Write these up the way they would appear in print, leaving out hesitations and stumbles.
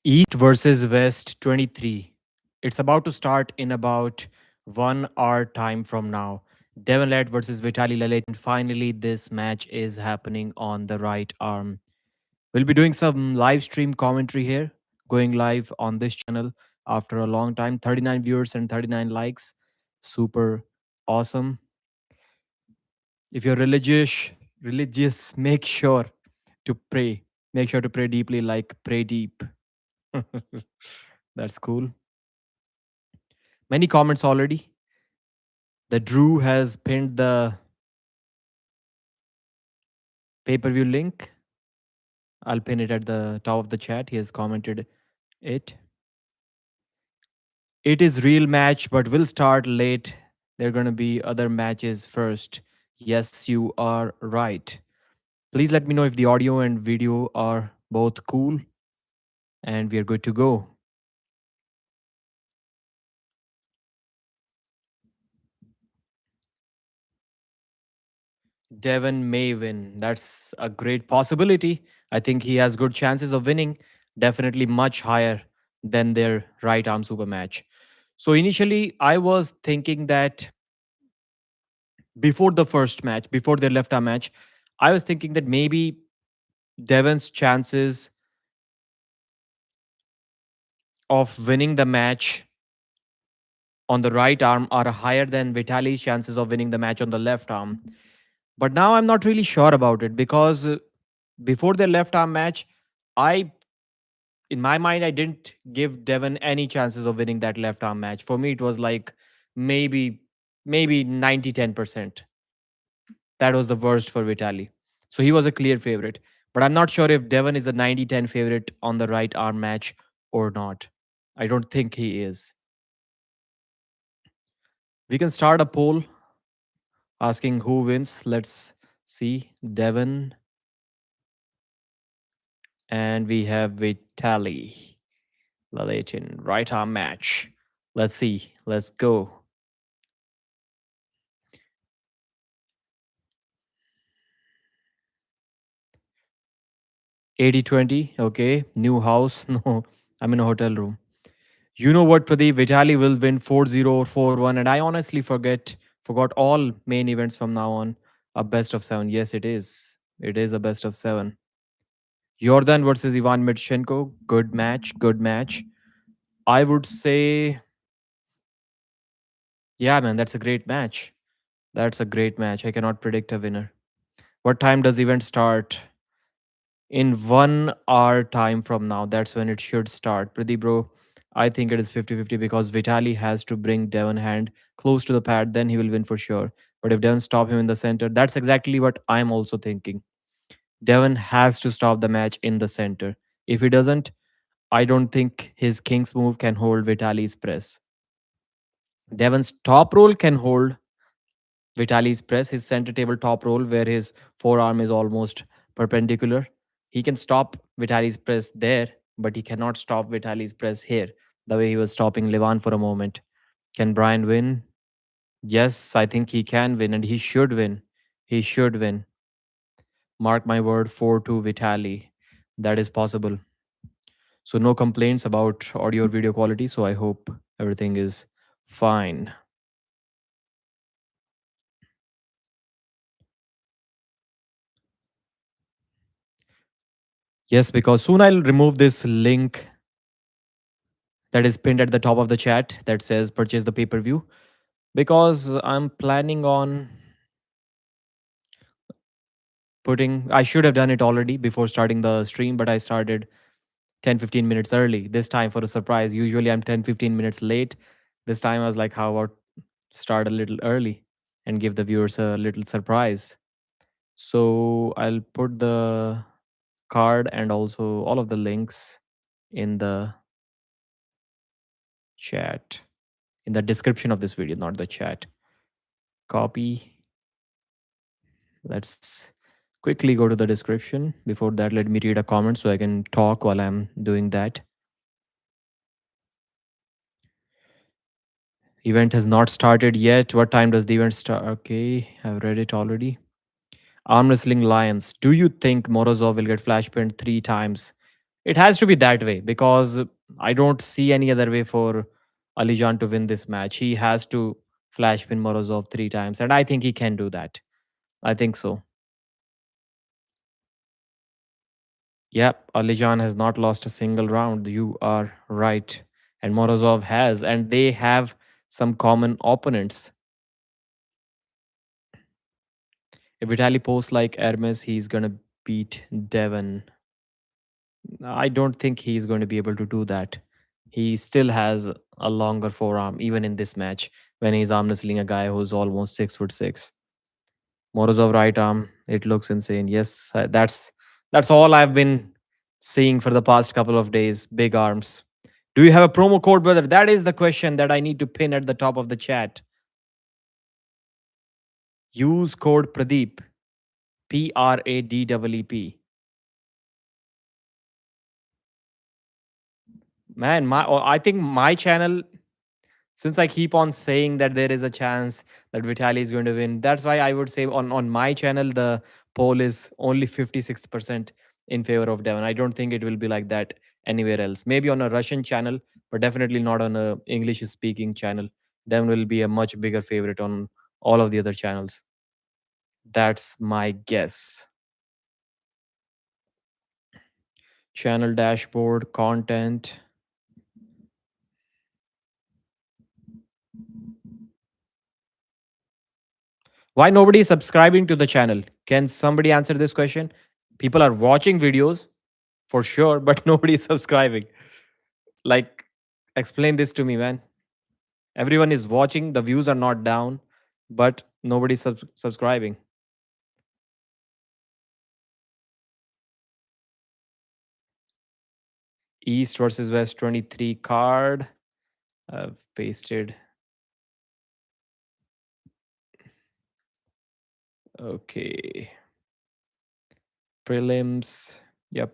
East versus West 23. It's about to start in about 1 hour time from now. Devon Larratt versus Vitaly Laletin. Finally, this match is happening on the right arm. We'll be doing some live stream commentary here, going live on this channel after a long time. 39 viewers and 39 likes. Super awesome. If you're religious, make sure to pray. Make sure to pray deeply, like pray deep. That's cool. Many comments already. The Drew has pinned the pay-per-view link. I'll pin it at the top of the chat. He has commented it. It is real match, but will start late. There are going to be other matches first. Yes, you are right. Please let me know if the audio and video are both cool and we are good to go. Devon may win. That's a great possibility. I think he has good chances of winning, definitely much higher than their right arm super match. So initially, I was thinking that before the first match, before their left arm match, I was thinking that maybe Devon's chances of winning the match on the right arm are higher than Vitaly's chances of winning the match on the left arm. But now I'm not really sure about it because before their left arm match, I in my mind, I didn't give Devon any chances of winning that left arm match. For me, it was like maybe maybe 90-10%. That was the worst for Vitaly. So he was a clear favorite. But I'm not sure if Devon is a 90-10 favorite on the right arm match or not. I don't think he is. We can start a poll asking who wins. Let's see. Devon and we have Vitaly. Laletin, right arm match. Let's see. Let's go. 80-20. Okay. New house. No, I'm in a hotel room. You know what, Pradeep? Vitaly will win 4-0 or 4-1. And I honestly forgot all main events from now on. A best of seven. Yes, it is. It is a best of seven. Jordan versus Ivan Mitchenko. Good match. Good match. I would say, yeah, man, that's a great match. That's a great match. I cannot predict a winner. What time does event start? In 1 hour time from now. That's when it should start. Pradeep, bro, I think it is 50-50 because Vitaly has to bring Devon hand close to the pad, then he will win for sure. But if Devon stop him in the center, that's exactly what I'm also thinking. Devon has to stop the match in the center. If he doesn't, I don't think his king's move can hold Vitaly's press. Devon's top roll can hold Vitaly's press, his center table top roll, where his forearm is almost perpendicular. He can stop Vitaly's press there, but he cannot stop Vitaly's press here, the way he was stopping Levan for a moment. Can Brian win? Yes, I think he can win, and he should win. He should win. Mark my word, 4-2 Vitaly. That is possible. So, no complaints about audio or video quality. So, I hope everything is fine. Yes, because soon I'll remove this link that is pinned at the top of the chat that says purchase the pay-per-view, because I'm planning on I should have done it already before starting the stream, but I started 10-15 minutes early this time for a surprise. Usually I'm 10-15 minutes late. This time I was like, how about start a little early and give the viewers a little surprise. So I'll put the card and also all of the links in the chat, in the description of this video, not the chat. Copy. Let's quickly go to the description. Before that, let me read a comment so I can talk while I'm doing that. Event has not started yet. What time does the event start? Okay, I've read it already. Arm Wrestling Lions. Do you think Morozov will get flash pinned 3 times? It has to be that way because I don't see any other way for Alijan to win this match. He has to flash pin Morozov 3 times, and I think he can do that. I think so. Yep, Alijan has not lost a single round. You are right. And Morozov has, and they have some common opponents. If Vitaly posts like Hermes, he's gonna beat Devon. I don't think he's going to be able to do that. He still has a longer forearm, even in this match, when he's arm wrestling a guy who's almost 6'6". Morozov right arm, it looks insane. Yes, that's all I've been seeing for the past couple of days. Big arms. Do you have a promo code, brother? That is the question that I need to pin at the top of the chat. Use code Pradeep, Pradeep. Man, I think my channel, since I keep on saying that there is a chance that Vitaly is going to win, that's why I would say on my channel the poll is only 56% in favor of Devon. I don't think it will be like that anywhere else. Maybe on a Russian channel, but definitely not on a English speaking channel. Devon will be a much bigger favorite on all of the other channels. That's my guess. Channel dashboard, content. Why nobody is subscribing to the channel? Can somebody answer this question? People are watching videos for sure, but nobody is subscribing. Like, explain this to me, man. Everyone is watching, the views are not down, but nobody's subscribing. East versus West 23 card. I've pasted. Okay. Prelims. Yep.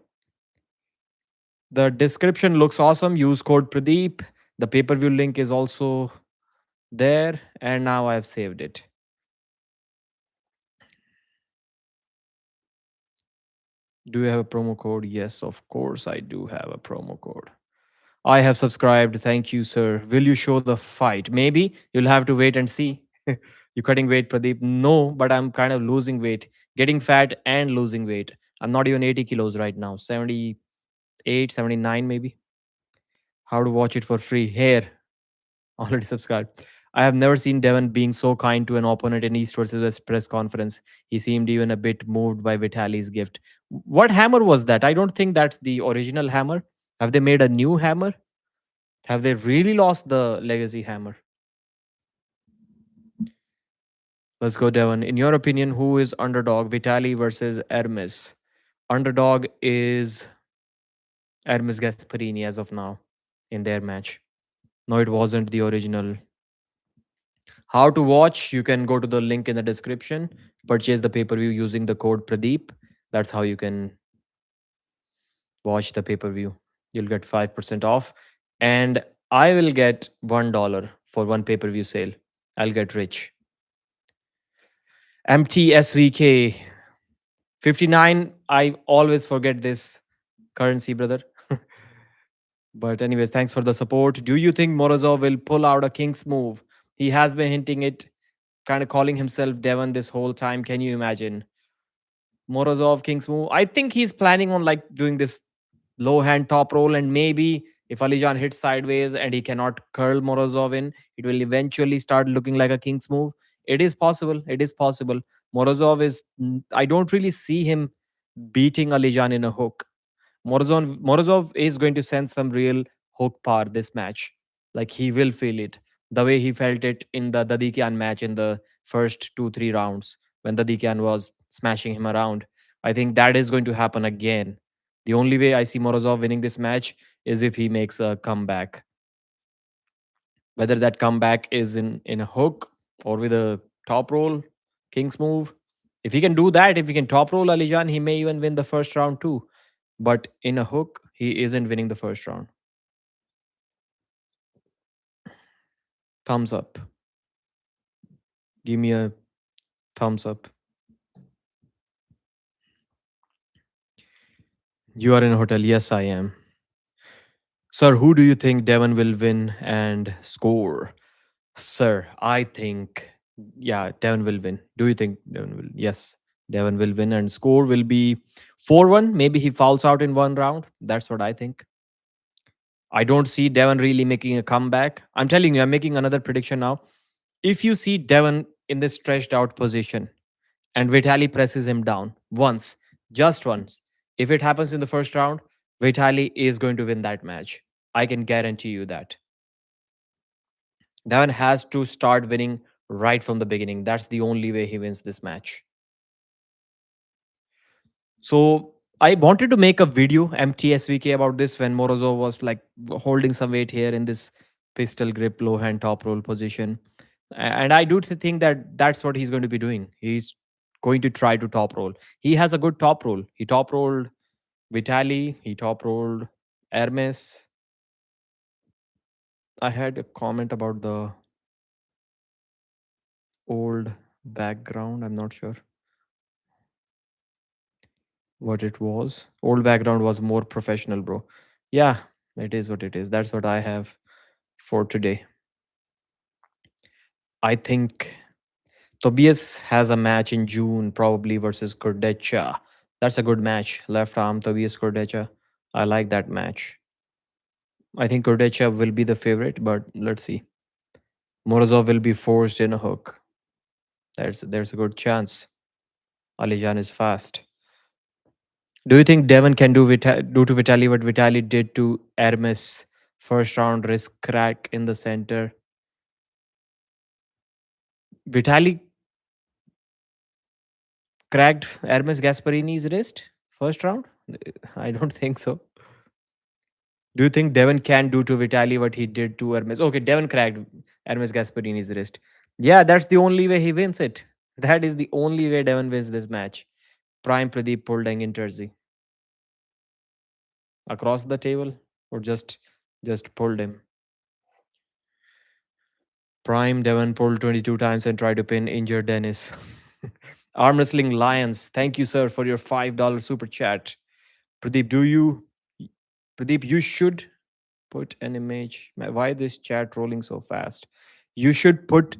The description looks awesome. Use code Pradeep. The pay per view link is also there. And now I've saved it. Do you have a promo code? Yes, of course, I do have a promo code. I have subscribed. Thank you, sir. Will you show the fight? Maybe you'll have to wait and see. You cutting weight, Pradeep? No, but I'm kind of losing weight, getting fat and losing weight. I'm not even 80 kilos right now, 78, 79 maybe. How to watch it for free? Here, already subscribed. I have never seen Devon being so kind to an opponent in East versus West press conference. He seemed even a bit moved by Vitaly's gift. What hammer was that? I don't think that's the original hammer. Have they made a new hammer? Have they really lost the legacy hammer? Let's go, Devon. In your opinion, who is underdog? Vitaly versus Hermes. Underdog is Hermes Gasparini as of now in their match. No, it wasn't the original. How to watch? You can go to the link in the description. Purchase the pay per view using the code Pradeep. That's how you can watch the pay per view. You'll get 5% off. And I will get $1 for one pay per view sale. I'll get rich. MTSVK 59. I always forget this currency, brother. But, anyways, thanks for the support. Do you think Morozov will pull out a king's move? He has been hinting it, kind of calling himself Devon this whole time. Can you imagine? Morozov, King's move. I think he's planning on like doing this low hand top roll, and maybe if Alijan hits sideways and he cannot curl Morozov in, it will eventually start looking like a King's move. It is possible. It is possible. Morozov is. I don't really see him beating Alijan in a hook. Morozov is going to send some real hook power this match. Like he will feel it the way he felt it in the Dadikian match in the first 2 3 rounds when Dadikian was smashing him around. I think that is going to happen again. The only way I see Morozov winning this match is if he makes a comeback. Whether that comeback is in a hook or with a top roll, King's move. If he can do that, if he can top roll Alijan, he may even win the first round too. But in a hook, he isn't winning the first round. Thumbs up. Give me a thumbs up. You are in a hotel. Yes, I am. Sir, who do you think Devon will win and score? Sir, I think, yeah, Devon will win. Do you think Devon will? Yes, Devon will win and score will be 4-1. Maybe he fouls out in one round. That's what I think. I don't see Devon really making a comeback. I'm telling you, I'm making another prediction now. If you see Devon in this stretched out position and Vitaly presses him down once, just once, if it happens in the first round, Vitaly is going to win that match. I can guarantee you that. Devon has to start winning right from the beginning. That's the only way he wins this match. So I wanted to make a video MTSVK about this when Morozov was like holding some weight here in this pistol grip low hand top roll position. And I do think that that's what he's going to be doing. He's going to try to top roll. He has a good top roll. He top rolled Vitaly, he top rolled Hermes. I had a comment about the old background. I'm not sure what it was. Old background was more professional, bro. Yeah, it is what it is. That's what I have for today. I think Tobias has a match in June, probably versus Kordecha. That's a good match. Left arm, Tobias Kordecha. I like that match. I think Kordecha will be the favorite, but let's see. Morozov will be forced in a hook. There's a good chance. Alijan is fast. Do you think Devon can do to Vitaly what Vitaly did to Hermes? First round wrist crack in the center. Vitaly cracked Hermes Gasparini's wrist first round? I don't think so. Do you think Devon can do to Vitaly what he did to Hermes? Okay, Devon cracked Hermes Gasparini's wrist. Yeah, that's the only way he wins it. That is the only way Devon wins this match. Prime Pradeep pulled in Jersey across the table or just pulled him. Prime Devon pulled 22 times and tried to pin injured Dennis. Arm Wrestling Lions, thank you, sir, for your $5 super chat. Pradeep, Pradeep, you should put an image. Why this chat rolling so fast? You should put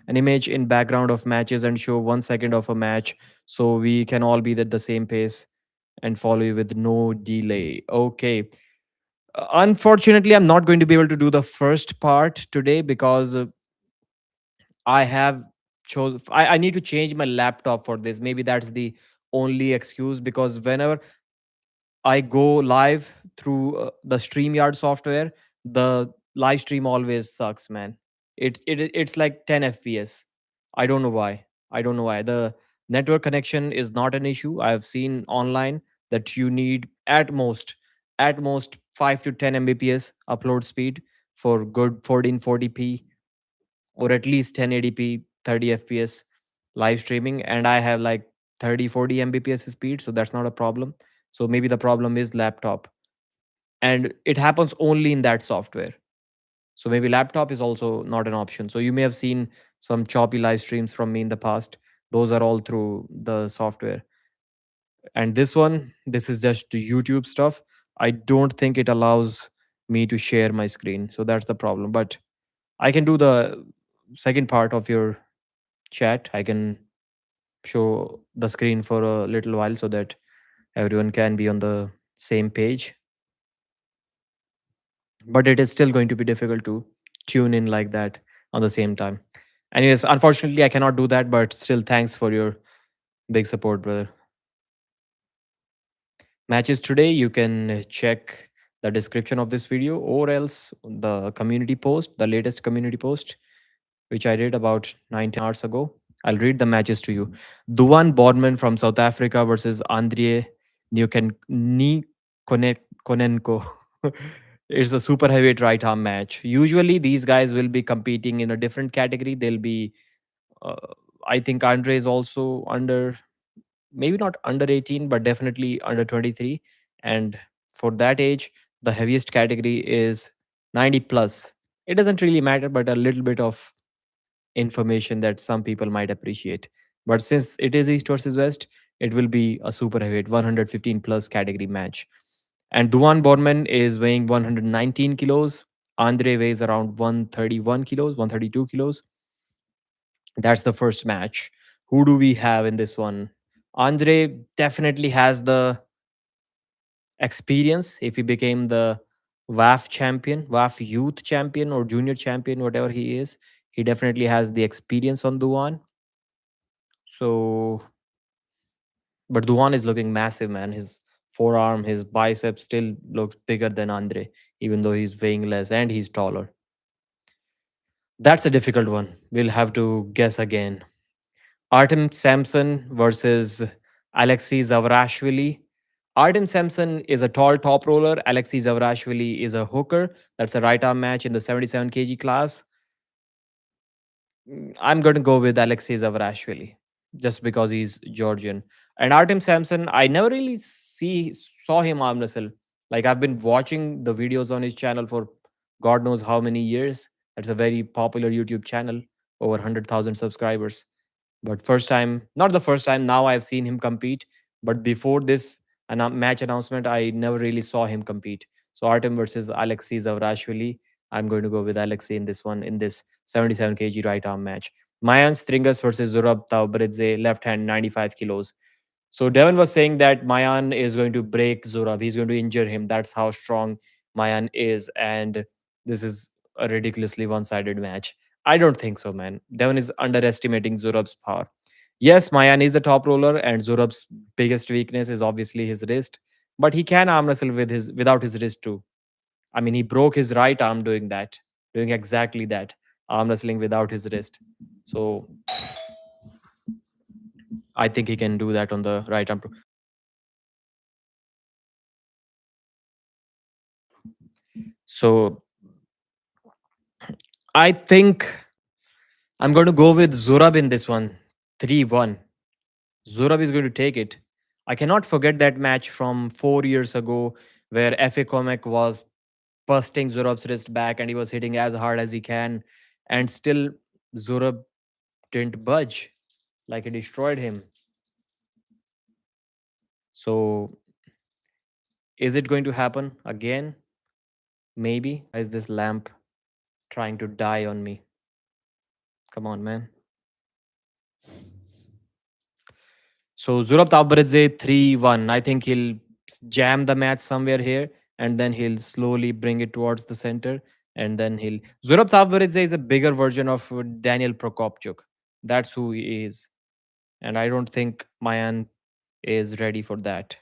an image in background of matches and show 1 second of a match so we can all be at the same pace and follow you with no delay. Okay. Unfortunately, I'm not going to be able to do the first part today because I have chose. I need to change my laptop for this. Maybe that's the only excuse because whenever I go live through the StreamYard software, the live stream always sucks, man. It's like 10 FPS. I don't know why. I don't know why. The network connection is not an issue. I've seen online that you need at most 5 to 10 Mbps upload speed for good 1440p or at least 1080p 30 fps live streaming, and I have like 30-40 mbps speed, so that's not a problem. So maybe the problem is laptop, and it happens only in that software. So maybe laptop is also not an option. So you may have seen some choppy live streams from me in the past. Those are all through the software. And this is just YouTube stuff. I don't think it allows me to share my screen, so that's the problem. But I can do the second part of your chat. I can show the screen for a little while so that everyone can be on the same page. But it is still going to be difficult to tune in like that on the same time. Anyways, unfortunately, I cannot do that, but still, thanks for your big support, brother. Matches today, you can check the description of this video or else the community post, the latest community post, which I did about 9 10 hours ago. I'll read the matches to you. Duvan Bornman from South Africa versus Andrei Nykonenko. It's a super heavyweight right arm match. Usually, these guys will be competing in a different category. They'll be, uh, I think Andre is also under, maybe not under 18, but definitely under 23. And for that age, the heaviest category is 90 plus. It doesn't really matter, but a little bit of information that some people might appreciate. But since it is East versus West, it will be a super heavyweight 115 plus category match. And Duvan Bornman is weighing 119 kilos. Andre weighs around 131 kilos, 132 kilos. That's the first match. Who do we have in this one? Andre definitely has the experience. If he became the WAF champion, WAF youth champion or junior champion, whatever he is, he definitely has the experience on Duan. So, but Duan is looking massive, man. His forearm, his bicep still looks bigger than Andre, even though he's weighing less and he's taller. That's a difficult one. We'll have to guess again. Artem Samson versus Aleksi Zavrashvili. Artem Samson is a tall top roller. Aleksi Zavrashvili is a hooker. That's a right arm match in the 77 kg class. I'm going to go with Alexei Zavrashvili just because he's Georgian. And Artem Samson, I never really saw him arm wrestle. Like I've been watching the videos on his channel for God knows how many years. That's a very popular YouTube channel, over 100,000 subscribers. But first time, not the first time, now I've seen him compete. But before this match announcement, I never really saw him compete. So Artem versus Alexei Zavrashvili. I'm going to go with Alexei in this one, in this 77 kg right arm match. Maayan Stringas versus Zurab Taubridze, left hand 95 kilos. So Devon was saying that Maayan is going to break Zurab. He's going to injure him. That's how strong Maayan is. And this is a ridiculously one-sided match. I don't think so, man. Devon is underestimating Zurab's power. Yes, Maayan is a top roller, and Zurab's biggest weakness is obviously his wrist. But he can arm wrestle with his without his wrist too. I mean, he broke his right arm doing that, doing exactly that, arm wrestling without his wrist. So I think he can do that on the right arm. So I think I'm going to go with Zurab in this one. 3-1. Zurab is going to take it. I cannot forget that match from 4 years ago where FA Comic was busting Zurab's wrist back and he was hitting as hard as he can. And still, Zurab didn't budge. Like it destroyed him. So, is it going to happen again? Maybe. Why is this lamp trying to die on me? Come on, man. So Zurab Tabaridze 3-1. I think he'll jam the match somewhere here and then he'll slowly bring it towards the center. And then he'll. Zurab Tabaridze is a bigger version of Daniel Prokopchuk. That's who he is. And I don't think Maayan is ready for that.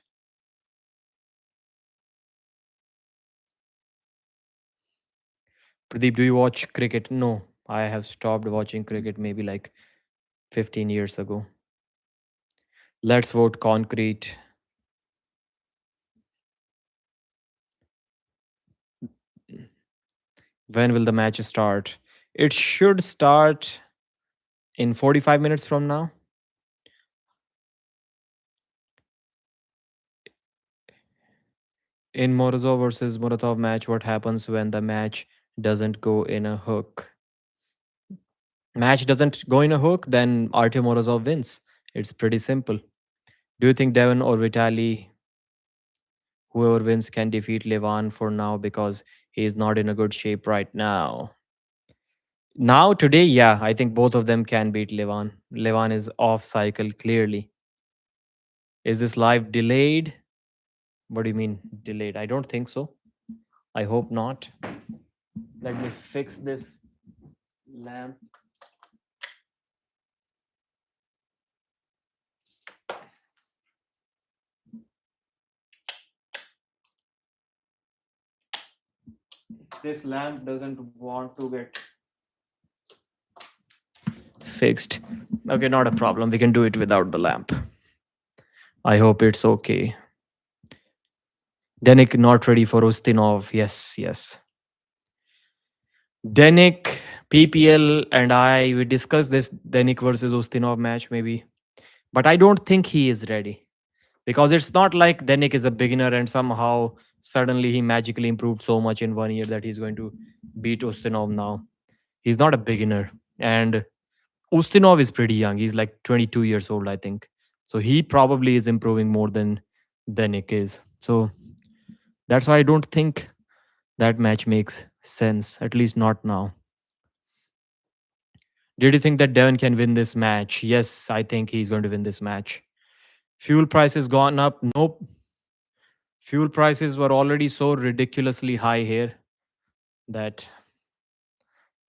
Pradeep, do you watch cricket? No, I have stopped watching cricket maybe like 15 years ago. Let's vote concrete. When will the match start? It should start in 45 minutes from now. In Morozov versus Muratov match, what happens when the match doesn't go in a hook? Match doesn't go in a hook, then Artem Morozov wins. It's pretty simple. Do you think Devon or Vitaly, whoever wins, can defeat Levan for now because he is not in a good shape right now? Now, today, yeah, I think both of them can beat Levan. Levan is off cycle clearly. Is this live delayed? What do you mean delayed? I don't think so. I hope not. Let me fix this lamp. This lamp doesn't want to get fixed. Okay, not a problem. We can do it without the lamp. I hope it's okay. Denik not ready for Ustinov. Yes, yes. Denik, PPL, and I, we discussed this Denik versus Ustinov match maybe. But I don't think he is ready. Because it's not like Denik is a beginner and somehow suddenly he magically improved so much in 1 year that he's going to beat Ustinov now. He's not a beginner. And Ustinov is pretty young. He's like 22 years old, I think. So he probably is improving more than Nick is. So that's why I don't think that match makes sense, at least not now. Did you think that Devon can win this match? Yes, I think he's going to win this match. Fuel prices gone up? Nope. Fuel prices were already so ridiculously high here that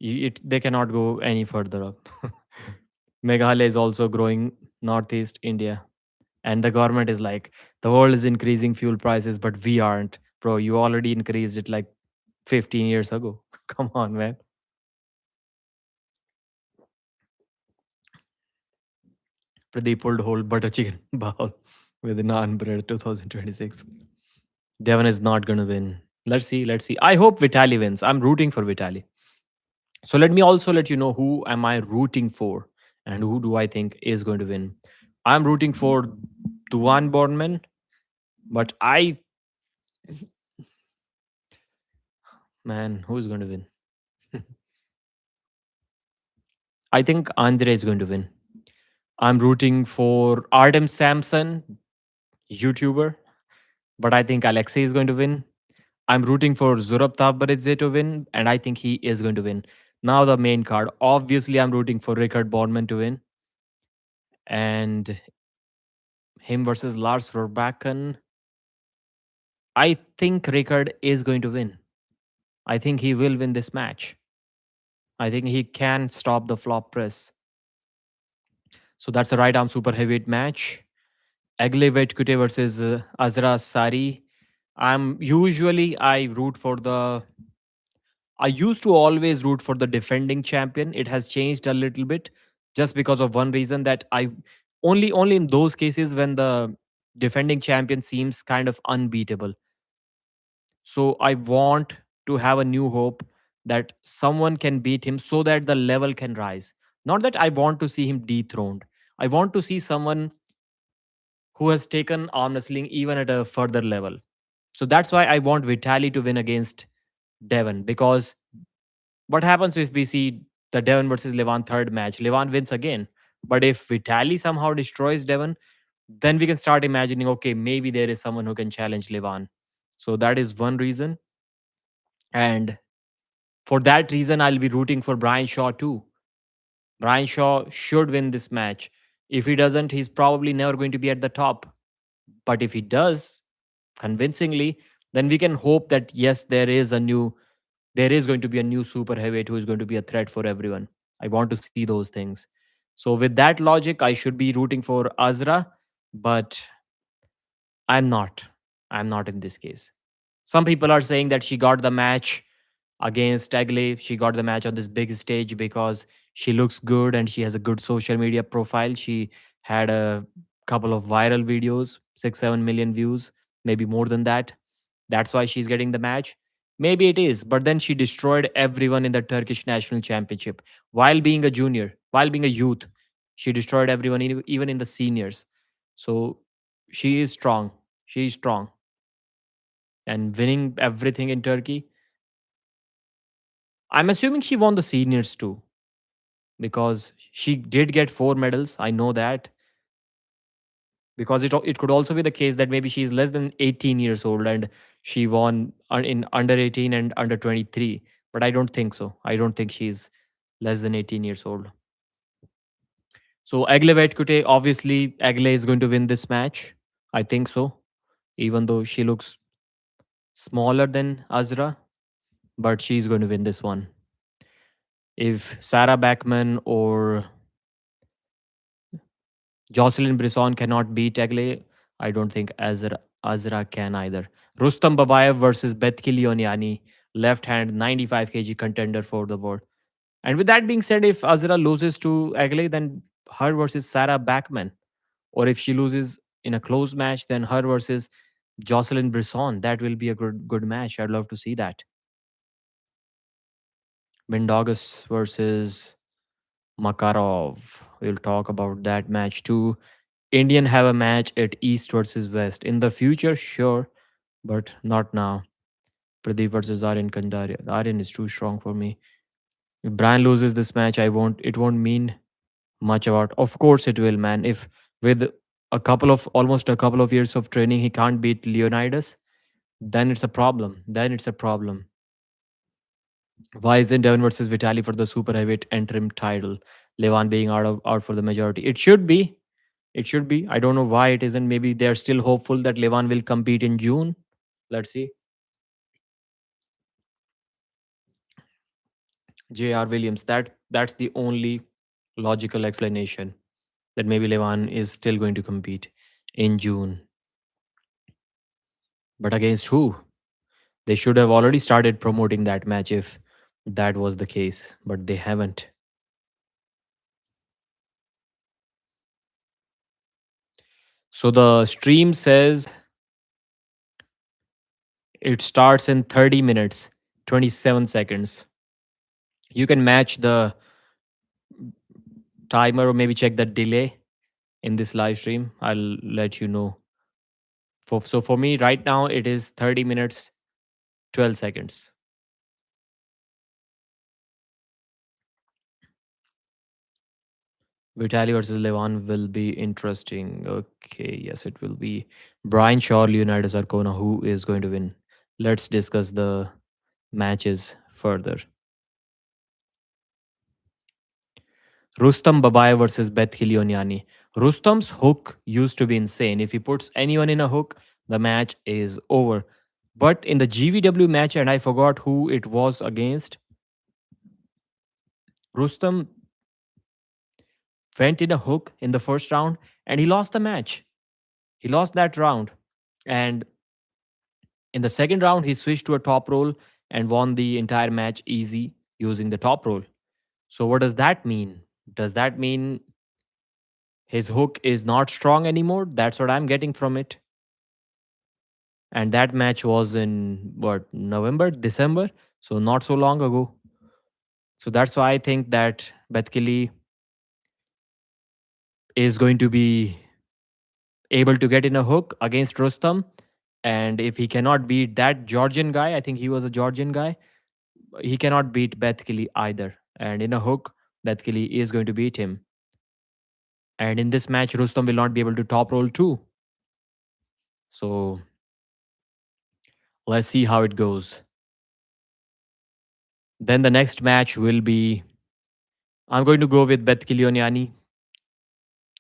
they cannot go any further up. Meghalaya is also growing northeast India. And the government is like, the world is increasing fuel prices, but we aren't. Bro, you already increased it like 15 years ago. Come on, man. Pradeep pulled whole butter chicken bowl with naan bread 2026. Devon is not going to win. Let's see. Let's see. I hope Vitaly wins. I'm rooting for Vitaly. So let me also let you know who am I rooting for and who do I think is going to win. I'm rooting for Duvan Bornman, but man, who is going to win? I think Andre is going to win. I'm rooting for Artem Samson, YouTuber, but I think Aleksi is going to win. I'm rooting for Zurab to win, and I think he is going to win. Now the main card. Obviously, I'm rooting for Riekerd Bornman to win, and him versus Lars Rorbakken. I think Riekerd is going to win. I think he will win this match. I think he can stop the flop press. So that's a right arm super heavyweight match. Egle Vaitkute versus Azra Sari. I root for the I used to always root for the defending champion. It has changed a little bit just because of one reason that I only in those cases when the defending champion seems kind of unbeatable. So I want to have a new hope that someone can beat him so that the level can rise. Not that I want to see him dethroned. I want to see someone who has taken arm wrestling even at a further level. So that's why I want Vitaly to win against Devon, because what happens if we see the Devon versus Levan third match? Levan wins again. But if Vitaly somehow destroys Devon, then we can start imagining, okay, maybe there is someone who can challenge Levan. So that is one reason. And for that reason, I'll be rooting for Brian Shaw too. Brian Shaw should win this match. If he doesn't, he's probably never going to be at the top. But if he does convincingly, then we can hope that yes, there is going to be a new super heavyweight who is going to be a threat for everyone. I want to see those things. So with that logic, I should be rooting for Azra, but I'm not. I'm not in this case. Some people are saying that she got the match against Egle. She got the match on this big stage because she looks good and she has a good social media profile. She had a couple of viral videos, 6-7 million views, maybe more than that. That's why she's getting the match. Maybe it is, but then she destroyed everyone in the Turkish national championship while being a junior, while being a youth. She destroyed everyone, even in the seniors. So she is strong. She is strong. And winning everything in Turkey, I'm assuming she won the seniors too, because she did get 4 medals. I know that, because it could also be the case that maybe she's less than 18 years old and she won in under 18 and under 23. But I don't think so. I don't think she's less than 18 years old. So Egle Vaitkute, obviously Egle is going to win this match. I think so. Even though she looks smaller than Azra, but she's going to win this one. If Sarah Backman or Jocelyn Brisson cannot beat Egle, I don't think Azra can either. Rustam Babaiev versus Betkili Oniani, left hand 95 kg contender for the world. And with that being said, if Azra loses to Egle, then her versus Sarah Backman. Or if she loses in a close match, then her versus Jocelyn Brisson. That will be a good match. I'd love to see that. Mindogus versus Makarov. We'll talk about that match too. Indian have a match at East versus West. In the future, sure, but not now. Pradeep versus Aryan Kandaria. Aryan is too strong for me. If Brian loses this match, it won't mean much about. Of course it will, man. If with almost a couple of years of training, he can't beat Leonidas, then it's a problem. Then it's a problem. Why isn't Devon versus Vitaly for the super heavyweight interim title? Levan being out for the majority. It should be. It should be. I don't know why it isn't. Maybe they're still hopeful that Levan will compete in June. Let's see. J.R. Williams. That's the only logical explanation, that maybe Levan is still going to compete in June. But against who? They should have already started promoting that match if that was the case, but they haven't. So the stream says it starts in 30 minutes, 27 seconds. You can match the timer or maybe check the delay in this live stream. I'll let you know. So for me right now it is 30 minutes 12 seconds. Vitaly versus Levan will be interesting. Okay, yes, it will be. Brian Shaw, Leonidas Arkona, who is going to win? Let's discuss the matches further. Rustam Babayev versus Betkili Oniani. Rustam's hook used to be insane. If he puts anyone in a hook, the match is over. But in the GVW match, and I forgot who it was against, Rustam went in a hook in the first round and he lost the match. He lost that round. And in the second round, he switched to a top roll and won the entire match easy using the top roll. So, what does that mean? Does that mean his hook is not strong anymore? That's what I'm getting from it. And that match was in what, November, December? So, not so long ago. So, that's why I think that Betkili is going to be able to get in a hook against Rustam. And if he cannot beat that Georgian guy, I think he was a Georgian guy, he cannot beat Betkili either. And in a hook, Betkili is going to beat him. And in this match, Rustam will not be able to top roll too. So let's see how it goes. Then the next match will be, I'm going to go with Betkili Oniani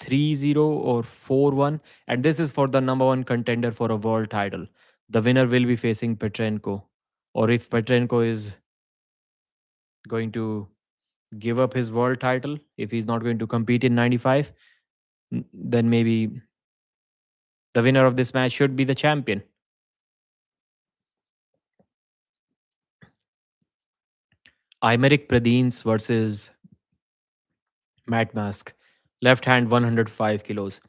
3-0 or 4-1. And this is for the number one contender for a world title. The winner will be facing Petrenko. Or if Petrenko is going to give up his world title, if he's not going to compete in 95, then maybe the winner of this match should be the champion. Aymeric Pradines versus Matt Mask. Left hand 105 kilos.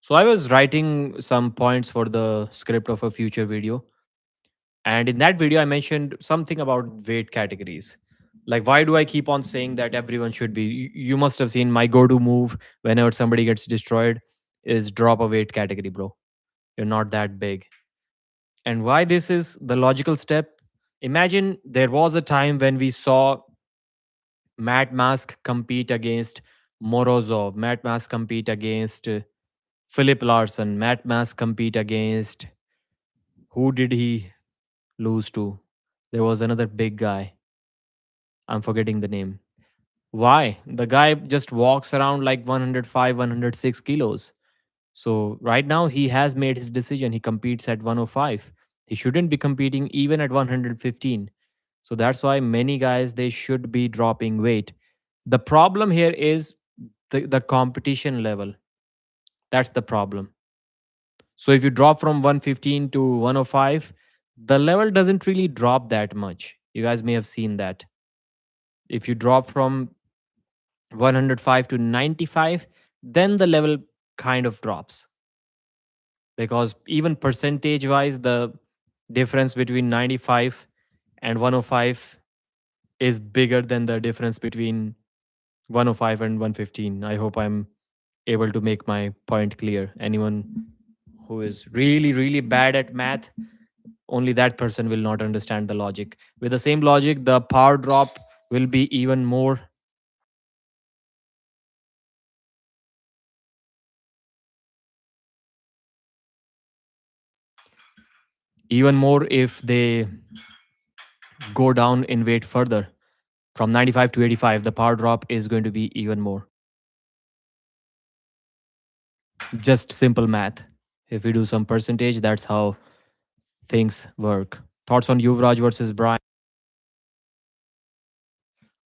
So I was writing some points for the script of a future video. And in that video, I mentioned something about weight categories. Like, why do I keep on saying that everyone should be? You must have seen my go to move whenever somebody gets destroyed is drop a weight category, bro. You're not that big. And why this is the logical step? Imagine there was a time when we saw Matt Mask compete against Morozov, Matt Mask compete against Philip Larson, Matt Mask compete against, who did he lose to? There was another big guy. I'm forgetting the name. Why? The guy just walks around like 105, 106 kilos. So right now he has made his decision. He competes at 105. He shouldn't be competing even at 115. So that's why many guys, they should be dropping weight. The problem here is the competition level. That's the problem. So if you drop from 115 to 105, the level doesn't really drop that much. You guys may have seen that. If you drop from 105 to 95, then the level kind of drops, because even percentage wise, the difference between 95 and 105 is bigger than the difference between 105 and 115. I hope I'm able to make my point clear. Anyone who is really, really bad at math, only that person will not understand the logic. With the same logic, the power drop will be even more. Even more if they go down in weight further from 95 to 85, the power drop is going to be even more. Just simple math. If we do some percentage, that's how things work. Thoughts on Yuvraj versus Brian?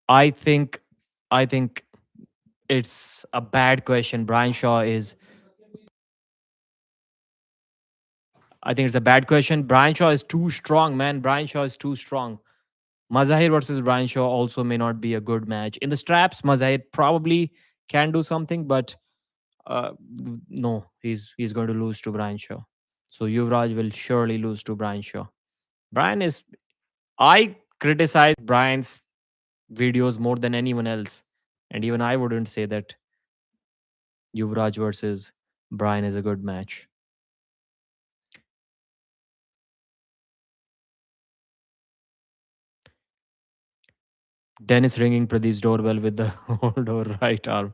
I think I think it's a bad question. Brian Shaw is I think it's a bad question. Brian Shaw is too strong, man. Brian Shaw is too strong. Mazahir versus Brian Shaw also may not be a good match. In the straps, Mazahir probably can do something, but no, he's going to lose to Brian Shaw. So Yuvraj will surely lose to Brian Shaw. Brian is I criticize Brian's videos more than anyone else, and even I wouldn't say that Yuvraj versus Brian is a good match. Dennis ringing Pradeep's doorbell with the old or right arm.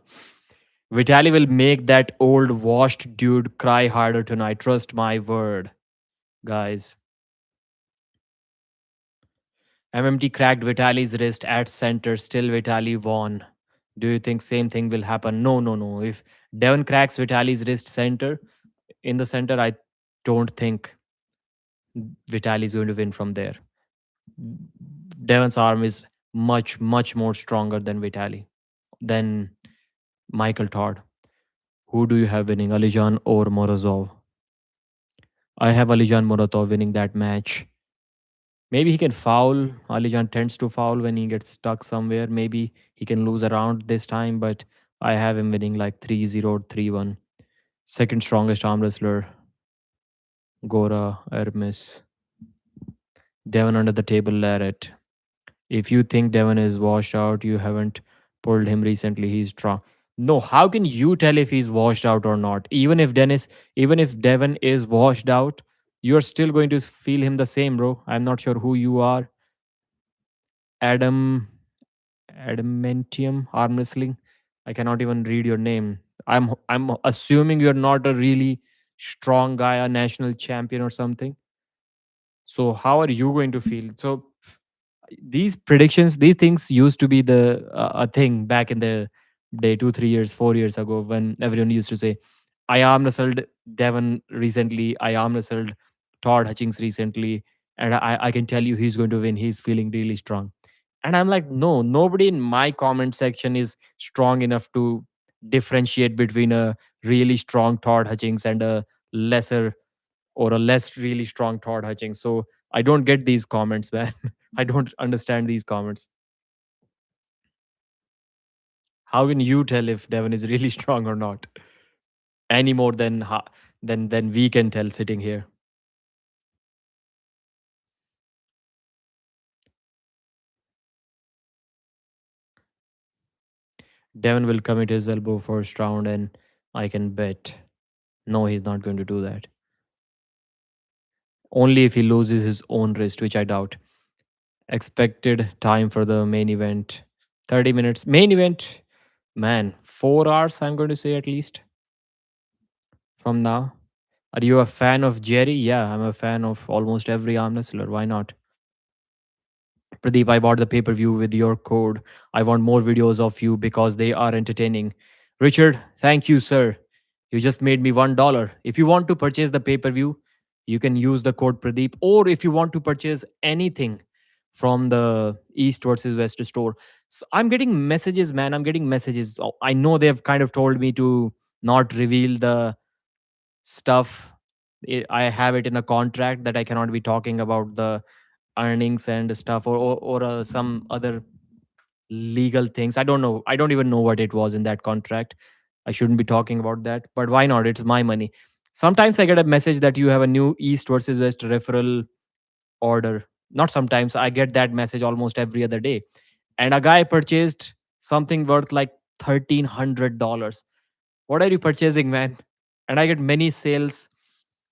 Vitaly will make that old washed dude cry harder tonight. Trust my word, guys. MMT cracked Vitaly's wrist at center. Still, Vitaly won. Do you think same thing will happen? No, no, no. If Devon cracks Vitaly's wrist center in the center, I don't think Vitaly is going to win from there. Devon's arm is much, much more stronger than Vitaly, than Michael Todd. Who do you have winning, Alijan or Morozov? I have Alijan Morozov winning that match. Maybe he can foul. Alijan tends to foul when he gets stuck somewhere. Maybe he can lose a round this time, but I have him winning like 3-0, 3-1. Second strongest arm wrestler, Gora, Hermes. Devon under the table, Larratt. If you think Devon is washed out, you haven't pulled him recently. He's strong. No, how can you tell if he's washed out or not? Even if Devon is washed out, you're still going to feel him the same, bro. I'm not sure who you are. Adam Adamantium arm wrestling. I cannot even read your name. I'm assuming you're not a really strong guy, a national champion or something. So how are you going to feel? So these predictions, these things used to be the a thing back in the day, 2 3 years 4 years ago, when everyone used to say, I arm wrestled Devon recently, I arm wrestled Todd Hutchings recently, and I can tell you he's going to win, he's feeling really strong. And I'm like, no, nobody in my comment section is strong enough to differentiate between a really strong Todd Hutchings and a lesser or a less really strong Todd Hutchings. So I don't get these comments, man. I don't understand these comments. How can you tell if Devon is really strong or not? Any more than than we can tell sitting here. Devon will commit his elbow first round, and I can bet. No, he's not going to do that. Only if he loses his own wrist, which I doubt. Expected time for the main event 30 minutes. Main event, man, 4 hours, I'm going to say at least from now. Are you a fan of Jerry? Yeah, I'm a fan of almost every arm wrestler. Why not? Pradeep, I bought the pay per view with your code. I want more videos of you because they are entertaining. Richard, thank you, sir. You just made me $1. If you want to purchase the pay per view, you can use the code Pradeep. Or if you want to purchase anything from the East versus West store, so I'm getting messages, man. I'm getting messages. Oh, I know they've kind of told me to not reveal the stuff. I have it in a contract that I cannot be talking about the earnings and stuff, or some other legal things. I don't know. I don't even know what it was in that contract. I shouldn't be talking about that, but why not? It's my money. Sometimes I get a message that you have a new East versus West referral order. Not sometimes, I get that message almost every other day. And a guy purchased something worth like $1,300. What are you purchasing, man? And I get many sales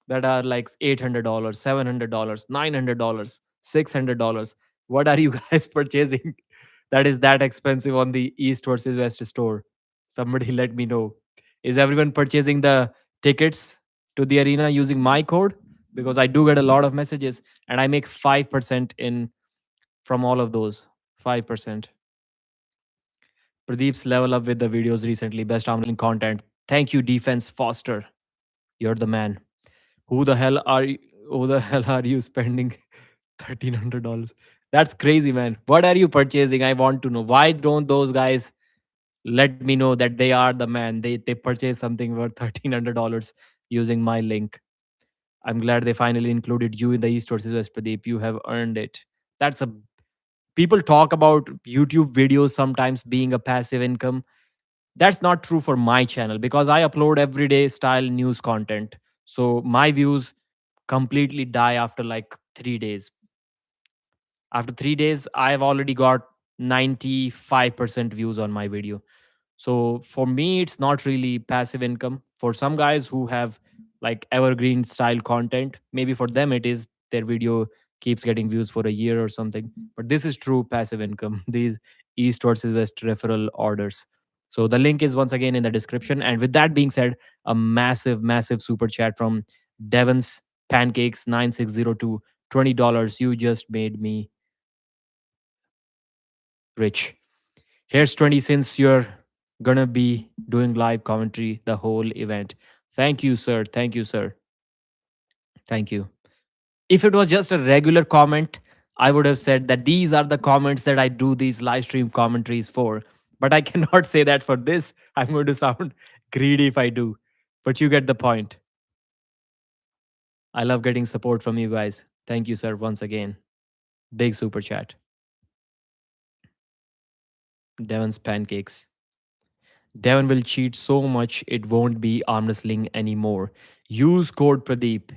that are like $800, $700, $900, $600. What are you guys purchasing that is that expensive on the East versus West store? Somebody let me know. Is everyone purchasing the tickets to the arena using my code? because I do get a lot of messages and I make 5% in from all of those. 5%. Pradeep's level up with the videos recently. Best arm wrestling content. Thank you, Defense Foster. You're the man. Who the hell are you? Who the hell are you spending $1,300? That's crazy, man. What are you purchasing? I want to know. Why don't those guys let me know that they are the man? They purchased something worth $1,300 using my link. I'm glad they finally included you in the East versus West, Pradeep. You have earned it. That's a People talk about YouTube videos sometimes being a passive income. That's not true for my channel because I upload everyday style news content. So my views completely die after like 3 days. After 3 days, I've already got 95% views on my video. So for me, it's not really passive income. For some guys who have like evergreen style content, maybe for them it is their video keeps getting views for a year or something. But this is true passive income. These East versus West referral orders. So the link is once again in the description. And with that being said, a massive, massive super chat from Devon's Pancakes 9602. $20. You just made me rich. Here's 20 since you're gonna be doing live commentary the whole event. Thank you, sir. Thank you, sir. Thank you. If it was just a regular comment, I would have said that these are the comments that I do these live stream commentaries for. But I cannot say that for this. I'm going to sound greedy if I do. But you get the point. I love getting support from you guys. Thank you, sir, once again. Big super chat. Devon's Pancakes. Devon will cheat so much it won't be arm wrestling anymore. Use code Pradeep.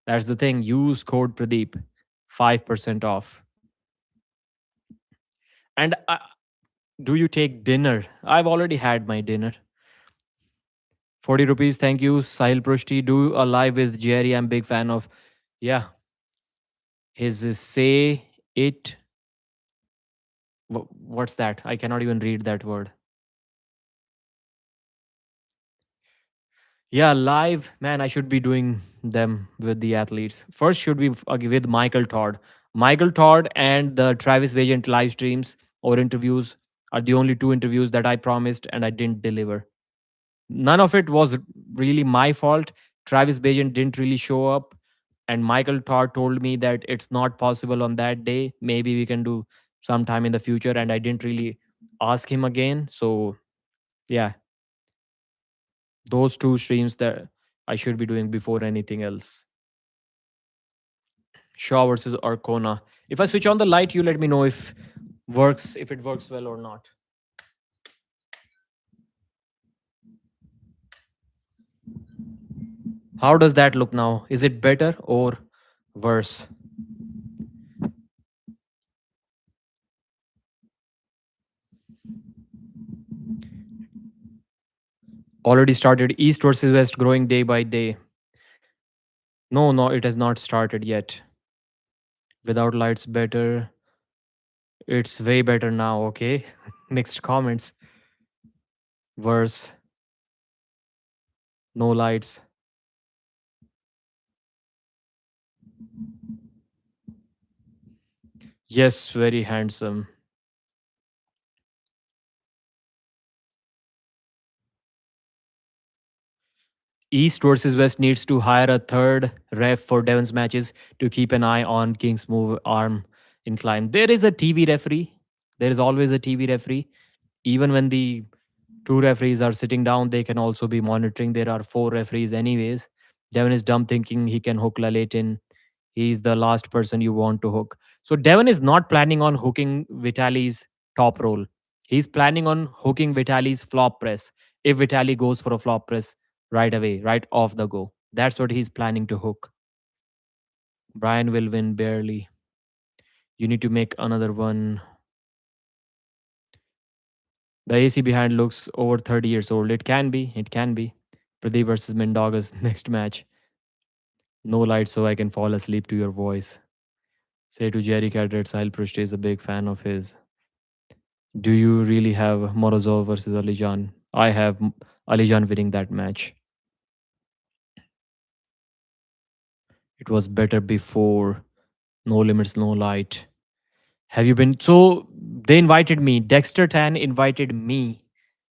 That's the thing. Use code Pradeep. 5% off. And do you take dinner? I've already had my dinner. 40 rupees. Thank you. Sahil Prushti. Do a live with Jerry. I'm big fan of. Yeah. His say it. What's that? I cannot even read that word. Yeah, live, man, I should be doing them with the athletes. First should be with Michael Todd. Michael Todd and the Travis Bagent live streams or interviews are the only two interviews that I promised and I didn't deliver. None of it was really my fault. Travis Bagent didn't really show up, and Michael Todd told me that it's not possible on that day. Maybe we can do sometime in the future, and I didn't really ask him again. So, yeah, those two streams that I should be doing before anything else. Shaw versus Arkona. If I switch on the light, you let me know if it works well or not. How does that look now? Is it better or worse? Already started East versus West growing day by day. No, it has not started yet. Without lights better. It's way better now, okay? Mixed comments. Worse. No lights. Yes, very handsome. East versus West needs to hire a third ref for Devon's matches to keep an eye on King's move arm incline. There is a TV referee. There is always a TV referee. Even when the two referees are sitting down, they can also be monitoring. There are four referees, anyways. Devon is dumb thinking he can hook Laletin. He's the last person you want to hook. So Devon is not planning on hooking Vitaly's top roll. He's planning on hooking Vitaly's flop press. If Vitaly goes for a flop press right away, right off the go. That's what he's planning to hook. Brian will win barely. You need to make another one. The AC behind looks over 30 years old. It can be. It can be. Pradeep versus Mendaga's next match. No light so I can fall asleep to your voice. Say to Jerry Cadret, Sahil Prushti is a big fan of his. Do you really have Morozov versus Alijan? I have Alijan winning that match. It was better before. No limits, no light. Have you been? So they invited me. Dexter Tan invited me,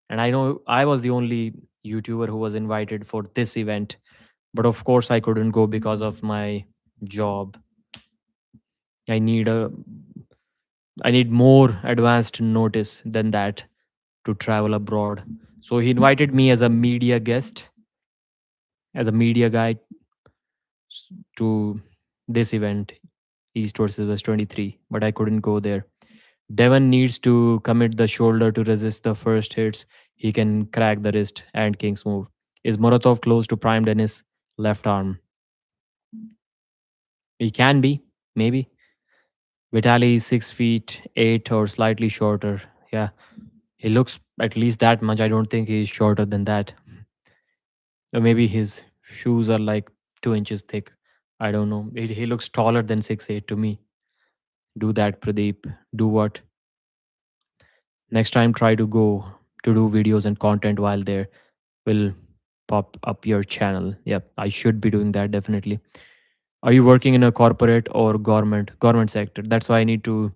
and I know I was the only YouTuber who was invited for this event. But of course, I couldn't go because of my job. I need a I need more advanced notice than that to travel abroad. So he invited me as a media guest, as a media guy to this event, East versus West 23, but I couldn't go there. Devon needs to commit the shoulder to resist the first hits. He can crack the wrist and King's move. Is Muratov close to prime Dennis' left arm? He can be, maybe. Vitaly is 6 feet 8 or slightly shorter. Yeah, he looks at least that much. I don't think he's shorter than that. Or maybe his shoes are like 2 inches thick. I don't know. He looks taller than 6'8" to me. Do that, Pradeep. Do what? Next time, try to go to do videos and content while there will pop up your channel. Yep, I should be doing that definitely. Are you working in a corporate or government sector? That's why I need to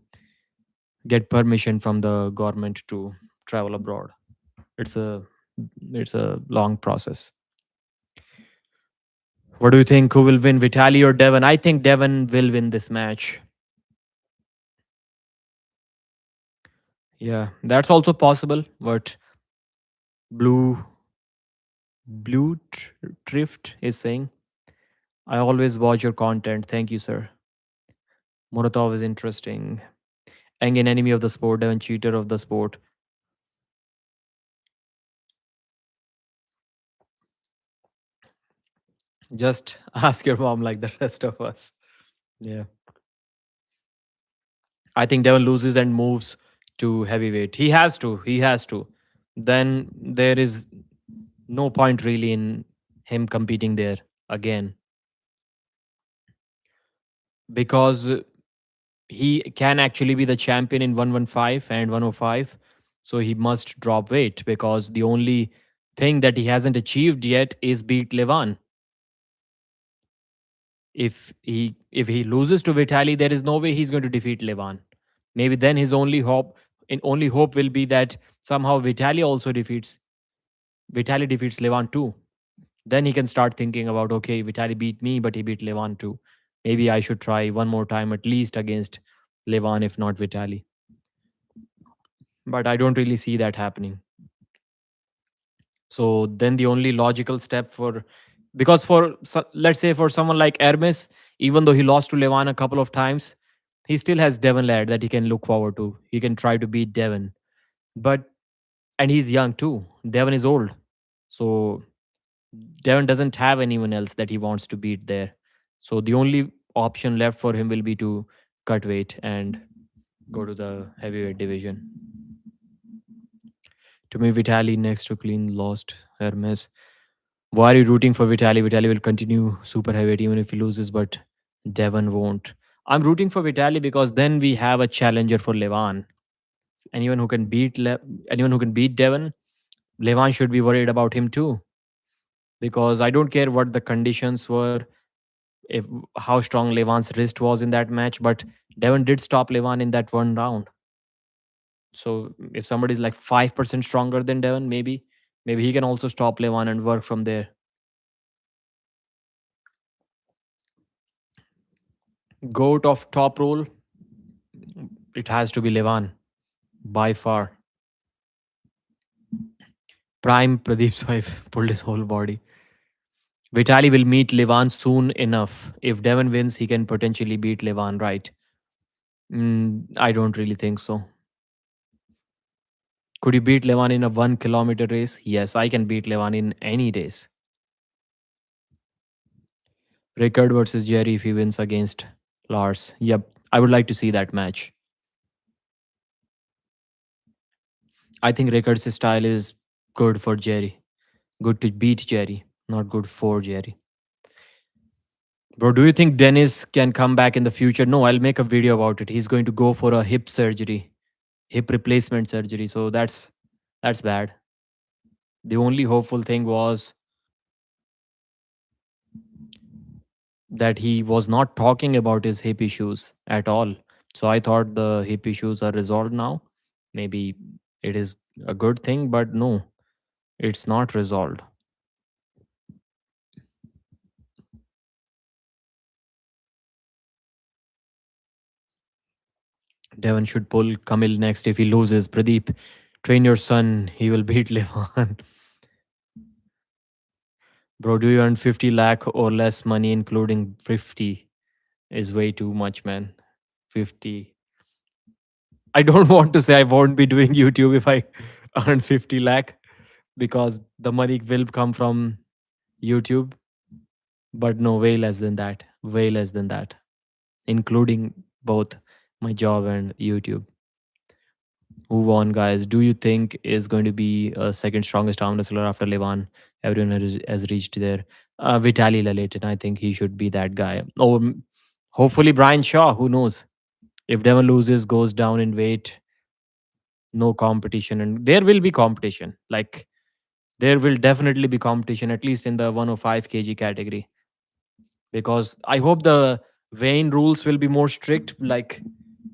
get permission from the government to travel abroad. It's a it's a long process. What do you think? Who will win, Vitali or Devon? I think Devon will win this match. Yeah, that's also possible. But Blue Blue Drift is saying, I always watch your content. Thank you, sir. Muratov is interesting. Engin enemy of the sport, Devon cheater of the sport. Just ask your mom like the rest of us. Yeah. I think Devon loses and moves to heavyweight. He has to. He has to. Then there is no point really in him competing there again because he can actually be the champion in 115 and 105. So he must drop weight because the only thing that he hasn't achieved yet is beat Levan. If he loses to Vitali, there is no way he's going to defeat Levan. Maybe then his only hope will be that somehow Vitali defeats Levan too. Then he can start thinking about, okay, Vitali beat me, but he beat Levan too. Maybe I should try one more time at least against Levan, if not Vitali. But I don't really see that happening. So then the only logical step because let's say for someone like Hermes, even though he lost to Levan a couple of times, he still has Devon Laird that he can look forward to. He can try to beat Devon. But and he's young too. Devon is old. So Devon doesn't have anyone else that he wants to beat there. So the only option left for him will be to cut weight and go to the heavyweight division. To me, Vitali next to clean lost Hermes. Why are you rooting for Vitali? Vitali will continue super heavyweight even if he loses, but Devon won't. I'm rooting for Vitali because then we have a challenger for Levan. Anyone who can anyone who can beat Devon, Levan should be worried about him too. Because I don't care what the conditions were, if how strong Levan's wrist was in that match, but Devon did stop Levan in that one round. So if somebody is like 5% stronger than Devon, maybe he can also stop Levan and work from there. Goat of top roll, it has to be Levan by far. Prime Pradeep's wife pulled his whole body. Vitali will meet Levan soon enough. If Devon wins, he can potentially beat Levan, right? I don't really think so. Could you beat Levan in a 1 kilometer race? Yes, I can beat Levan in any race. Riekerd versus Jerry if he wins against Lars. Yep, I would like to see that match. I think Riekerd's style is good for Jerry. Good to beat Jerry, not good for Jerry. Bro, do you think Dennis can come back in the future? No, I'll make a video about it. He's going to go for a hip surgery, hip replacement surgery. So that's bad. The only hopeful thing was that he was not talking about his hip issues at all. So I thought the hip issues are resolved now. Maybe it is a good thing, but no, it's not resolved. Devon should pull Kamil next if he loses. Pradeep, train your son. He will beat Levan. Bro, do you earn 50 lakh or less money, including 50? Is way too much, man. 50. I don't want to say I won't be doing YouTube if I earn 50 lakh because the money will come from YouTube. But no, way less than that. Way less than that, including both my job and YouTube. Move on, guys. Do you think is going to be a second strongest arm wrestler after Levan? Everyone has reached there. Vitaly Laletin, I think he should be that guy. Or hopefully Brian Shaw. Who knows? If Devon loses, goes down in weight, no competition, and there will be competition. Like there will definitely be competition, at least in the 105 kg category. Because I hope the weighing rules will be more strict. Like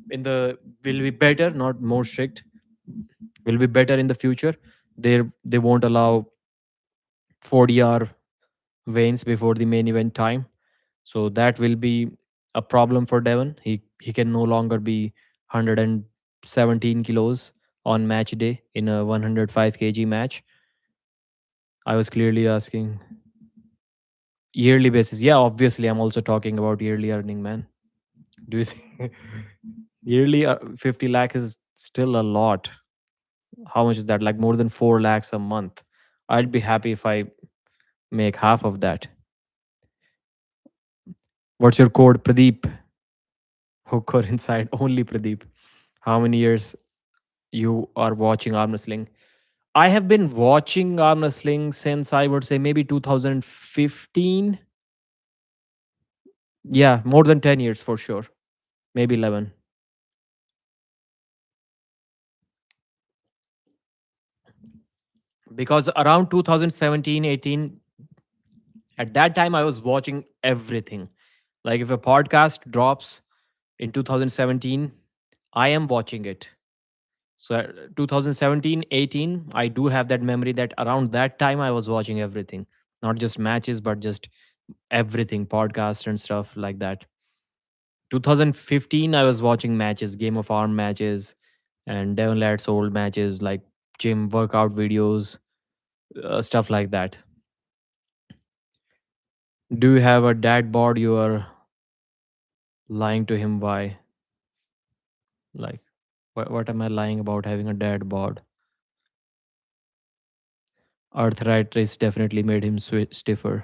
in the will be better, not more strict. Will be better in the future. They won't allow 40-hour veins before the main event time. So that will be a problem for Devon. He can no longer be 117 kilos on match day in a 105 kg match. I was clearly asking yearly basis. Yeah, obviously I'm also talking about yearly earning, man. Do you think yearly 50 lakh is still a lot? How much is that? Like more than 4 lakhs a month. I'd be happy if I make half of that. What's your code, Pradeep? Hook or inside? Only Pradeep. How many years you are watching arm wrestling? I have been watching arm wrestling since I would say maybe 2015. Yeah, more than 10 years for sure. Maybe 11. Because around 2017, 18, at that time I was watching everything. Like if a podcast drops in 2017, I am watching it. So 2017, 18, I do have that memory that around that time I was watching everything, not just matches, but just everything, podcasts and stuff like that. 2015, I was watching matches, Game of Arm matches, and Devon Larratt's old matches like gym workout videos, stuff like that. Do you have a dad board you are lying to him? Why? Like, what am I lying about having a dad board? Arthritis definitely made him stiffer.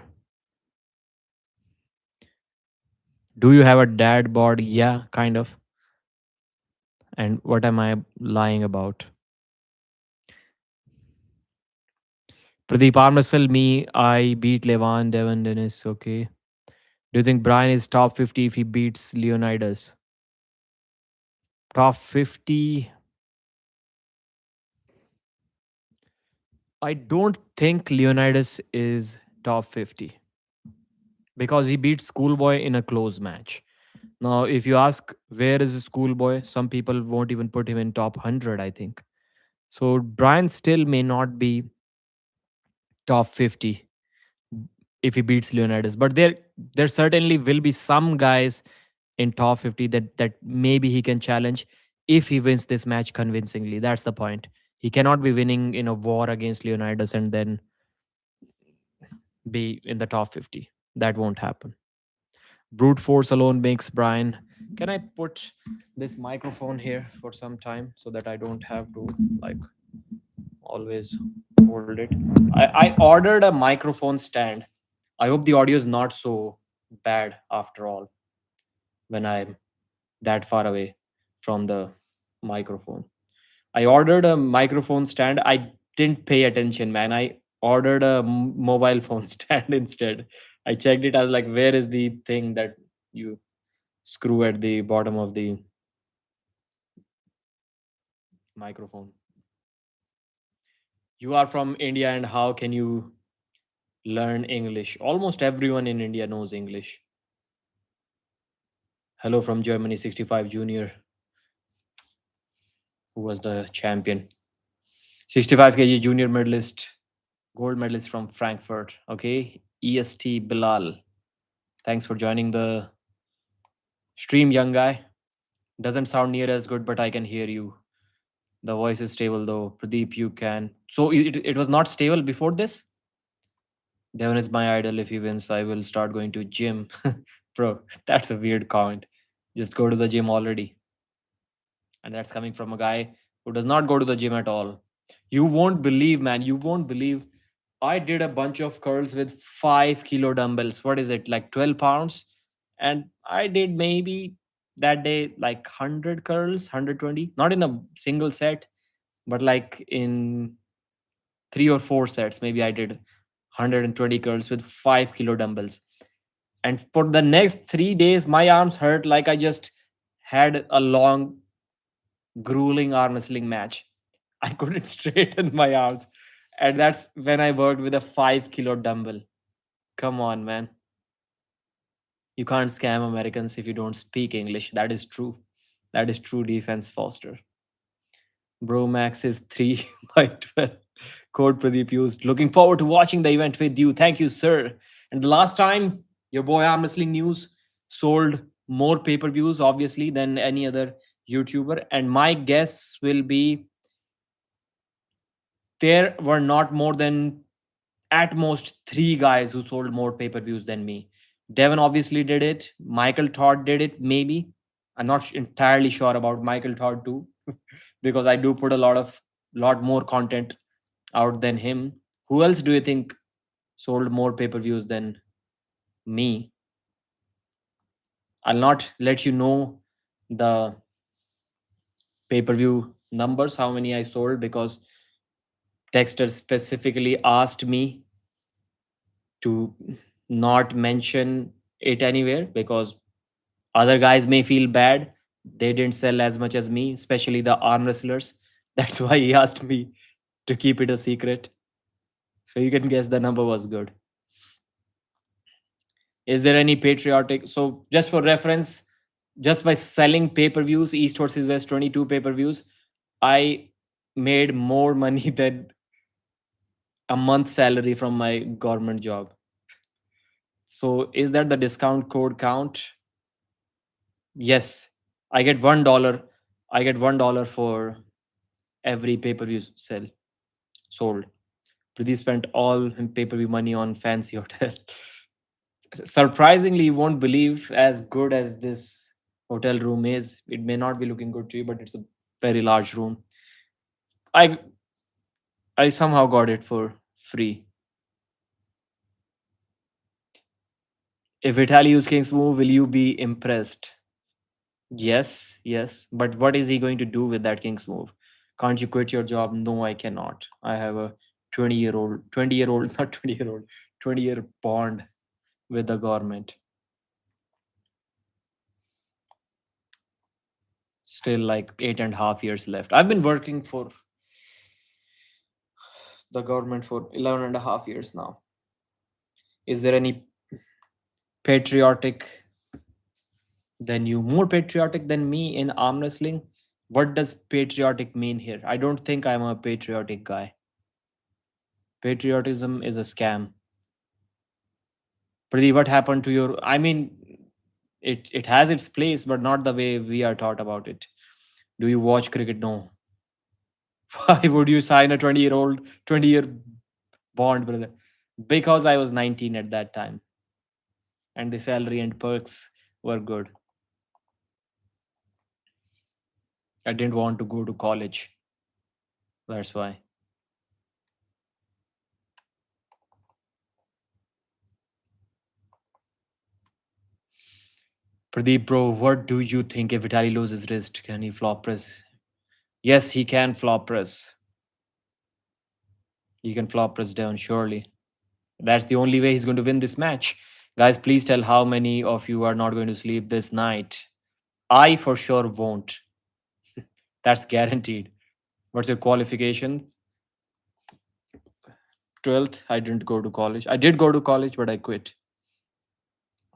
Do you have a dad bod? Yeah, kind of. And what am I lying about? Pradeep Armwrestle me. I beat Levan, Devon, Dennis. Okay. Do you think Brian is top 50 if he beats Leonidas? Top 50? I don't think Leonidas is top 50 because he beat Schoolboy in a close match. Now, if you ask where is Schoolboy, some people won't even put him in top 100, I think. So Brian still may not be top 50 if he beats Leonidas. But there certainly will be some guys in top 50 that maybe he can challenge if he wins this match convincingly. That's the point. He cannot be winning in a war against Leonidas and then be in the top 50. That won't happen. Brute force alone makes Brian. Can I put this microphone here for some time so that I don't have to like always hold it? I ordered a microphone stand. I hope the audio is not so bad after all when I'm that far away from the microphone. I ordered a microphone stand. I didn't pay attention, man. I ordered a mobile phone stand instead. I checked it. I was like, where is the thing that you screw at the bottom of the microphone? You are from India, and how can you learn English? Almost everyone in India knows English. Hello from Germany, 65 Junior, who was the champion. 65 kg junior medalist, gold medalist from Frankfurt. Okay. EST Bilal. Thanks for joining the stream, young guy. Doesn't sound near as good, but I can hear you. The voice is stable though. Pradeep, you can. So it was not stable before this? Devon is my idol. If he wins, I will start going to gym. Bro, that's a weird comment. Just go to the gym already. And that's coming from a guy who does not go to the gym at all. You won't believe, man. You won't believe. I did a bunch of curls with 5 kilo dumbbells. What is it? Like 12 pounds? And I did maybe that day like 100 curls, 120. Not in a single set, but like in 3 or 4 sets. Maybe I did 120 curls with 5 kilo dumbbells. And for the next 3 days, my arms hurt like I just had a long, grueling arm wrestling match. I couldn't straighten my arms. And that's when I worked with a 5 kilo dumbbell. Come on, man. You can't scam Americans if you don't speak English. That is true. That is true defense, Foster. Bro Max is 3 by 12. Code Pradeep used. Looking forward to watching the event with you. Thank you, sir. And the last time, your boy Arm Wrestling News sold more pay per views, obviously, than any other YouTuber. And my guess will be there were not more than at most 3 guys who sold more pay per views than me. Devon obviously did it. Michael Todd did it, maybe. I'm not entirely sure about Michael Todd too, because I do put lot more content out than him. Who else do you think sold more pay per views than me? I'll not let you know the pay per view numbers, how many I sold, because Dexter specifically asked me to not mention it anywhere because other guys may feel bad. They didn't sell as much as me, especially the arm wrestlers. That's why he asked me to keep it a secret. So you can guess the number was good. Is there any patriotic? So just for reference, just by selling pay-per-views, East versus West 22 pay-per-views, I made more money than a month's salary from my government job. So is that the discount code count? Yes. I get $1. I get $1 for every pay-per-view sold. Pradeep spent all his pay-per-view money on fancy hotel. Surprisingly, you won't believe as good as this hotel room is. It may not be looking good to you, but it's a very large room. I I somehow got it for free. If Vitaly use King's move, will you be impressed? Yes, yes. But what is he going to do with that King's move? Can't you quit your job? No, I cannot. I have a 20-year-old, not 20-year-old, 20-year bond with the government. Still like 8.5 years left. I've been working for the government for 11.5 years now. Is there any patriotic than you, more patriotic than me in arm wrestling? What does patriotic mean here? I don't think I'm a patriotic guy. Patriotism is a scam. Pradeep, what happened to your? I mean, it has its place, but not the way we are taught about it. Do you watch cricket? No. Why would you sign a 20-year bond, brother? Because I was 19 at that time, and the salary and perks were good. I didn't want to go to college. That's why. Pradeep, bro, what do you think if Vitaly loses wrist? Can he flop press? Yes, he can flop press. He can flop press down, surely. That's the only way he's going to win this match. Guys, please tell how many of you are not going to sleep this night. I for sure won't. That's guaranteed. What's your qualification? 12th. I didn't go to college. I did go to college, but I quit.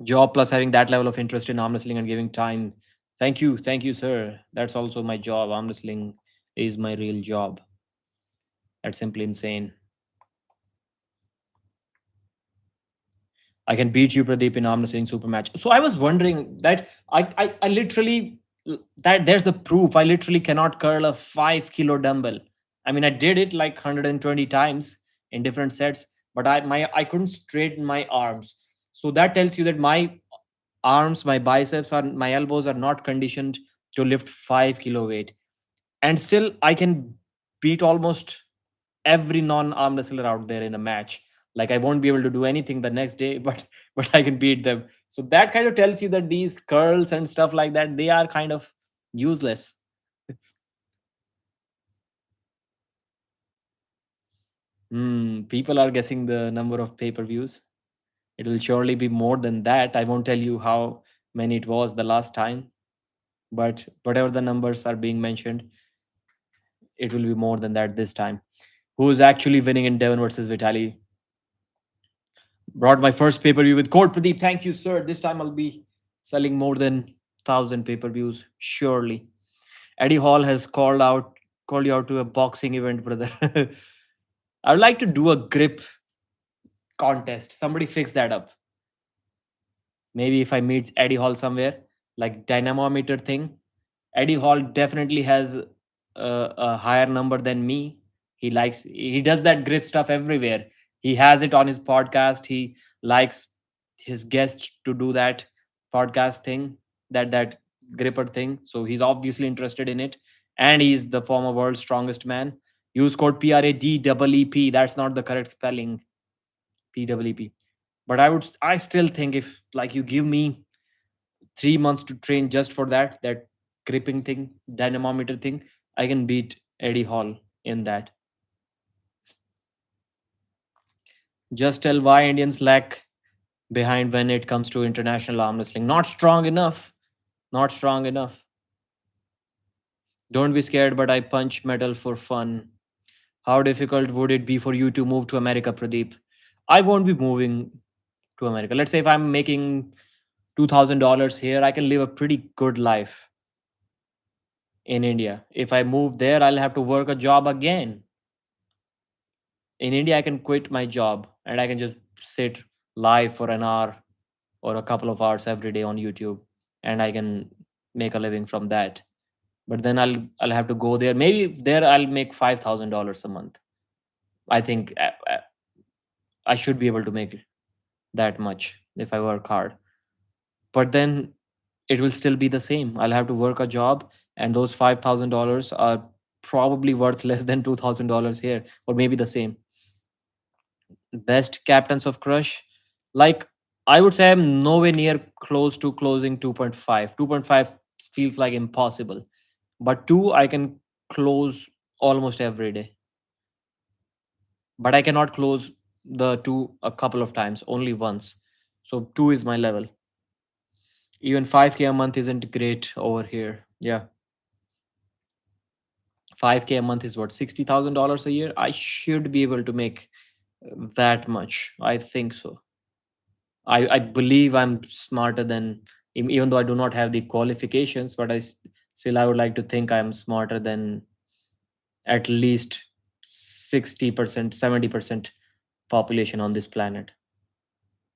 Job plus having that level of interest in arm wrestling and giving time. Thank you, sir. That's also my job. Arm wrestling is my real job. That's simply insane. I can beat you, Pradeep, in arm wrestling super match. So I was wondering that I literally that there's the proof. I literally cannot curl a 5 kilo dumbbell. I mean, I did it like 120 times in different sets, but I couldn't straighten my arms. So that tells you that my arms, my biceps, or my elbows are not conditioned to lift 5 kilo weight. And still, I can beat almost every non-arm wrestler out there in a match. Like I won't be able to do anything the next day, but I can beat them. So that kind of tells you that these curls and stuff like that, they are kind of useless. People are guessing the number of pay-per-views. It will surely be more than that. I won't tell you how many it was the last time, but whatever the numbers are being mentioned, it will be more than that this time. Who is actually winning in Devon versus Vitaly? Brought my first pay per view with code Pradeep. Thank you, sir. This time I'll be selling more than 1,000 pay per views, surely. Eddie Hall has called you out to a boxing event, brother. I would like to do a grip contest. Somebody fix that up. Maybe if I meet Eddie Hall somewhere, like dynamometer thing. Eddie Hall definitely has a higher number than me. He does that grip stuff everywhere. He has it on his podcast. He likes his guests to do that podcast thing, that gripper thing. So he's obviously interested in it, and he's the former world's strongest man. Use code PRADEEP. That's not the correct spelling. PWP. But I still think if like you give me 3 months to train just for that gripping thing, dynamometer thing, I can beat Eddie Hall in that. Just tell why Indians lack behind when it comes to international arm wrestling. Not strong enough. Not strong enough. Don't be scared, but I punch metal for fun. How difficult would it be for you to move to America, Pradeep? I won't be moving to America. Let's say if I'm making $2,000 here, I can live a pretty good life in India. If I move there, I'll have to work a job again. In India, I can quit my job and I can just sit live for an hour or a couple of hours every day on YouTube, and I can make a living from that. But then I'll have to go there. Maybe there I'll make $5,000 a month. I think I should be able to make that much if I work hard. But then it will still be the same. I'll have to work a job, and those $5,000 are probably worth less than $2,000 here, or maybe the same. Best captains of Crush, like I would say I'm nowhere near close to closing 2.5. 2.5 feels like impossible, but 2 I can close almost every day. But I cannot close the 2 a couple of times, only once. So 2 is my level. Even 5K a month isn't great over here. Yeah. 5K a month is what, $60,000 a year? I should be able to make that much. I think so. I believe I'm smarter than, even though I do not have the qualifications, but still I would like to think I'm smarter than at least 60%, 70% population on this planet.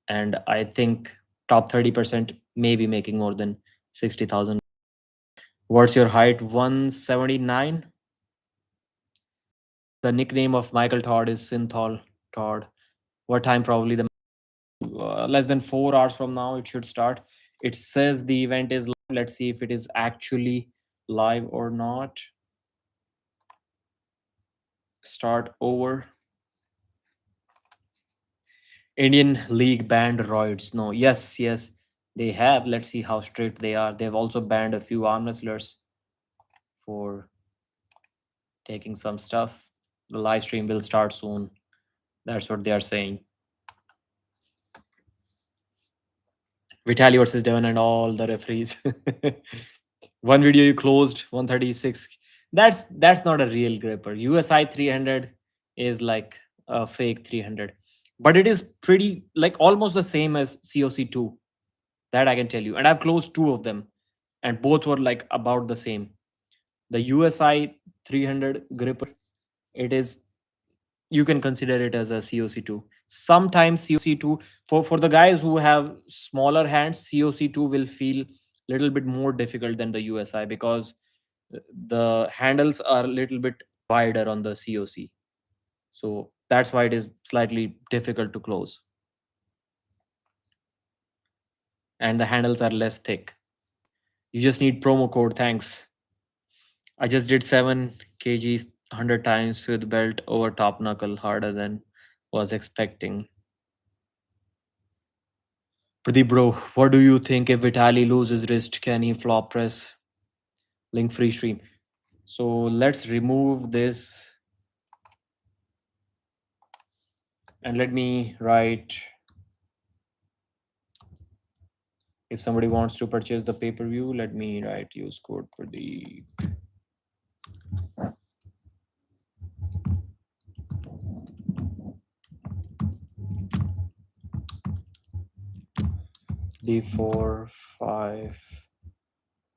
And I think top 30% may be making more than 60,000. What's your height? 179. The nickname of Michael Todd is Synthol Todd. What time? Probably the less than 4 hours from now it should start. It says the event is live. Let's see if it is actually live or not. Start over. Indian League banned roids. No, yes, they have. Let's see how strict they are. They've also banned a few arm wrestlers for taking some stuff. The live stream will start soon. That's what they are saying. Vitaly versus Devon and all the referees. One video you closed 136. That's not a real gripper. USI 300 is like a fake 300, but it is pretty like almost the same as COC 2. That I can tell you. And I've closed two of them, and both were like about the same. The USI 300 gripper, it is, you can consider it as a COC2. Sometimes COC2, for the guys who have smaller hands, COC2 will feel little bit more difficult than the USI because the handles are a little bit wider on the COC. So that's why it is slightly difficult to close. And the handles are less thick. You just need promo code. Thanks. I just did 7 kgs 100 times with belt over top knuckle, harder than was expecting. Pradeep bro, what do you think if Vitaly loses wrist? Can he flop press? Link free stream. So let's remove this and let me write. If somebody wants to purchase the pay-per-view, let me write use code Pradeep. D4 5.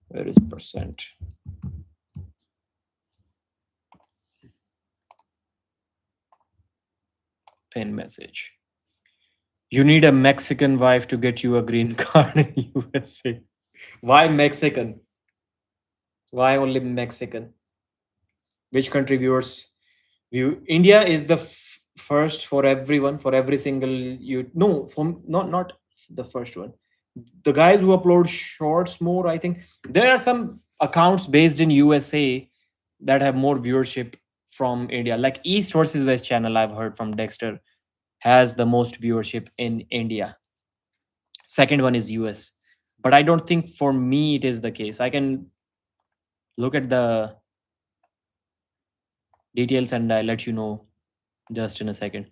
Where is percent? Pin message. You need a Mexican wife to get you a green card in USA. Why Mexican? Why only Mexican? Which country viewers view? India is the first for everyone, for every single you. No, from not the first one. The guys who upload shorts more, I think there are some accounts based in USA that have more viewership from India. Like East versus West channel, I've heard from Dexter, has the most viewership in India. Second one is US. But I don't think for me it is the case. I can look at the details and I'll let you know just in a second.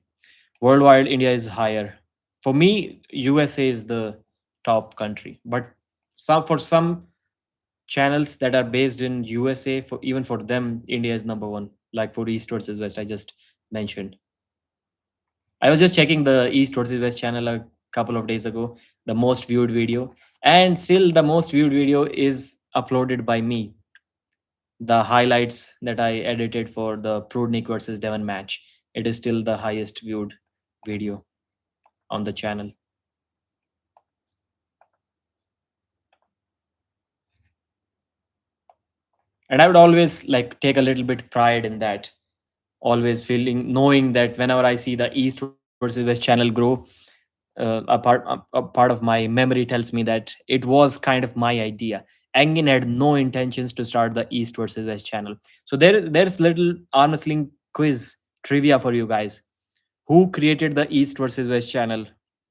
Worldwide, India is higher. For me, USA is the top country. But for some channels that are based in USA, for even for them, India is number one. Like for East versus West, I just mentioned. I was just checking the East versus West channel a couple of days ago, the most viewed video, and still the most viewed video is uploaded by me. The highlights that I edited for the Prudnik versus Devon match, it is still the highest viewed video on the channel. And I would always like take a little bit pride in that, always feeling knowing that whenever I see the East versus West channel grow, a part of my memory tells me that it was kind of my idea. Engin had no intentions to start the East versus West channel. So there's little arm wrestling quiz trivia for you guys. Who created the East versus West channel?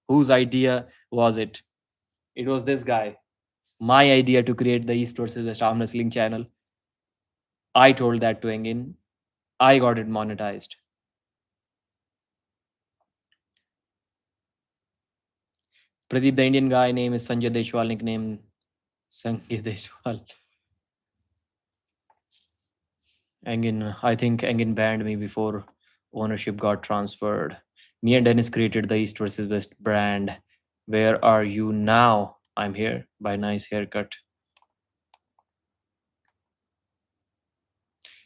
Whose idea was it? It was this guy. My idea to create the East versus West arm wrestling channel. I told that to Engin. I got it monetized. Pradeep, the Indian guy name is Sanjay Deshwal, nickname Sanjay Deshwal. Engin, I think Engin banned me before ownership got transferred. Me and Dennis created the East versus West brand. Where are you now? I'm here. By nice haircut.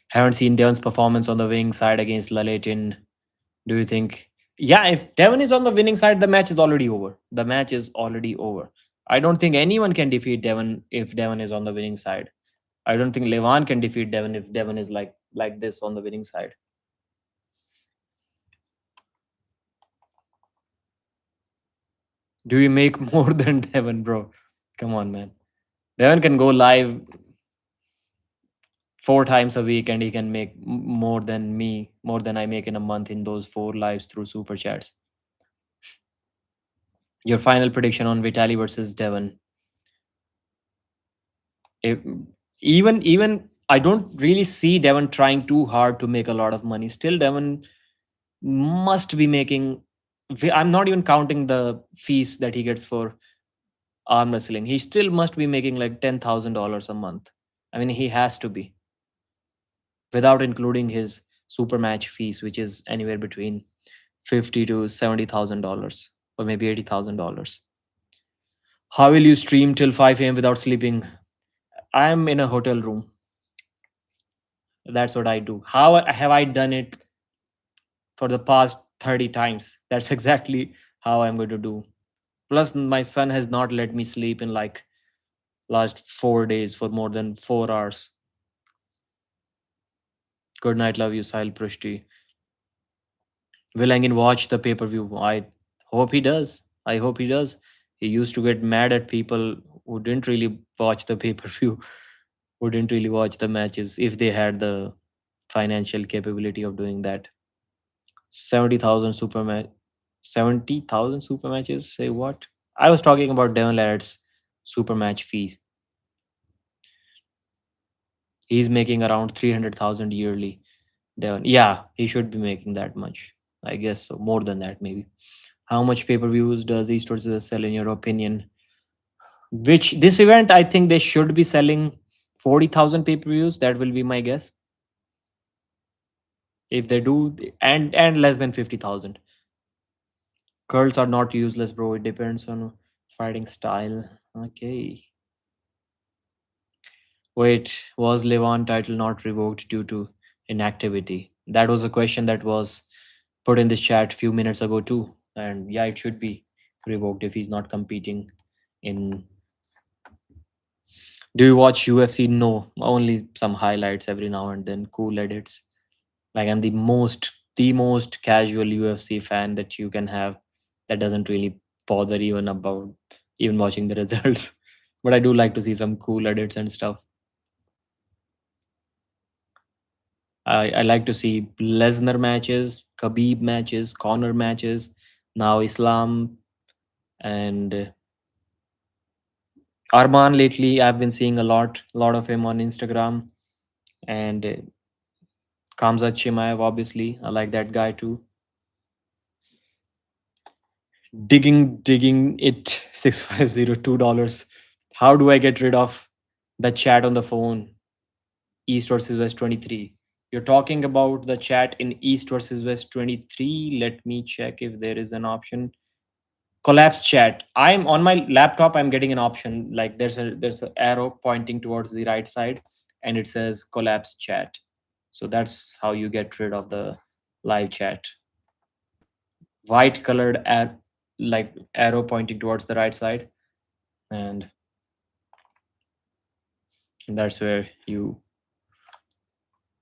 Haven't seen Devon's performance on the winning side against Laletin. Do you think? Yeah, if Devon is on the winning side, the match is already over. The match is already over. I don't think anyone can defeat Devon if Devon is on the winning side. I don't think Levan can defeat Devon if Devon is like this on the winning side. Do you make more than Devon, bro? Come on, man. Devon can go live 4 times a week and he can make more than me, more than I make in a month in those 4 lives through super chats. Your final prediction on Vitaly versus Devon. If, even I don't really see Devon trying too hard to make a lot of money. Still, Devon must be making. I'm not even counting the fees that he gets for arm wrestling. He still must be making like $10,000 a month. I mean, he has to be, without including his super match fees, which is anywhere between $50,000 to $70,000 or maybe $80,000. How will you stream till 5 a.m. without sleeping? I'm in a hotel room. That's what I do. How have I done it for the past 30 times? That's exactly how I'm going to do. Plus, my son has not let me sleep in like last 4 days for more than 4 hours. Good night, love you, Sahil Prushti. Will Engin watch the pay per view? I hope he does. I hope he does. He used to get mad at people who didn't really watch the pay per view, who didn't really watch the matches if they had the financial capability of doing that. 70,000 super match, 70,000 super matches. Say what? I was talking about Devon Larratt's super match fees. He's making around 300,000 yearly. Devon, yeah, he should be making that much. I guess so, more than that maybe. How much pay per views does esports sell in your opinion? Which this event, I think they should be selling 40,000 pay per views. That will be my guess. If they do, and less than 50,000. Curls are not useless, bro. It depends on fighting style. Okay. Wait, was Levan title not revoked due to inactivity? That was a question that was put in this chat few minutes ago too. And yeah, it should be revoked if he's not competing in. Do you watch UFC? No, only some highlights every now and then, cool edits. Like I'm the most casual UFC fan that you can have. That doesn't really bother even about even watching the results. But I do like to see some cool edits and stuff. I like to see Lesnar matches, Khabib matches, Conor matches, now Islam and Arman lately. I've been seeing a lot of him on Instagram and Kamzat Chimaev. Obviously, I like that guy too. Digging it $6,502. How do I get rid of the chat on the phone? East versus West 23. You're talking about the chat in East versus West 23. Let me check if there is an option. Collapse chat. I'm on my laptop. I'm getting an option like there's an arrow pointing towards the right side, and it says collapse chat. So that's how you get rid of the live chat. White colored like arrow pointing towards the right side, and that's where you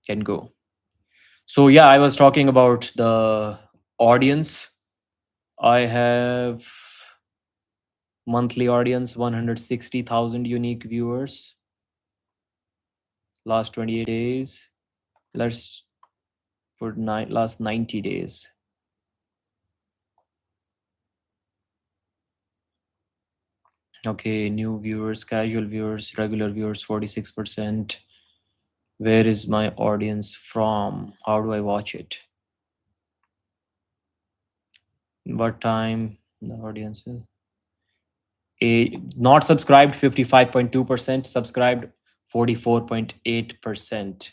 can go. So yeah, I was talking about the audience. I have monthly audience 160,000 unique viewers last 28 days. Let's put last 90 days. Okay, new viewers, casual viewers, regular viewers 46%. Where is my audience from? How do I watch it? What time the audience is? Not subscribed 55.2%, subscribed 44.8%.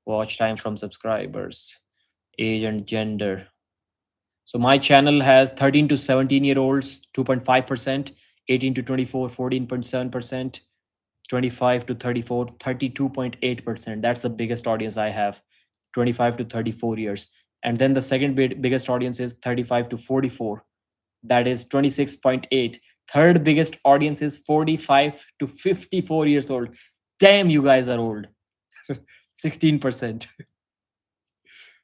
Watch time from subscribers, age and gender. So my channel has 13 to 17 year olds 2.5%, 18 to 24 14.7%, 25 to 34 32.8%. That's the biggest audience I have, 25 to 34 years. And then the second biggest audience is 35 to 44, that is 26.8. Third biggest audience is 45 to 54 years old. Damn, you guys are old. 16%.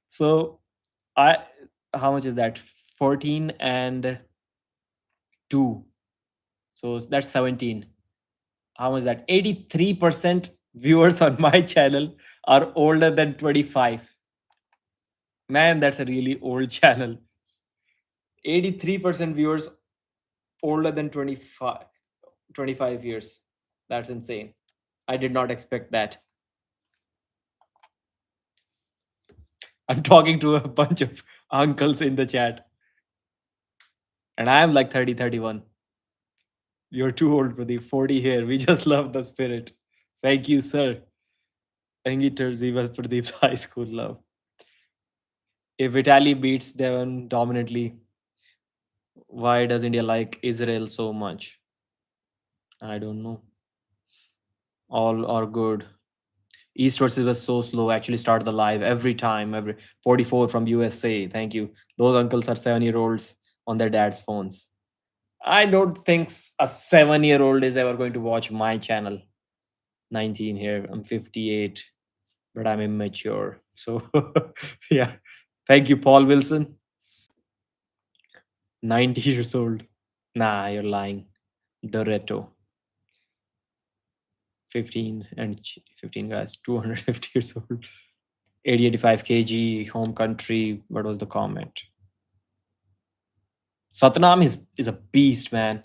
So I how much is that? 14 and 2. So that's 17. How much is that? 83% viewers on my channel are older than 25. Man, that's a really old channel. 83% viewers older than 25 years. That's insane. I did not expect that. I'm talking to a bunch of uncles in the chat. And I'm like 30, 31. You're too old for the 40 here. We just love the spirit. Thank you, sir. Angiter Ziva Pradeep's high school love. If Vitaly beats Devon dominantly, why does India like Israel so much? I don't know. All are good. East versus was so slow. Actually, start the live every time. Every 44 from USA. Thank you. Those uncles are 7 year olds on their dad's phones. I don't think a 7 year old is ever going to watch my channel. 19 here. I'm 58, but I'm immature. So, yeah. Thank you, Paul Wilson. 90 years old. Nah, you're lying. Doretto. 15 and 15 guys. 250 years old. 80, 85 kg, home country. What was the comment? Satnam is a beast, man.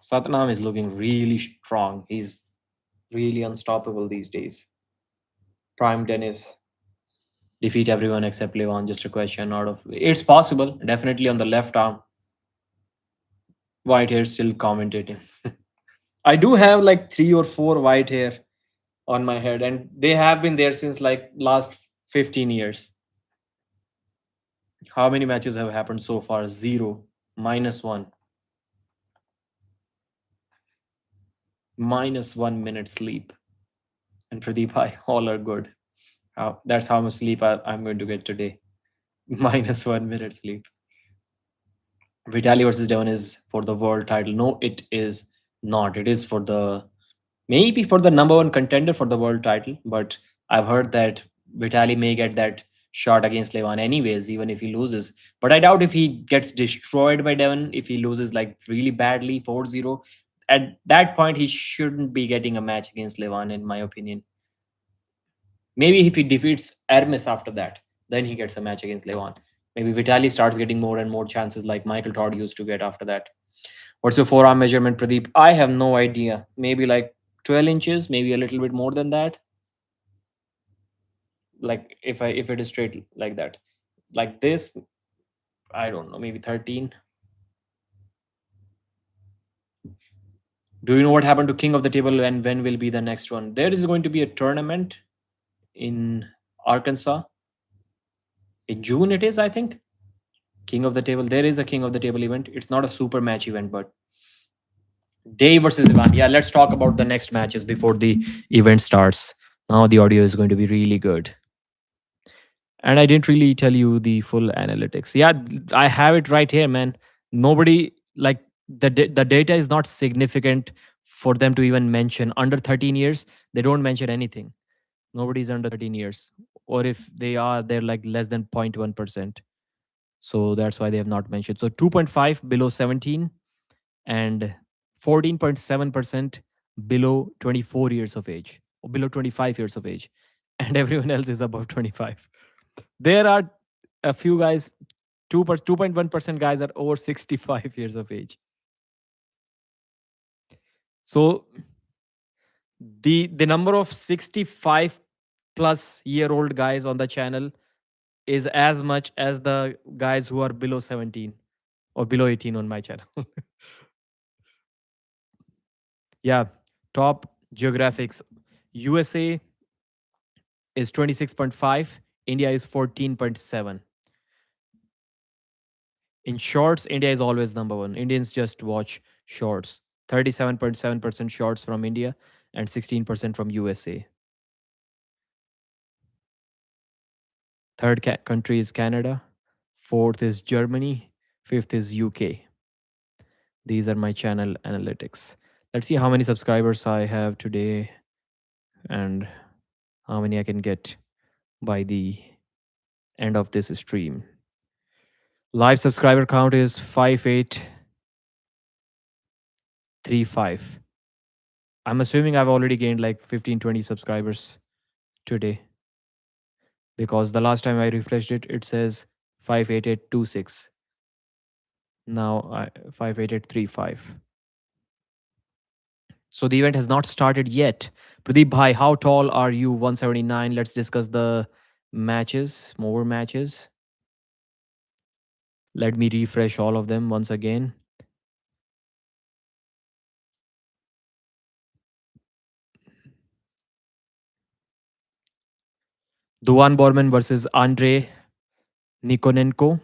Satnam is looking really strong. He's really unstoppable these days. Prime Dennis defeat everyone except Levan. Just a question out of it's possible. Definitely on the left arm. White hair still commentating. I do have like 3 or 4 white hair on my head, and they have been there since like last 15 years. How many matches have happened so far? Zero, -1, -1 minute sleep. And Pradeep, I all are good. That's how much sleep I'm going to get today. -1 minute sleep. Vitaly versus Devon is for the world title. No, it is not. It is for the maybe for the number one contender for the world title. But I've heard that Vitaly may get that shot against Levan anyways, even if he loses. But I doubt if he gets destroyed by Devon, if he loses like really badly 4-0. At that point, he shouldn't be getting a match against Levan, in my opinion. Maybe if he defeats Hermes after that, then he gets a match against Levan. Maybe Vitaly starts getting more and more chances like Michael Todd used to get after that. What's your forearm measurement, Pradeep? I have no idea. Maybe like 12 inches, maybe a little bit more than that. Like if it is straight like that. Like this, I don't know, maybe 13. Do you know what happened to King of the Table and when will be the next one? There is going to be a tournament in Arkansas. In June it is, I think. King of the Table. There is a King of the Table event. It's not a super match event, but Dave versus Ivan. Yeah, let's talk about the next matches before the event starts. Now the audio is going to be really good. And I didn't really tell you the full analytics. Yeah, I have it right here, man. Nobody like the data is not significant for them to even mention. Under 13 years, they don't mention anything. Nobody's under 13 years. Or if they are, they're like less than 0.1%. So that's why they have not mentioned. So 2.5 below 17 and 14.7% below 24 years of age or below 25 years of age. And everyone else is above 25. There are a few guys, 2.1% guys are over 65 years of age. So the number of 65 plus year old guys on the channel is as much as the guys who are below 17 or below 18 on my channel. Yeah, top geographics. USA is 26.5, India is 14.7. In shorts, India is always number one. Indians just watch shorts. 37.7% shorts from India and 16% from USA. Third country is Canada. Fourth is Germany. Fifth is UK. These are my channel analytics. Let's see how many subscribers I have today and how many I can get by the end of this stream. Live subscriber count is 5835. I'm assuming I've already gained like 15-20 subscribers today because the last time I refreshed it, it says 58826. Now 58835. So the event has not started yet. Pradeep Bhai, how tall are you? 179. Let's discuss the matches, more matches. Let me refresh all of them once again. Duvan Bornman versus Andre Nykonenko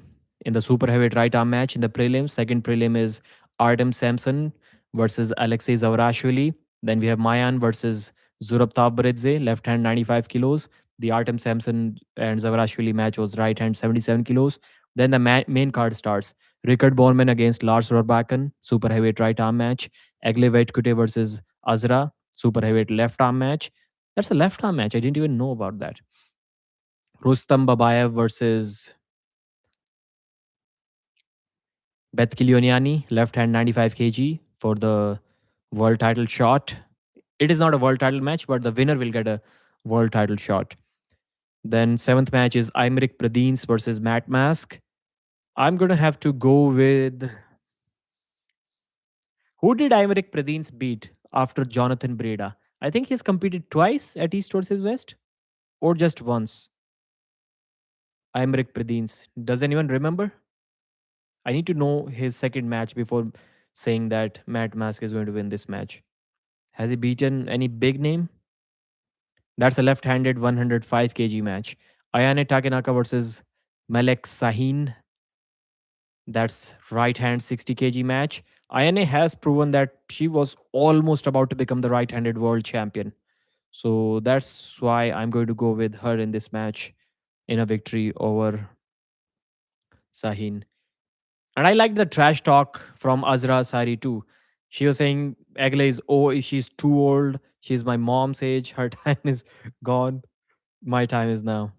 in the super heavyweight right arm match in the prelims. Second prelim is Artem Samson versus Aleksi Zavrashvili. Then we have Maayan versus Zurab left hand 95 kilos. The Artem Samson and Zavrashvili match was right hand 77 kilos. Then the main card starts. Riekerd Bornman against Lars Rorbakken, super heavyweight right arm match. Egle Vaitkute versus Azra, super heavyweight left arm match. That's a left arm match. I didn't even know about that. Rustam Babaiev versus Betkili Oniani, left hand 95 kg for the world title shot. It is not a world title match, but the winner will get a world title shot. Then seventh match is Aymeric Pradines versus Matt Mask. I'm gonna have to go with who did Aymeric Pradines beat after Jonathan Breda? I think he's competed twice at East versus West, or just once. Aymeric Pradines. Does anyone remember? I need to know his second match before saying that Matt Mask is going to win this match. Has he beaten any big name? That's a left-handed 105 kg match. Ayani Takanaka versus Melek Sahin. That's right-hand 60 kg match. Ayane has proven that she was almost about to become the right-handed world champion. So that's why I'm going to go with her in this match in a victory over Sahin. And I like the trash talk from Azra Sari too. She was saying Egle is she's too old. She's my mom's age. Her time is gone. My time is now.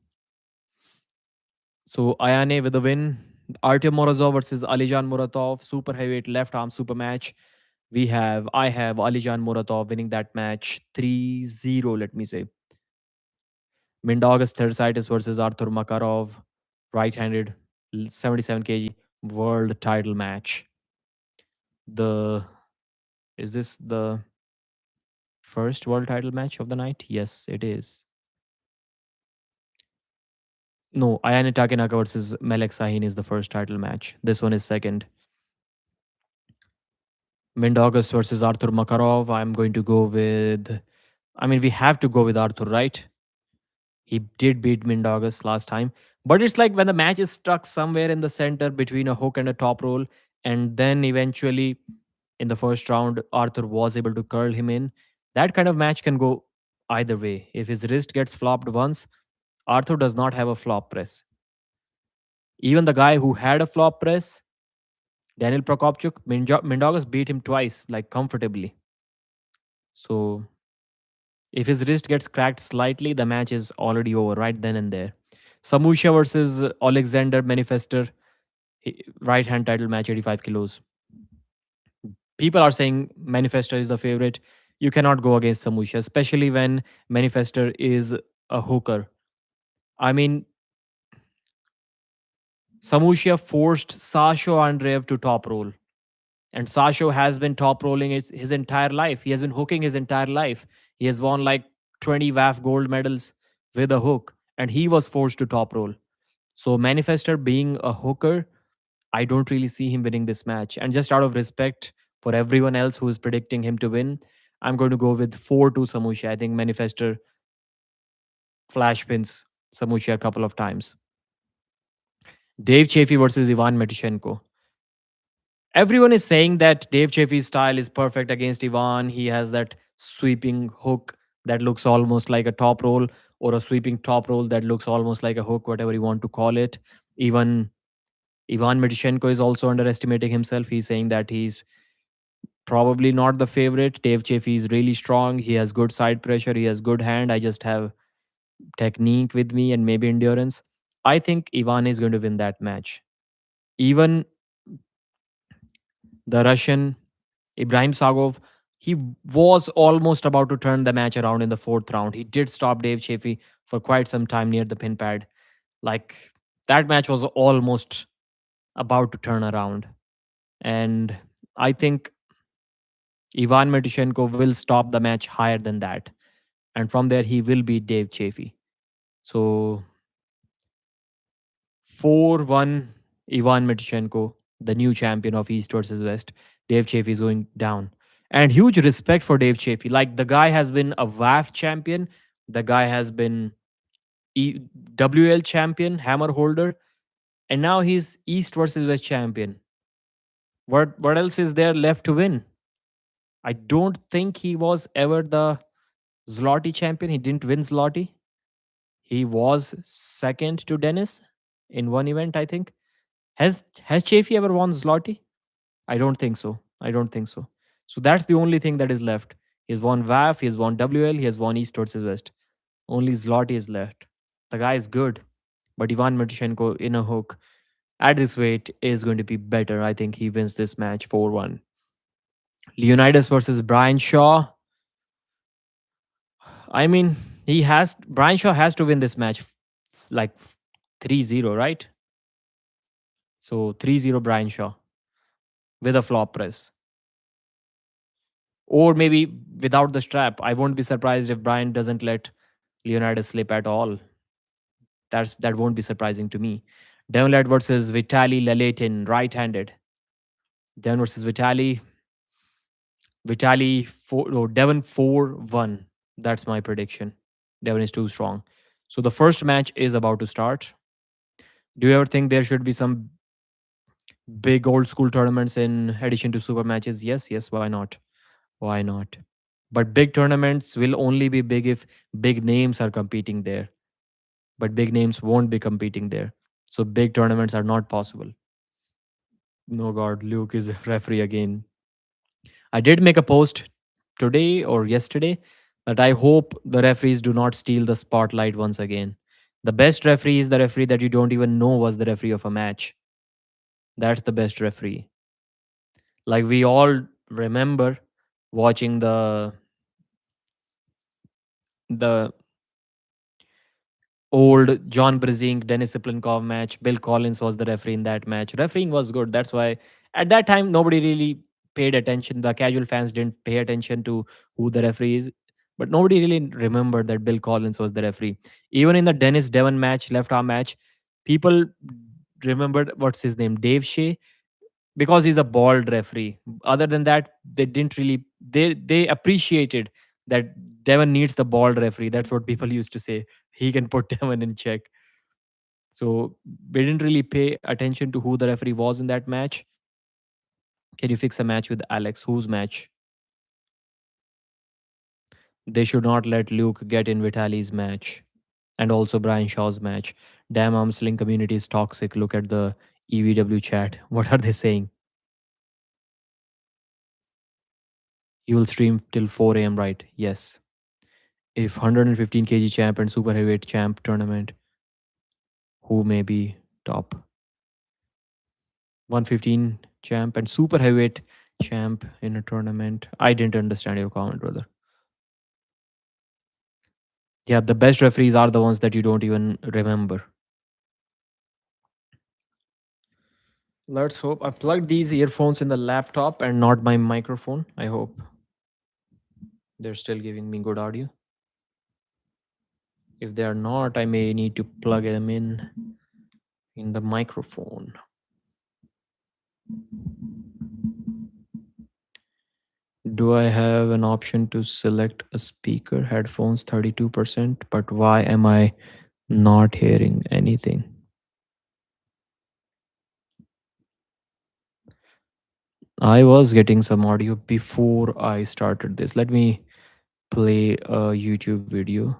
So Ayane with the win. Artem Morozov versus Alijan Muratov, super heavyweight left arm super match. I have Alijan Muratov winning that match 3-0, let me say. Mindaugas Thersitis versus Arthur Makarov, right-handed 77 kg world title match. The Is this the first world title match of the night? Yes, it is. No, Ayane Takanaka versus Melek Sahin is the first title match. This one is second. Mindaugas versus Arthur Makarov. I'm going to go with. I mean, we have to go with Arthur, right? He did beat Mindaugas last time. But it's like when the match is stuck somewhere in the center between a hook and a top roll, and then eventually in the first round, Arthur was able to curl him in. That kind of match can go either way. If his wrist gets flopped once, Arthur does not have a flop press. Even the guy who had a flop press, Daniel Prokopchuk, Mindaugas beat him twice, like comfortably. So if his wrist gets cracked slightly, the match is already over right then and there. Samusha versus Alexander Manifester, right hand title match, 85 kilos. People are saying Manifester is the favorite. You cannot go against Samusha, especially when Manifester is a hooker. I mean, Samusha forced Sasho Andreev to top roll. And Sasho has been top rolling his entire life. He has been hooking his entire life. He has won like 20 WAF gold medals with a hook, and he was forced to top roll. So, Manifester being a hooker, I don't really see him winning this match. And just out of respect for everyone else who is predicting him to win, I'm going to go with 4-2 Samusha. I think Manifester flash pins Samusha a couple of times. Dave Chaffee versus Ivan Metishenko. Everyone is saying that Dave Chaffee's style is perfect against Ivan. He has that sweeping hook that looks almost like a top roll, or a sweeping top roll that looks almost like a hook, whatever you want to call it. Even Ivan Metishenko is also underestimating himself. He's saying that he's probably not the favorite. Dave Chaffee is really strong. He has good side pressure. He has good hand. I just have technique with me and maybe endurance. I think Ivan is going to win that match. Even the Russian Ibrahim Sagov, he was almost about to turn the match around in the fourth round. He did stop Dave Chaffee for quite some time near the pin pad. Like, that match was almost about to turn around. And I think Ivan Metishenko will stop the match higher than that. And from there, he will beat Dave Chaffee. So 4-1 Ivan Metishenko, the new champion of East versus West. Dave Chaffee is going down. And huge respect for Dave Chaffee. Like, the guy has been a WAF champion. The guy has been WL champion, hammer holder. And now he's East versus West champion. What else is there left to win? I don't think he was ever the Zloty champion. He didn't win Zloty. He was second to Dennis in one event, I think. Has Chafee ever won Zloty? I don't think so. I don't think so. So that's the only thing that is left. He has won WAF, he has won WL, he has won East versus West. Only Zloty is left. The guy is good, but Ivan Matushenko in a hook at this weight is going to be better. I think he wins this match 4-1. Leonidas versus Brian Shaw. I mean, Brian Shaw has to win this match like 3-0, right? So 3-0 Brian Shaw with a flop press. Or maybe without the strap. I won't be surprised if Brian doesn't let Leonidas slip at all. That won't be surprising to me. Devon Larratt versus Vitaly Laletin, right-handed. Devon versus Vitaly. Devon 4-1. That's my prediction. Devon is too strong. So the first match is about to start. Do you ever think there should be some big old school tournaments in addition to super matches? Yes, yes, why not? Why not? But big tournaments will only be big if big names are competing there. But big names won't be competing there. So big tournaments are not possible. No god, Luke is a referee again. I did make a post today or yesterday that I hope the referees do not steal the spotlight once again. The best referee is the referee that you don't even know was the referee of a match. That's the best referee. Like we all remember watching the old John Brezink, Denis Siplinkov match. Bill Collins was the referee in that match. Refereeing was good. That's why at that time nobody really paid attention. The casual fans didn't pay attention to who the referee is. But nobody really remembered that Bill Collins was the referee. Even in the Dennis Devon match, left arm match, people remembered what's his name, Dave Shea, because he's a bald referee. Other than that, they didn't really they appreciated that Devon needs the bald referee. That's what people used to say. He can put Devon in check. So we didn't really pay attention to who the referee was in that match. Can you fix a match with Alex? Whose match? They should not let Luke get in Vitaly's match and also Brian Shaw's match. Damn, armsling community is toxic. Look at the EVW chat. What are they saying? You will stream till 4 a.m., right? Yes. If 115 kg champ and super heavyweight champ tournament, who may be top? 115 champ and super heavyweight champ in a tournament. I didn't understand your comment, brother. Yeah, the best referees are the ones that you don't even remember. Let's hope. I plugged these earphones in the laptop and not my microphone. I hope they're still giving me good audio. If they are not, I may need to plug them in the microphone. Do I have an option to select a speaker? Headphones 32%, but why am I not hearing anything? I was getting some audio before I started this. Let me play a YouTube video.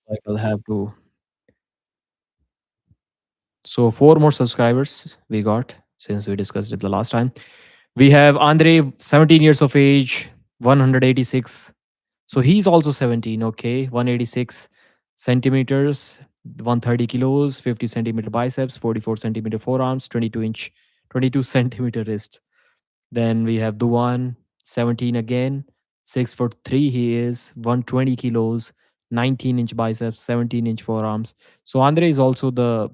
Like I'll have to. So 4 more subscribers we got since we discussed it the last time. We have Andre, 17 years of age, 186. So he's also 17, okay, 186 centimeters, 130 kilos, 50 centimeter biceps, 44 centimeter forearms, 22 centimeter wrist. Then we have Duvan, 17 again, 6 foot 3 he is, 120 kilos, 19-inch biceps, 17-inch forearms. So Andre is also the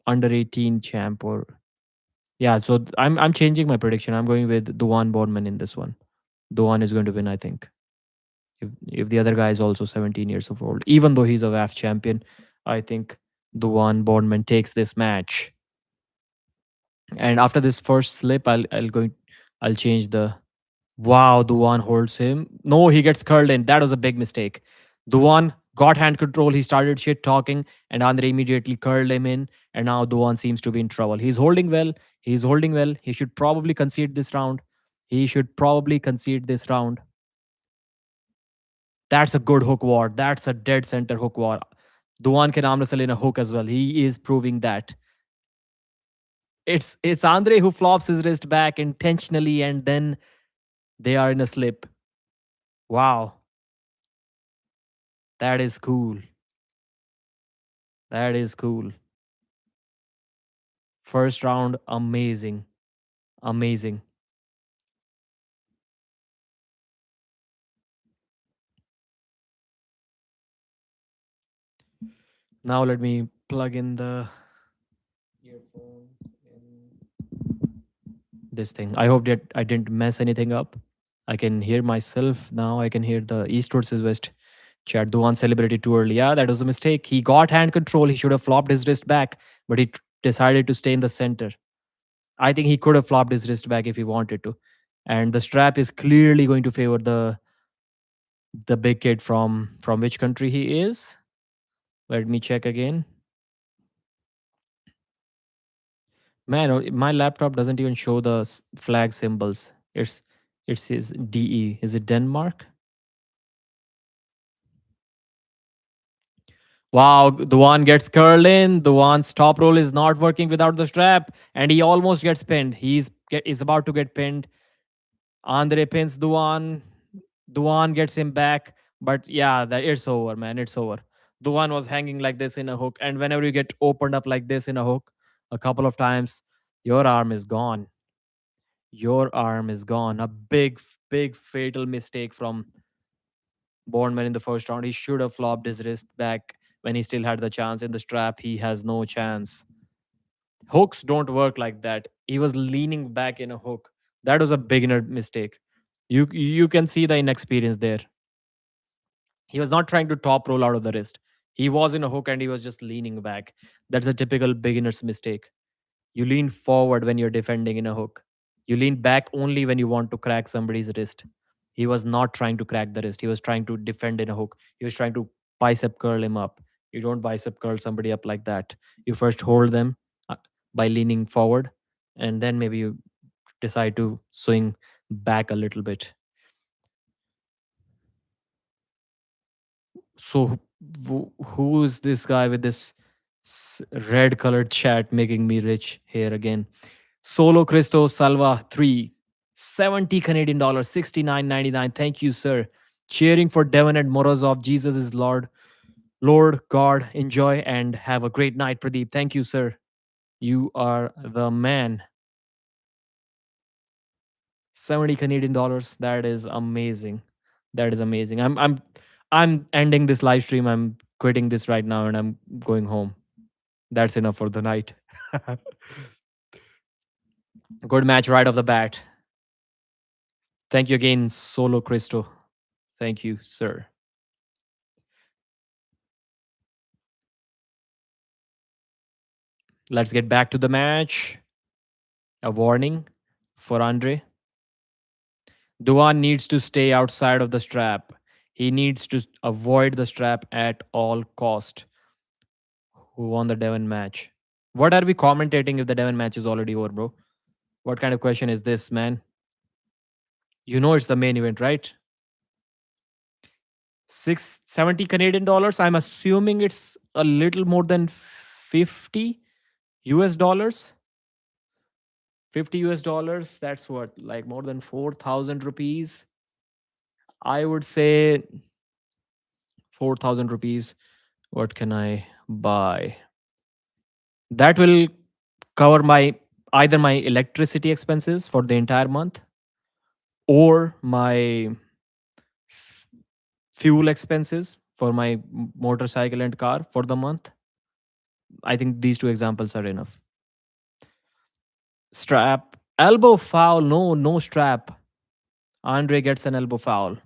under 18 champ or yeah, so I'm changing my prediction. I'm going with Duvan Bornman in this one. Duvan is going to win, I think. If the other guy is also 17 years of old, even though he's a WAF champion, I think Duvan Bornman takes this match. And after this first slip, I'll change the wow, Duvan holds him. No, he gets curled in. That was a big mistake. Duvan got hand control. He started shit talking, and Andre immediately curled him in. And now Duvan seems to be in trouble. He's holding well. He's holding well. He should probably concede this round. He should probably concede this round. That's a good hook war. That's a dead center hook war. Duvan can arm wrestle in a hook as well. He is proving that. It's Andre who flops his wrist back intentionally and then they are in a slip. Wow. That is cool. That is cool. First round, amazing. Amazing. Now let me plug in the earphone in this thing. I hope that I didn't mess anything up. I can hear myself now. I can hear the East versus West chat. Duan celebrated too early. Yeah, that was a mistake. He got hand control. He should have flopped his wrist back, but he decided to stay in the center. I think he could have flopped his wrist back if he wanted to. And the strap is clearly going to favor the big kid from which country he is. Let me check again. Man, my laptop doesn't even show the flag symbols. It says DE. Is it Denmark? Wow, Duvan gets curled in. Duvan's top roll is not working without the strap, and he almost gets pinned. Is about to get pinned. Andre pins Duvan. Duvan gets him back, but yeah, that it's over, man. It's over. Duvan was hanging like this in a hook, and whenever you get opened up like this in a hook, a couple of times, your arm is gone. Your arm is gone. A big fatal mistake from Bornman in the first round. He should have flopped his wrist back when he still had the chance. In the strap, he has no chance. Hooks don't work like that. He was leaning back in a hook. That was a beginner mistake. You can see the inexperience there. He was not trying to top roll out of the wrist. He was in a hook and he was just leaning back. That's a typical beginner's mistake. You lean forward when you're defending in a hook. You lean back only when you want to crack somebody's wrist. He was not trying to crack the wrist. He was trying to defend in a hook. He was trying to bicep curl him up. You don't bicep curl somebody up like that. You first hold them uh, by leaning forward, and then maybe you decide to swing back a little bit. So, who is this guy with this red colored chat making me rich here again? Solo Cristo Salva 3, 70 Canadian dollars, 69.99. Thank you, sir. Cheering for Devon and Morozov. Jesus is Lord. Lord God, enjoy and have a great night, Pradeep. Thank you, sir. You are the man. 70 Canadian dollars. That is amazing. That is amazing. I'm ending this live stream. I'm quitting this right now and I'm going home. That's enough for the night. Good match right off the bat. Thank you again, Solo Cristo. Thank you, sir. Let's get back to the match. A warning for Andre. Duvan needs to stay outside of the strap. He needs to avoid the strap at all cost. Who won the Devon match? What are we commentating if the Devon match is already over, bro? What kind of question is this, man? You know it's the main event, right? 670 Canadian dollars. I'm assuming it's a little more than 50 US dollars. 50 US dollars. That's what, like more than 4,000 rupees. I would say 4,000 rupees. What can I buy? That will cover my either my electricity expenses for the entire month or my fuel expenses for my motorcycle and car for the month. I think these two examples are enough. Strap, elbow foul. No, no strap. Andre gets an elbow foul.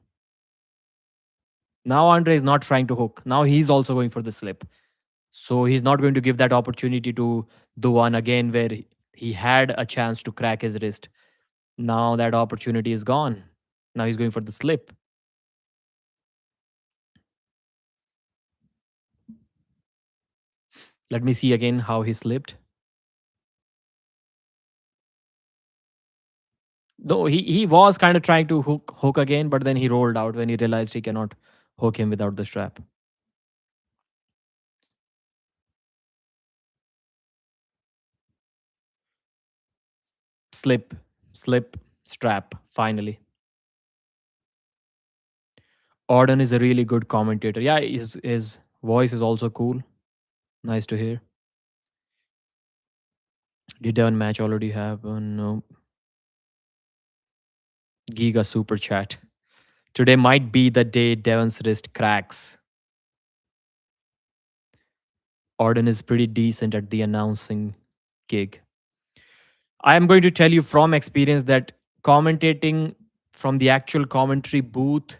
Now Andre is not trying to hook. Now he's also going for the slip. So he's not going to give that opportunity to Duvan again where he had a chance to crack his wrist. Now that opportunity is gone. Now he's going for the slip. Let me see again how he slipped. Though he was kind of trying to hook again, but then he rolled out when he realized he cannot hook him without the strap. Slip, slip, strap. Finally, Auden is a really good commentator. Yeah, his voice is also cool. Nice to hear. Did Devon match already happen? No. Giga super chat. Today might be the day Devon's wrist cracks. Auden is pretty decent at the announcing gig. I am going to tell you from experience that commentating from the actual commentary booth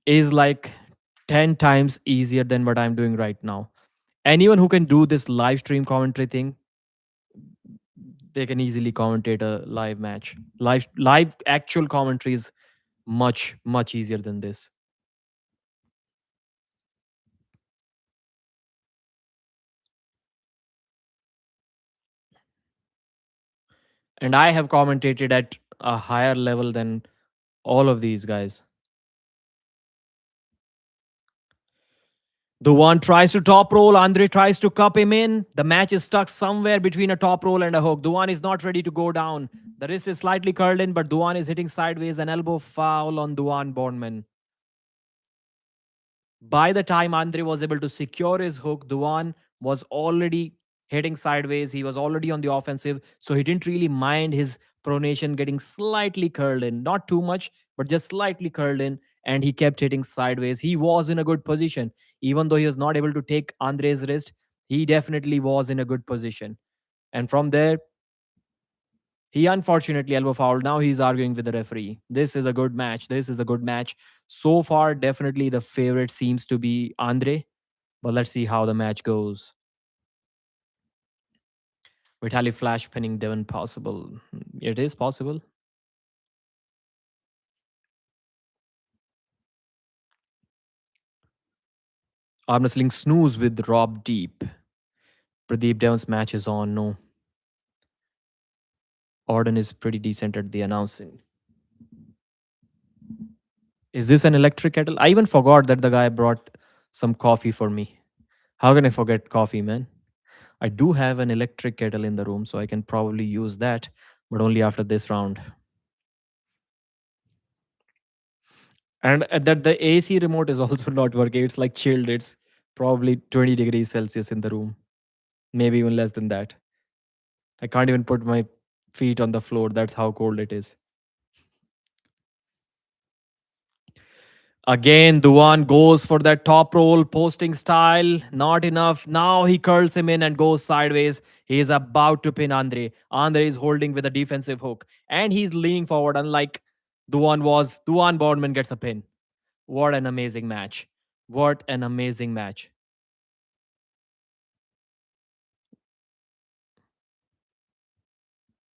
is like 10 times easier than what I'm doing right now. Anyone who can do this live stream commentary thing, they can easily commentate a live match. Live actual commentary is much easier than this. And I have commentated at a higher level than all of these guys. Duvan tries to top roll. Andre tries to cup him in. The match is stuck somewhere between a top roll and a hook. Duvan is not ready to go down. The wrist is slightly curled in, but Duvan is hitting sideways. An elbow foul on Duvan Bornman. By the time Andre was able to secure his hook, Duvan was already hitting sideways. He was already on the offensive. So he didn't really mind his pronation getting slightly curled in. Not too much, but just slightly curled in. And he kept hitting sideways. He was in a good position. Even though he was not able to take Andre's wrist, he definitely was in a good position. And from there, he unfortunately elbow fouled. Now he's arguing with the referee. This is a good match. This is a good match. So far, definitely the favorite seems to be Andre. But let's see how the match goes. Vitaly flash pinning Devon possible. It is possible. Arm wrestling snooze with Rob Deep. Pradeep Devon's match is on. No. Auden is pretty decent at the announcing. Is this an electric kettle? I even forgot that the guy brought some coffee for me. How can I forget coffee, man? I do have an electric kettle in the room, so I can probably use that, but only after this round. And that the AC remote is also not working. It's like chilled. It's probably 20 degrees Celsius in the room, maybe even less than that. I can't even put my feet on the floor. That's how cold it is. Again, Duvan goes for that top roll posting style. Not enough. Now he curls him in and goes sideways. He is about to pin Andre. Andre is holding with a defensive hook and he's leaning forward, unlike Duvan was. Duvan Boardman gets a pin. What an amazing match. What an amazing match.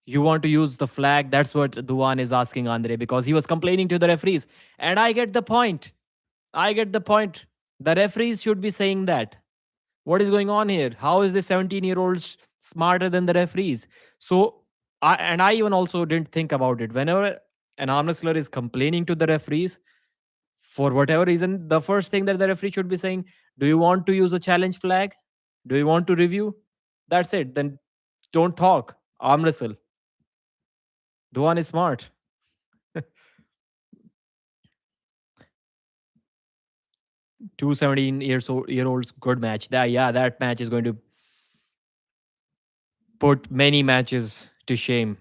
You want to use the flag? That's what Duvan is asking Andre because he was complaining to the referees. And I get the point. I get the point. The referees should be saying that. What is going on here? How is the 17-year-olds smarter than the referees? So, I even also didn't think about it. Whenever an arm wrestler is complaining to the referees, for whatever reason, the first thing that the referee should be saying, do you want to use a challenge flag? Do you want to review? That's it. Then don't talk. Arm wrestle. Duan is smart. 217-year-olds, good match. That match is going to put many matches to shame.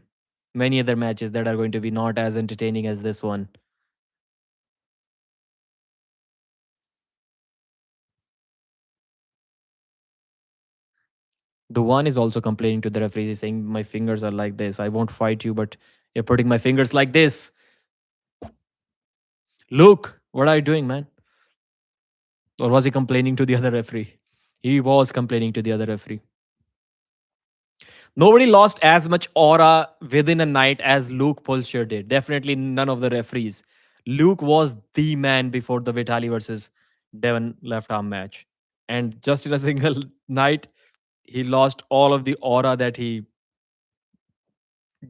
Many other matches that are going to be not as entertaining as this one. The one is also complaining to the referee, he's saying, my fingers are like this. I won't fight you, but you're putting my fingers like this. Look, what are you doing, man? Or was he complaining to the other referee? He was complaining to the other referee. Nobody lost as much aura within a night as Luke Pulcher did. Definitely none of the referees. Luke was the man before the Vitaly versus Devon left arm match. And just in a single night, he lost all of the aura that he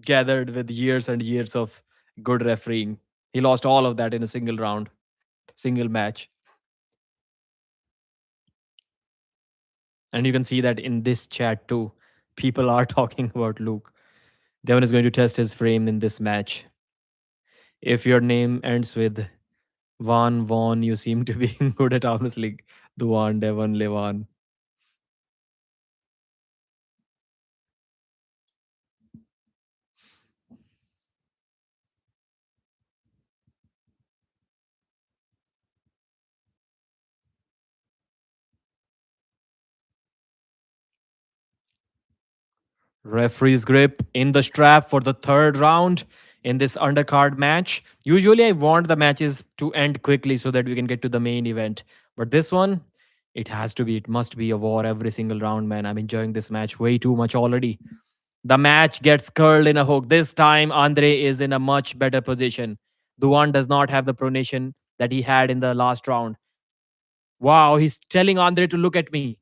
gathered with years and years of good refereeing. He lost all of that in a single round, single match. And you can see that in this chat too. People are talking about Luke. Devon is going to test his frame in this match. If your name ends with Vaughn, you seem to be good at arms league. Duvan, Devon, Levan. Referee's grip in the strap for the third round in this undercard match. Usually, I want the matches to end quickly so that we can get to the main event. But this one, it has to be, it must be a war every single round, man. I'm enjoying this match way too much already. The match gets curled in a hook. This time, Andre is in a much better position. Duvan does not have the pronation that he had in the last round. Wow, he's telling Andre to look at me.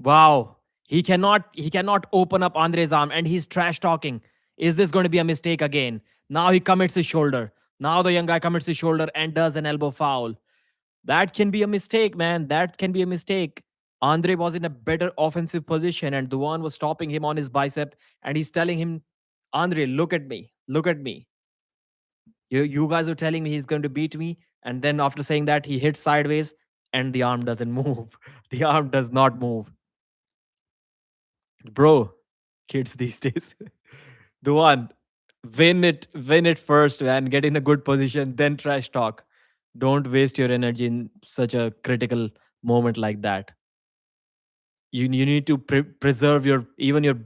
Wow. He cannot open up Andre's arm and he's trash talking. Is this going to be a mistake again? Now he commits his shoulder. Now the young guy commits his shoulder and does an elbow foul. That can be a mistake, man. That can be a mistake. Andre was in a better offensive position and Duvan was stopping him on his bicep and he's telling him, Andre, look at me. Look at me. You guys are telling me he's going to beat me. And then after saying that, he hits sideways and the arm doesn't move. The arm does not move. Bro, kids these days. The one, win it first, man. Get in a good position, then trash talk. Don't waste your energy in such a critical moment like that. You need to preserve your even your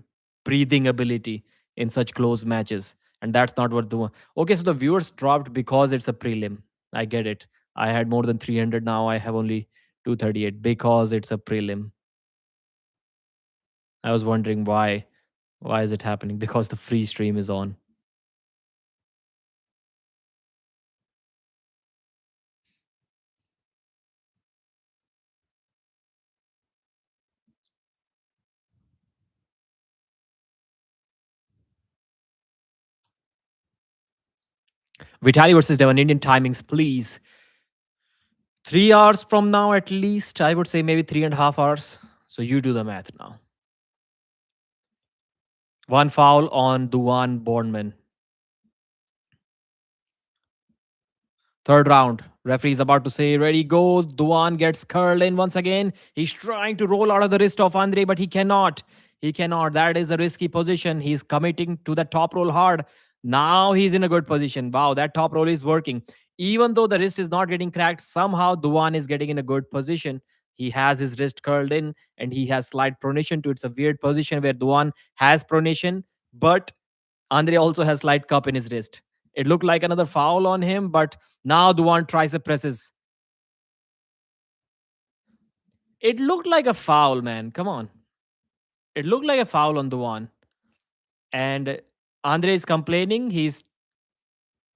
breathing ability in such close matches, and that's not what the one. Okay, so the viewers dropped because it's a prelim. I get it. I had more than 300. Now I have only 238 because it's a prelim. I was wondering why. Why is it happening? Because the free stream is on. Vitaly versus Devon, Indian timings, please. 3 hours from now, at least. I would say maybe 3.5 hours. So you do the math now. One foul on Duvan Bornman. Third round. Referee is about to say, ready, go. Duvan gets curled in once again. He's trying to roll out of the wrist of Andre, but he cannot. He cannot. That is a risky position. He's committing to the top roll hard. Now he's in a good position. Wow, that top roll is working. Even though the wrist is not getting cracked, somehow Duvan is getting in a good position. He has his wrist curled in and he has slight pronation to it. It's a weird position where Duvan has pronation, but Andre also has slight cup in his wrist. It looked like another foul on him, but now Duvan tricep presses. It looked like a foul, man. Come on. It looked like a foul on Duvan. And Andre is complaining.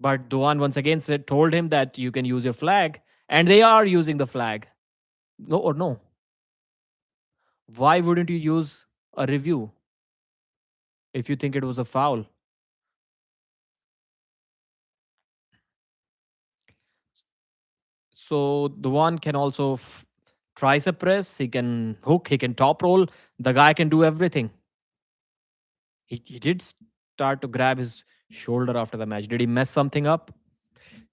But Duvan once again told him that you can use your flag. And they are using the flag. No or no? Why wouldn't you use a review if you think it was a foul? So Duvan can also tricep press. He can hook. He can top roll. The guy can do everything. He did start to grab his shoulder after the match. Did he mess something up?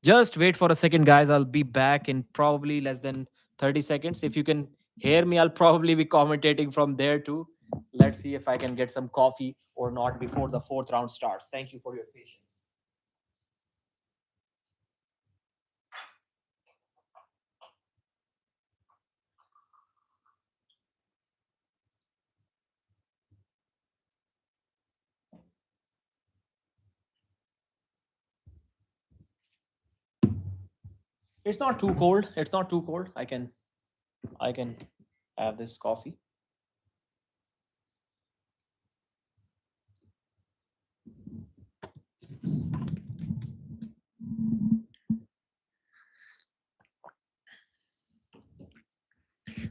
Just wait for a second, guys. I'll be back in probably less than 30 seconds. If you can hear me, I'll probably be commentating from there too. Let's see if I can get some coffee or not before the fourth round starts. Thank you for your patience. It's not too cold. It's not too cold. I can have this coffee.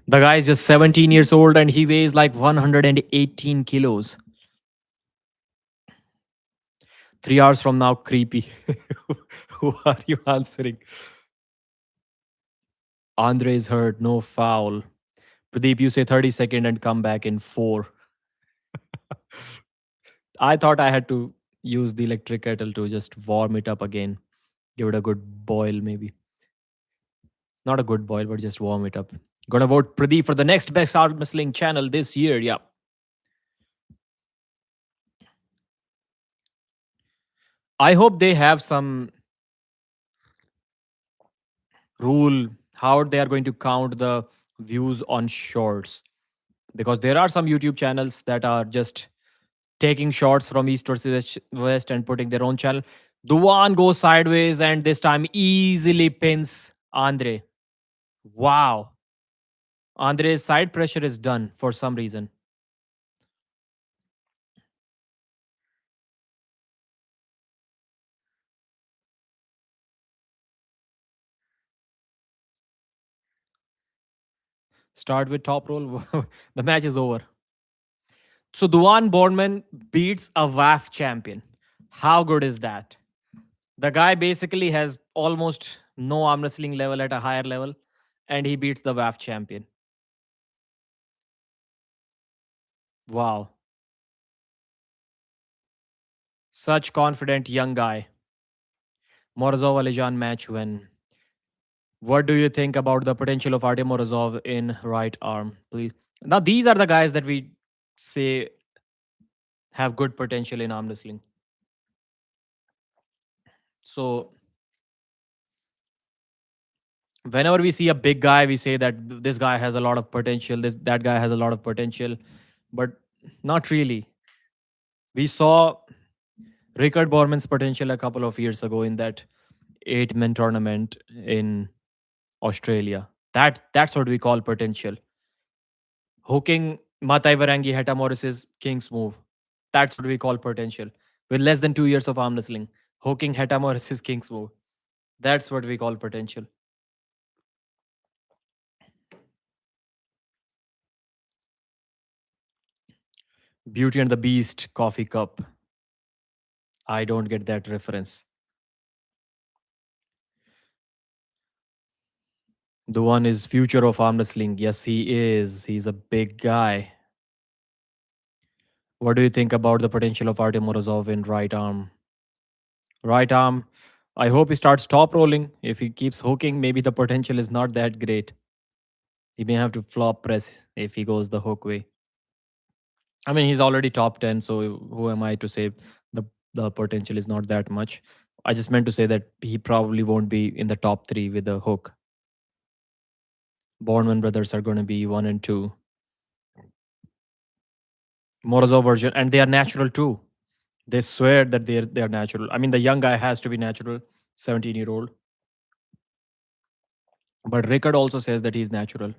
The guy is just 17 years old and he weighs like 118 kilos. 3 hours from now, creepy. Who are you answering? Andre is hurt, no foul. Pradeep, you say 30 seconds and come back in four. I thought I had to use the electric kettle to just warm it up again. Give it a good boil, maybe. Not a good boil, but just warm it up. Gonna vote Pradeep for the next best arm wrestling channel this year. Yeah. I hope they have some rule how they are going to count the views on shorts, because there are some YouTube channels that are just taking shots from east versus west and putting their own channel. Duvan goes sideways and this time easily pins Andre. Wow. Andre's side pressure is done for some reason. Start with top roll. The match is over. So Duvan Bornman beats a WAF champion. How good is that? The guy basically has almost no arm wrestling level at a higher level, and he beats the WAF champion. Wow. Such confident young guy. Morozov Alijan match win. What do you think about the potential of Artem Morozov in right arm, please? Now, these are the guys that we say have good potential in arm wrestling. So, whenever we see a big guy, we say that this guy has a lot of potential, that guy has a lot of potential, but not really. We saw Riekerd Borman's potential a couple of years ago in that 8-man tournament in Australia. That's what we call potential. Hooking Matai Varangi Heta Morris's King's move. That's what we call potential. With less than 2 years of arm wrestling, hooking Heta Morris's King's move. That's what we call potential. Beauty and the Beast coffee cup. I don't get that reference. The one is future of arm wrestling. Yes, he is. He's a big guy. What do you think about the potential of Artem Morozov in right arm? Right arm. I hope he starts top rolling. If he keeps hooking, maybe the potential is not that great. He may have to flop press if he goes the hook way. I mean, he's already top 10, so who am I to say the potential is not that much? I just meant to say that he probably won't be in the top 3 with the hook. Bornman brothers are going to be 1 and 2. Morozov version, and they are natural too. They swear that they're natural. I mean, the young guy has to be natural, 17-year-old. But Riekerd also says that he's natural.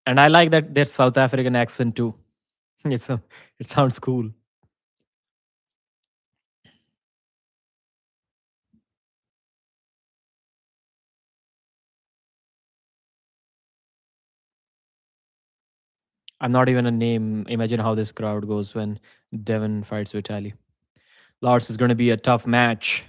And I like that their South African accent too. It sounds cool. I'm not even a name. Imagine how this crowd goes when Devon fights Vitaly. Lars is going to be a tough match.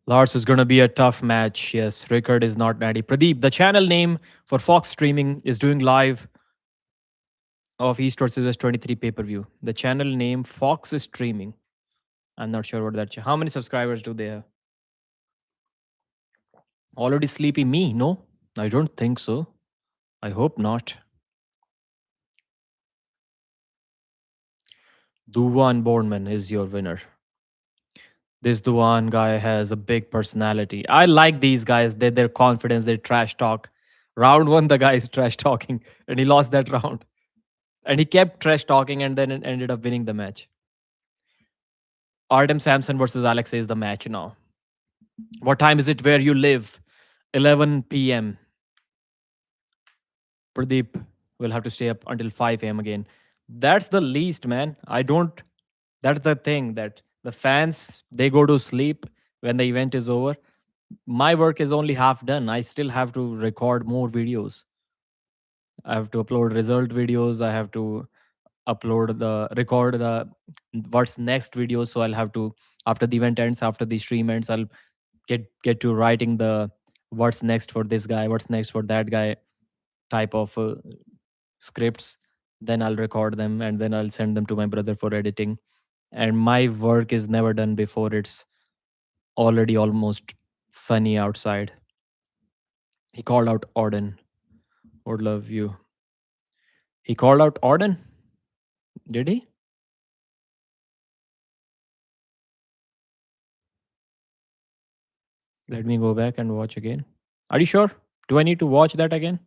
Lars is going to be a tough match. Yes, Riekerd is not natty. Pradeep, the channel name for Fox Streaming is doing live of East vs 23 pay-per-view. The channel name Fox is streaming. I'm not sure what that. How many subscribers do they have? Already sleepy me? No, I don't think so. I hope not. Duvan Bornman is your winner. This Duvan guy has a big personality. I like these guys. Their confidence, their trash talk. Round one, the guy is trash talking, and he lost that round. And he kept trash talking, and then it ended up winning the match. Artem Samson versus Aleksi is the match now. What time is it where you live? 11 p.m. Pradeep will have to stay up until 5 a.m. again. That's the least, man. I don't. That's the thing that The fans, they go to sleep when the event is over. My work is only half done. I still have to record more videos. I have to upload result videos. I have to record the what's next video. So I'll have to, after the event ends, after the stream ends, I'll get to writing the what's next for this guy, what's next for that guy type of scripts. Then I'll record them and then I'll send them to my brother for editing. And my work is never done before it's already almost sunny outside. He called out Auden. Would love you. He called out Auden? Did he? Let me go back and watch again. Are you sure? Do I need to watch that again?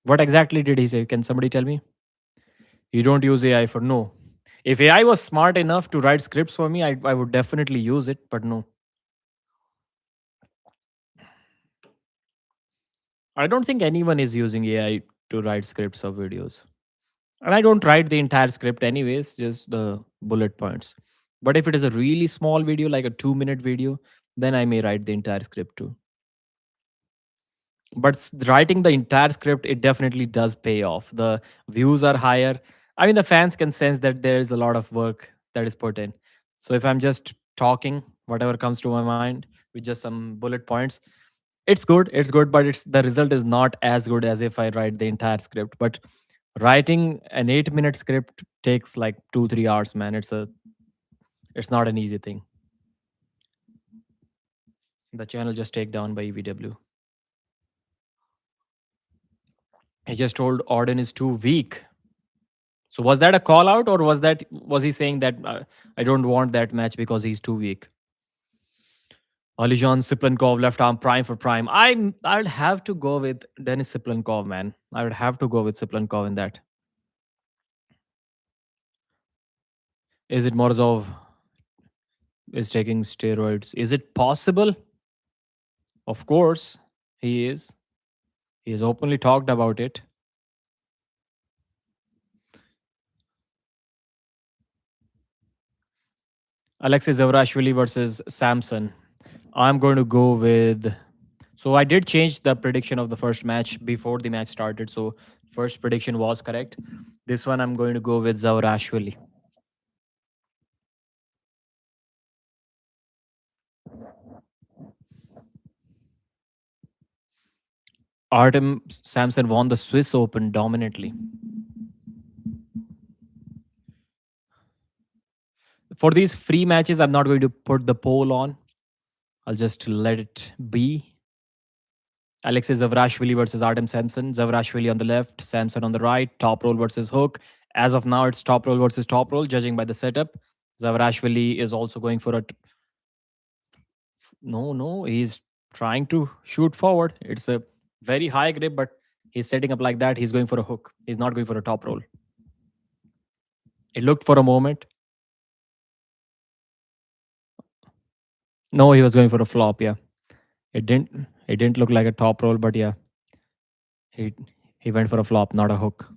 What exactly did he say? Can somebody tell me? You don't use AI for no. If AI was smart enough to write scripts for me, I would definitely use it, but no. I don't think anyone is using AI to write scripts of videos. And I don't write the entire script anyways, just the bullet points. But if it is a really small video, like a 2-minute video, then I may write the entire script too. But writing the entire script, it definitely does pay off. The views are higher. I mean, the fans can sense that there is a lot of work that is put in. So if I'm just talking whatever comes to my mind with just some bullet points, it's good, but it's the result is not as good as if I write the entire script. But writing an 8-minute script takes like 2-3 hours, man. It's not an easy thing. The channel just take down by EVW. He just told Auden is too weak. So was that a call out, or was he saying that I don't want that match because he's too weak? Alijan Siplankov left arm prime for prime. I'd have to go with Denis Siplankov, man. I would have to go with Siplankov in that. Is it Morozov is taking steroids? Is it possible? Of course, he is. He has openly talked about it. Aleksi Zavrashvili versus Samson. I'm going to go with. So I did change the prediction of the first match before the match started. So first prediction was correct. This one I'm going to go with Zavrashvili. Artem Samson won the Swiss Open dominantly. For these free matches, I'm not going to put the poll on. I'll just let it be. Alexei Zavrashvili versus Artem Samson. Zavrashvili on the left, Samson on the right. Top roll versus hook. As of now, it's top roll versus top roll, judging by the setup. Zavrashvili is also going for a. No, he's trying to shoot forward. It's a very high grip, but he's setting up like that. He's going for a hook. He's not going for a top roll. It looked for a moment. No, he was going for a flop. Yeah, it didn't look like a top roll, but yeah, he he went for a flop, not a hook.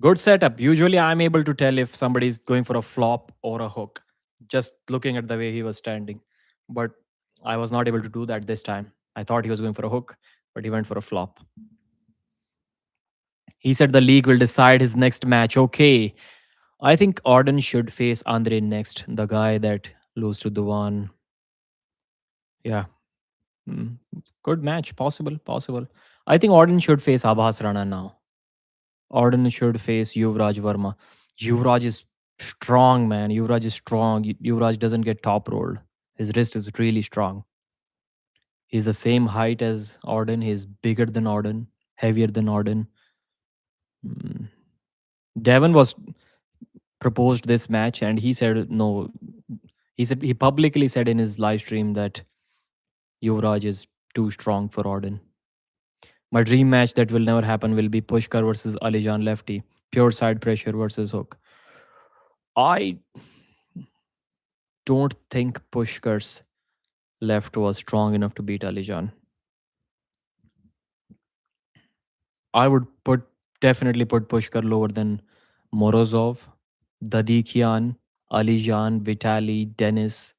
Good setup. Usually, I'm able to tell if somebody's going for a flop or a hook, just looking at the way he was standing. But I was not able to do that this time. I thought he was going for a hook, but he went for a flop. He said the league will decide his next match. Okay. I think Auden should face Andre next, the guy that lose to Duvan. Yeah. Mm, good match. Possible. I think Auden should face Abhas Rana now. Auden should face Yuvraj Verma. Yuvraj is strong, man. Yuvraj is strong. Yuvraj doesn't get top rolled. His wrist is really strong. He's the same height as Auden. He's bigger than Auden, heavier than Auden. Mm. Devon was proposed this match and he said no. He publicly said in his live stream that Yuvraj is too strong for Auden. My dream match that will never happen will be Pushkar versus Alijan Lefty. Pure side pressure versus hook. I don't think Pushkar's left was strong enough to beat Alijan. I would definitely put Pushkar lower than Morozov. Dadikian, Alijan, Vitaly, Dennis,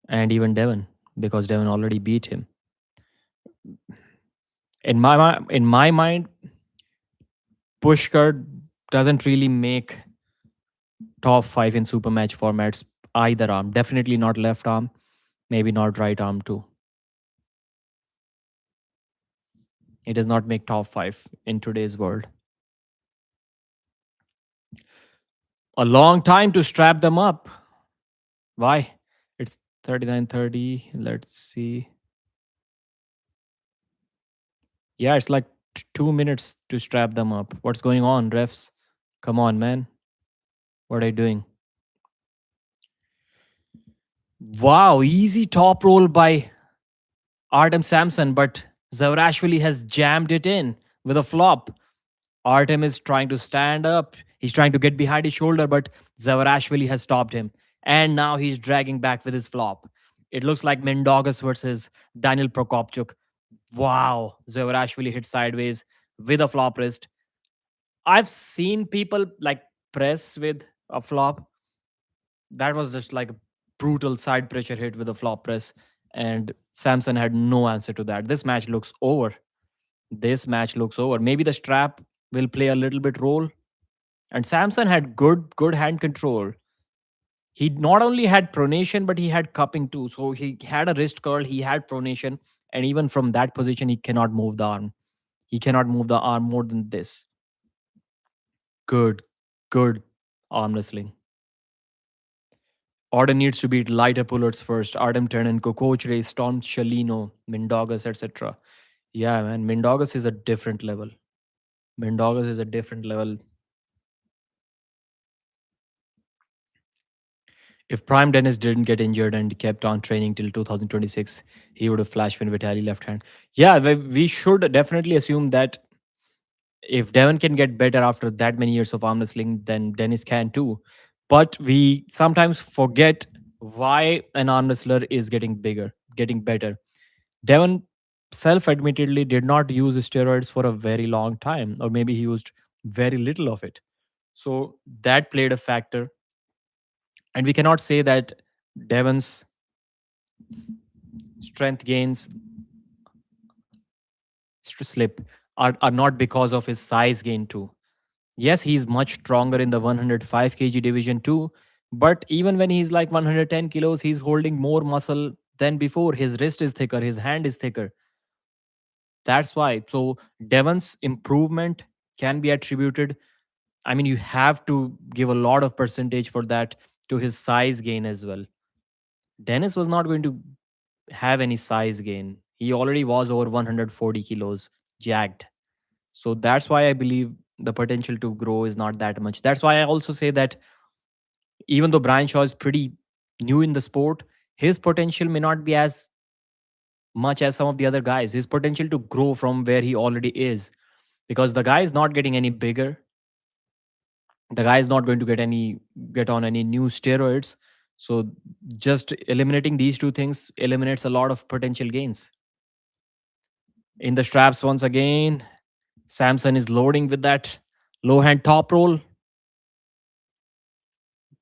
and even Devon, because Devon already beat him. In my mind, Pushkar doesn't really make top five in super match formats either arm. Definitely not left arm, maybe not right arm too. He does not make top five in today's world. A long time to strap them up. Why? It's 39:30. Let's see. Yeah, it's like 2 minutes to strap them up. What's going on, refs? Come on, man. What are you doing? Wow, easy top roll by Artem Samson, but Zavrashvili has jammed it in with a flop. Artem is trying to stand up. He's trying to get behind his shoulder, but Zavrashvili has stopped him. And now he's dragging back with his flop. It looks like Mendogas versus Daniel Prokopchuk. Wow, Zavrashvili hit sideways with a flop wrist. I've seen people like press with a flop. That was just like a brutal side pressure hit with a flop press. And Samson had no answer to that. This match looks over. This match looks over. Maybe the strap will play a little bit role. And Samson had good hand control. He not only had pronation, but he had cupping too. So he had a wrist curl, he had pronation, and even from that position, he cannot move the arm. He cannot move the arm more than this. Good, good arm wrestling. Order needs to beat lighter pullers first. Artem Ternenko, Coach Ray, Storm Shalino, Mindogas, etc. Yeah, man. Mindogas is a different level. Mindogas is a different level. If Prime Dennis didn't get injured and kept on training till 2026, he would have flash win Vitaly left hand. Yeah, we should definitely assume that if Devon can get better after that many years of arm wrestling, then Dennis can too. But we sometimes forget why an arm wrestler is getting bigger, getting better. Devon self-admittedly did not use steroids for a very long time, or maybe he used very little of it. So that played a factor. And we cannot say that Devon's strength gains slip are not because of his size gain too. Yes, he's much stronger in the 105 kg division too, but even when he's like 110 kilos, he's holding more muscle than before. His wrist is thicker, his hand is thicker. That's why. So Devon's improvement can be attributed. I mean, you have to give a lot of percentage for that to his size gain as well. Dennis was not going to have any size gain. He already was over 140 kilos, jacked. So that's why I believe the potential to grow is not that much. That's why I also say that even though Brian Shaw is pretty new in the sport, his potential may not be as much as some of the other guys. His potential to grow from where he already is, because the guy is not getting any bigger. The guy is not going to get on any new steroids. So just eliminating these two things eliminates a lot of potential gains. In the straps once again, Samson is loading with that low hand top roll.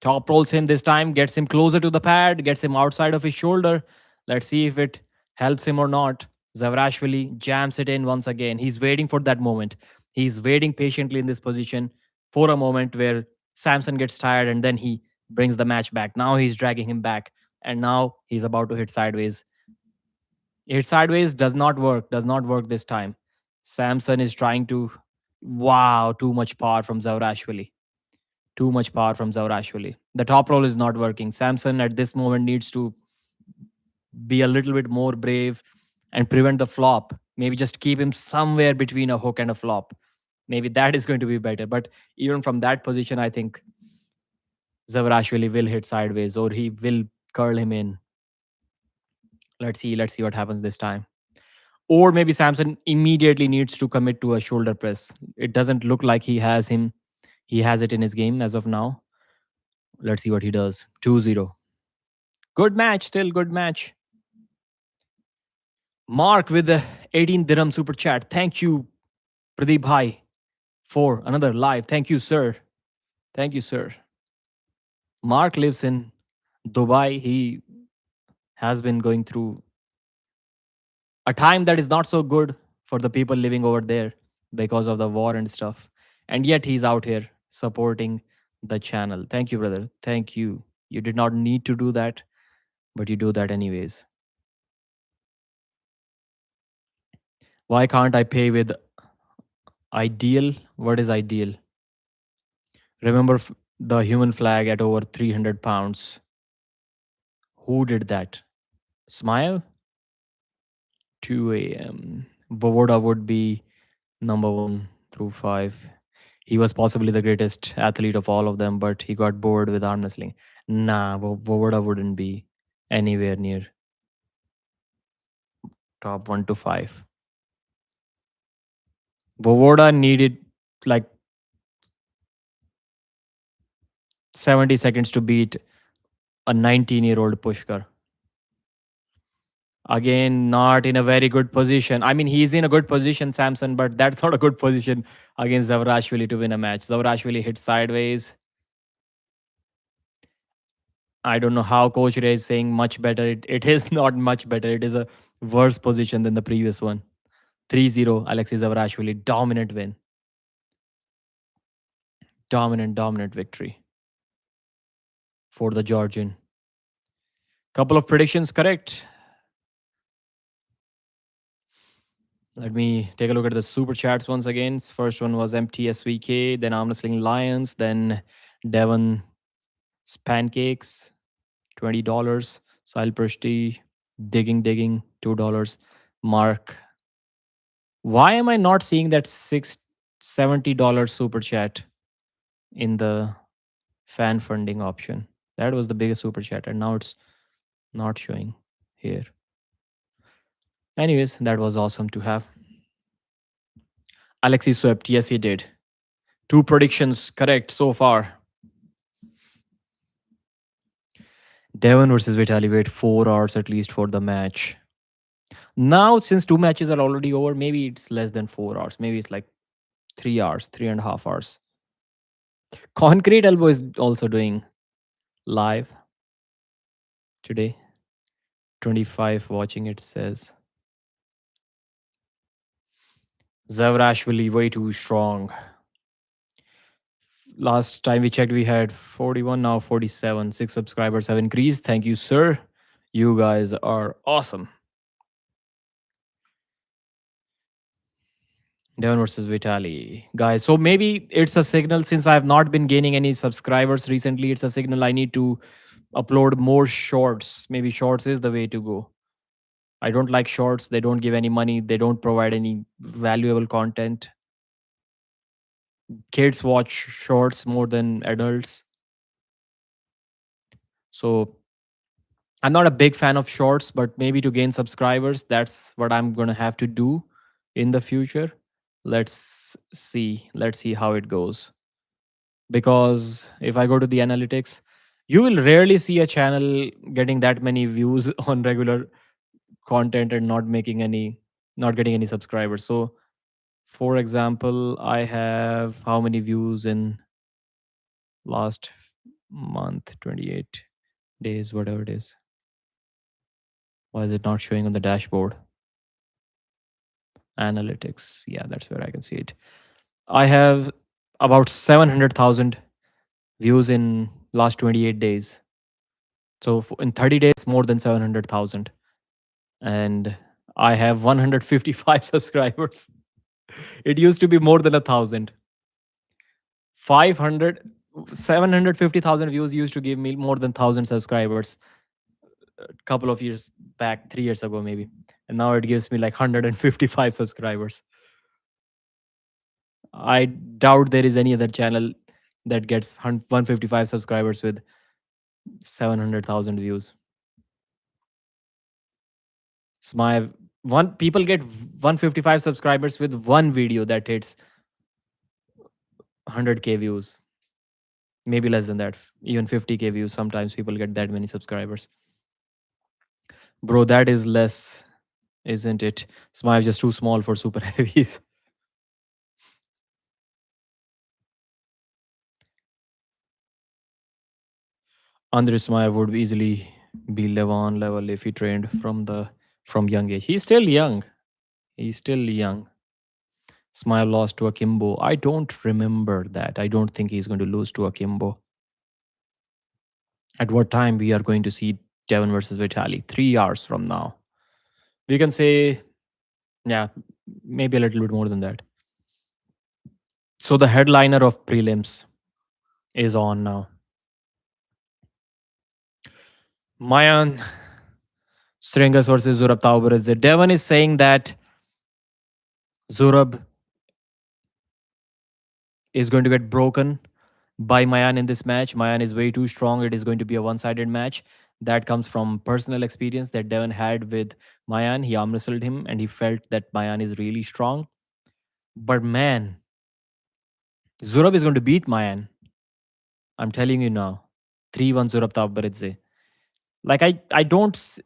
Top rolls him this time, gets him closer to the pad, gets him outside of his shoulder. Let's see if it helps him or not. Zavrashvili jams it in once again. He's waiting for that moment. He's waiting patiently in this position for a moment where Samson gets tired and then he brings the match back. Now he's dragging him back and now he's about to hit sideways. Hit sideways does not work this time. Samson is trying to. Wow, too much power from Zavrashvili. Too much power from Zavrashvili. The top roll is not working. Samson at this moment needs to be a little bit more brave and prevent the flop. Maybe just keep him somewhere between a hook and a flop. Maybe that is going to be better. But even from that position, I think Zavrashvili will hit sideways or he will curl him in. Let's see. Let's see what happens this time. Or maybe Samson immediately needs to commit to a shoulder press. It doesn't look like he has him. He has it in his game as of now. Let's see what he does. 2-0. Good match, still good match. Mark with the 18 dirham super chat. Thank you, Pradeep Bhai, for another live. Thank you, sir. Thank you, sir. Mark lives in Dubai. He has been going through a time that is not so good for the people living over there because of the war and stuff. And yet he's out here supporting the channel. Thank you, brother. Thank you. You did not need to do that, but you do that anyways. Why can't I pay with ideal? What is ideal? Remember the human flag at over 300 pounds. Who did that? Smile? 2 a.m. Vovoda would be number 1 through 5. He was possibly the greatest athlete of all of them, but he got bored with arm wrestling. Nah, Vovoda wouldn't be anywhere near top 1 to 5. Vovoda needed like 70 seconds to beat a 19-year-old Pushkar. Again, not in a very good position. I mean, he's in a good position, Samson, but that's not a good position against Zavrashvili to win a match. Zavrashvili hit sideways. I don't know how Coach Ray is saying much better. It is not much better. It is a worse position than the previous one. 3-0, Aleksi Zavrashvili. Dominant win. Dominant victory for the Georgian. Couple of predictions correct. Let me take a look at the super chats once again. First one was MTSVK, then Arm Wrestling Lions, then Devon Pancakes, $20. Sahil Prishti, Digging, $2. Mark. Why am I not seeing that $70 super chat in the fan funding option? That was the biggest super chat, and now it's not showing here. Anyways, that was awesome to have. Aleksi swept. Yes, he did. 2 predictions correct so far. Devon versus Vitaly, wait 4 hours at least for the match. Now, since 2 matches are already over, maybe it's less than 4 hours. Maybe it's like 3 hours, 3.5 hours. Concrete Elbow is also doing live today. 25 watching, it says. Zavrashvili way too strong. Last time we checked, we had 41, now 47. 6 subscribers have increased. Thank you, sir. You guys are awesome. Devon versus Vitaly. Guys, so maybe it's a signal since I have not been gaining any subscribers recently. It's a signal I need to upload more shorts. Maybe shorts is the way to go. I don't like shorts. They don't give any money. They don't provide any valuable content. Kids watch shorts more than adults. So I'm not a big fan of shorts, but maybe to gain subscribers, that's what I'm going to have to do in the future. Let's see. Let's see how it goes. Because if I go to the analytics, you will rarely see a channel getting that many views on regular content and not getting any subscribers. So, for example, I have how many views in last month, 28 days, whatever it is. Why is it not showing on the dashboard? Analytics. Yeah, that's where I can see it. I have about 700,000 views in last 28 days. So in 30 days, more than 700,000. And I have 155 subscribers. It used to be more than 1,000. 500, 750,000 views used to give me more than 1,000 subscribers a couple of years back, 3 years ago maybe. And now it gives me like 155 subscribers. I doubt there is any other channel that gets 155 subscribers with 700,000 views. Smile. One people get 155 subscribers with one video that hits 100k views. Maybe less than that. Even 50k views. Sometimes people get that many subscribers. Bro, that is less, isn't it? Smile just too small for super heavies. Andrei Smaya would easily be Levon level if he trained from young age. He's still young. He's still young. Smile lost to Akimbo. I don't remember that. I don't think he's going to lose to Akimbo. At what time we are going to see Devon versus Vitaly? 3 hours from now. We can say, yeah, maybe a little bit more than that. So the headliner of prelims is on now. Maayan Stringas versus Zurab Taubaradze. Devon is saying that Zurab is going to get broken by Maayan in this match. Maayan is way too strong. It is going to be a one-sided match. That comes from personal experience that Devon had with Maayan. He arm wrestled him and he felt that Maayan is really strong. But man, Zurab is going to beat Maayan. I'm telling you now. 3-1 Zurab Taubaradze. Like I don't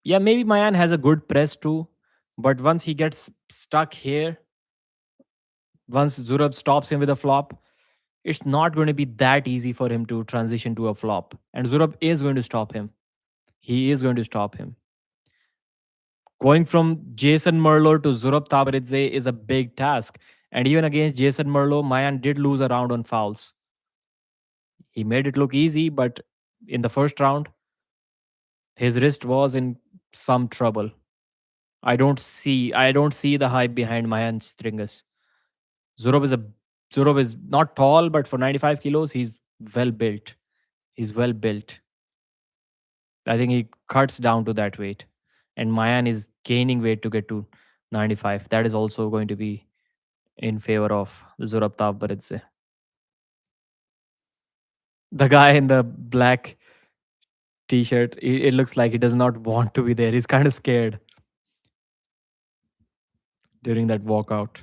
yeah, maybe Maayan has a good press too, but once he gets stuck here, once Zurab stops him with a flop, it's not going to be that easy for him to transition to a flop. And Zurab is going to stop him. He is going to stop him. Going from Jason Merlo to Zurab Tabaridze is a big task. And even against Jason Merlo, Maayan did lose a round on fouls. He made it look easy, but in the first round, his wrist was in some trouble. I don't see the hype behind Maayan Stringas. Zurab is a Zurab is not tall, but for 95 kilos, he's well built. He's well built. I think he cuts down to that weight. And Maayan is gaining weight to get to 95. That is also going to be in favor of Zurab Tavbaridze. The guy in the black t-shirt, it looks like he does not want to be there. He's kind of scared during that walkout.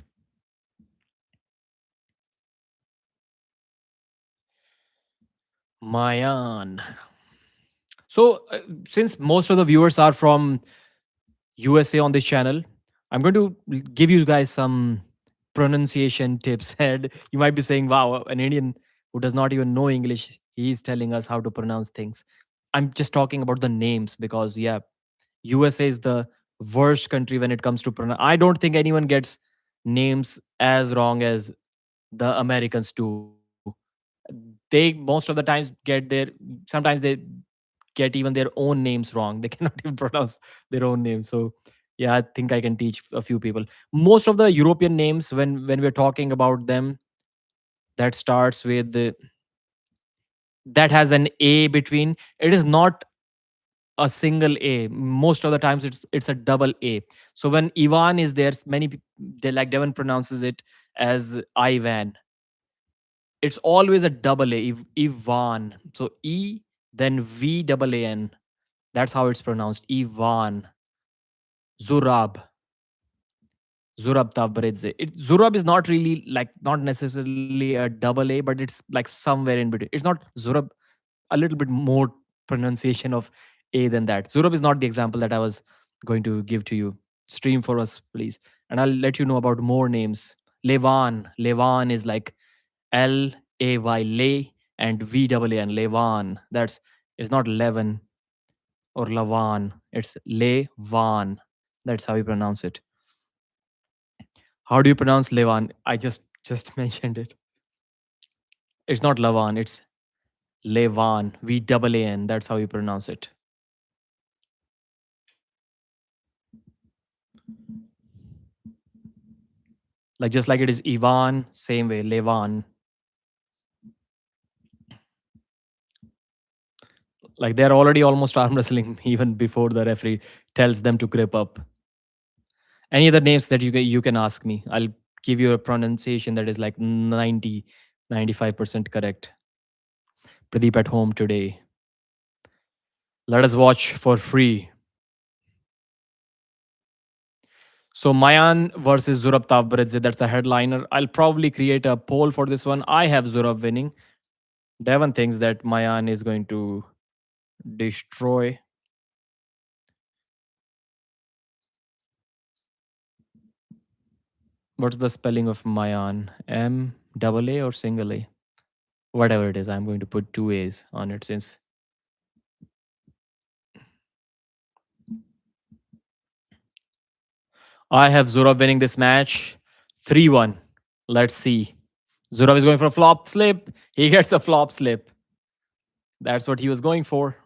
Maayan. So, since most of the viewers are from USA on this channel, I'm going to give you guys some pronunciation tips. And you might be saying, wow, an Indian who does not even know English, he's telling us how to pronounce things. I'm just talking about the names because, yeah, USA is the worst country when it comes to pronounce. I don't think anyone gets names as wrong as the Americans do. They most of the times get their, sometimes they get even their own names wrong. They cannot even pronounce their own names. So yeah, I think I can teach a few people. Most of the European names, when we're talking about them, that starts with that has an A between. It is not a single A. Most of the times it's a double A. So when Ivan is there, many they like Devon pronounces it as Ivan. It's always a double A. Ivan. So E then V double A N. That's how it's pronounced. Ivan. Zurab. Zurab Tavbaridze. Zurab is not really like not necessarily a double A, but it's like somewhere in between. It's not Zurab, a little bit more pronunciation of A than that. Zurab is not the example that I was going to give to you. Stream for us, please. And I'll let you know about more names. Levan. Levan is like Lay, Lay, and Van, Levan. It's not Levin or Lavan. It's Levan. That's how you pronounce it. How do you pronounce Levan? I just mentioned it. It's not Lavan. It's Levan. Van. That's how you pronounce it. Like just like it is Ivan, same way, Levan. Like they're already almost arm wrestling even before the referee tells them to grip up. Any other names that you can ask me? I'll give you a pronunciation that is like 95% correct. Pradeep at home today. Let us watch for free. So Maayan versus Zurab Tavbaridze, that's the headliner. I'll probably create a poll for this one. I have Zurab winning. Devon thinks that Maayan is going to destroy. What's the spelling of Maayan? M double A or single A? Whatever it is, I'm going to put two A's on it since I have Zurab winning this match 3-1. Let's see. Zurab is going for a flop slip. He gets a flop slip. That's what he was going for.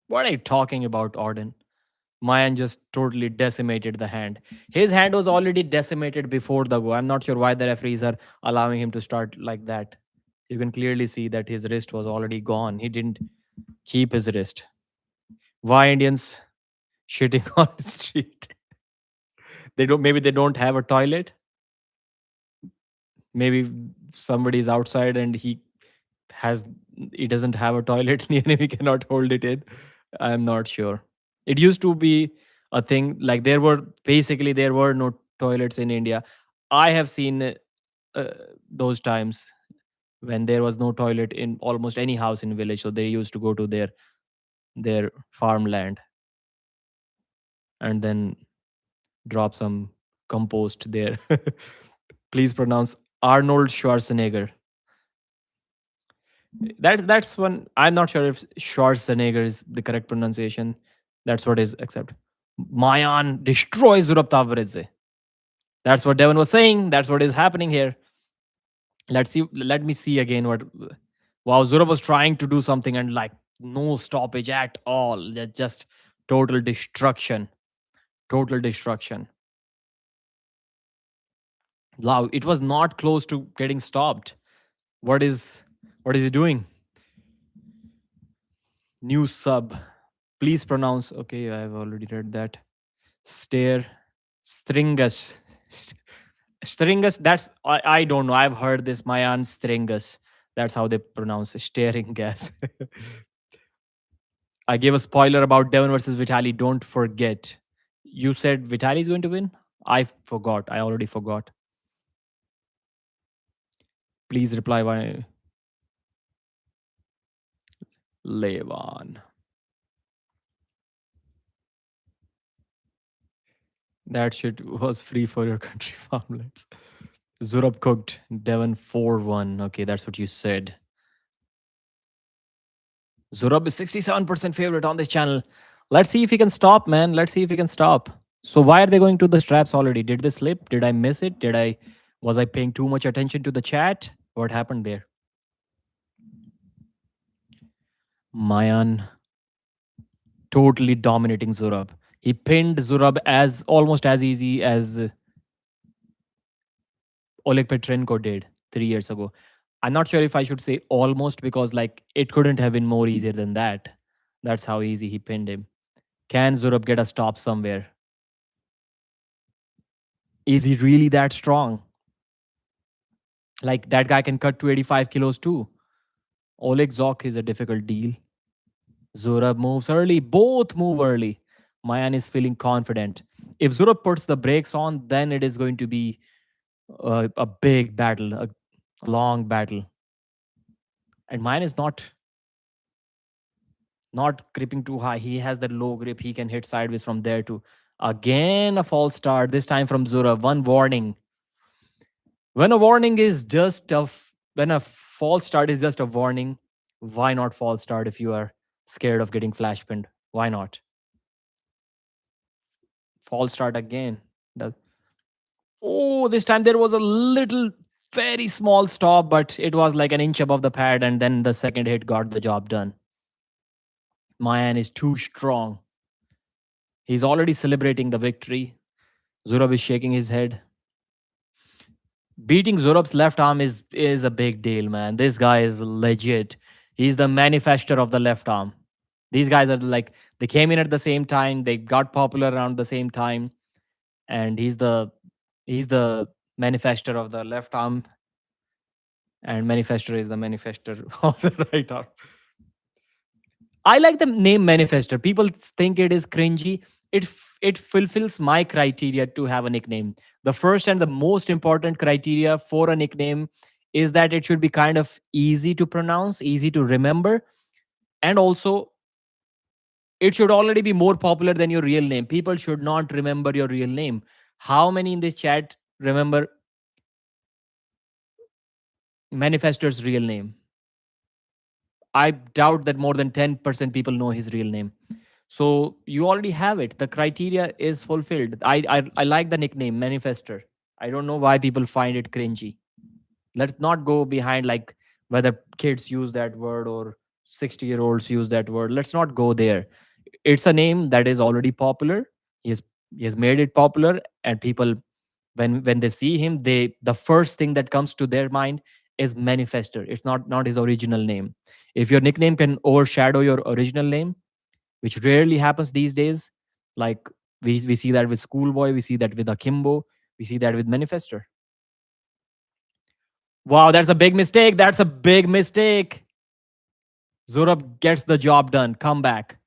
What are you talking about, Orden? Maayan just totally decimated the hand. His hand was already decimated before the go. I'm not sure why the referees are allowing him to start like that. You can clearly see that his wrist was already gone. He didn't keep his wrist. Why Indians shitting on the street? They don't. Maybe they don't have a toilet. Maybe somebody's outside and has he doesn't have a toilet near him. He cannot hold it in. I'm not sure. It used to be a thing like there were no toilets in India. I have seen uh, those times when there was no toilet in almost any house in village, so they used to go to their farmland and then drop some compost there. Please pronounce Arnold Schwarzenegger. That's one. I'm not sure if Schwarzenegger is the correct pronunciation. That's what is accept. Maayan destroys Zurab Tabaridze. That's what Devon was saying. That's what is happening here. Let's see. Let me see again what. Wow, Zurab was trying to do something and like no stoppage at all. Just total destruction. Total destruction. Wow, it was not close to getting stopped. What is he doing? New sub. Please pronounce. Okay, I've already read that. Stare. Stringus. Stringus. That's I don't know. I've heard this. Maayan Stringus. That's how they pronounce it. Staring gas. I gave a spoiler about Devon versus Vitaly. Don't forget. You said Vitaly is going to win? I forgot. I already forgot. Please reply by Levan. That shit was free for your country farmlands. Zurab cooked. Devon 4-1. Okay, that's what you said. Zurab is 67% favorite on this channel. Let's see if he can stop, man. Let's see if he can stop. So why are they going to the straps already? Did they slip? Did I miss it? Was I paying too much attention to the chat? What happened there? Maayan totally dominating Zurab. He pinned Zurab as almost as easy as Oleg Petrenko did 3 years ago. I'm not sure if I should say almost because like it couldn't have been more easier than that. That's how easy he pinned him. Can Zurab get a stop somewhere? Is he really that strong? Like that guy can cut to 85 kilos too. Oleg Zok is a difficult deal. Zurab moves early. Both move early. Maayan is feeling confident. If Zurab puts the brakes on, then it is going to be a big battle, a long battle. And Maayan is not gripping too high. He has that low grip. He can hit sideways from there too. Again, a false start. This time from Zurab. One warning. When a warning is just when a false start is just a warning, why not false start if you are scared of getting flash pinned? Why not? False start again. Oh, this time there was a little, very small stop, but it was like an inch above the pad, and then the second hit got the job done. Maayan is too strong. He's already celebrating the victory. Zurab is shaking his head. Beating Zurab's left arm is a big deal, man. This guy is legit. He's the manifester of the left arm. These guys are like they came in at the same time. They got popular around the same time, and he's the manifester of the left arm, and manifester is the manifester of the right arm. I like the name manifester. People think it is cringy. It fulfills my criteria to have a nickname. The first and the most important criteria for a nickname is that it should be kind of easy to pronounce, easy to remember, and also it should already be more popular than your real name. People should not remember your real name. How many in this chat remember Manifestor's real name? I doubt that more than 10% people know his real name. So you already have it. The criteria is fulfilled. I like the nickname Manifester. I don't know why people find it cringy. Let's not go behind like whether kids use that word or 60-year-olds use that word. Let's not go there. It's a name that is already popular. He has he has made it popular, and people, when they see him, the first thing that comes to their mind is Manifester. It's not his original name. If your nickname can overshadow your original name, which rarely happens these days, like we see that with Schoolboy, we see that with Akimbo, we see that with Manifester. Wow, that's a big mistake. That's a big mistake. Zurab gets the job done. Come back.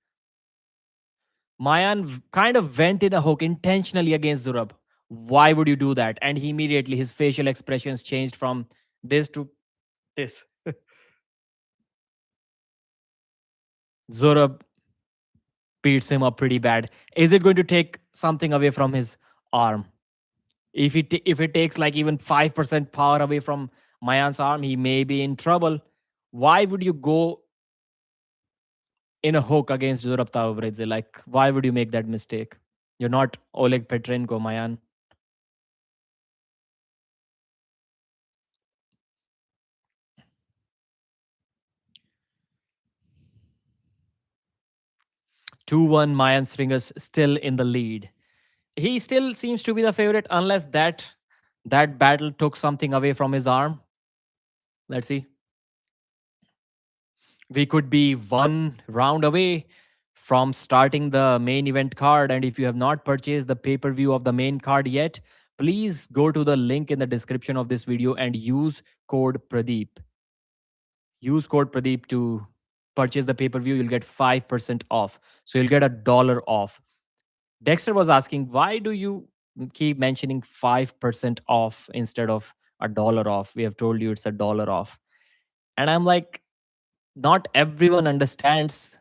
Maayan kind of went in a hook intentionally against Zurab. Why would you do that? And he immediately, his facial expressions changed from this to this. Zurab beats him up pretty bad. Is it going to take something away from his arm? If it takes like even 5% power away from Maayan's arm, he may be in trouble. Why would you go in a hook against Zurab Tavabredze? Like, why would you make that mistake? You're not Oleg Petrenko, Maayan. 2-1, Maayan Stringers still in the lead. He still seems to be the favorite unless that battle took something away from his arm. Let's see. We could be one round away from starting the main event card. And if you have not purchased the pay-per-view of the main card yet, please go to the link in the description of this video and use code Pradeep. Use code Pradeep to purchase the pay-per-view. You'll get 5% off. So you'll get $1 off. Dexter was asking, why do you keep mentioning 5% off instead of $1 off? We have told you it's $1 off. And I'm like, not everyone understands,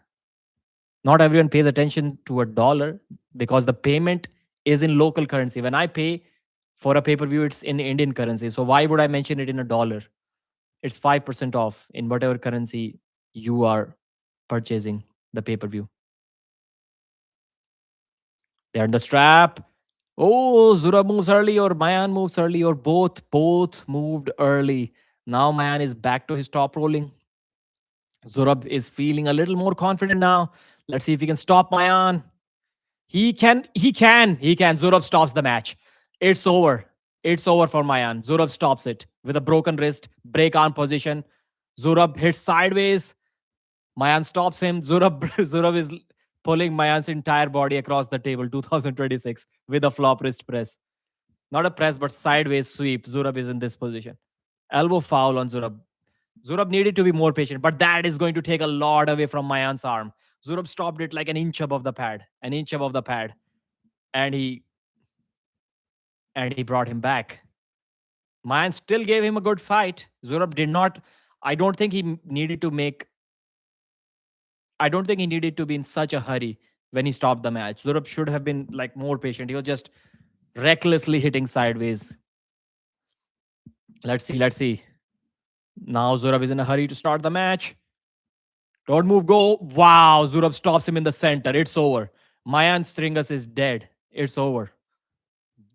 not everyone pays attention to $1 because the payment is in local currency. When I pay for a pay-per-view, it's in Indian currency. So why would I mention it in $1? It's 5% off in whatever currency you are purchasing the pay-per-view. They're in the strap. Oh, Zurab moves early or Maayan moves early or both moved early. Now Maayan is back to his top rolling. Zurab is feeling a little more confident now. Let's see if he can stop Maayan. He can. Zurab stops the match. It's over. It's over for Maayan. Zurab stops it with a broken wrist, break arm position. Zurab hits sideways. Maayan stops him. Zurab is pulling Maayan's entire body across the table, 2026, with a flop wrist press. Not a press, but sideways sweep. Zurab is in this position. Elbow foul on Zurab. Zurab needed to be more patient, but that is going to take a lot away from Maayan's arm. Zurab stopped it like an inch above the pad, and he brought him back. Maayan still gave him a good fight. Zurab did not. I don't think he needed to be in such a hurry when he stopped the match. Zurab should have been like more patient. He was just recklessly hitting sideways. Let's see. Now Zurab is in a hurry to start the match. Don't move, go. Wow, Zurab stops him in the center. It's over. Maayan Stringas is dead. It's over.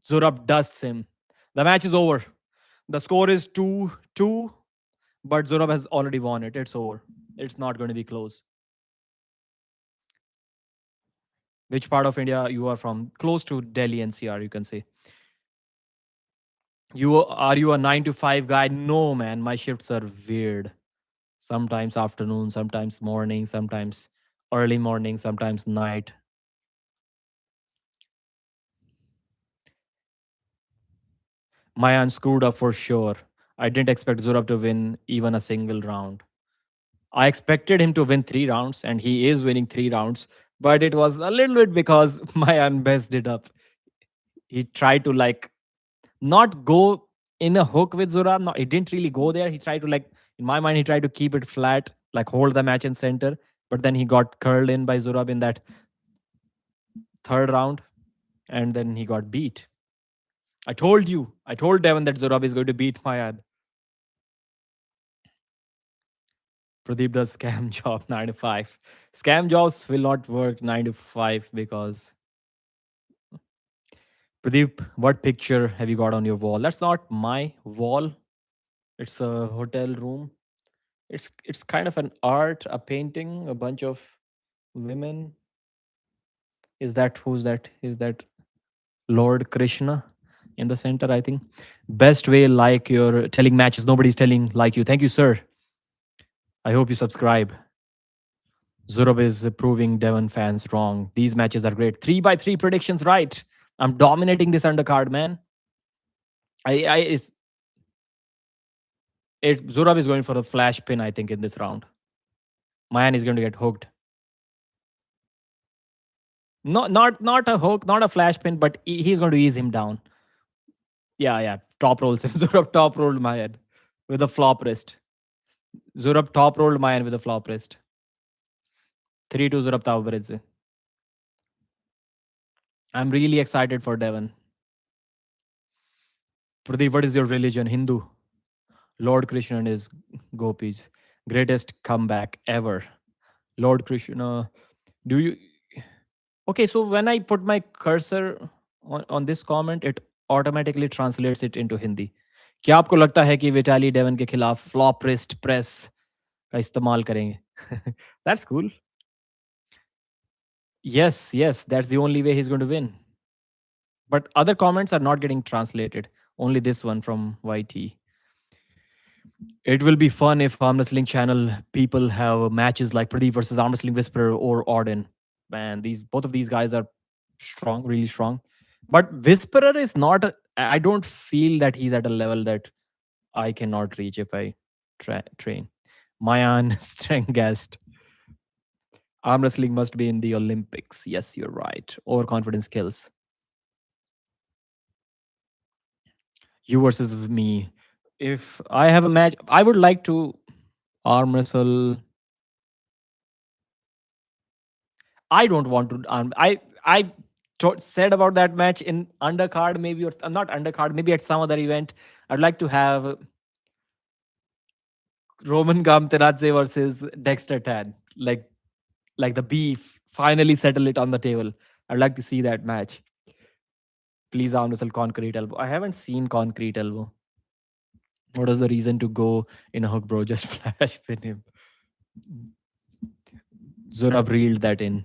Zurab dusts him. The match is over. The score is 2-2, but Zurab has already won it. It's over. It's not going to be close. Which part of India you are from? Close to Delhi NCR, you can say. Are you a 9 to 5 guy? No, man. My shifts are weird. Sometimes afternoon, sometimes morning, sometimes early morning, sometimes night. Maayan screwed up for sure. I didn't expect Zurab to win even a single round. I expected him to win 3 rounds, and he is winning 3 rounds. But it was a little bit because Maayan messed it up. He tried to like not go in a hook with Zurab. No, he didn't really go there. He tried to like, in my mind, he tried to keep it flat, like hold the match in center. But then he got curled in by Zurab in that third round, and then he got beat. I told Devon that Zurab is going to beat Maayan. Pradeep does scam job 9 to 5. Scam jobs will not work 9 to 5 because Pradeep, what picture have you got on your wall? That's not my wall. It's a hotel room. It's kind of an art, a painting, a bunch of women. Is that who's that? Is that Lord Krishna in the center? I think best way like you're telling matches. Nobody's telling like you. Thank you, sir. I hope you subscribe. Zurab is proving Devon fans wrong. These matches are great. 3 by 3 predictions right. I'm dominating this undercard, man. I is it Zurab is going for the flash pin, I think, in this round. Maayan is going to get hooked. Not a hook, not a flash pin, but he's going to ease him down. Yeah, yeah. Top rolls him. Zurab top rolled Maayan with a flop wrist. Zurab top rolled Maayan with a flop wrist. 3-2 Zurab Tavabaridze. I'm really excited for Devon. Pradeep, what is your religion? Hindu. Lord Krishna and his gopis. Greatest comeback ever. Lord Krishna. Do you Okay, so when I put my cursor on this comment, it automatically translates it into Hindi. क्या आपको लगता है कि Vitaly Devon के खिलाफ flop wrist press का इस्तेमाल करेंगे? That's cool. Yes, that's the only way he's going to win. But other comments are not getting translated. Only this one from YT. It will be fun if Arm Wrestling channel people have matches like Pradeep versus Arm Wrestling Whisperer or Auden. Man, both of these guys are strong, really strong. But Whisperer is not. I don't feel that he's at a level that I cannot reach if I train. Maayan strength guest. Arm wrestling must be in the Olympics. Yes, you're right. Overconfidence kills. You versus me. If I have a match, I would like to arm wrestle. I don't want to arm. I said about that match in undercard, maybe or not undercard, maybe at some other event. I'd like to have Roman Gamteradze versus Dexter Tad. Like the beef. Finally settle it on the table. I'd like to see that match. Please arm wrestle Concrete Elbow. I haven't seen Concrete Elbow. What is the reason to go in a hook, bro? Just flash pin him. Zurab reeled that in.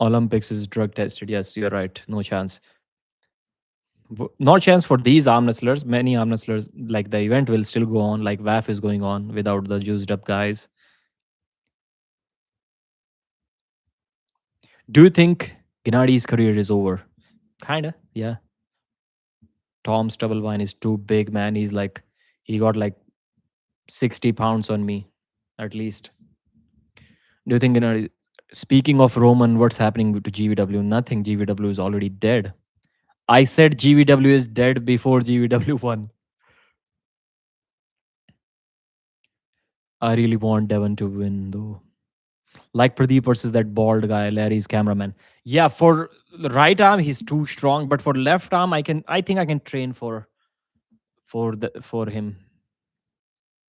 Olympics is drug tested. Yes, you're right. No chance. No chance for these arm wrestlers. Many arm wrestlers, like the event will still go on, like WAF is going on without the juiced up guys. Do you think Gennadi's career is over? Kinda, yeah. Tom Stubblewine is too big, man. He got like 60 pounds on me, at least. Do you think Gennady? Speaking of Roman, what's happening to GVW? Nothing. GVW is already dead. I said GVW is dead before GVW won. I really want Devon to win, though. Like Pradeep versus that bald guy, Larry's cameraman. Yeah, for the right arm, he's too strong, but for left arm, I think I can train for him.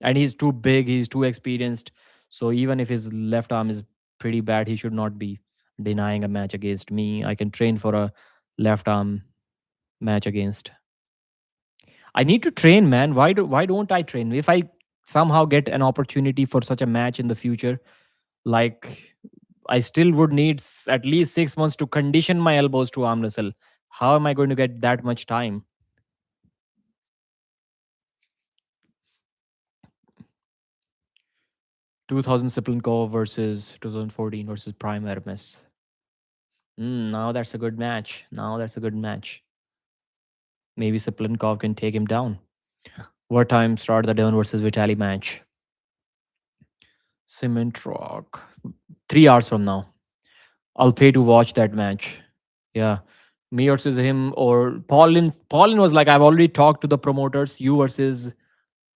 And he's too big, he's too experienced. So even if his left arm is pretty bad, he should not be denying a match against me. I can train for a left arm match against. I need to train, man. Why don't I train? If I somehow get an opportunity for such a match in the future, like I still would need at least 6 months to condition my elbows to arm wrestle. How am I going to get that much time? 2000 Siplenkov versus 2014 versus Prime Hermes. Now that's a good match. Maybe Siplenkov can take him down. What time start the Devon versus Vitaly match? Cement Rock. 3 hours from now. I'll pay to watch that match. Yeah. Me versus him or Paulin. Paulin was like, I've already talked to the promoters. You versus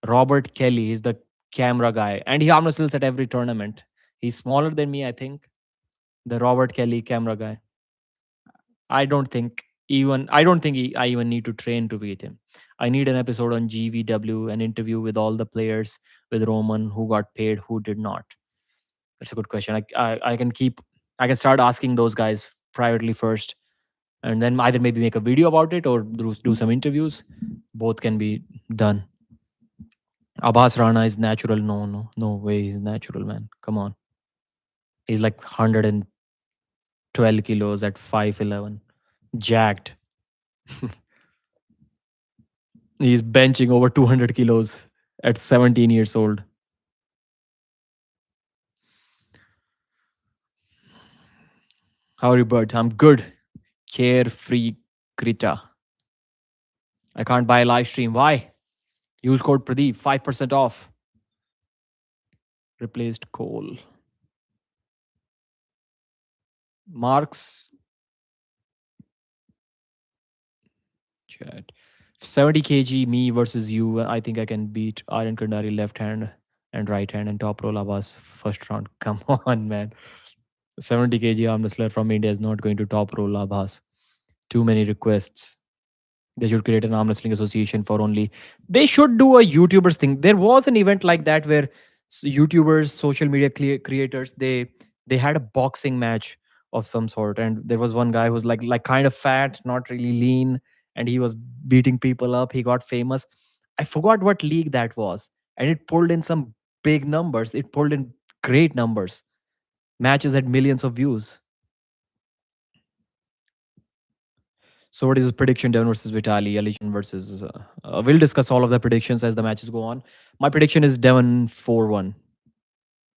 Robert Kelly. He's the camera guy. And he arm wrestles at every tournament. He's smaller than me, I think. The Robert Kelly camera guy. I don't think I even need to train to beat him. I need an episode on GVW, an interview with all the players with Roman, who got paid, who did not. That's a good question. I can keep, I can start asking those guys privately first, and then either maybe make a video about it or do some interviews. Both can be done. Abbas Rana is natural. No, no, no way he's natural, man. Come on. He's like 112 kilos at 5'11. Jacked. He's benching over 200 kilos at 17 years old. How are you, Bert? I'm good. Carefree Krita. I can't buy a live stream. Why? Use code Pradeep, 5% off. Replaced coal. Marks. Chat. 70 kg, me versus you. I think I can beat Aryan Kandari left hand and right hand and top roll Abbas first round. Come on, man. 70 kg arm wrestler from India is not going to top roll Abbas. Too many requests. They should create an arm wrestling association for only. They should do a YouTubers thing. There was an event like that where YouTubers, social media creators, they had a boxing match of some sort, and there was one guy who was like kind of fat, not really lean, and he was beating people up. He got famous. I forgot what league that was, and it pulled in some big numbers. It pulled in great numbers. Matches had millions of views. So, what is the prediction? Devon versus Vitaly, Legion versus. We'll discuss all of the predictions as the matches go on. My prediction is Devon 4-1.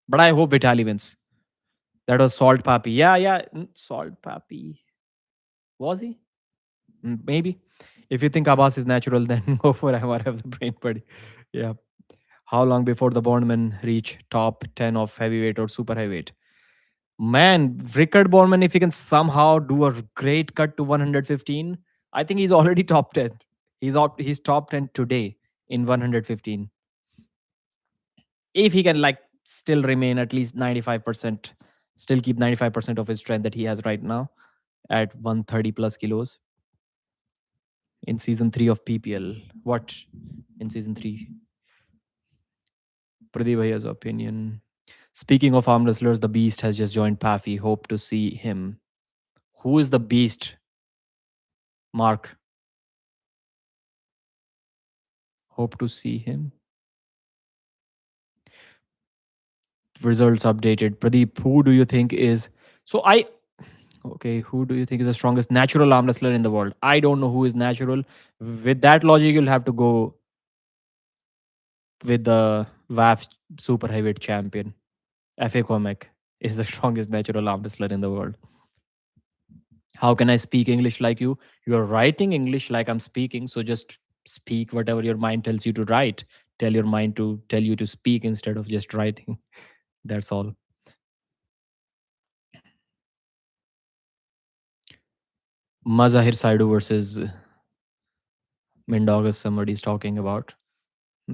But I hope Vitaly wins. That was Salt Papi. Yeah, yeah. Salt Papi. Was he? Maybe. If you think Abbas is natural, then go for MRF the brain buddy. Yeah. How long before the Bornman reach top 10 of heavyweight or super heavyweight? Man, Riekerd Bornman, if he can somehow do a great cut to 115, I think he's already top 10. He's top 10 today in 115. If he can like still remain at least 95%, still keep 95% of his strength that he has right now at 130 plus kilos in season 3 of PPL. What in season 3? Pradeep Bhaiya's opinion. Speaking of arm wrestlers, the Beast has just joined PAFI. Hope to see him. Who is the Beast? Mark. Hope to see him. Results updated. Pradeep, who do you think is. So I. Okay, who do you think is the strongest natural arm wrestler in the world? I don't know who is natural. With that logic, you'll have to go with the WAF super heavyweight champion. FA Comic is the strongest natural arm wrestler in the world. How can I speak English like you? You're writing English like I'm speaking, so just speak whatever your mind tells you to write. Tell your mind to tell you to speak instead of just writing. That's all. Mazahir Saidu versus Mendogas, somebody's talking about.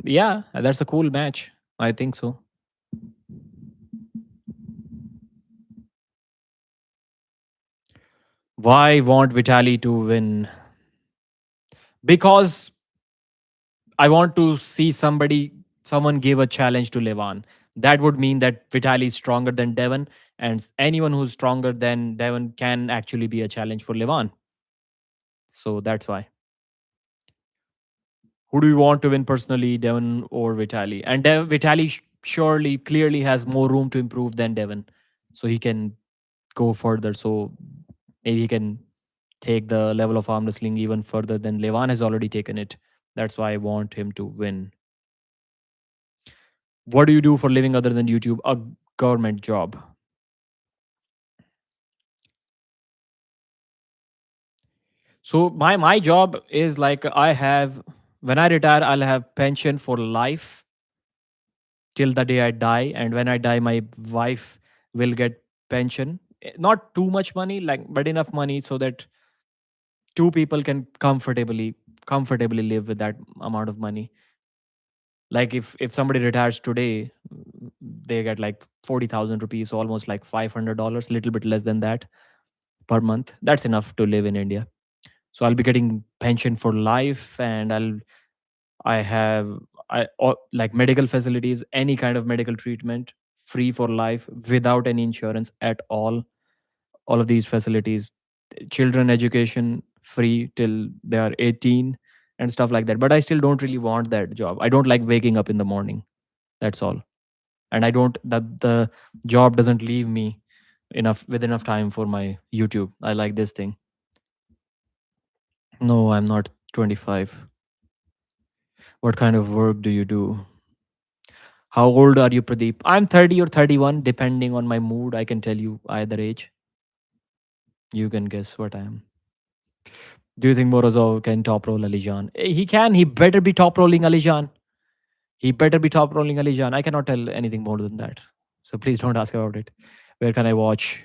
Yeah, that's a cool match. I think so. Why want Vitaly to win? Because I want to see someone give a challenge to Levan. That would mean that Vitaly is stronger than Devon, and anyone who's stronger than Devon can actually be a challenge for Levan. So that's why. Who do you want to win personally, Devon or Vitaly? And Vitaly surely, clearly has more room to improve than Devon, so he can go further. So maybe he can take the level of arm wrestling even further than Levan has already taken it. That's why I want him to win. What do you do for living other than YouTube? A government job. So my job is like I have when I retire, I'll have pension for life till the day I die. And when I die, my wife will get pension. Not too much money, like but enough money so that two people can comfortably live with that amount of money. Like if somebody retires today, they get like 40,000 rupees, so almost like $500, little bit less than that per month. That's enough to live in India. So I'll be getting pension for life, and I have like medical facilities, any kind of medical treatment, free for life, without any insurance at all. All of these facilities, children education free till they are 18 and stuff like that. But I still don't really want that job. I don't like waking up in the morning. That's all. And I don't the job doesn't leave me enough with enough time for my YouTube. I like this thing. No, I'm not 25. What kind of work do you do? How old are you, Pradeep? I'm 30 or 31, depending on my mood. I can tell you either age. You can guess what I am. Do you think Morozov can top roll Alijan? He can. He better be top rolling Alijan. He better be top rolling Alijan. I cannot tell anything more than that. So please don't ask about it. Where can I watch?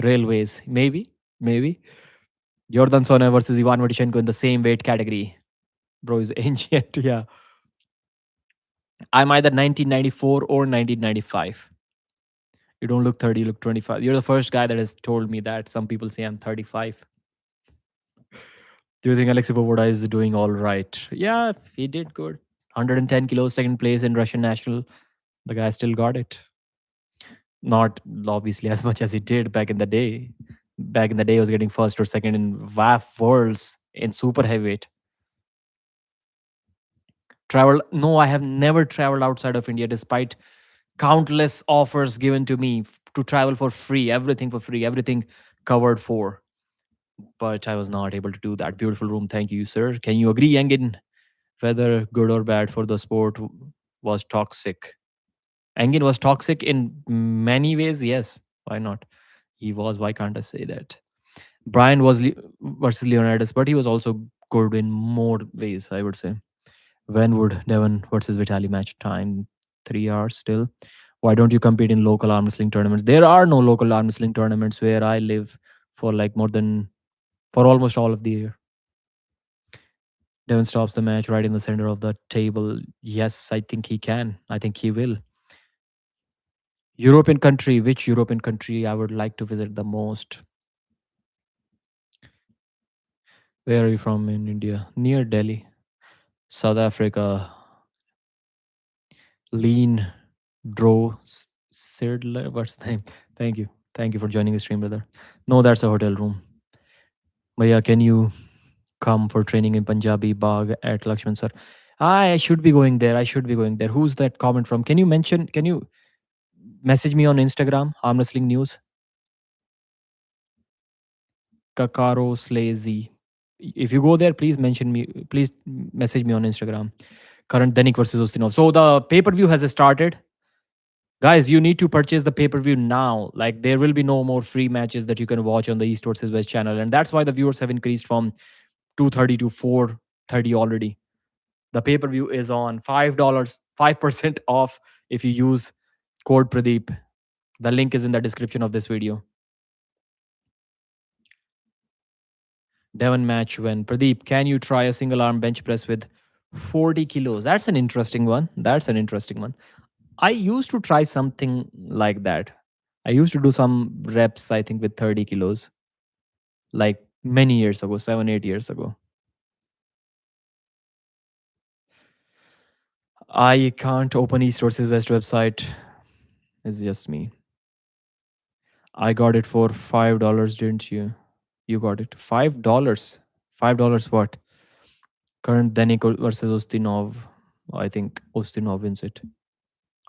Railways. Maybe. Maybe. Jordan Sona versus Ivan Matishenko in the same weight category. Bro is ancient. Yeah. I'm either 1994 or 1995. You don't look 30, you look 25. You're the first guy that has told me that. Some people say I'm 35. Do you think Aleksi Vovoda is doing all right? Yeah, he did good. 110 kilos, second place in Russian national. The guy still got it. Not obviously as much as he did back in the day. Back in the day, he was getting first or second in WAF Worlds in super heavyweight. Travel? No, I have never traveled outside of India despite countless offers given to me to travel for free, everything for free, everything covered for. But I was not able to do that. Beautiful room. Thank you, sir. Can you agree, Engin? Whether good or bad for the sport was toxic. Engin was toxic in many ways. Yes. Why not? He was. Why can't I say that? Brian was versus Leonidas, but he was also good in more ways, I would say. When would Devon versus Vitaly match time? 3 hours still. Why don't you compete in local arm wrestling tournaments? There are no local arm wrestling tournaments where I live for like more than for almost all of the year. Devon stops the match right in the center of the table. Yes, I think he can. I think he will. European country. Which European country I would like to visit the most? Where are you from in India? Near Delhi. South Africa. Lean Dro Sirdler. What's the name? Thank you. Thank you for joining the stream, brother. No, that's a hotel room. But yeah, can you come for training in Punjabi Bagh at Lakshman sir? I should be going there. I should be going there. Who's that comment from? Can you message me on Instagram? Arm Wrestling News. Kakaro Slazy. If you go there, please mention me. Please message me on Instagram. Current Denik versus Ustinov. So the pay-per-view has started. Guys, you need to purchase the pay-per-view now. Like there will be no more free matches that you can watch on the East versus West channel. And that's why the viewers have increased from 230 to 430 already. The pay-per-view is on $5, 5% off if you use code Pradeep. The link is in the description of this video. Devon match when Pradeep, can you try a single arm bench press with 40 kilos? That's an interesting one. That's an interesting one. I used to try something like that. I used to do some reps, I think, with 30 kilos, like many years ago, 7, 8 years ago. I can't open East versus West website. It's just me. I got it for $5, didn't you? You got it. $5. $5 what? Current Danik versus Ustinov. I think Ustinov wins it.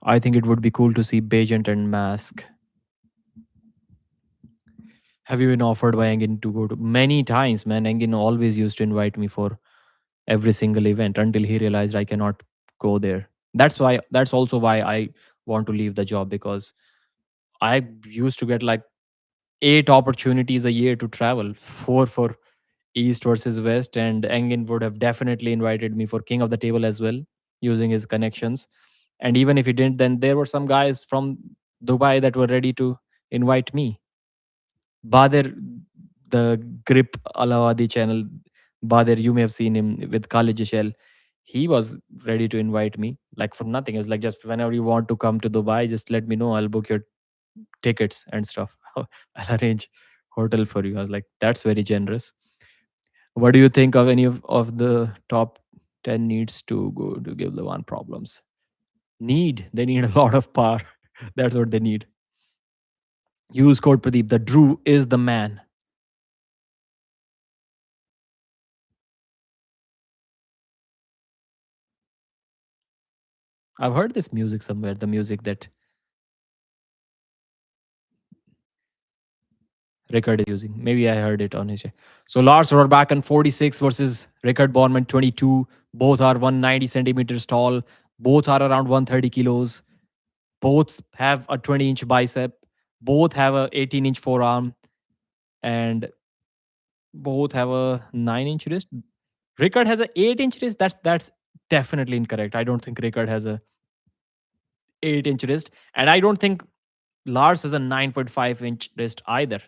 I think it would be cool to see Bajent and Mask. Have you been offered by Engin to go to many times, man? Engin always used to invite me for every single event until he realized I cannot go there. That's also why I want to leave the job, because I used to get like 8 opportunities a year to travel, four for East versus West, and Engin would have definitely invited me for King of the Table as well, using his connections. And even if he didn't, then there were some guys from Dubai that were ready to invite me. Bader, the Grip Alawadi channel, Bader, you may have seen him with Khalid Shell. He was ready to invite me, like for nothing. It was like, just whenever you want to come to Dubai, just let me know. I'll book your tickets and stuff. I'll arrange hotel for you. I was like, that's very generous. What do you think of any of the top? 10 needs to go to give the one problems. They need a lot of power. That's what they need. Use code Pradeep. The Drew is the man. I've heard this music somewhere. The music that Riekerd is using. Maybe I heard it on his. So Lars Rorbakken 46 versus Riekerd Bornman 22. Both are 190 centimeters tall. Both are around 130 kilos. Both have a 20-inch bicep. Both have a 18-inch forearm. And both have a 9-inch wrist. Riekerd has a 8-inch wrist. That's definitely incorrect. I don't think Riekerd has a 8-inch wrist. And I don't think Lars has a 9.5-inch wrist either.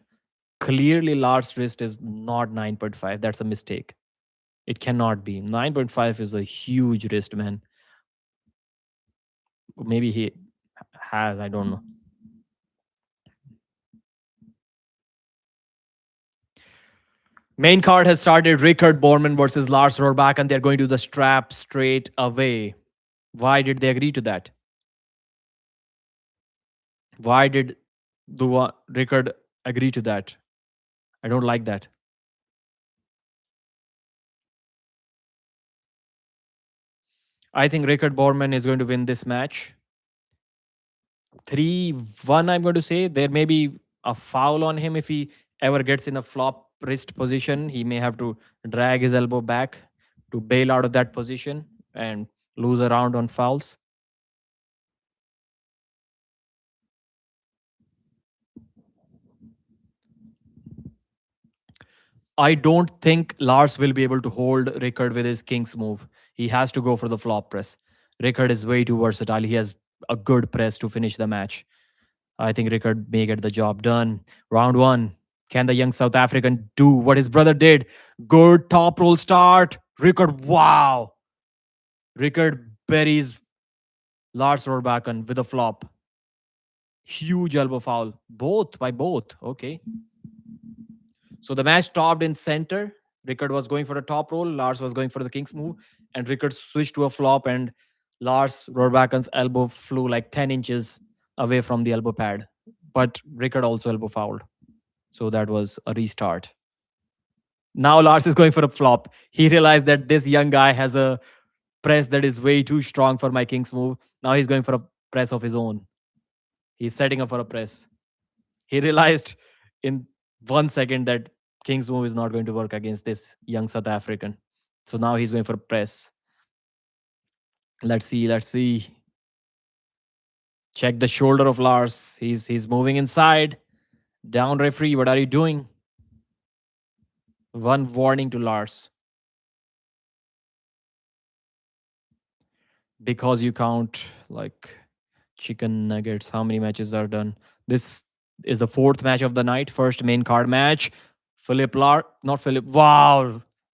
Clearly, Lars' wrist is not 9.5. That's a mistake. It cannot be. 9.5 is a huge wrist, man. Maybe he has. I don't know. Main card has started. Riekerd Bornman versus Lars Rorbakken, and they're going to the strap straight away. Why did they agree to that? Why did Riekerd agree to that? I don't like that. I think Riekerd Bornman is going to win this match. 3-1, I'm going to say. There may be a foul on him if he ever gets in a flop wrist position. He may have to drag his elbow back to bail out of that position and lose a round on fouls. I don't think Lars will be able to hold Riekerd with his king's move. He has to go for the flop press. Riekerd is way too versatile. He has a good press to finish the match. I think Riekerd may get the job done. Round 1. Can the young South African do what his brother did? Good top roll start. Riekerd, wow. Riekerd buries Lars Rorbakken with a flop. Huge elbow foul. Both by both. Okay. So the match stopped in center. Riekerd was going for a top roll. Lars was going for the king's move. And Riekerd switched to a flop. And Lars Rorbakken's elbow flew like 10 inches away from the elbow pad. But Riekerd also elbow fouled. So that was a restart. Now Lars is going for a flop. He realized that this young guy has a press that is way too strong for my king's move. Now he's going for a press of his own. He's setting up for a press. He realized in 1 second that king's move is not going to work against this young South African. So now he's going for a press. Let's see. Check the shoulder of Lars. He's moving inside. Down, referee. What are you doing? One warning to Lars. Because you count like chicken nuggets. How many matches are done? This is the 4th match of the night. First main card match. Wow.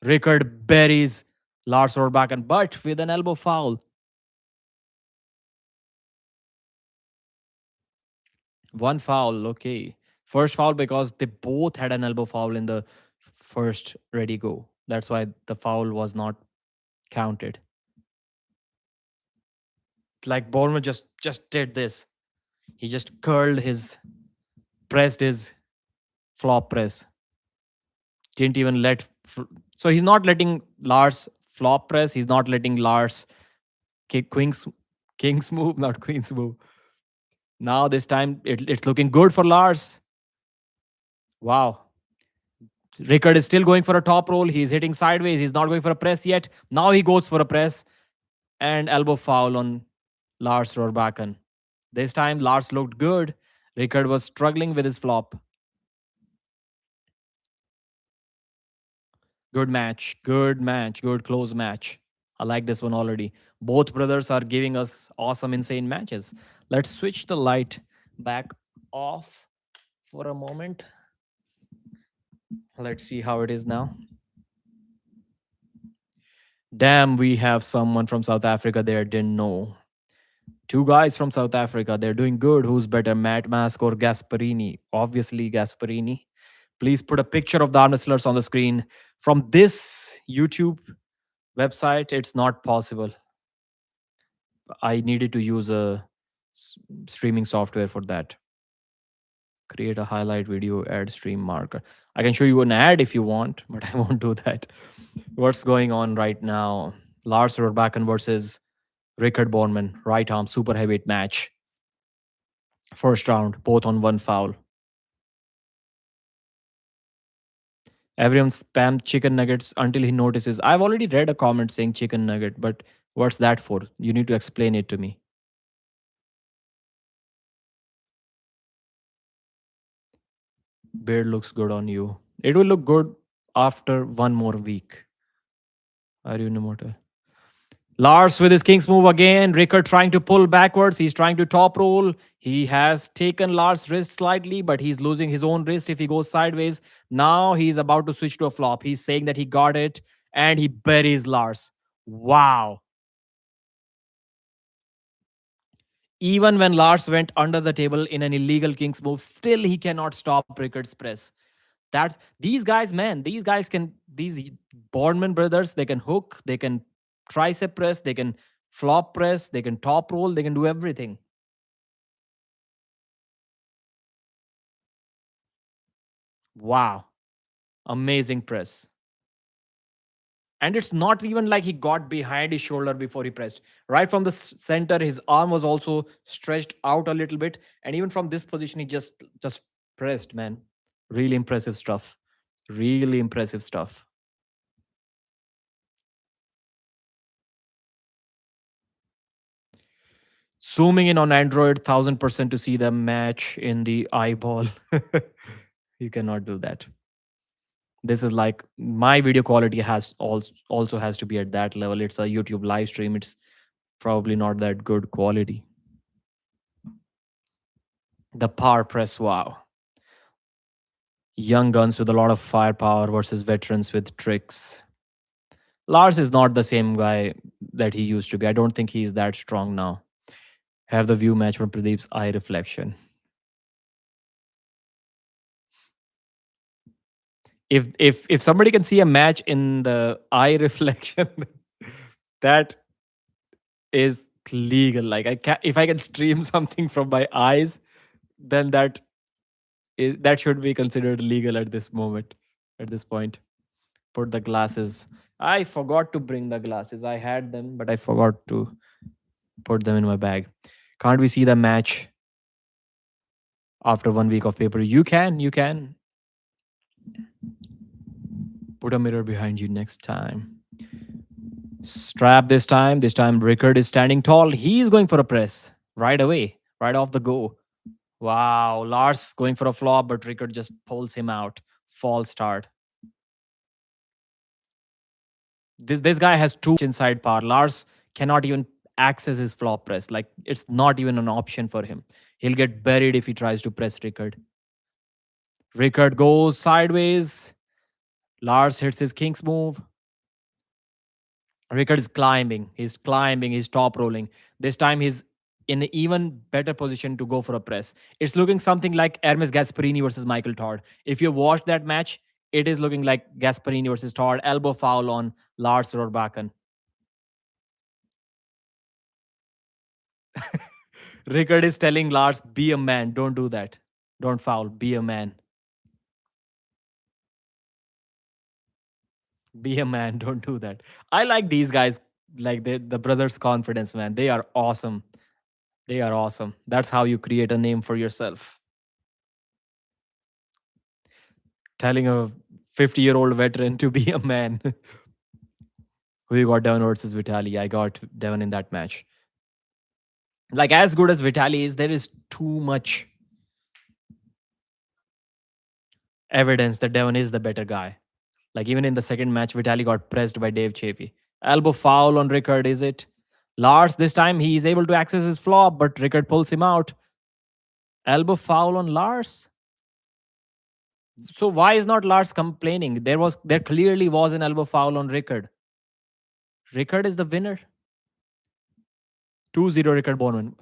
Riekerd buries Lars Rorbakken, but with an elbow foul. One foul, okay. First foul because they both had an elbow foul in the first ready go. That's why the foul was not counted. Like Bornman just did this. He just pressed his flop press. Didn't even let. So he's not letting Lars flop press. He's not letting Lars kick king's move, not queen's move. Now this time it's looking good for Lars. Wow. Riekerd is still going for a top roll. He's hitting sideways. He's not going for a press yet. Now he goes for a press and elbow foul on Lars Rorbakken. This time Lars looked good. Riekerd was struggling with his flop. Good match. Good close match. I like this one already. Both brothers are giving us awesome, insane matches. Let's switch the light back off for a moment. Let's see how it is now. Damn, we have someone from South Africa there. Didn't know. 2 guys from South Africa. They're doing good. Who's better, Matt Mask or Gasparini? Obviously, Gasparini. Please put a picture of the arm wrestlers on the screen. From this YouTube Website, it's not possible. I needed to use a streaming software for that. Create a highlight video, add stream marker. I can show you an ad if you want, but I won't do that. What's going on right now? Lars Rorbakken versus Riekerd Bornman, right arm super heavyweight match. First round, both on one foul. Everyone spam chicken nuggets until he notices. I've already read a comment saying chicken nugget, but what's that for? You need to explain it to me. Beard looks good on you. It will look good after one more week. Are you immortal? Lars with his king's move again. Riekerd trying to pull backwards. He's trying to top roll. He has taken Lars' wrist slightly, but he's losing his own wrist if he goes sideways. Now he's about to switch to a flop. He's saying that he got it, and he buries Lars. Wow. Even when Lars went under the table in an illegal king's move, still he cannot stop Riekerd's press. That's these guys, man. These guys can, these Bornman brothers, they can hook, they can tricep press, they can flop press, they can top roll, they can do everything. Wow. Amazing press. And it's not even like he got behind his shoulder before he pressed. Right from the center, his arm was also stretched out a little bit. And even from this position, he just pressed, man. Really impressive stuff. Really impressive stuff. Zooming in on Android 1000% to see the match in the eyeball. You cannot do that. This is like my video quality has also has to be at that level. It's a YouTube live stream. It's probably not that good quality. The power press, wow. Young guns with a lot of firepower versus veterans with tricks. Lars is not the same guy that he used to be. I don't think he's that strong now. Have the view match from Pradeep's eye reflection. If somebody can see a match in the eye reflection, that is legal. Like if I can stream something from my eyes, then that should be considered legal at this moment. At this point, put the glasses. I forgot to bring the glasses. I had them, but I forgot to put them in my bag. Can't we see the match after 1 week of paper? You can. Put a mirror behind you next time. Strap this time. This time Riekerd is standing tall. He's going for a press right away, right off the go. Wow, Lars going for a flop, but Riekerd just pulls him out. False start. This guy has too much inside power. Lars cannot even access his flop press. Like, it's not even an option for him. He'll get buried if he tries to press Riekerd. Riekerd goes sideways. Lars hits his king's move. Riekerd is climbing. He's climbing. He's top rolling. This time he's in an even better position to go for a press. It's looking something like Hermes Gasparini versus Michael Todd. If you watched that match, it is looking like Gasparini versus Todd. Elbow foul on Lars Rorbakken. Riekerd is telling Lars, be a man. Don't do that. Don't foul. Be a man. Be a man. Don't do that. I like these guys. Like the brothers' confidence, man. They are awesome. They are awesome. That's how you create a name for yourself. Telling a 50-year-old veteran to be a man. Who you got, Devon versus Vitaly? I got Devon in that match. Like, as good as Vitaly is, there is too much evidence that Devon is the better guy. Like, even in the second match, Vitaly got pressed by Dave Chaffee. Elbow foul on Riekerd, is it? Lars, this time he is able to access his flop, but Riekerd pulls him out. Elbow foul on Lars. So why is not Lars complaining? There clearly was an elbow foul on Riekerd. Riekerd is the winner. 2-0 Riekerd Bornman.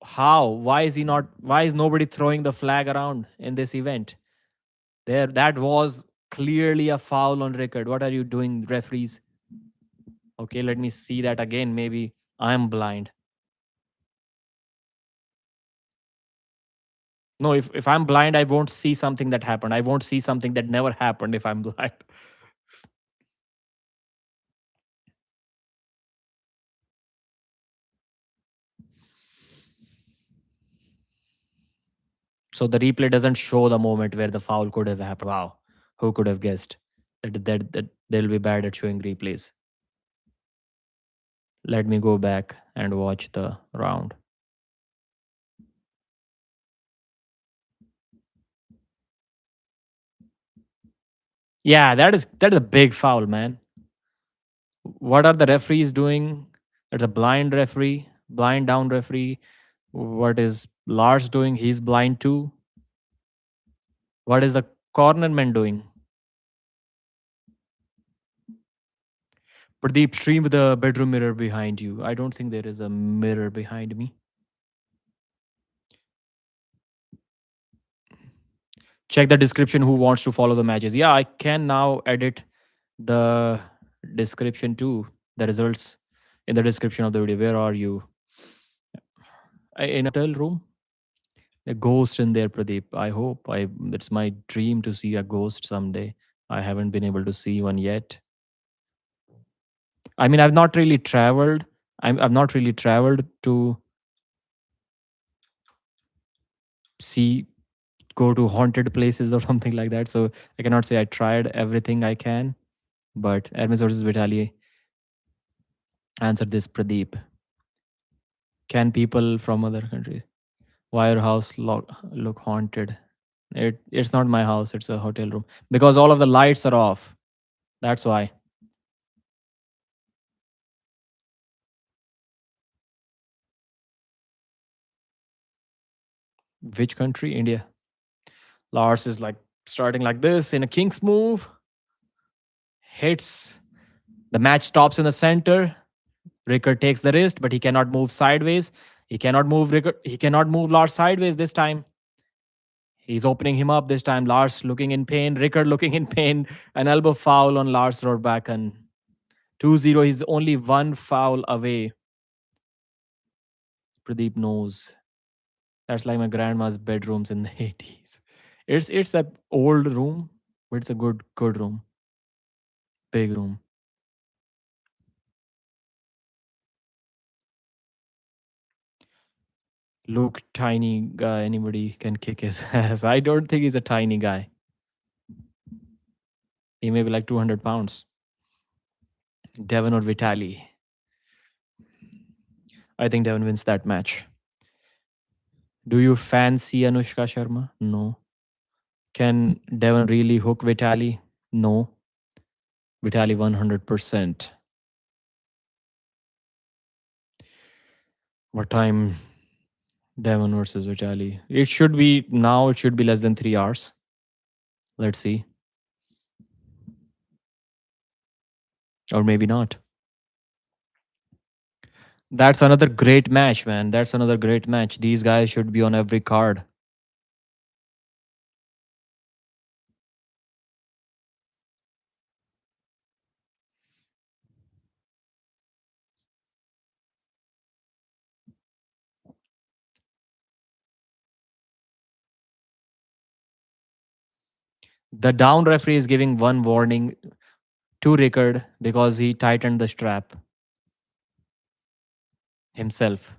How? Why is nobody throwing the flag around in this event? That was clearly a foul on Riekerd. What are you doing, referees? Okay, let me see that again. Maybe I am blind. No, if I'm blind, I won't see something that happened. I won't see something that never happened if I'm blind. So the replay doesn't show the moment where the foul could have happened. Wow, who could have guessed that they'll be bad at showing replays? Let me go back and watch the round. Yeah, that is a big foul, man. What are the referees doing? There's a blind referee, blind down referee. What is Lars doing? He's blind too. What is the cornerman doing? Pradeep, stream with the bedroom mirror behind you. I don't think there is a mirror behind me. Check the description who wants to follow the matches. Yeah, I can now edit the description too. The results in the description of the video. Where are you? In a hotel room? A ghost in there, Pradeep. I hope. It's my dream to see a ghost someday. I haven't been able to see one yet. I mean, I've not really traveled. I've not really traveled to see go to haunted places or something like that. So I cannot say I tried everything I can. But Hermes versus Vitaly answered this, Pradeep. Can people from other countries? Why your house look haunted? It's not my house. It's a hotel room because all of the lights are off. That's why. Which country? India. Lars is like starting like this in a king's move. Hits. The match stops in the center. Riekerd takes the wrist, but he cannot move sideways. He cannot move Riekerd. He cannot move Lars sideways this time. He's opening him up this time. Lars looking in pain. Riekerd looking in pain. An elbow foul on Lars Rorbakken. 2-0. He's only one foul away. Pradeep knows. That's like my grandma's bedrooms in the 80s. It's a old room, but it's a good room. Big room. Look, tiny guy. Anybody can kick his ass. I don't think he's a tiny guy. He may be like 200 pounds. Devon or Vitaly. I think Devon wins that match. Do you fancy Anushka Sharma? No. Can Devon really hook Vitaly? No. Vitaly 100%. What time Devon versus Vitaly? It should be now, it should be less than 3 hours. Let's see. Or maybe not. That's another great match, man. That's another great match. These guys should be on every card. The down referee is giving one warning to Riekerd because he tightened the strap himself.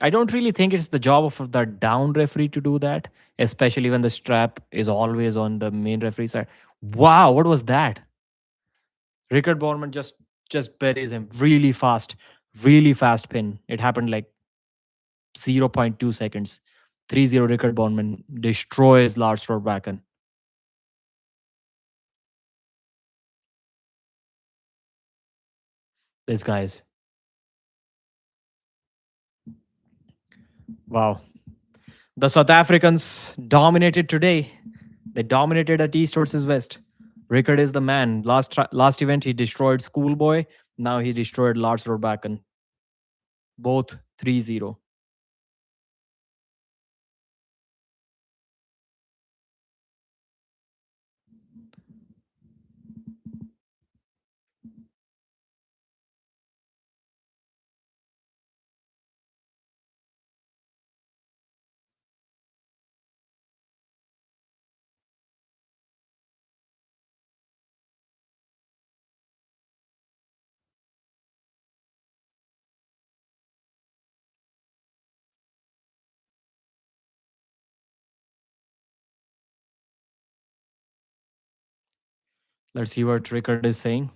I don't really think it's the job of the down referee to do that, especially when the strap is always on the main referee side. Wow, what was that? Riekerd Bornman just buries him really fast pin. It happened like 0.2 seconds. 3-0 Riekerd Bornman destroys Lars Rorbakken. These guys. Wow. The South Africans dominated today. They dominated at East versus West. Riekerd is the man. Last event, he destroyed Schoolboy. Now he destroyed Lars Rorbakken. Both 3-0. Let's see what Riekerd is saying.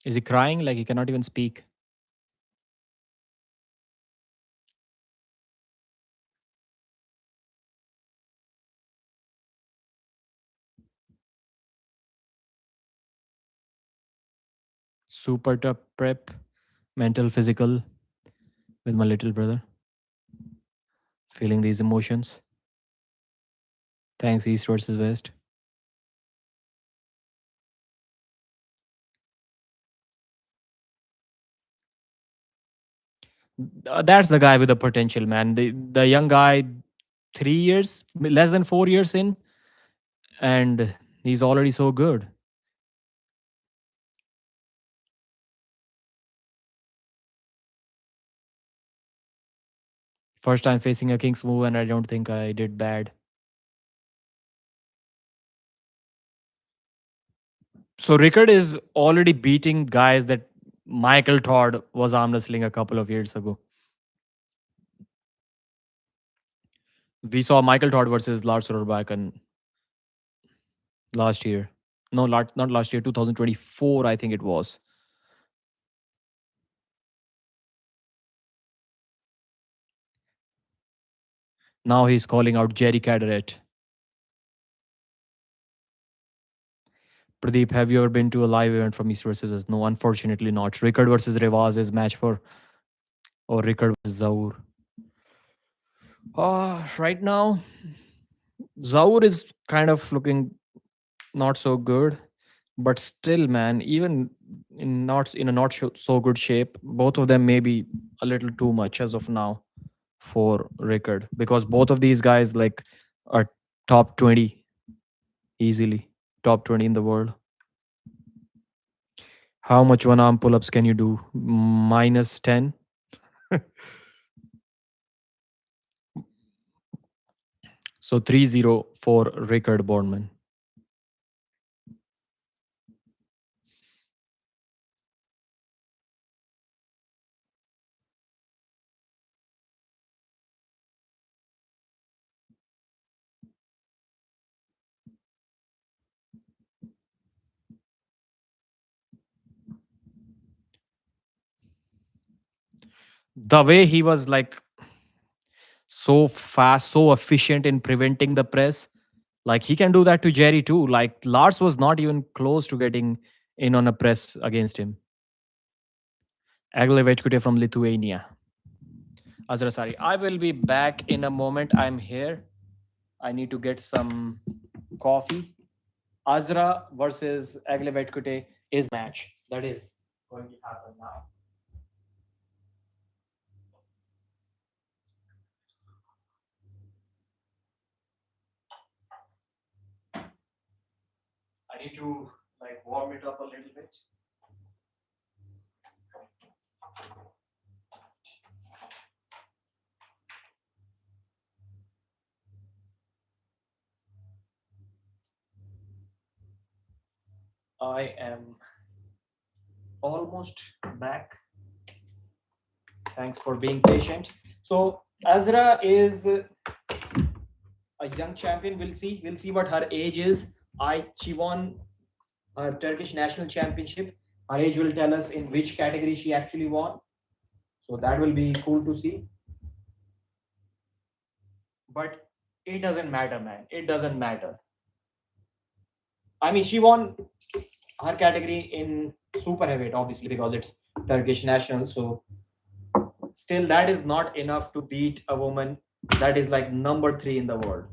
Is he crying? Like he cannot even speak. Super tough prep, mental, physical, with my little brother. Feeling these emotions. Thanks, East versus West. That's the guy with the potential, man. The young guy, 3 years, less than 4 years in, and he's already so good. First time facing a King's move, and I don't think I did bad. So Rickard is already beating guys that Michael Todd was arm wrestling a couple of years ago. We saw Michael Todd versus Lars Rorbakken last year. No, not last year, 2024, I think it was. Now he's calling out Jerry Caderet. Pradeep, have you ever been to a live event from East versus West? No, unfortunately not. Rickard versus Revaz is match for, or Rickard versus Zaur. Right now, Zaur is kind of looking not so good, but still, man, even in a not so good shape, both of them may be a little too much as of now for Rickard, because both of these guys like are top 20 easily, top 20 in the world. How much one arm pull ups can you do? Minus 10. So 3-0 for Riekerd Bornman. The way he was like so fast, so efficient in preventing the press, like he can do that to Jerry too. Like Lars was not even close to getting in on a press against him. Egle Vaitkute from Lithuania. Azra Sari. I will be back in a moment. I'm here. I need to get some coffee. Azra versus Egle Vaitkute is match. That is going to happen now. I need to like warm it up a little bit. I am almost back. Thanks for being patient. So Azra is a young champion. We'll see. We'll see what her age is. She won her Turkish national championship. Her age will tell us in which category she actually won. So that will be cool to see. But it doesn't matter, man. It doesn't matter. I mean, she won her category in super heavyweight, obviously, because it's Turkish national. So still, that is not enough to beat a woman that is like number 3 in the world.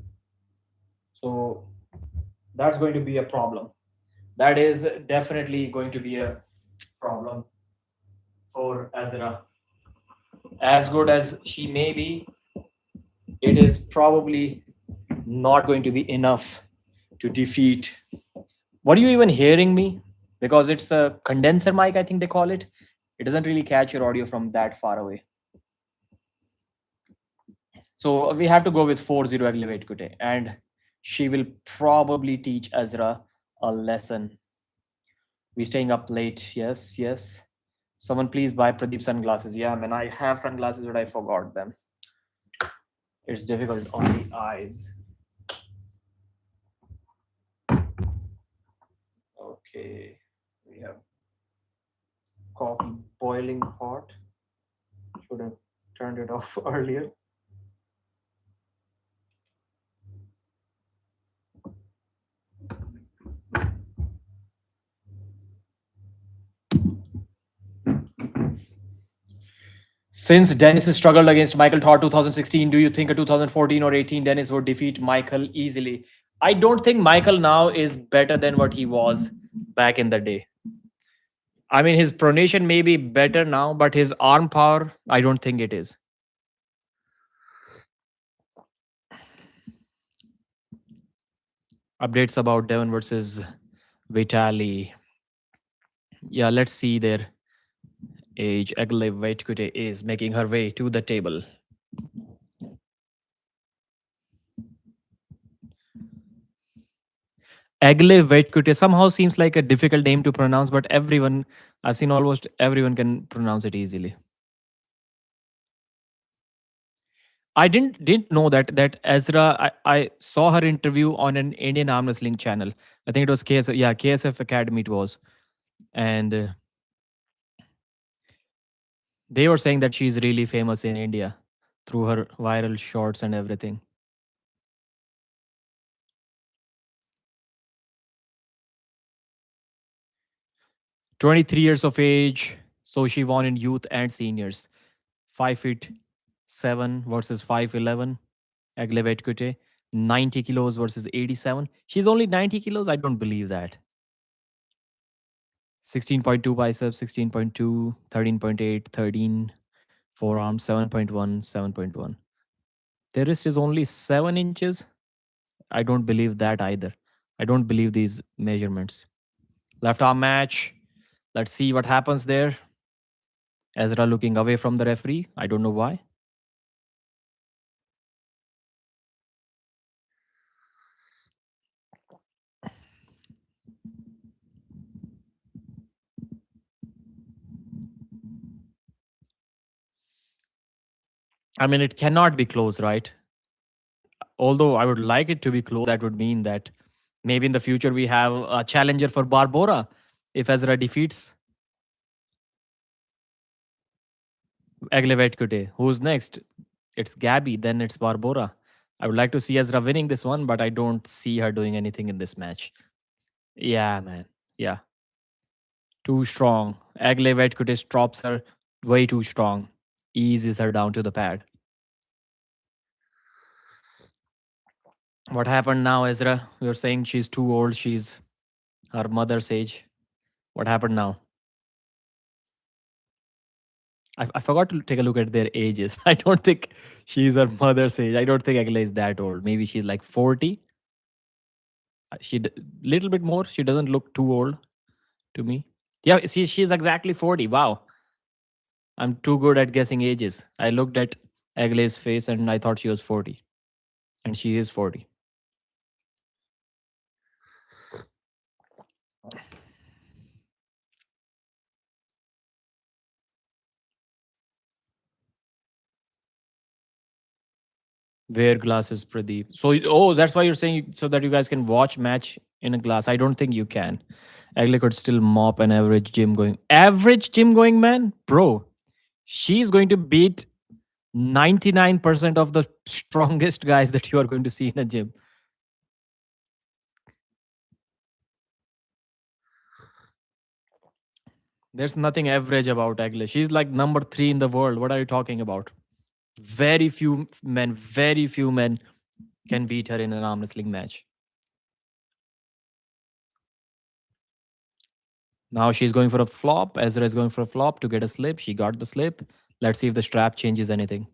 So that's going to be a problem. That is definitely going to be a problem for Azra. As good as she may be, it is probably not going to be enough to defeat. What are you even hearing me? Because it's a condenser mic, I think they call it. It doesn't really catch your audio from that far away. So we have to go with 4-0 Elevate Kute. And she will probably teach Azra a lesson. We staying up late. Yes, yes. Someone please buy Pradeep sunglasses. Yeah, man, I have sunglasses, but I forgot them. It's difficult on the eyes. Okay, we have coffee boiling hot. Should have turned it off earlier. Since Dennis struggled against Michael Todd 2016, do you think a 2014 or 18 Dennis would defeat Michael easily? I don't think Michael now is better than what he was back in the day. I mean, his pronation may be better now, but his arm power, I don't think it is. Updates about Devon versus Vitaly. Yeah, let's see their age. Egle Vaitkute is making her way to the table. Egle Vaitkute somehow seems like a difficult name to pronounce, but everyone, I've seen almost everyone can pronounce it easily. I didn't know that Azra. I saw her interview on an Indian arm wrestling channel. I think it was KSF. Yeah, KSF Academy it was, and they were saying that she's really famous in India through her viral shorts and everything. 23 years of age, so she won in youth and seniors. 5 feet 7 versus 5'11. Egle Vaitkute. 90 kilos versus 87. She's only 90 kilos. I don't believe that. 16.2 biceps, 16.2, 13.8, 13, forearm, 7.1, 7.1. Their wrist is only 7 inches. I don't believe that either. I don't believe these measurements. Left arm match. Let's see what happens there. Ezra looking away from the referee. I don't know why. I mean, it cannot be close, right? Although I would like it to be close, that would mean that maybe in the future we have a challenger for Barbora if Ezra defeats Egle Vaitkute. Who's next? It's Gabby, then it's Barbora. I would like to see Ezra winning this one, but I don't see her doing anything in this match. Yeah, man. Yeah. Too strong. Egle Vaitkute drops her way too strong. Eases her down to the pad. What happened now, Ezra? You're saying she's too old. She's her mother's age. What happened now? I forgot to take a look at their ages. I don't think she's her mother's age. I don't think Egle is that old. Maybe she's like 40. She little bit more. She doesn't look too old to me. Yeah, see, she's exactly 40. Wow. I'm too good at guessing ages. I looked at Egle's face and I thought she was 40. And she is 40. Wear glasses, Pradeep. So, oh, that's why you're saying so that you guys can watch match in a glass. I don't think you can. Egle could still mop an average gym going. Average gym going man? Bro, she's going to beat 99% of the strongest guys that you are going to see in a gym. There's nothing average about Egle. She's like number 3 in the world. What are you talking about? Very few men can beat her in an arm wrestling match. Now she's going for a flop. Ezra is going for a flop to get a slip. She got the slip. Let's see if the strap changes anything.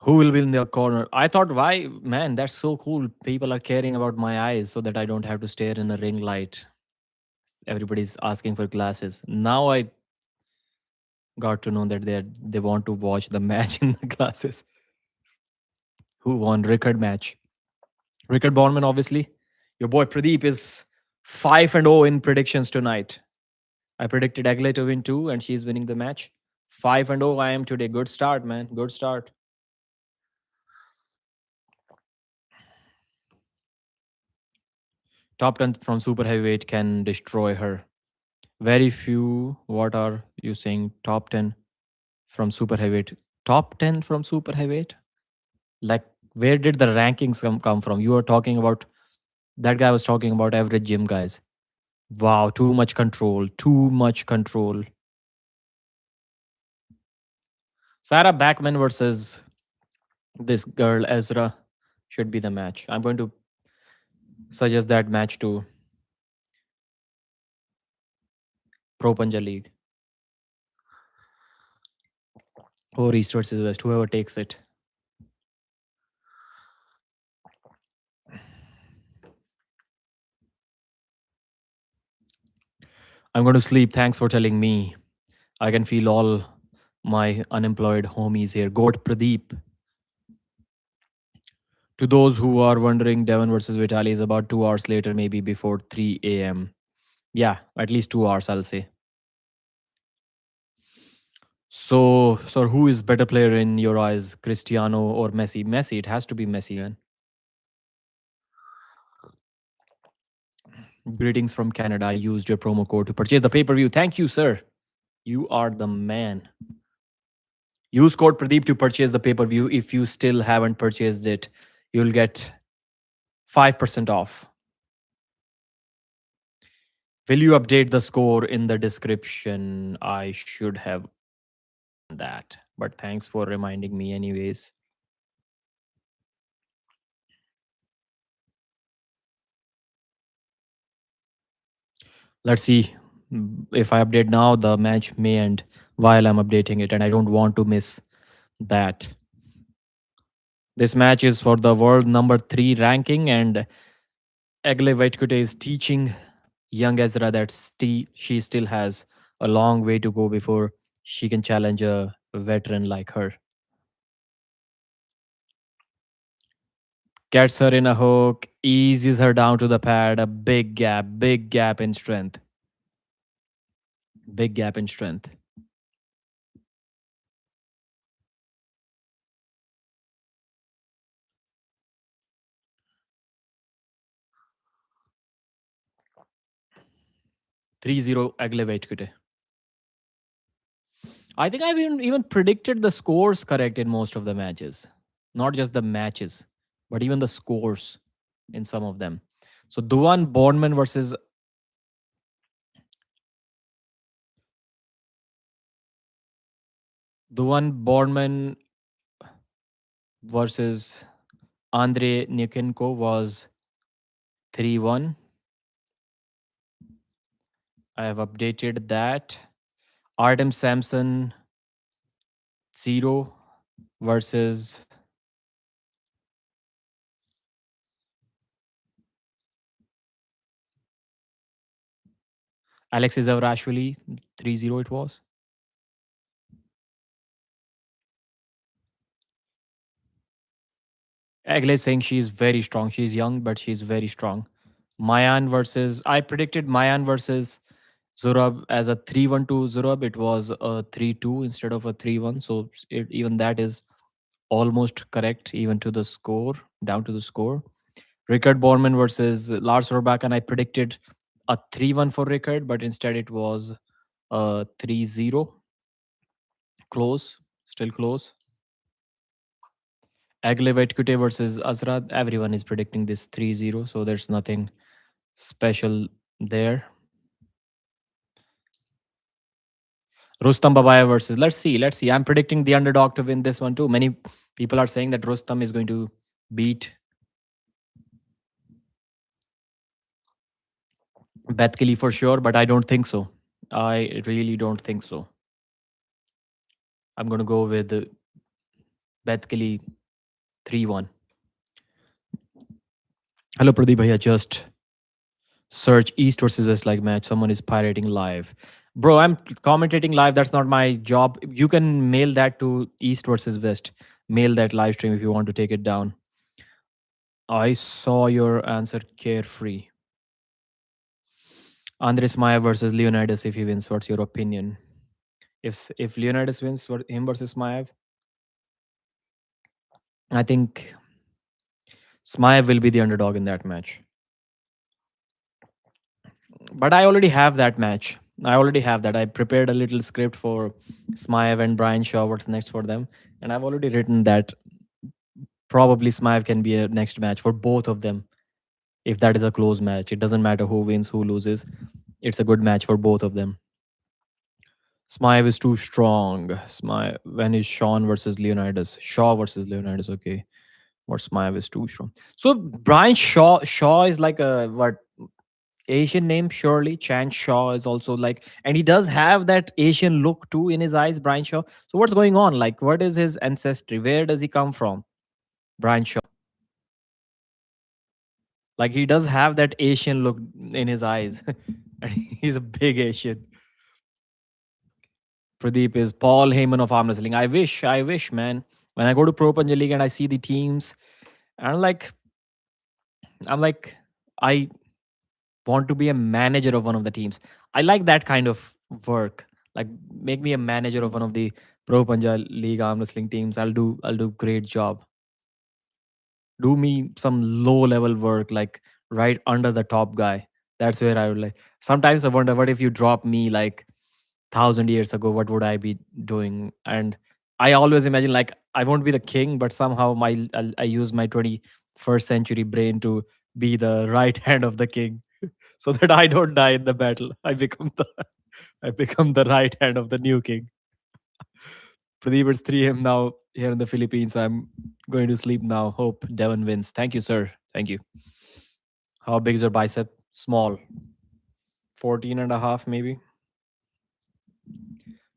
Who will be in the corner? I thought, why, man, that's so cool. People are caring about my eyes so that I don't have to stare in a ring light. Everybody's asking for glasses. Now I got to know that they want to watch the match in the glasses. Who won Riekerd match? Riekerd Bornman, obviously. Your boy Pradeep is 5 and 0 in predictions tonight. I predicted Egle to win 2, and she's winning the match. 5 and 0 I am today. Good start, man. Good start. Top 10 from super heavyweight can destroy her. Very few. What are you saying? Top 10 from super heavyweight. Top 10 from super heavyweight? Like, where did the rankings come from? You are talking about, that guy was talking about average gym guys. Wow, too much control. Too much control. Sarah Backman versus this girl, Azra, should be the match. I'm going to suggest that match to Pro Panja League. Or East versus West, whoever takes it. I'm going to sleep. Thanks for telling me. I can feel all my unemployed homies here. Goat Pradeep. To those who are wondering, Devon versus Vitaly is about 2 hours later, maybe before 3 a.m. Yeah, at least 2 hours, I'll say. So who is better player in your eyes, Cristiano or Messi? Messi, it has to be Messi, man. Greetings from Canada. I used your promo code to purchase the pay-per-view. Thank you, sir. You are the man. Use code Pradeep to purchase the pay-per-view. If you still haven't purchased it, you'll get 5% off. Will you update the score in the description? I should have that, but thanks for reminding me anyways. Let's see. If I update now, the match may end while I'm updating it, and I don't want to miss that. This match is for the world number 3 ranking, and Egle Vaitkute is teaching young Azra that she still has a long way to go before she can challenge a veteran like her. Gets her in a hook, eases her down to the pad. A big gap in strength. Big gap in strength. Three zero Egle Vaitkute. I think I've even predicted the scores correct in most of the matches. Not just the matches, but even the scores in some of them. So Duvan Bornman versus versus Andre Nykonenko was 3-1. I have updated that. Artem Samson 0 versus Aleksi Zavrashvili 3-0 it was. Egle is saying she's very strong. She's young, but she's very strong. Maayan versus, I predicted Maayan versus Zurab as a 3-1 to Zurab. It was a 3-2 instead of a 3-1. So even that is almost correct, even to the score, down to the score. Riekerd Bornman versus Lars Rorbakken. I predicted a 3-1 for Riekerd, but instead it was a 3-0. Close, still close. Egle Vaitkute versus Azra. Everyone is predicting this 3-0, so there's nothing special there. Rustam Babaiev versus, let's see. I'm predicting the underdog to win this one too. Many people are saying that Rustam is going to beat Betkili for sure, but I don't think so. I really don't think so. I'm going to go with Betkili 3-1. Hello, Pradeep Bhaiya. Just search East versus West like match. Someone is pirating live. Bro, I'm commentating live. That's not my job. You can mail that to East versus West. Mail that live stream if you want to take it down. I saw your answer carefree. Andres Maya versus Leonidas if he wins. What's your opinion? If Leonidas wins him versus Smaev, I think Smaev will be the underdog in that match. But I already have that match. I already have that. I prepared a little script for Smaev and Brian Shaw. What's next for them? And I've already written that probably Smaev can be a next match for both of them. If that is a close match, it doesn't matter who wins, who loses. It's a good match for both of them. Smaev is too strong. Smaev when is Sean versus Leonidas? Shaw versus Leonidas. Okay, or Smaev is too strong. So Brian Shaw is like a what Asian name? Surely Chan Shaw is also like, and he does have that Asian look too in his eyes. Brian Shaw. So what's going on? Like, what is his ancestry? Where does he come from? Brian Shaw. Like he does have that Asian look in his eyes. And he's a big Asian. Pradeep is Paul Heyman of arm wrestling. I wish, man. When I go to Pro Punjab League and I see the teams, and I'm like, I want to be a manager of one of the teams. I like that kind of work. Like, make me a manager of one of the Pro Punjab League arm wrestling teams. I'll do great job. Do me some low level work, like right under the top guy. That's where I would like. Sometimes I wonder, what if you drop me like 1,000 years ago, what would I be doing? And I always imagine like I won't be the king, but somehow I use my 21st century brain to be the right hand of the king, so that I don't die in the battle. I become the right hand of the new king. Pradeep, it's 3 a.m. now here in the Philippines. I'm going to sleep now. Hope Devon wins. Thank you, sir. Thank you. How big is your bicep? Small. 14 and a half, maybe.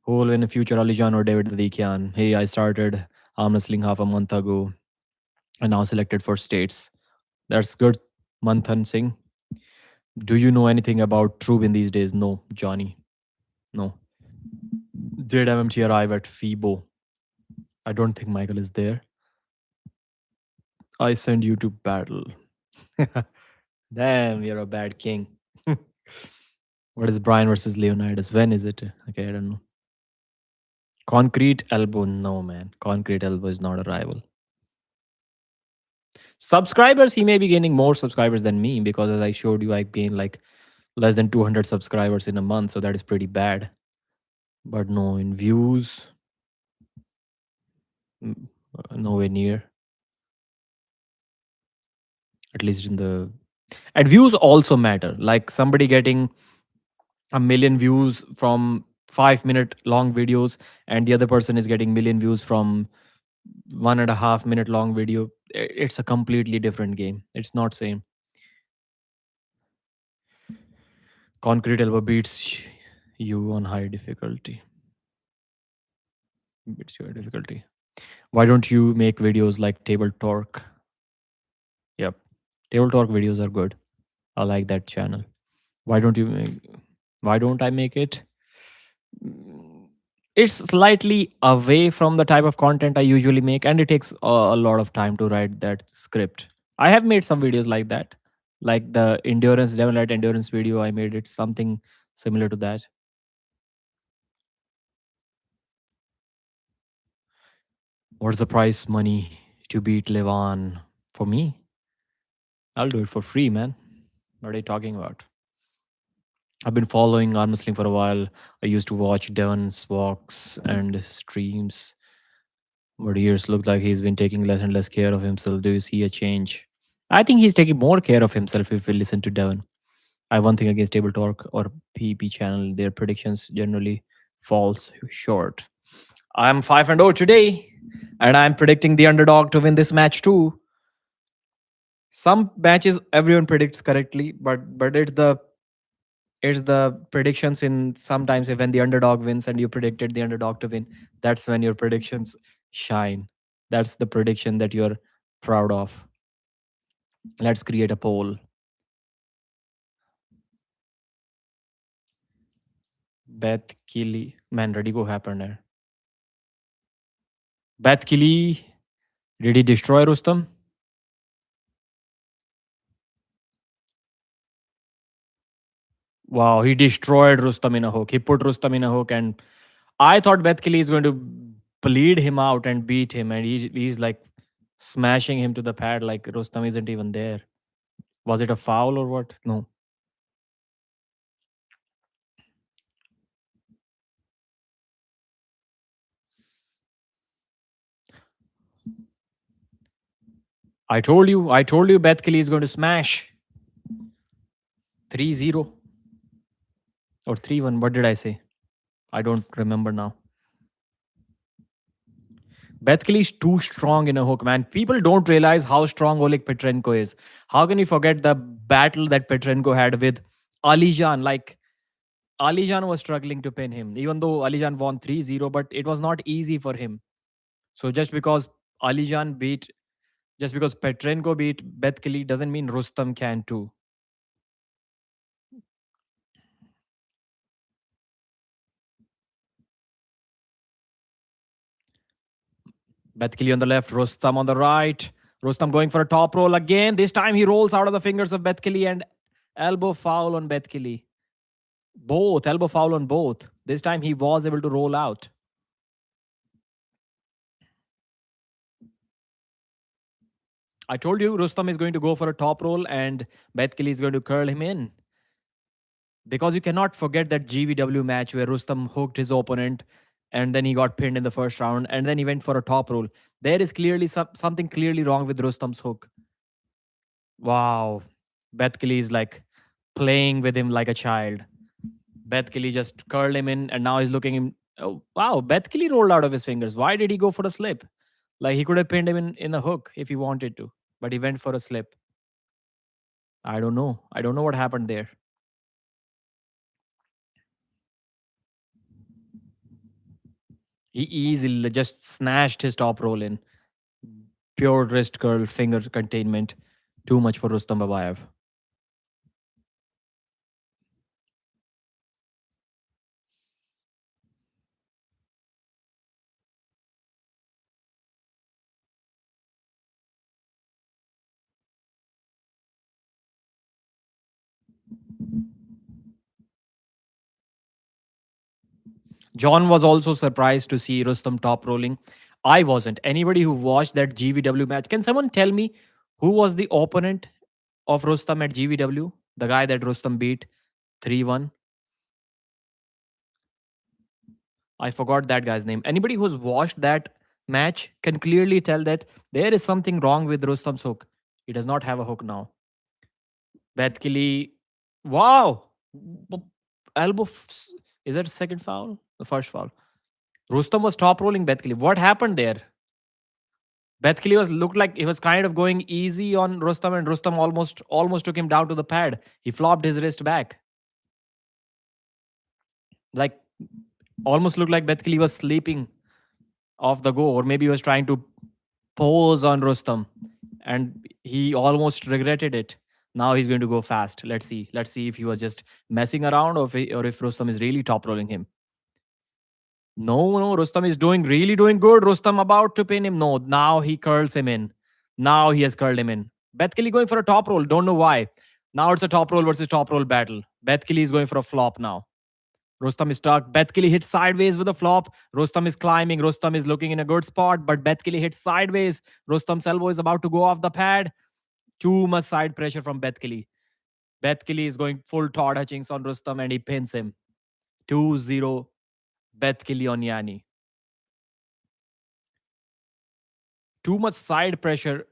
Who will win in future, Alijan or David Dadikian? Hey, I started arm wrestling half a month ago and now selected for states. That's good, Manthan Singh. Do you know anything about Trubin these days? No, Johnny. No. Did MMT arrive at FIBO? I don't think Michael is there. I send you to battle. Damn, you're a bad king. What is Brian versus Leonidas? When is it? Okay, I don't know. Concrete elbow. No, man. Concrete elbow is not a rival. Subscribers, he may be gaining more subscribers than me because, as I showed you, I gained like less than 200 subscribers in a month. So that is pretty bad. But no, in views, nowhere near. At least in the. And views also matter. Like somebody getting a million views from 5 minute long videos, and the other person is getting million views from 1.5 minute long video. It's a completely different game. It's not same. Concrete elbow beats you on high difficulty. Beats your difficulty. Why don't you make videos like Table Talk? Yep. Table Talk videos are good. I like that channel. Why don't you make, why don't I make it? It's slightly away from the type of content I usually make, and it takes a lot of time to write that script. I have made some videos like that, like the endurance, Devon Larratt endurance video I made. It's something similar to that. What's the price money to beat Levan? For me, I'll do it for free, man. What are you talking about? I've been following arm wrestling for a while. I used to watch Devon's walks and streams. But years look like he's been taking less and less care of himself. Do you see a change? I think he's taking more care of himself if we listen to Devon. I have one thing against Table Talk or PP channel. Their predictions generally falls short. I'm 5-0 today, and I'm predicting the underdog to win this match too. Some matches everyone predicts correctly, but it's the predictions in sometimes when the underdog wins and you predicted the underdog to win, that's when your predictions shine. That's the prediction that you're proud of. Let's create a poll. Betkili, man, ready go happen there. Betkili, did he destroy Rustam? Wow, he destroyed Rustam in a hook. He put Rustam in a hook, and I thought Betkili is going to bleed him out and beat him, and he's like smashing him to the pad like Rustam isn't even there. Was it a foul or what? No. I told you Betkili is going to smash 3-0 or 3-1. What did I say? I don't remember now. Betkili is too strong in a hook, man. People don't realize how strong Oleg Petrenko is. How can you forget the battle that Petrenko had with Alijan? Like, Alijan was struggling to pin him, even though Alijan won 3-0, but it was not easy for him. So Alijan beat, just because Petrenko beat Betkili doesn't mean Rustam can too. Betkili on the left, Rustam on the right. Rustam going for a top roll again. This time he rolls out of the fingers of Betkili and elbow foul on Betkili. Both, elbow foul on both. This time he was able to roll out. I told you Rustam is going to go for a top roll and Betkili is going to curl him in. Because you cannot forget that GVW match where Rustam hooked his opponent and then he got pinned in the first round and then he went for a top roll. There is clearly something clearly wrong with Rustam's hook. Wow. Betkili is like playing with him like a child. Betkili just curled him in and now he's looking him. Oh, wow. Betkili rolled out of his fingers. Why did he go for a slip? Like he could have pinned him in a hook if he wanted to, but he went for a slip. I don't know. I don't know what happened there. He easily just snatched his top roll in. Pure wrist curl, finger containment. Too much for Rustam Babayev. John was also surprised to see Rustam top rolling. I wasn't. Anybody who watched that GVW match, can someone tell me who was the opponent of Rustam at GVW? The guy that Rustam beat 3-1? I forgot that guy's name. Anybody who's watched that match can clearly tell that there is something wrong with Rustam's hook. He does not have a hook now. Betkili, wow. B- Elbow, is that second foul? The first foul. Rustam was top rolling Betkili. What happened there? Betkili was looked like he was kind of going easy on Rustam, and Rustam almost took him down to the pad. He flopped his wrist back. Like almost looked like Betkili was sleeping off the go, or maybe he was trying to pose on Rustam, and he almost regretted it. Now he's going to go fast. Let's see. Let's see if he was just messing around or if Rustam is really top rolling him. No, no, Rustam is really doing good. Rustam about to pin him. No, now he curls him in. Now he has curled him in. Betkili going for a top roll. Don't know why. Now it's a top roll versus top roll battle. Betkili is going for a flop now. Rustam is stuck. Betkili hits sideways with a flop. Rustam is climbing. Rustam is looking in a good spot, but Betkili hits sideways. Rustam's elbow is about to go off the pad. Too much side pressure from Betkili. Betkili is going full Todd Hutchings on Rustam and he pins him. 2-0 Betkili on Oniani. Too much side pressure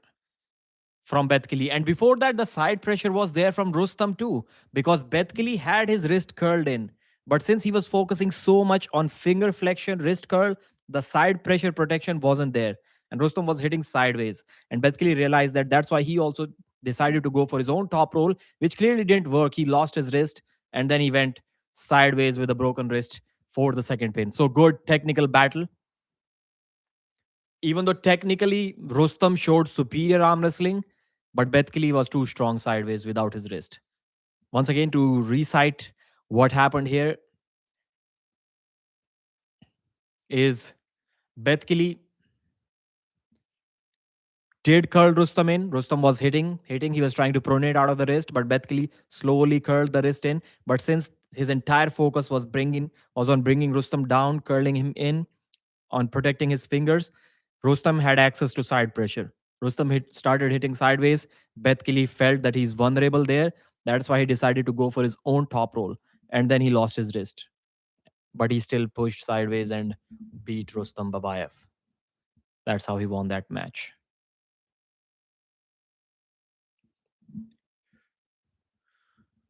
from Betkili. And before that, the side pressure was there from Rustam too, because Betkili had his wrist curled in. But since he was focusing so much on finger flexion, wrist curl, the side pressure protection wasn't there. And Rustam was hitting sideways. And Betkili realized that that's why he also decided to go for his own top roll, which clearly didn't work. He lost his wrist and then he went sideways with a broken wrist for the second pin. So good technical battle. Even though technically Rustam showed superior arm wrestling, but Betkili was too strong sideways without his wrist. Once again, to recite what happened here is Betkili did curl Rustam in. Rustam was hitting. He was trying to pronate out of the wrist, but Betkili slowly curled the wrist in. But since his entire focus was on bringing Rustam down, curling him in, on protecting his fingers, Rustam had access to side pressure. Rustam started hitting sideways. Betkili felt that he's vulnerable there. That's why he decided to go for his own top roll, and then he lost his wrist. But he still pushed sideways and beat Rustam Babaiev. That's how he won that match.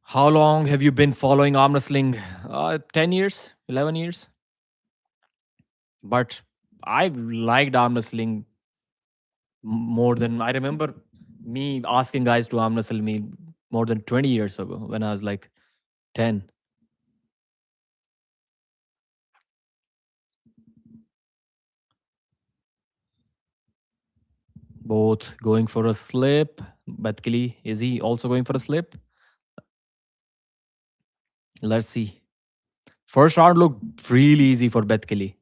How long have you been following arm wrestling? 10 years, 11 years. But I liked arm wrestling more than I remember me asking guys to arm wrestle me more than 20 years ago when I was like 10. Both going for a slip. Betkili, is he also going for a slip? Let's see. First round looked really easy for Betkili.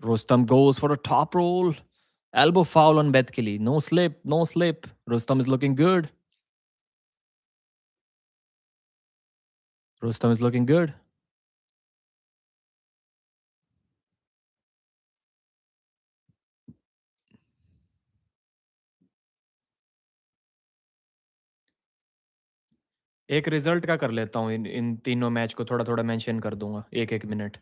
Rustam goes for a top roll. Elbow foul on Betkili. No slip, no slip. Rustam is looking good. Rustam is looking good. एक result का कर लेता हूँ इन इन तीनों match को थोड़ा थोड़ा mention कर दूंगा एक एक minute.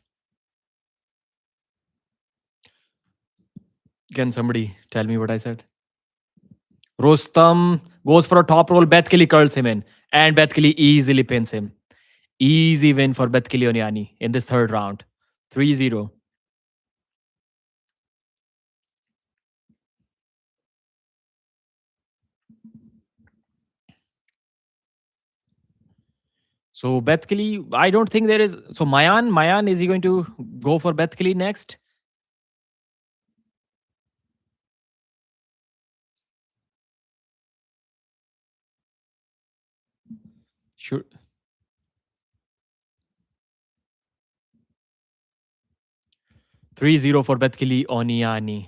Can somebody tell me what I said? Rustam goes for a top roll. Betkili curls him in, and Betkili easily pins him. Easy win for Betkili Oniani in this third round. 3-0. So Betkili, I don't think there is. So Maayan, is he going to go for Betkili next? Sure. 3-0 for Betkili Oniani.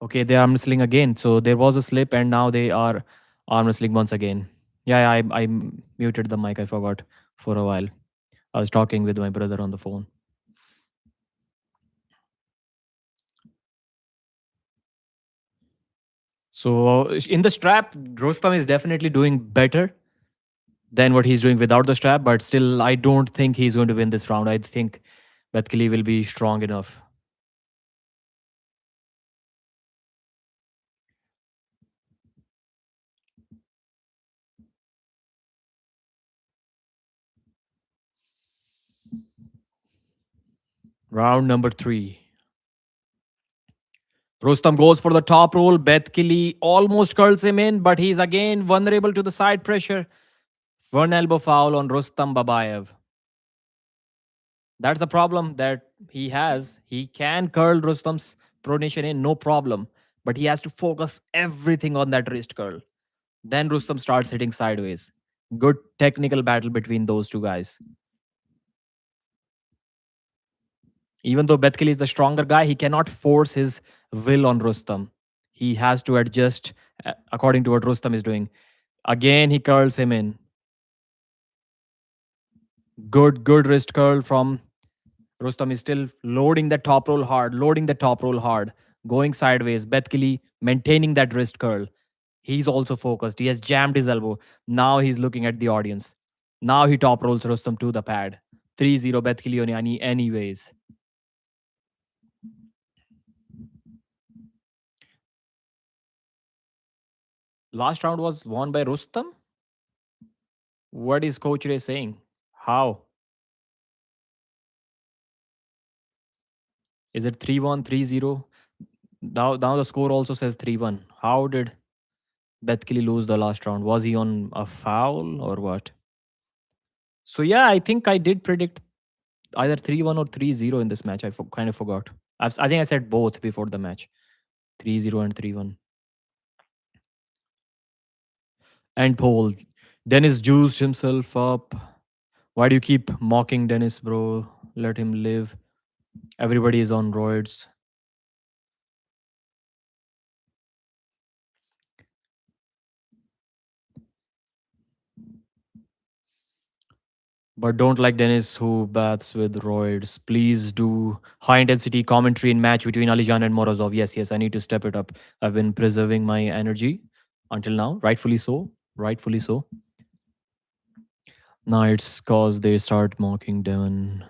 Okay, they are arm wrestling again. So there was a slip, and now they are arm wrestling once again. Yeah, I muted the mic. I forgot for a while. I was talking with my brother on the phone. So in the strap, Rustam is definitely doing better than what he's doing without the strap, but still, I don't think he's going to win this round. I think Betkili will be strong enough. Round number 3. Rustam goes for the top roll. Betkili almost curls him in, but he's again vulnerable to the side pressure. One elbow foul on Rustam Babaiev. That's the problem that he has. He can curl Rustam's pronation in, no problem. But he has to focus everything on that wrist curl. Then Rustam starts hitting sideways. Good technical battle between those two guys. Even though Betkili is the stronger guy, he cannot force his will on Rustam. He has to adjust according to what Rustam is doing. Again, he curls him in. Good wrist curl from Rustam. Is still loading the top roll hard, going sideways. Betkili maintaining that wrist curl. He's also focused. He has jammed his elbow. Now he's looking at the audience. Now he top rolls Rustam to the pad. 3-0 Betkili Oniani anyways. Last round was won by Rustam? What is Coach Ray saying? How? Is it 3-1, 3-0? Now the score also says 3-1. How did Betkili lose the last round? Was he on a foul or what? So yeah, I think I did predict either 3-1 or 3-0 in this match. Kind of forgot. I think I said both before the match. 3-0 and 3-1. And Paul, Dennis juiced himself up. Why do you keep mocking Dennis, bro? Let him live. Everybody is on roids. But don't like Dennis who baths with roids. Please do high intensity commentary in match between Alijan and Morozov. Yes, yes, I need to step it up. I've been preserving my energy until now. Rightfully so. Rightfully so. Now it's cause they start mocking Devon.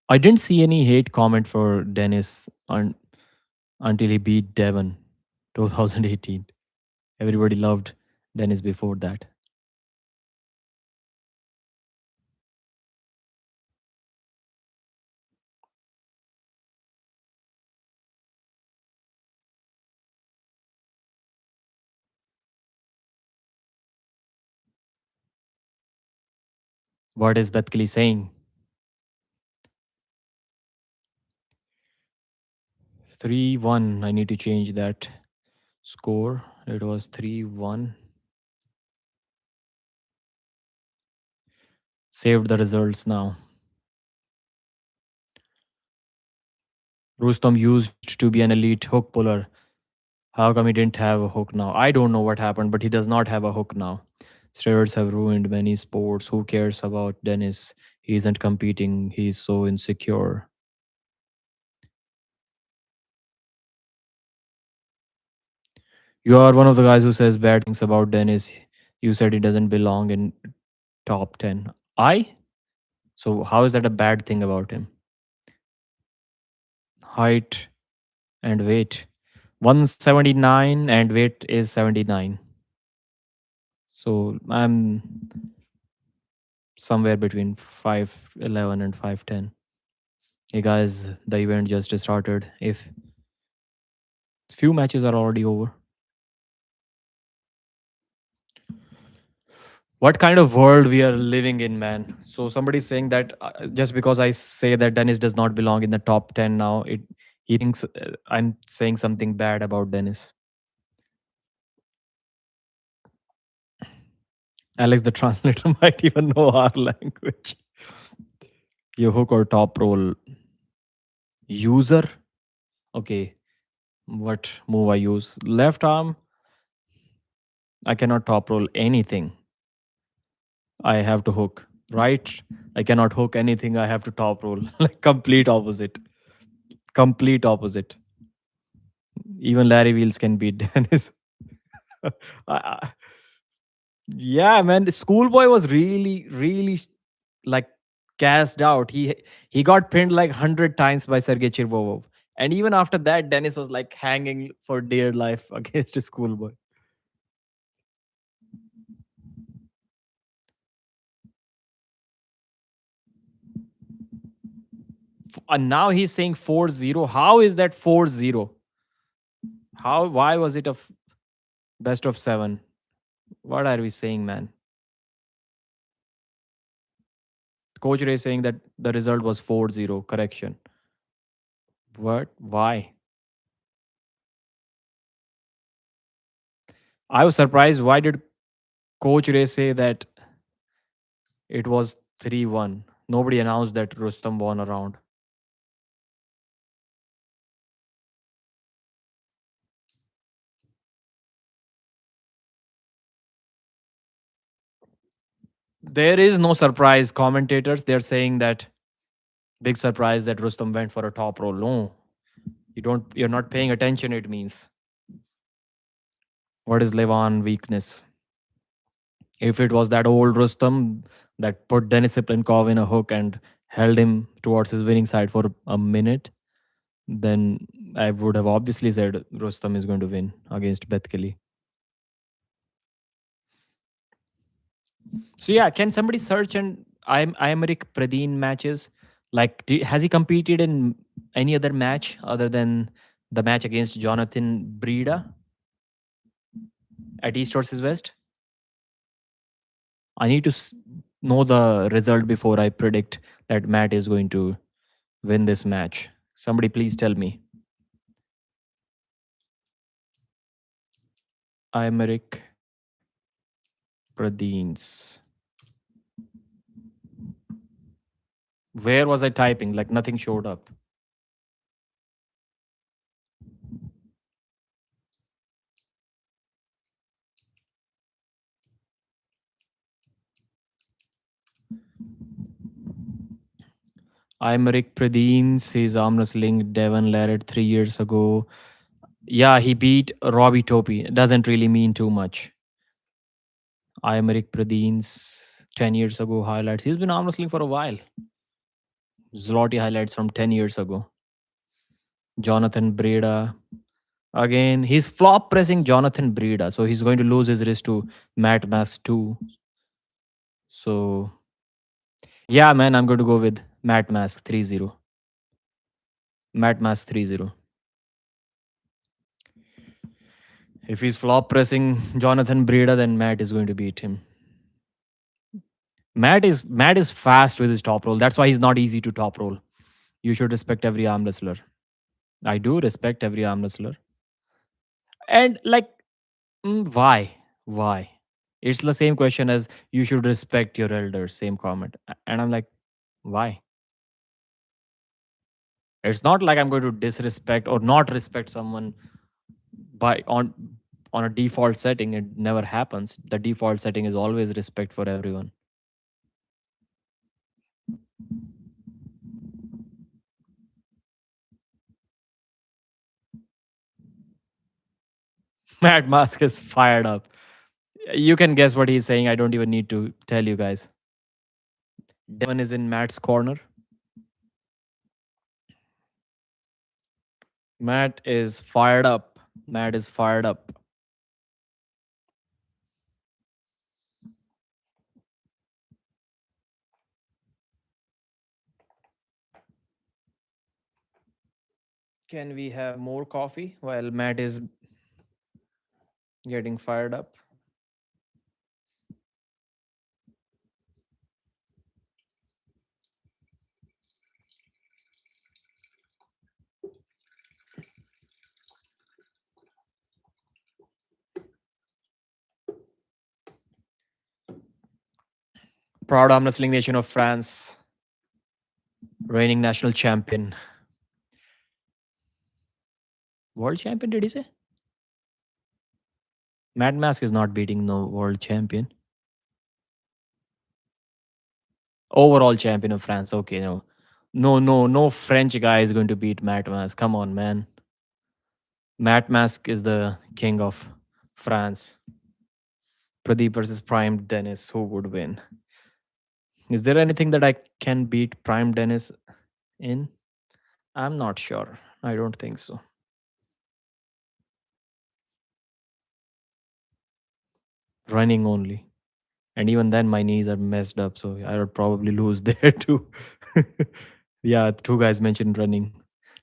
I didn't see any hate comment for Dennis until he beat Devon 2018. Everybody loved Dennis before that. What is Betkili saying? 3-1. I need to change that score. It was 3-1. Saved the results now. Rustam used to be an elite hook puller. How come he didn't have a hook now? I don't know what happened, but he does not have a hook now. Steroids have ruined many sports. Who cares about Dennis? He isn't competing. He's so insecure. You are one of the guys who says bad things about Dennis. You said he doesn't belong in top 10. I? So how is that a bad thing about him? Height and weight. 179 and weight is 79. So I'm somewhere between 5'11 and 5'10. Hey guys, the event just started. If few matches are already over. What kind of world we are living in, man? So somebody's saying that just because I say that Dennis does not belong in the top 10 now, he thinks I'm saying something bad about Dennis. Alex, the translator, might even know our language. Your hook or top roll user. Okay, what move I use? Left arm. I cannot top roll anything. I have to hook. Right? I cannot hook anything. I have to top roll. Like complete opposite. Complete opposite. Even Larry Wheels can beat Dennis. I- yeah, man. Schoolboy was really like gassed out. He got pinned like 100 times by Sergey Chirvovov. And even after that, Dennis was like hanging for dear life against a schoolboy. And now he's saying 4-0. How is that 4-0? Why was it a best of 7? What are we saying, man? Coach Ray saying that the result was 4-0. Correction. What? Why? I was surprised. Why did Coach Ray say that it was 3-1? Nobody announced that Rustam won a round. There is no surprise. Commentators, they're saying that big surprise that Rustam went for a top roll. No. You're not paying attention, it means. What is Levan weakness? If it was that old Rustam that put Denis Siplinkov in a hook and held him towards his winning side for a minute, then I would have obviously said Rustam is going to win against Betkili. So yeah, can somebody search and Aymeric Pradine matches? Like, has he competed in any other match other than the match against Jonathan Breda at East versus West? I need to know the result before I predict that Matt is going to win this match. Somebody please tell me. Aymeric Pradines. Where was I typing? Like nothing showed up. Aymeric Pradines, his arm wrestling Devon Larratt 3 years ago. Yeah, he beat Robbie Topi. Doesn't really mean too much. Aymeric Pradines 10 years ago highlights. He's been arm wrestling for a while. Zloty highlights from 10 years ago. Jonathan Breda. Again, he's flop pressing Jonathan Breda. So he's going to lose his wrist to Matt Mass too. So, yeah, man, I'm going to go with Matt Mask 3-0. Matt Mask 3-0. If he's flop pressing Jonathan Breda, then Matt is going to beat him. Matt is fast with his top roll. That's why he's not easy to top roll. You should respect every arm wrestler. I do respect every arm wrestler. And like, why? Why? It's the same question as you should respect your elders. Same comment. And I'm like, why? It's not like I'm going to disrespect or not respect someone by on a default setting. It never happens. The default setting is always respect for everyone. Matt Mask is fired up. You can guess what he's saying. I don't even need to tell you guys. Devon is in Matt's corner. Matt is fired up. Matt is fired up. Can we have more coffee while Matt is getting fired up? Proud arm wrestling nation of France, reigning national champion. World champion, did he say? Matt Mask is not beating no world champion. Overall champion of France. Okay, no. No French guy is going to beat Matt Mask. Come on, man. Matt Mask is the king of France. Pradeep versus Prime Dennis. Who would win? Is there anything that I can beat Prime Dennis in? I'm not sure. I don't think so. Running only. And even then, my knees are messed up. So I would probably lose there too. Yeah, two guys mentioned running.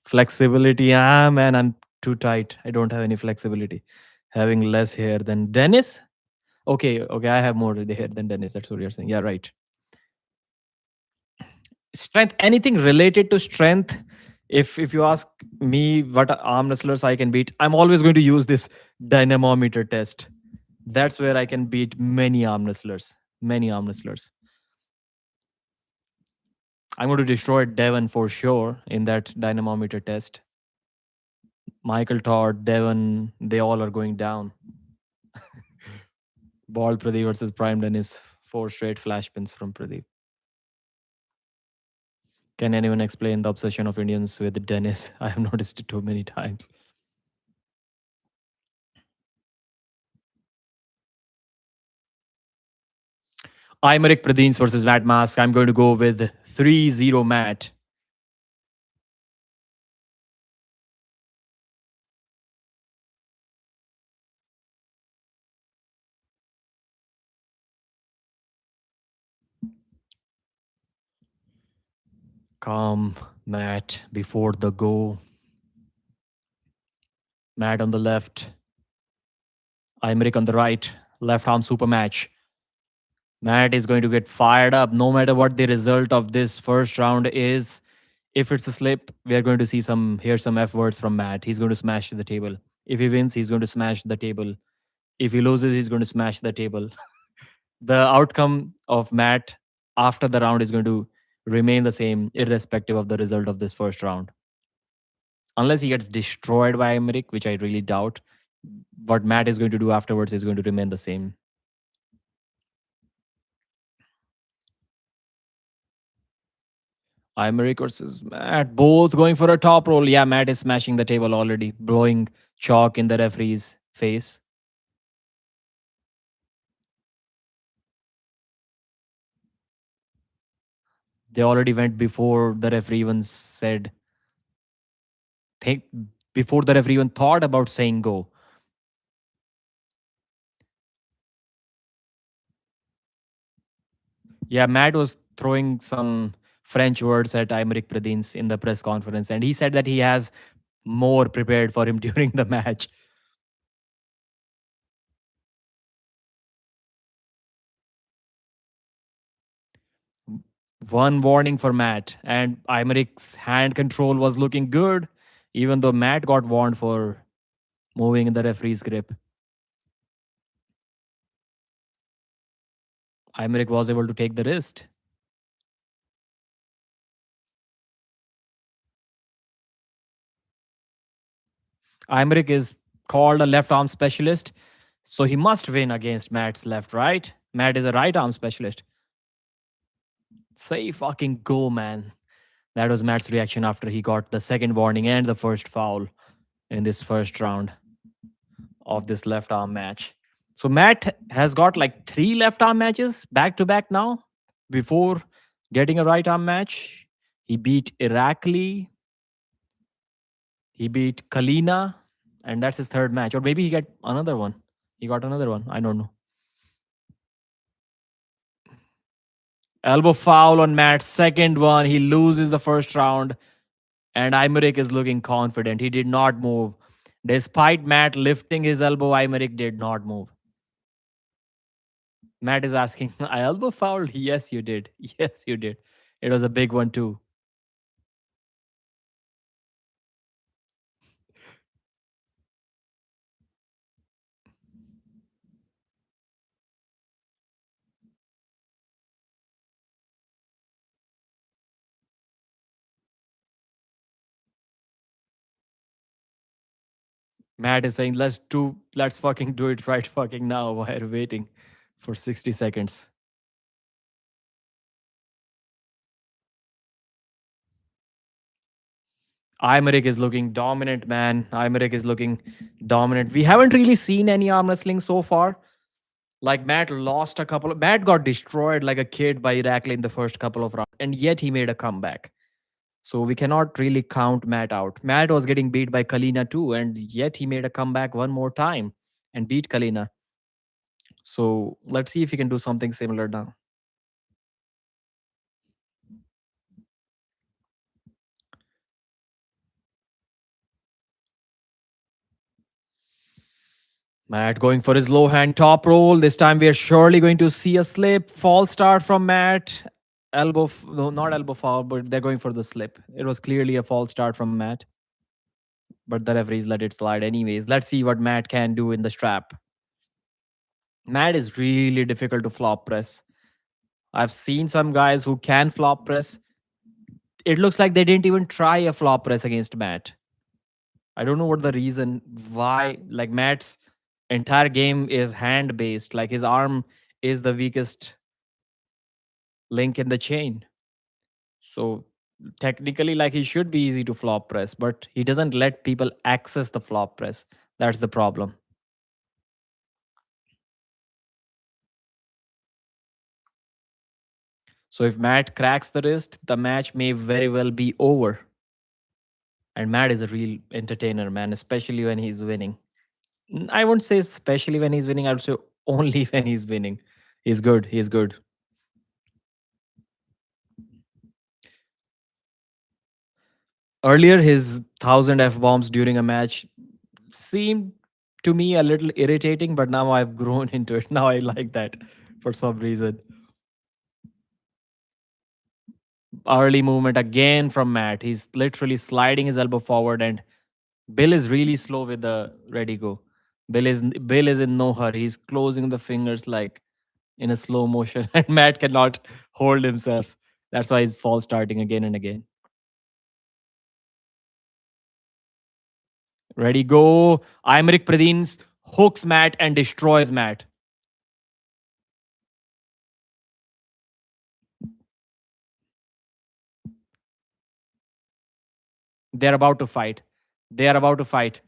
Flexibility. Ah, man, I'm too tight. I don't have any flexibility. Having less hair than Dennis? Okay, I have more hair than Dennis. That's what you're saying. Yeah, right. Strength, anything related to strength. If you ask me what arm wrestlers I can beat, I'm always going to use this dynamometer test. That's where I can beat many arm wrestlers. Many arm wrestlers. I'm going to destroy Devon for sure in that dynamometer test. Michael Todd, Devon, they all are going down. Ball Pradeep versus Prime Dennis. 4 straight flash pins from Pradeep. Can anyone explain the obsession of Indians with Dennis? I have noticed it too many times. Aymeric Pradines versus Matt Mask. I'm going to go with 3-0 Matt. Calm, Matt, before the go. Matt on the left. Aymeric on the right. Left arm super match. Matt is going to get fired up no matter what the result of this first round is. If it's a slip, we are going to see some F words from Matt. He's going to smash the table. If he wins, he's going to smash the table. If he loses, he's going to smash the table. The outcome of Matt after the round is going to remain the same, irrespective of the result of this first round. Unless he gets destroyed by Aymeric, which I really doubt, what Matt is going to do afterwards is going to remain the same. Aymeric versus Matt, both going for a top roll. Yeah, Matt is smashing the table already, blowing chalk in the referee's face. They already went before the referee even said, think, before the referee even thought about saying go. Yeah, Matt was throwing some French words at Aymeric Pradines in the press conference, and he said that he has more prepared for him during the match. One warning for Matt, and Aymeric's hand control was looking good, even though Matt got warned for moving in the referee's grip. Aymeric was able to take the wrist. Aymeric is called a left arm specialist, so he must win against Matt's left, right? Matt is a right arm specialist. Say fucking go, man. That was Matt's reaction after he got the second warning and the first foul in this first round of this left arm match. So Matt has got like 3 left arm matches back to back now before getting a right arm match. He beat Irakli, he beat Kalina, and that's his third match. Or maybe he got another one. He got another one. I don't know. Elbow foul on Matt, second one. He loses the first round, and Aymeric is looking confident. He did not move. Despite Matt lifting his elbow, Aymeric did not move. Matt is asking, I elbow fouled? Yes, you did. Yes, you did. It was a big one, too. Matt is saying, let's fucking do it right fucking now while waiting for 60 seconds. Aymeric is looking dominant, man. Aymeric is looking dominant. We haven't really seen any arm wrestling so far. Like Matt got destroyed like a kid by Irakli in the first couple of rounds, and yet he made a comeback. So we cannot really count Matt out. Matt was getting beat by Kalina too, and yet he made a comeback one more time and beat Kalina. So let's see if he can do something similar now. Matt going for his low hand top roll. This time we are surely going to see a slip. False start from Matt. No, not elbow foul, but they're going for the slip. It was clearly a false start from Matt. But the referees let it slide anyways. Let's see what Matt can do in the strap. Matt is really difficult to flop press. I've seen some guys who can flop press. It looks like they didn't even try a flop press against Matt. I don't know what the reason why. Like Matt's entire game is hand based. Like his arm is the weakest link in the chain. So Technically, like he should be easy to flop press, but he doesn't let people access the flop press. That's the problem. So if Matt cracks the wrist, the match may very well be over. And Matt is a real entertainer, man, especially when he's winning. I won't say especially when he's winning, I would say only when he's winning. He's good. He's good. Earlier, his 1,000 F bombs during a match seemed to me a little irritating, but now I've grown into it. Now I like that for some reason. Early movement again from Matt. He's literally sliding his elbow forward, and Bill is really slow with the ready go. Bill is in no hurry. He's closing the fingers like in a slow motion, and Matt cannot hold himself. That's why he's false starting again and again. Ready go. Aymeric Pradines hooks Matt and destroys Matt. They're about to fight. They are about to fight.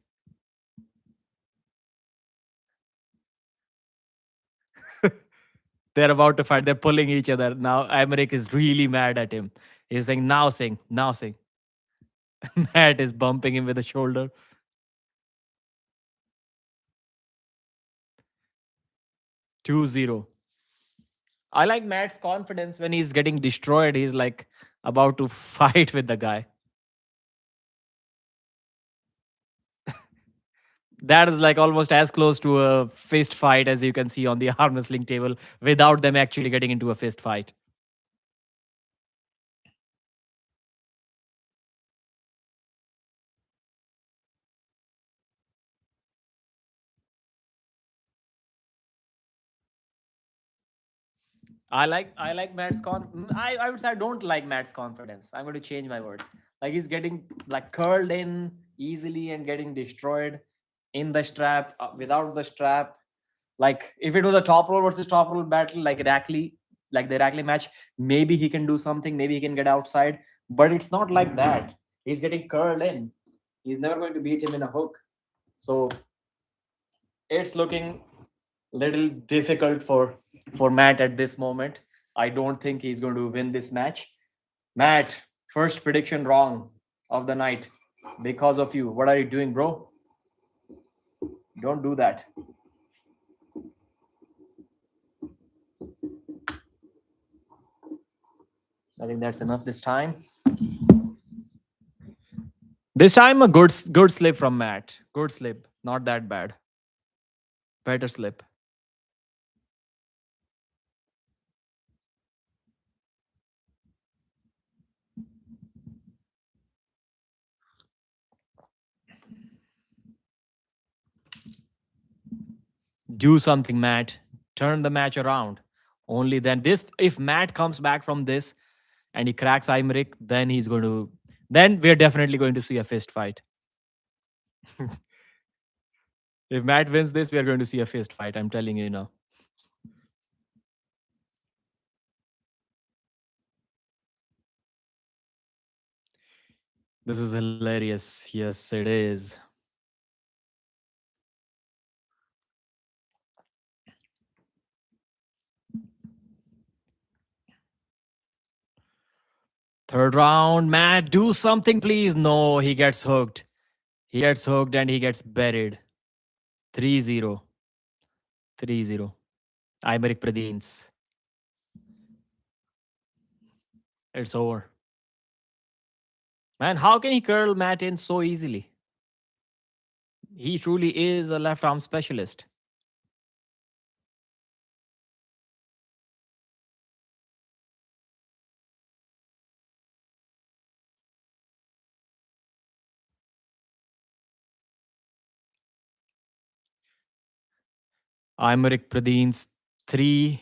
They're about to fight. They're pulling each other. Now Aymeric is really mad at him. He's saying, now sing, now sing. Matt is bumping him with the shoulder. 2-0. I like Matt's confidence when he's getting destroyed. He's like about to fight with the guy. That is like almost as close to a fist fight as you can see on the arm wrestling table without them actually getting into a fist fight. I like Matt's I would say I don't like Matt's confidence. I'm going to change my words. Like he's getting like curled in easily and getting destroyed in the strap without the strap. Like if it was a top roll versus top roll battle like Irakli, like the Irakli match, maybe he can do something. Maybe he can get outside. But it's not like that. He's getting curled in. He's never going to beat him in a hook. So it's looking little difficult for Matt at this moment. I don't think he's going to win this match. Matt, first prediction wrong of the night because of you. What are you doing, bro? Don't do that. I think that's enough this time. This time a good slip from Matt. Good slip. Not that bad. Better slip. Do something, Matt. Turn the match around. Only then this if Matt comes back from this and he cracks Aymeric, then he's going to then we're definitely going to see a fist fight. If Matt wins this, we are going to see a fist fight. I'm telling you now. This is hilarious. Yes, it is. Third round, Matt, do something, please. No, he gets hooked. He gets hooked and he gets buried. 3-0. 3-0. Aymeric Pradines. It's over. Man, how can he curl Matt in so easily? He truly is a left arm specialist. Aymeric Pradines 3,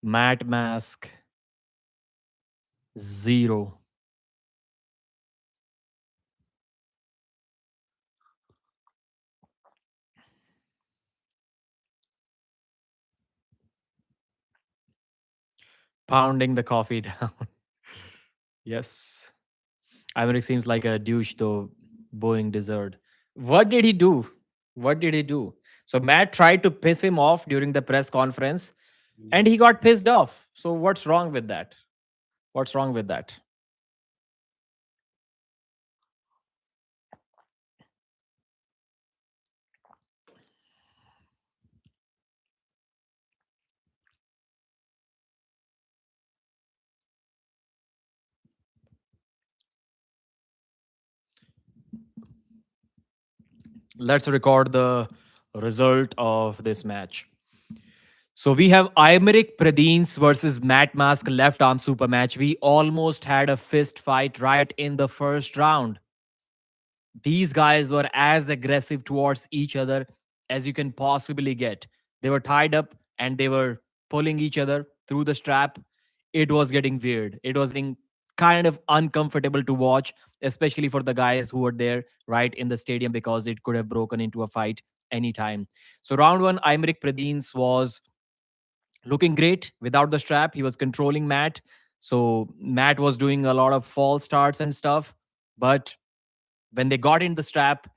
Matt Mask 0. Pounding the coffee down. Yes. Aymeric seems like a douche, though. Boeing deserved. What did he do? What did he do? So Matt tried to piss him off during the press conference, and he got pissed off. So what's wrong with that? What's wrong with that? Let's record the result of this match. So we have Aymeric Pradines versus Matt Mask left arm super match. We almost had a fist fight right in the first round. These guys were as aggressive towards each other as you can possibly get. They were tied up and they were pulling each other through the strap. It was getting weird. It was getting kind of uncomfortable to watch, especially for the guys who were there right in the stadium because it could have broken into a fight anytime. So, round one, Aymeric Pradines was looking great without the strap. He was controlling Matt. So, Matt was doing a lot of false starts and stuff. But when they got in the strap,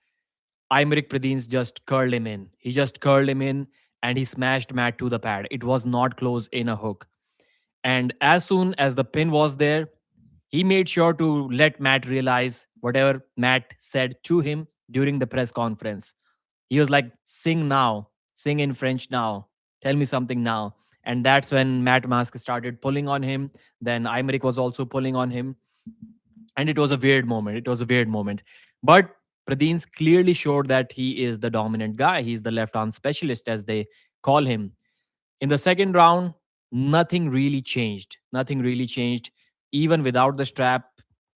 Aymeric Pradines just curled him in. He just curled him in and he smashed Matt to the pad. It was not close in a hook. And as soon as the pin was there, he made sure to let Matt realize whatever Matt said to him during the press conference. He was like, sing now, sing in French now, tell me something now. And that's when Matt Mask started pulling on him. Then Aymeric was also pulling on him. And it was a weird moment. It was a weird moment. But Pradines clearly showed that he is the dominant guy. He's the left arm specialist, as they call him. In the second round, nothing really changed. Nothing really changed. Even without the strap,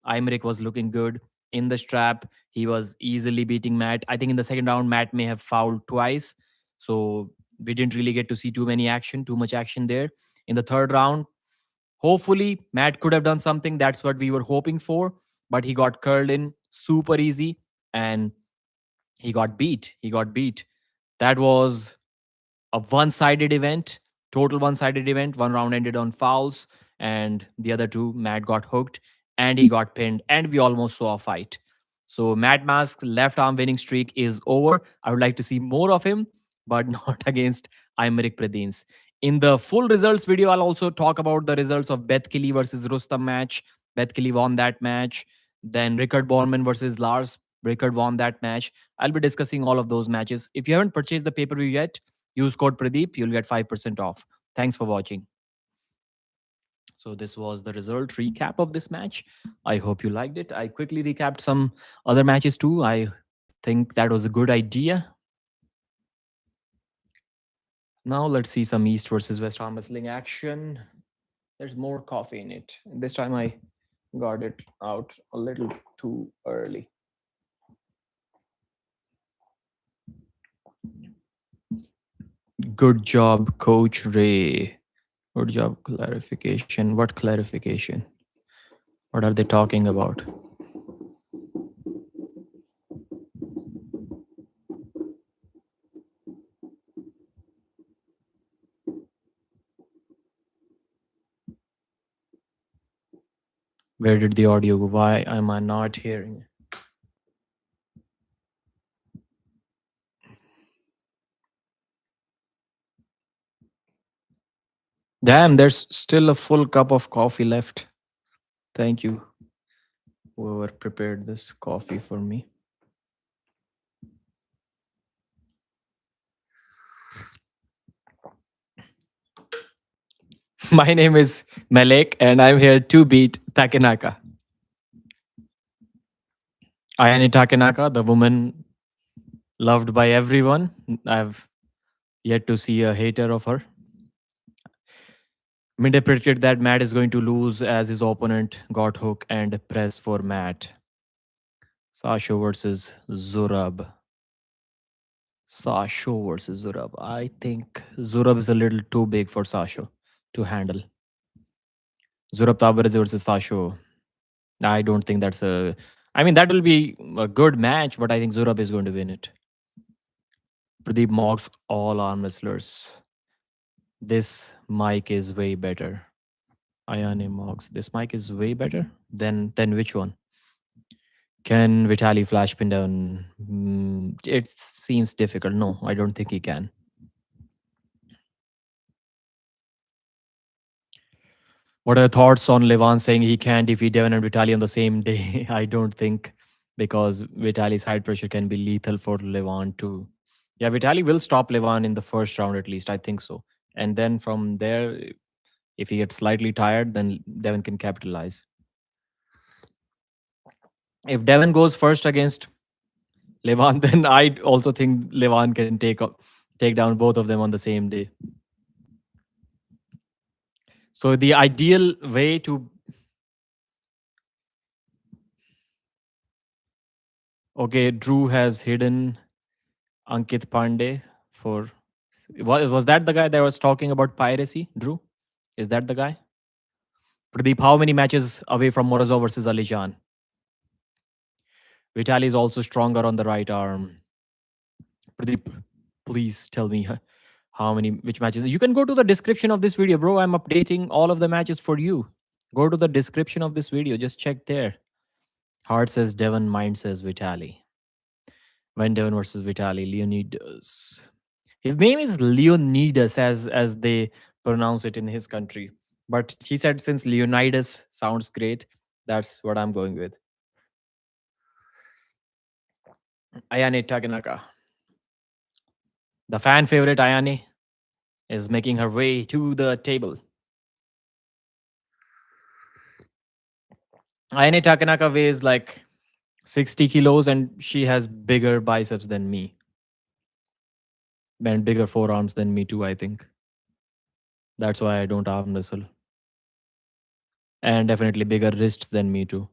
Aymeric was looking good. In the strap, he was easily beating Matt. I think in the second round, Matt may have fouled twice. So we didn't really get to see too much action there. In the third round, hopefully, Matt could have done something. That's what we were hoping for. But he got curled in super easy and he got beat. He got beat. That was a one-sided event, total one-sided event. One round ended on fouls, and the other two, Matt got hooked and he got pinned, and we almost saw a fight. So Matt Mask's left arm winning streak is over. I would like to see more of him, but not against Aymeric Pradines. In the full results video, I'll also talk about the results of Betkili versus Rustam match. Betkili won that match. Then Riekerd Bornman versus Lars. Riekerd won that match. I'll be discussing all of those matches. If you haven't purchased the pay-per-view yet, use code Pradeep, you'll get 5% off. Thanks for watching. So this was the result recap of this match. I hope you liked it. I quickly recapped some other matches too. I think that was a good idea. Now let's see some East versus West arm wrestling action. There's more coffee in it. This time I got it out a little too early. Good job, Coach Ray. Good job, clarification. What clarification? What are they talking about? Where did the audio go? Why am I not hearing? Damn, there's still a full cup of coffee left. Thank you, whoever prepared this coffee for me. My name is Melek, and I'm here to beat Takanaka. Ayani Takanaka, the woman loved by everyone. I've yet to see a hater of her. Minde predicted that Matt is going to lose as his opponent got hook and press for Matt. Sasho versus Zurab. Sasho versus Zurab. I think Zurab is a little too big for Sasho to handle. Zurab Tabaradze versus Sasho. I don't think that's a. I mean, that will be a good match, but I think Zurab is going to win it. Pradeep mocks all arm wrestlers. This mic is way better. Ayane Mogs. This mic is way better than which one? Can Vitaly flash pin down? It seems difficult. No, I don't think he can. What are your thoughts on Levan saying he can't defeat Devon and Vitaly on the same day? I don't think, because Vitaly's side pressure can be lethal for Levan too. Yeah, Vitaly will stop Levan in the first round at least. I think so. And then from there, if he gets slightly tired, then Devon can capitalize. If Devon goes first against Levan, then I also think Levan can take down both of them on the same day. So the ideal way to Drew has hidden Ankit Pandey for was that the guy that was talking about piracy? Drew, is that the guy? Pradeep, how many matches away from Morozov versus Alijan? Vitaly is also stronger on the right arm. Pradeep, please tell me how many, which matches. You can go to the description of this video, bro. I'm updating all of the matches for you. Go to the description of this video. Just check there. Heart says Devon, mind says Vitaly. When Devon versus Vitaly, Leonidas. His name is Leonidas as they pronounce it in his country. But he said since Leonidas sounds great, that's what I'm going with. Ayane Takanaka. The fan favorite Ayane is making her way to the table. Ayane Takanaka weighs like 60 kilos and she has bigger biceps than me. And bigger forearms than me too, I think. That's why I don't arm wrestle. And definitely bigger wrists than me too.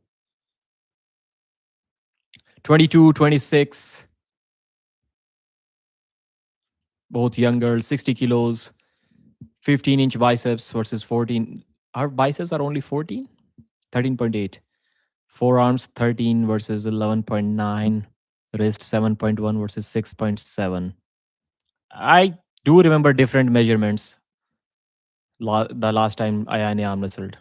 22, 26. Both young girls, 60 kilos, 15-inch biceps versus 14. Our biceps are only 14? 13.8. Forearms 13 versus 11.9. Wrist 7.1 versus 6.7. I do remember different measurements the last time Ayane arm wrestled.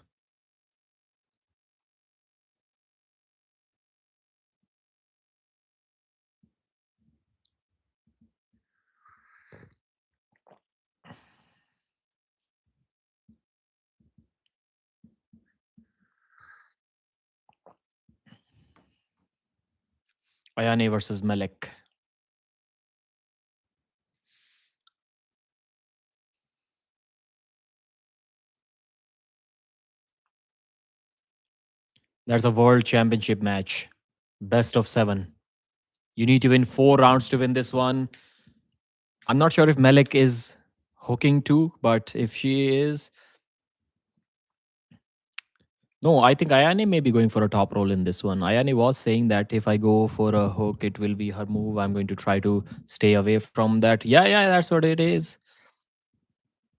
Ayane versus Melek. That's a world championship match. Best of 7. You need to win 4 rounds to win this one. I'm not sure if Melek is hooking too, but if she is, no, I think Ayane may be going for a top role in this one. Ayane was saying that if I go for a hook, it will be her move. I'm going to try to stay away from that. Yeah, that's what it is.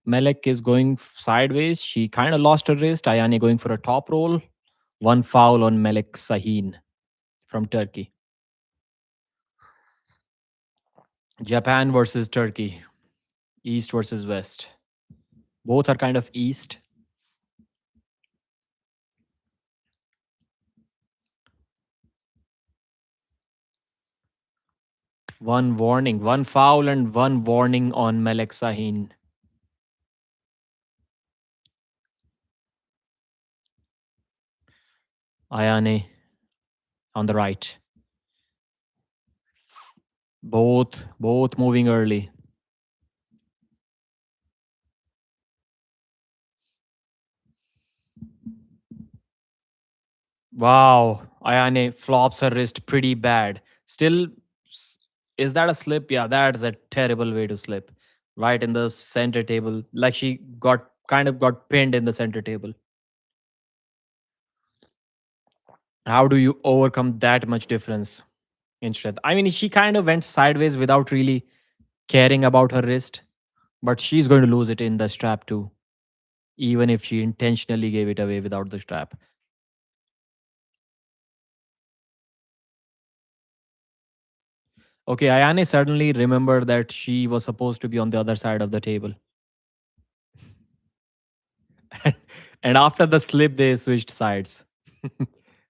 Melek is going sideways. She kind of lost her wrist. Ayane going for a top roll. 1 foul on Melek Sahin from Turkey. Japan versus Turkey. East versus West. Both are kind of East. One warning, 1 foul and 1 warning on Melek Sahin. Ayane on the right. Both moving early. Wow, Ayane flops her wrist pretty bad. Still, is that a slip? Yeah, that's a terrible way to slip. Right in the center table. Like she got pinned in the center table. How do you overcome that much difference in strength? I mean, she kind of went sideways without really caring about her wrist, but she's going to lose it in the strap too, even if she intentionally gave it away without the strap. Okay, Ayane suddenly remembered that she was supposed to be on the other side of the table. And after the slip, they switched sides.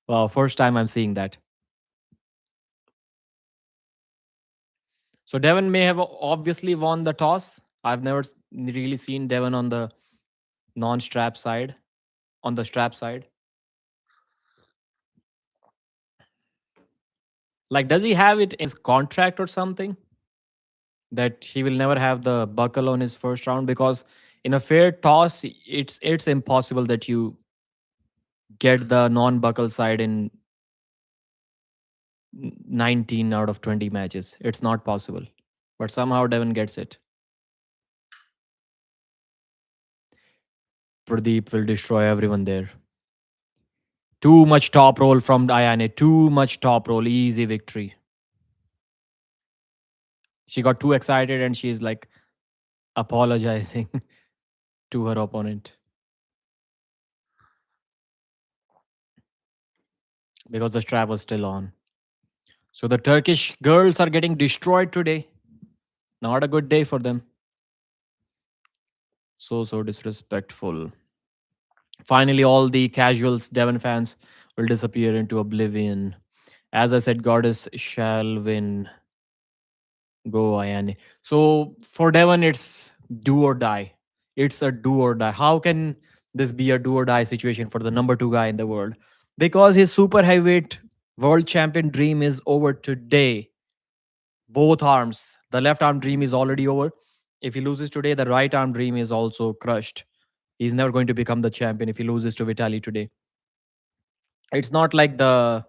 Wow, first time I'm seeing that. So Devon may have obviously won the toss. I've never really seen Devon on the non-strap side, on the strap side. Like, does he have it in his contract or something that he will never have the buckle on his first round? Because in a fair toss, it's impossible that you get the non-buckle side in 19 out of 20 matches. It's not possible. But somehow Devon gets it. Pradeep will destroy everyone there. Too much top roll from Ayane. Too much top roll. Easy victory. She got too excited and she's like apologizing to her opponent because the strap was still on. So the Turkish girls are getting destroyed today. Not a good day for them. So disrespectful. Finally, all the casuals, Devon fans, will disappear into oblivion. As I said, Goddess shall win. Go, Ayane. So for Devon, it's do or die. It's a do or die. How can this be a do or die situation for the number two guy in the world? Because his super heavyweight world champion dream is over today. Both arms. The left arm dream is already over. If he loses today, the right arm dream is also crushed. He's never going to become the champion if he loses to Vitaly today. It's not like the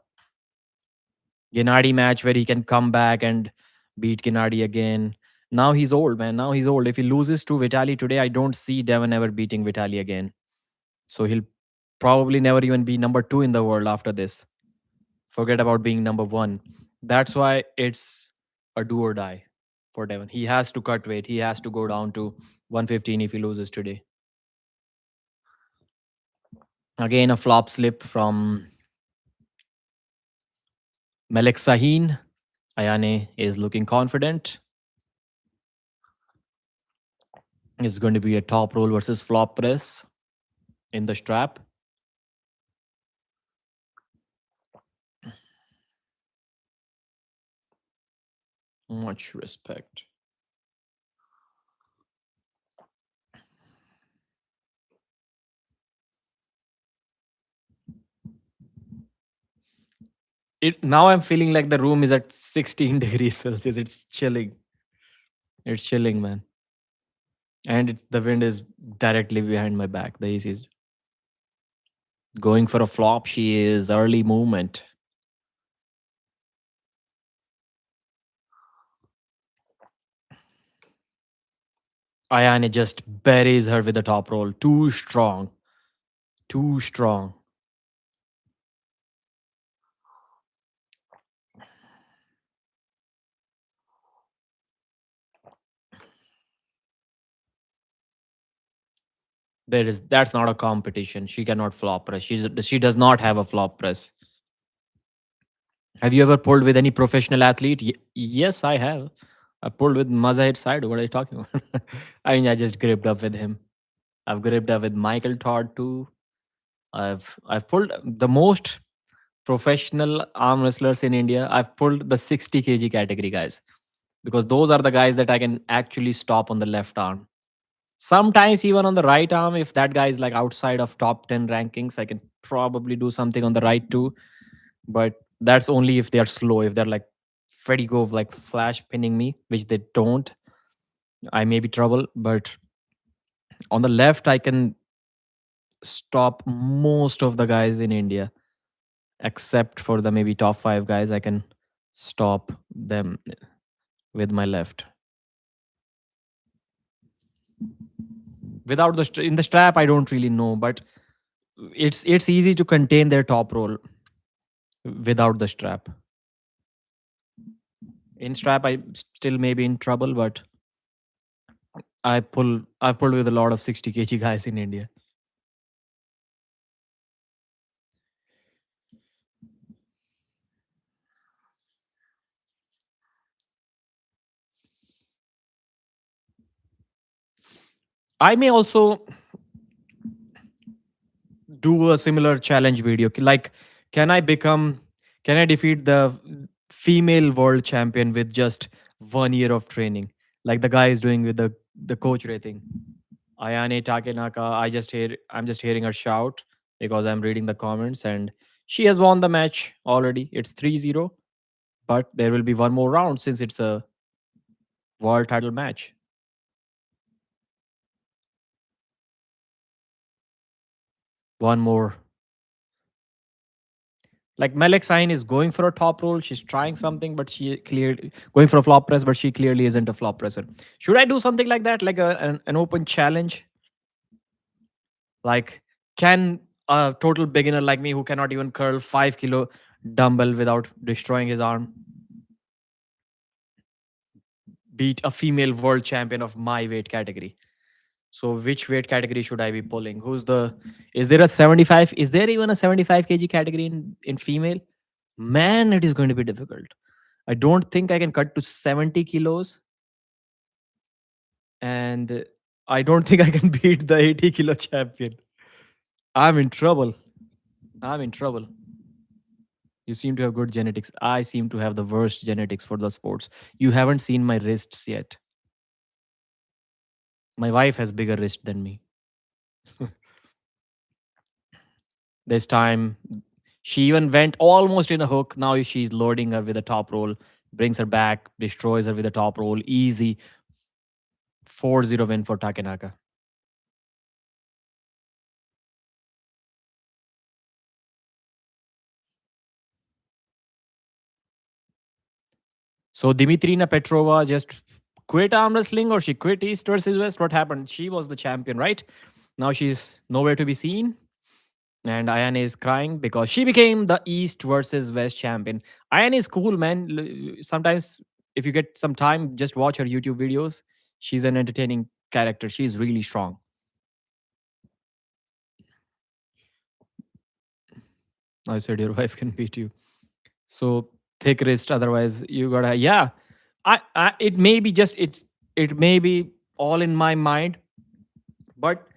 Gennady match where he can come back and beat Gennady again. Now he's old, man. Now he's old. If he loses to Vitaly today, I don't see Devon ever beating Vitaly again. So he'll probably never even be number two in the world after this. Forget about being number one. That's why it's a do or die for Devon. He has to cut weight. He has to go down to 115 if he loses today. Again, a flop slip from Melek Sahin. Ayane is looking confident. It's going to be a top roll versus flop press in the strap. Much respect. It now I'm feeling like the room is at 16 degrees Celsius. It's chilling. It's chilling, man. And the wind is directly behind my back. The AC is going for a flop. She is early movement. Ayane just buries her with the top roll. Too strong. Too strong. That's not a competition. She cannot flop press. She does not have a flop press. Have you ever pulled with any professional athlete? Yes, I have. I pulled with Mazahir Saidu. What are you talking about? I mean, I just gripped up with him. I've gripped up with Michael Todd too. I've pulled the most professional arm wrestlers in India. I've pulled the 60 kg category guys because those are the guys that I can actually stop on the left arm. Sometimes even on the right arm, if that guy is like outside of top 10 rankings, I can probably do something on the right too. But that's only if they are slow. If they're like Freddy Gove, like flash pinning me, which they don't, I may be trouble. But on the left, I can stop most of the guys in India, except for the maybe top five guys. I can stop them with my left. Without in the strap, I don't really know, but it's easy to contain their top roll without the strap. In strap, I still may be in trouble, but I've pulled with a lot of 60 kg guys in India. I may also do a similar challenge video. Like, can I become, can I defeat the female world champion with just 1 year of training? Like the guy is doing with the coach rating. Ayane Takanaka, I'm just hearing her shout because I'm reading the comments, and she has won the match already. It's 3-0, but there will be one more round since it's a world title match. One more. Like Melek Sahin is going for a top roll. She's trying something, but she clearly going for a flop press, but she clearly isn't a flop presser. Should I do something like that, like an open challenge? Like, can a total beginner like me who cannot even curl 5 kilo dumbbell without destroying his arm beat a female world champion of my weight category? So which weight category should I be pulling? Who's the is there a 75? Is there even a 75 kg category in female? Man, it is going to be difficult. I don't think I can cut to 70 kilos, and I don't think I can beat the 80 kilo champion. I'm in trouble. I'm in trouble. You seem to have good genetics. I seem to have the worst genetics for the sports. You haven't seen my wrists yet. My wife has bigger wrist than me. This time, she even went almost in a hook. Now she's loading her with a top roll, brings her back, destroys her with a top roll. Easy 4-0 win for Takenaka. So Dimitrina Petrova just quit arm wrestling, or she quit East versus West? What happened? She was the champion, right? Now she's nowhere to be seen. And Ayane is crying because she became the East versus West champion. Ayane is cool, man. Sometimes, if you get some time, just watch her YouTube videos. She's an entertaining character. She's really strong. I said your wife can beat you. So thick wrist. Otherwise, you gotta. Yeah, I. It may be just it's. It may be all in my mind, but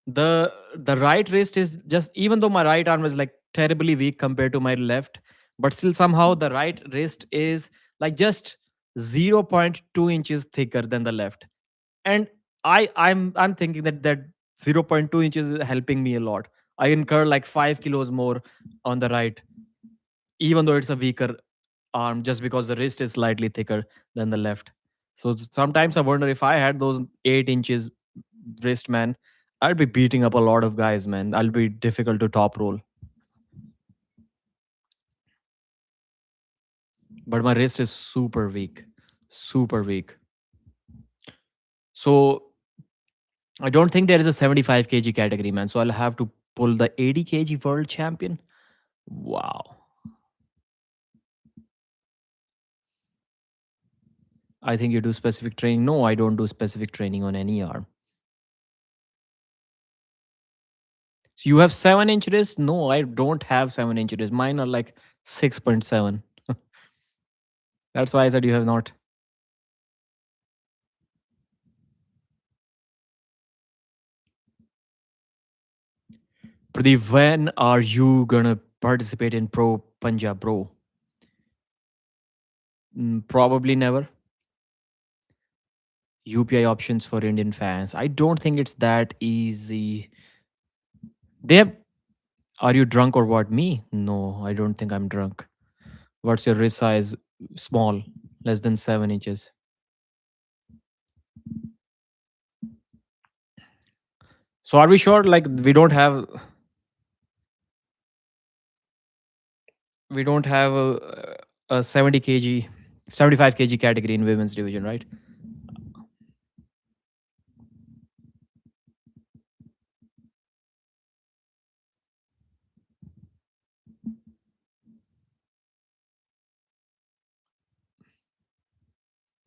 the right wrist is just, even though my right arm is like terribly weak compared to my left, but still somehow the right wrist is like just 0.2 inches thicker than the left. And I'm thinking that 0.2 inches is helping me a lot. I can curl like 5 kilos more on the right, even though it's a weaker arm, just because the wrist is slightly thicker than the left. So sometimes I wonder, if I had those 8 inches wrist, man, I'd be beating up a lot of guys, man. I'll be difficult to top roll. But my wrist is super weak. Super weak. So I don't think there is a 75 kg category, man. So I'll have to pull the 80 kg world champion. Wow. I think you do specific training. No, I don't do specific training on any arm. So you have 7-inch wrist? No, I don't have 7-inch wrist. Mine are like 6.7. That's why I said you have not. Pradeep, when are you gonna participate in Pro Punjab, bro? Probably never. UPI options for Indian fans. I don't think it's that easy. They have. Are you drunk or what? Me? No, I don't think I'm drunk. What's your wrist size? Small, less than 7 inches. So are we sure? Like we don't have a 70 kg, 75 kg category in women's division, right?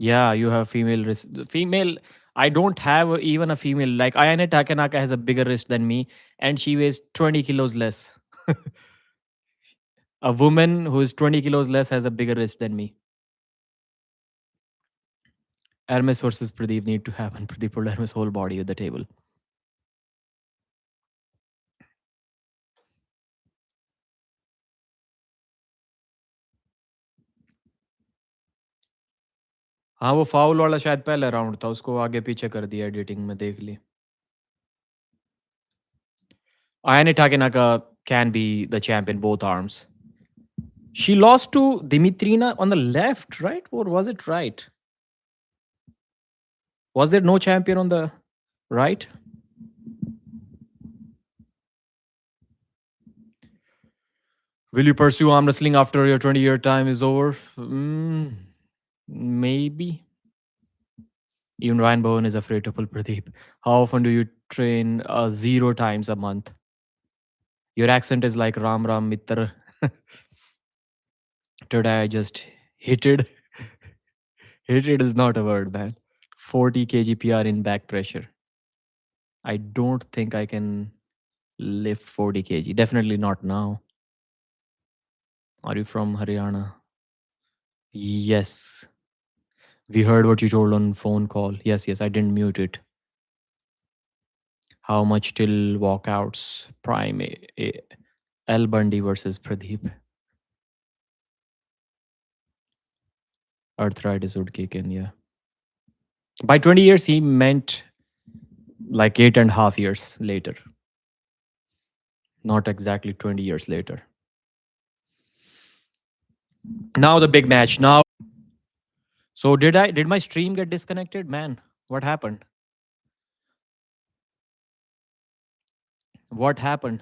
Yeah, you have female wrist. Female, I don't have even a female. Like Ayane Takanaka has a bigger wrist than me, and she weighs 20 kilos less. A woman who is 20 kilos less has a bigger wrist than me. Hermes versus Pradeep need to happen. Pradeep pulled Hermes' whole body at the table. हाँ, वो foul वाला शायद पहला round था, उसको आगे पीछे कर दिया एडिटिंग में, देख ली। Ayani Takanaka can be the champ in both arms. She lost to Dimitrina on the left, right? Or was it right? Was there no champion on the right? Will you pursue arm wrestling after your 20-year time is over? Maybe. Even Ryan Bowen is afraid to pull Pradeep. How often do you train? 0 times a month. Your accent is like Ram Ram Mitra. Today I just hit it. Hit it is not a word, man. 40 kg PR in back pressure. I don't think I can lift 40 kg. Definitely not now. Are you from Haryana? Yes. We heard what you told on phone call. Yes, I didn't mute it. How much till walkouts? Prime L Bundy versus Pradeep. Arthritis would kick in, yeah. By 20 years, he meant like 8.5 years later. Not exactly 20 years later. Now the big match. Now. So did my stream get disconnected? Man, what happened? What happened?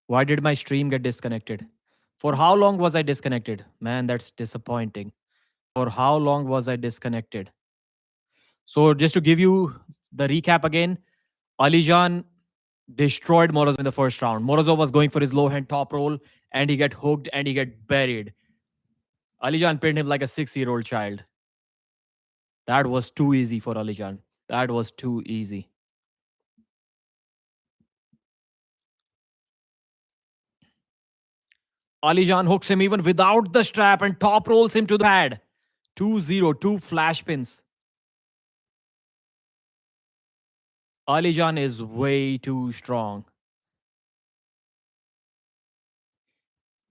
Why did my stream get disconnected? For how long was I disconnected? Man, that's disappointing. For how long was I disconnected? So just to give you the recap again, Alijan destroyed Morozov in the first round. Morozov was going for his low hand top roll and he get hooked and he get buried. Alijan pinned him like a 6-year-old child. That was too easy for Alijan. That was too easy. Alijan hooks him even without the strap and top rolls him to the pad. 2-0, 2 flash pins. Alijan is way too strong.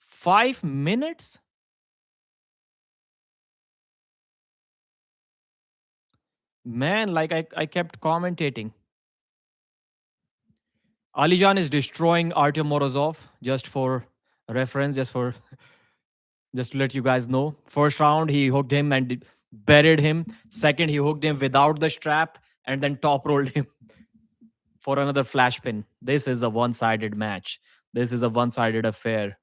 5 minutes? Man, like I kept commentating. Alijan is destroying Artem Morozov, just for reference, just to let you guys know. First round, he hooked him and buried him. Second, he hooked him without the strap and then top rolled him for another flash pin. This is a one-sided match. This is a one-sided affair.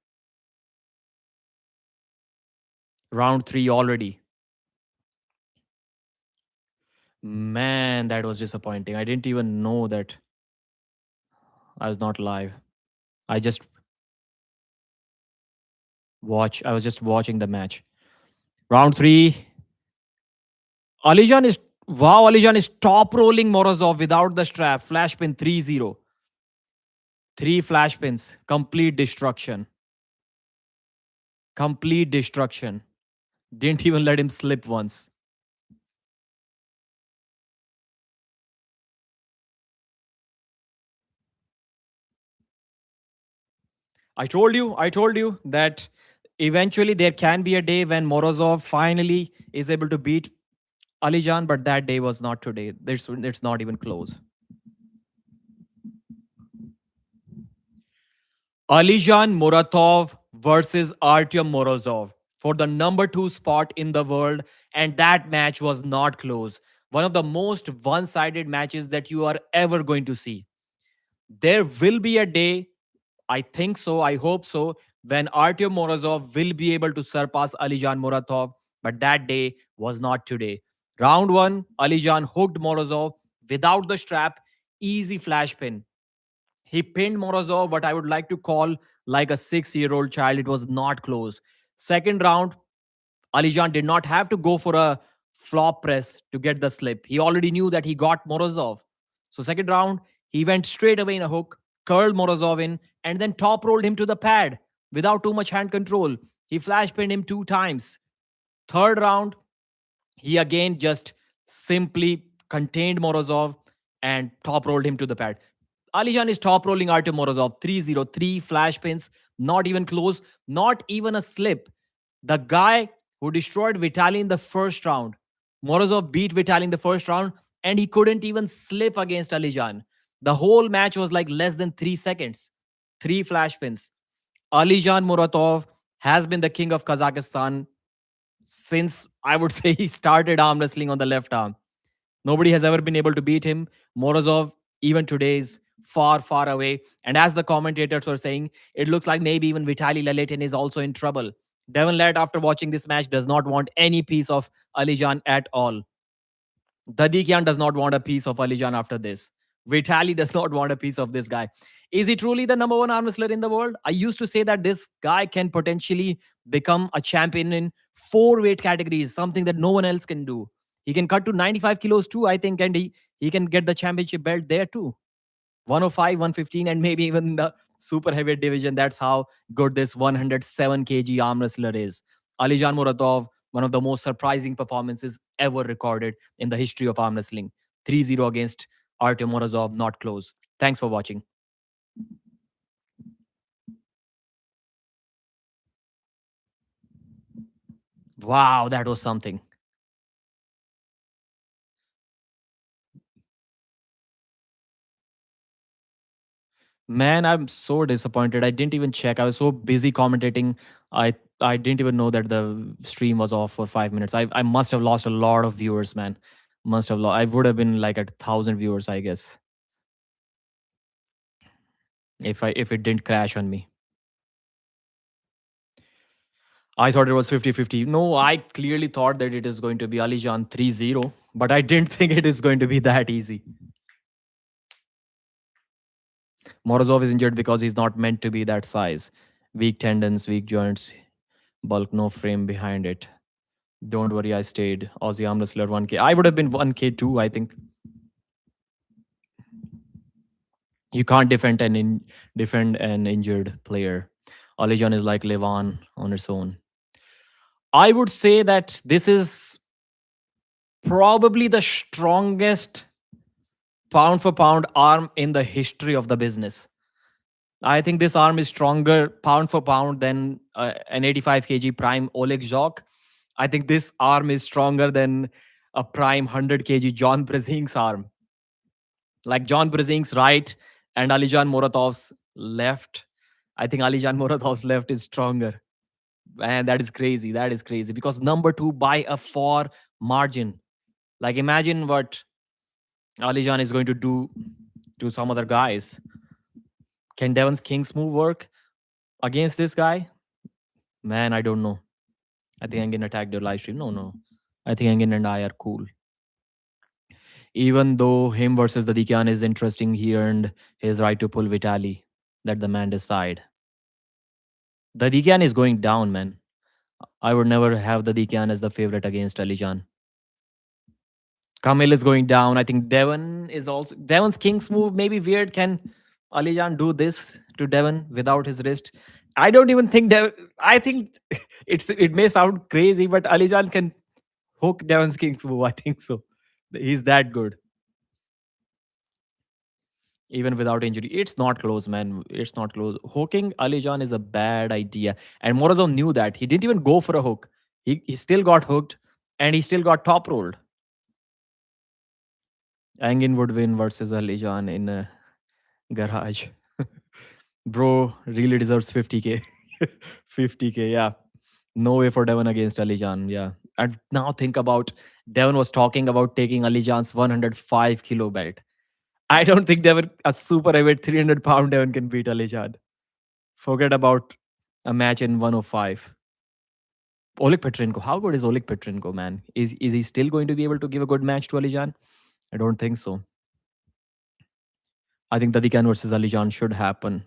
Round 3 already. Man, that was disappointing. I didn't even know that I was not live. I was just watching the match. Round 3. Alijan is top rolling Morozov without the strap. Flash pin 3-0. 3 flash pins. Complete destruction. Complete destruction. Didn't even let him slip once. I told you that eventually there can be a day when Morozov finally is able to beat Alijan, but that day was not today. It's not even close. Alijan Muratov versus Artyom Morozov for the number 2 spot in the world, and that match was not close. One of the most one-sided matches that you are ever going to see. There will be a day, I think so, I hope so, when Artyom Morozov will be able to surpass Alijan Muratov, but that day was not today. Round 1, Alijan hooked Morozov without the strap, easy flash pin. He pinned Morozov, what I would like to call like a 6-year-old child. It was not close. Second round, Alijan did not have to go for a flop press to get the slip. He already knew that he got Morozov. So second round, he went straight away in a hook, curled Morozov in, and then top rolled him to the pad without too much hand control. He flash pinned him 2 times. Third round, he again just simply contained Morozov and top rolled him to the pad. Alijan is top rolling Artem Morozov 3-0, 3 flash pins, not even close, not even a slip. The guy who destroyed Vitaly in the first round Morozov beat Vitaly in the first round, and he couldn't even slip against Alijan. The whole match was like less than 3 seconds. Three flash pins. Alijan Muratov has been the king of Kazakhstan since, I would say, he started arm wrestling on the left arm. Nobody has ever been able to beat him. Morozov, even today, is far, far away. And as the commentators were saying, it looks like maybe even Vitaly Laletin is also in trouble. Devon Larratt, after watching this match, does not want any piece of Alijan at all. Dadikian does not want a piece of Alijan after this. Vitaly does not want a piece of this guy. Is he truly the number one arm wrestler in the world? I used to say that this guy can potentially become a champion in four weight categories, something that no one else can do. He can cut to 95 kilos too, I think, and he can get the championship belt there too. 105, 115, and maybe even the super heavyweight division. That's how good this 107 kg arm wrestler is. Alijan Muratov, one of the most surprising performances ever recorded in the history of arm wrestling. 3-0 against Artem Morozov, not close. Thanks for watching. Wow, that was something. Man, I'm so disappointed. I didn't even check. I was so busy commentating. I didn't even know that the stream was off for 5 minutes. I must have lost a lot of viewers, man. Must have lost. I would have been like at 1,000 viewers, I guess, if it didn't crash on me. I thought it was 50-50. No, I clearly thought that it is going to be Alijan 3-0, but I didn't think it is going to be that easy. Morozov is injured because he's not meant to be that size. Weak tendons, weak joints, bulk, no frame behind it. Don't worry, I stayed. Aussie arm wrestler 1K. I would have been 1K too, I think. You can't defend an injured player. Alijan is like Levan on its own. I would say that this is probably the strongest pound for pound arm in the history of the business. I think this arm is stronger pound for pound than an 85 kg prime Oleg Zhok. I think this arm is stronger than a prime 100 kg John Brzezink's arm. Like John Brzezink's right and Alijan Muratov's left. I think Alijan Muratov's left is stronger. And that is crazy. That is crazy because number two by a far margin. Like imagine what Alijan is going to do to some other guys. Can Devon's King's move work against this guy? Man, I don't know. I think Engin attacked your live stream. No. I think Engin and I are cool. Even though him versus the Dikyan is interesting, he earned his right to pull Vitaly. Let the man decide. The Dikyan is going down, man. I would never have the Dikyan as the favorite against Alijan. Kamil is going down. I think Devon is also Devon's King's move. Maybe weird. Can Alijan do this to Devon without his wrist? I don't even think I think it may sound crazy, but Alijan can hook Devon's King's move. I think so. He's that good. Even without injury. It's not close, man. It's not close. Hooking Alijan is a bad idea. And Morozov knew that. He didn't even go for a hook. He still got hooked and he still got top rolled. Angin would win versus Alijan in a garage. Bro really deserves 50K. 50K, yeah. No way for Devon against Alijan, yeah. And now think about Devon was talking about taking Alijan's 105 kilo belt. I don't think Devon, a super heavyweight 300-pound Devon can beat Alijan. Forget about a match in 105. Oleg Petrenko, how good is Oleg Petrenko, man? Is he still going to be able to give a good match to Alijan? I don't think so. I think Dadikan versus Alijan should happen.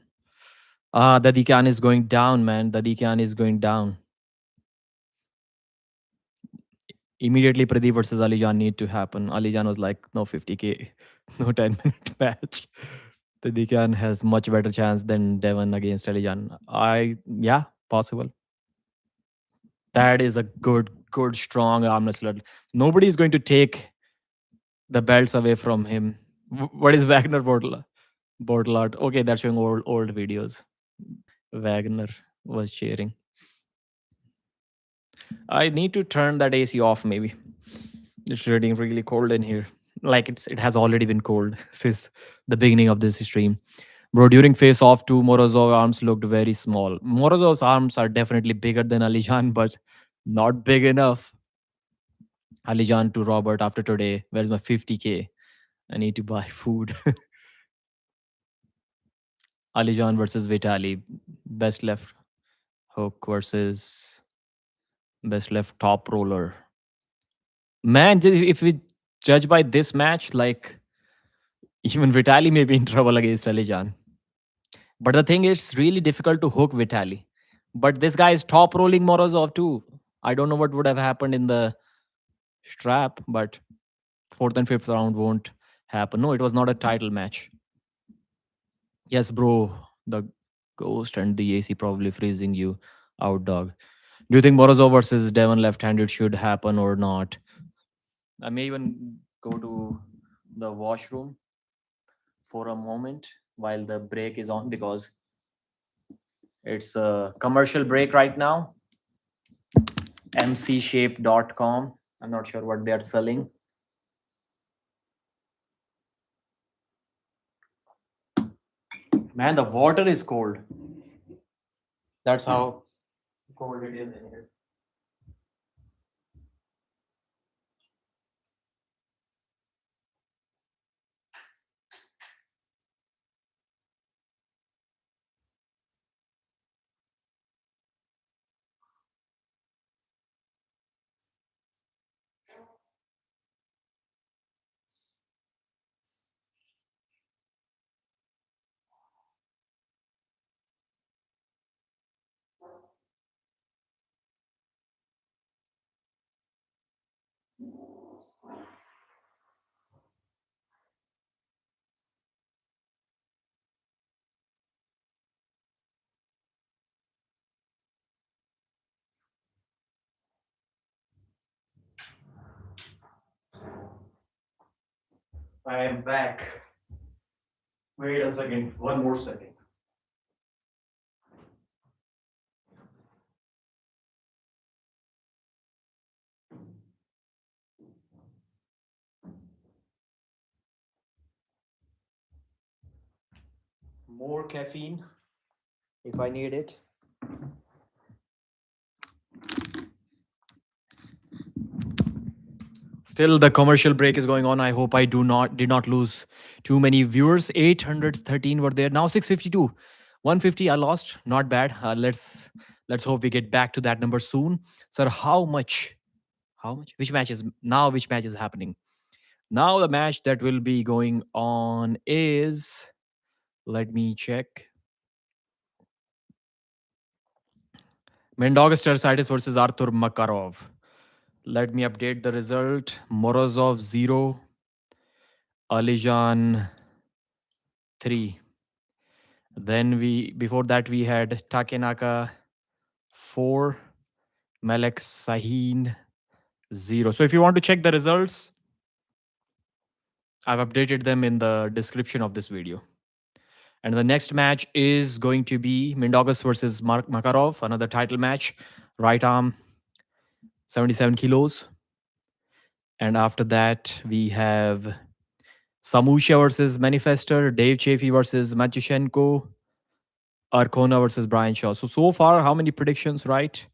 Dadikan is going down, man. Dadikan is going down. Immediately Pradeep versus Alijan need to happen. Alijan was like, no 50K, no 10-minute match. Dadikan has much better chance than Devon against Alijan. Yeah, possible. That is a good, strong arm wrestler. Nobody is going to take the belts away from him. What is Wagner Bordelart? Okay, that's showing old videos. Wagner was cheering. I need to turn that AC off, maybe. It's getting really cold in here. Like it has already been cold since the beginning of this stream. Bro, during face off two, Morozov arms looked very small. Morozov's arms are definitely bigger than Alijan, but not big enough. Alijan to Robert after today. Where's my 50k? I need to buy food. Alijan versus Vitaly. Best left hook versus best left top roller. Man, if we judge by this match, like even Vitaly may be in trouble against Alijan. But the thing is, it's really difficult to hook Vitaly. But this guy is top rolling Morozov too. I don't know what would have happened in the strap, but fourth and fifth round won't happen. No, it was not a title match. Yes, bro. The ghost and the AC probably freezing you out, dog. Do you think Morozov versus Devon left-handed should happen or not? I may even go to the washroom for a moment while the break is on because it's a commercial break right now. mcshape.com. I'm not sure what they are selling. Man, the water is cold. That's how cold it is in here. I am back. Wait a second. One more second. More caffeine if I need it. Still, the commercial break is going on. I hope I did not lose too many viewers. 813 were there. Now 652. 150 I lost. Not bad. Let's hope we get back to that number soon. Sir, how much? How much? Which match is now? Which match is happening? Now the match that will be going on is, let me check. Mendoga Tersitis versus Artur Makarov. Let me update the result. Morozov 0, Alijan 3. Then before that we had Takenaka 4, Melek Sahin 0. So if you want to check the results, I've updated them in the description of this video. And the next match is going to be Mendogas versus Makarov, another title match. Right arm, 77 kilos. And after that, we have Samusha versus Manifester, Dave Chafee versus Matyushenko, Arkona versus Brian Shaw. So far, how many predictions right?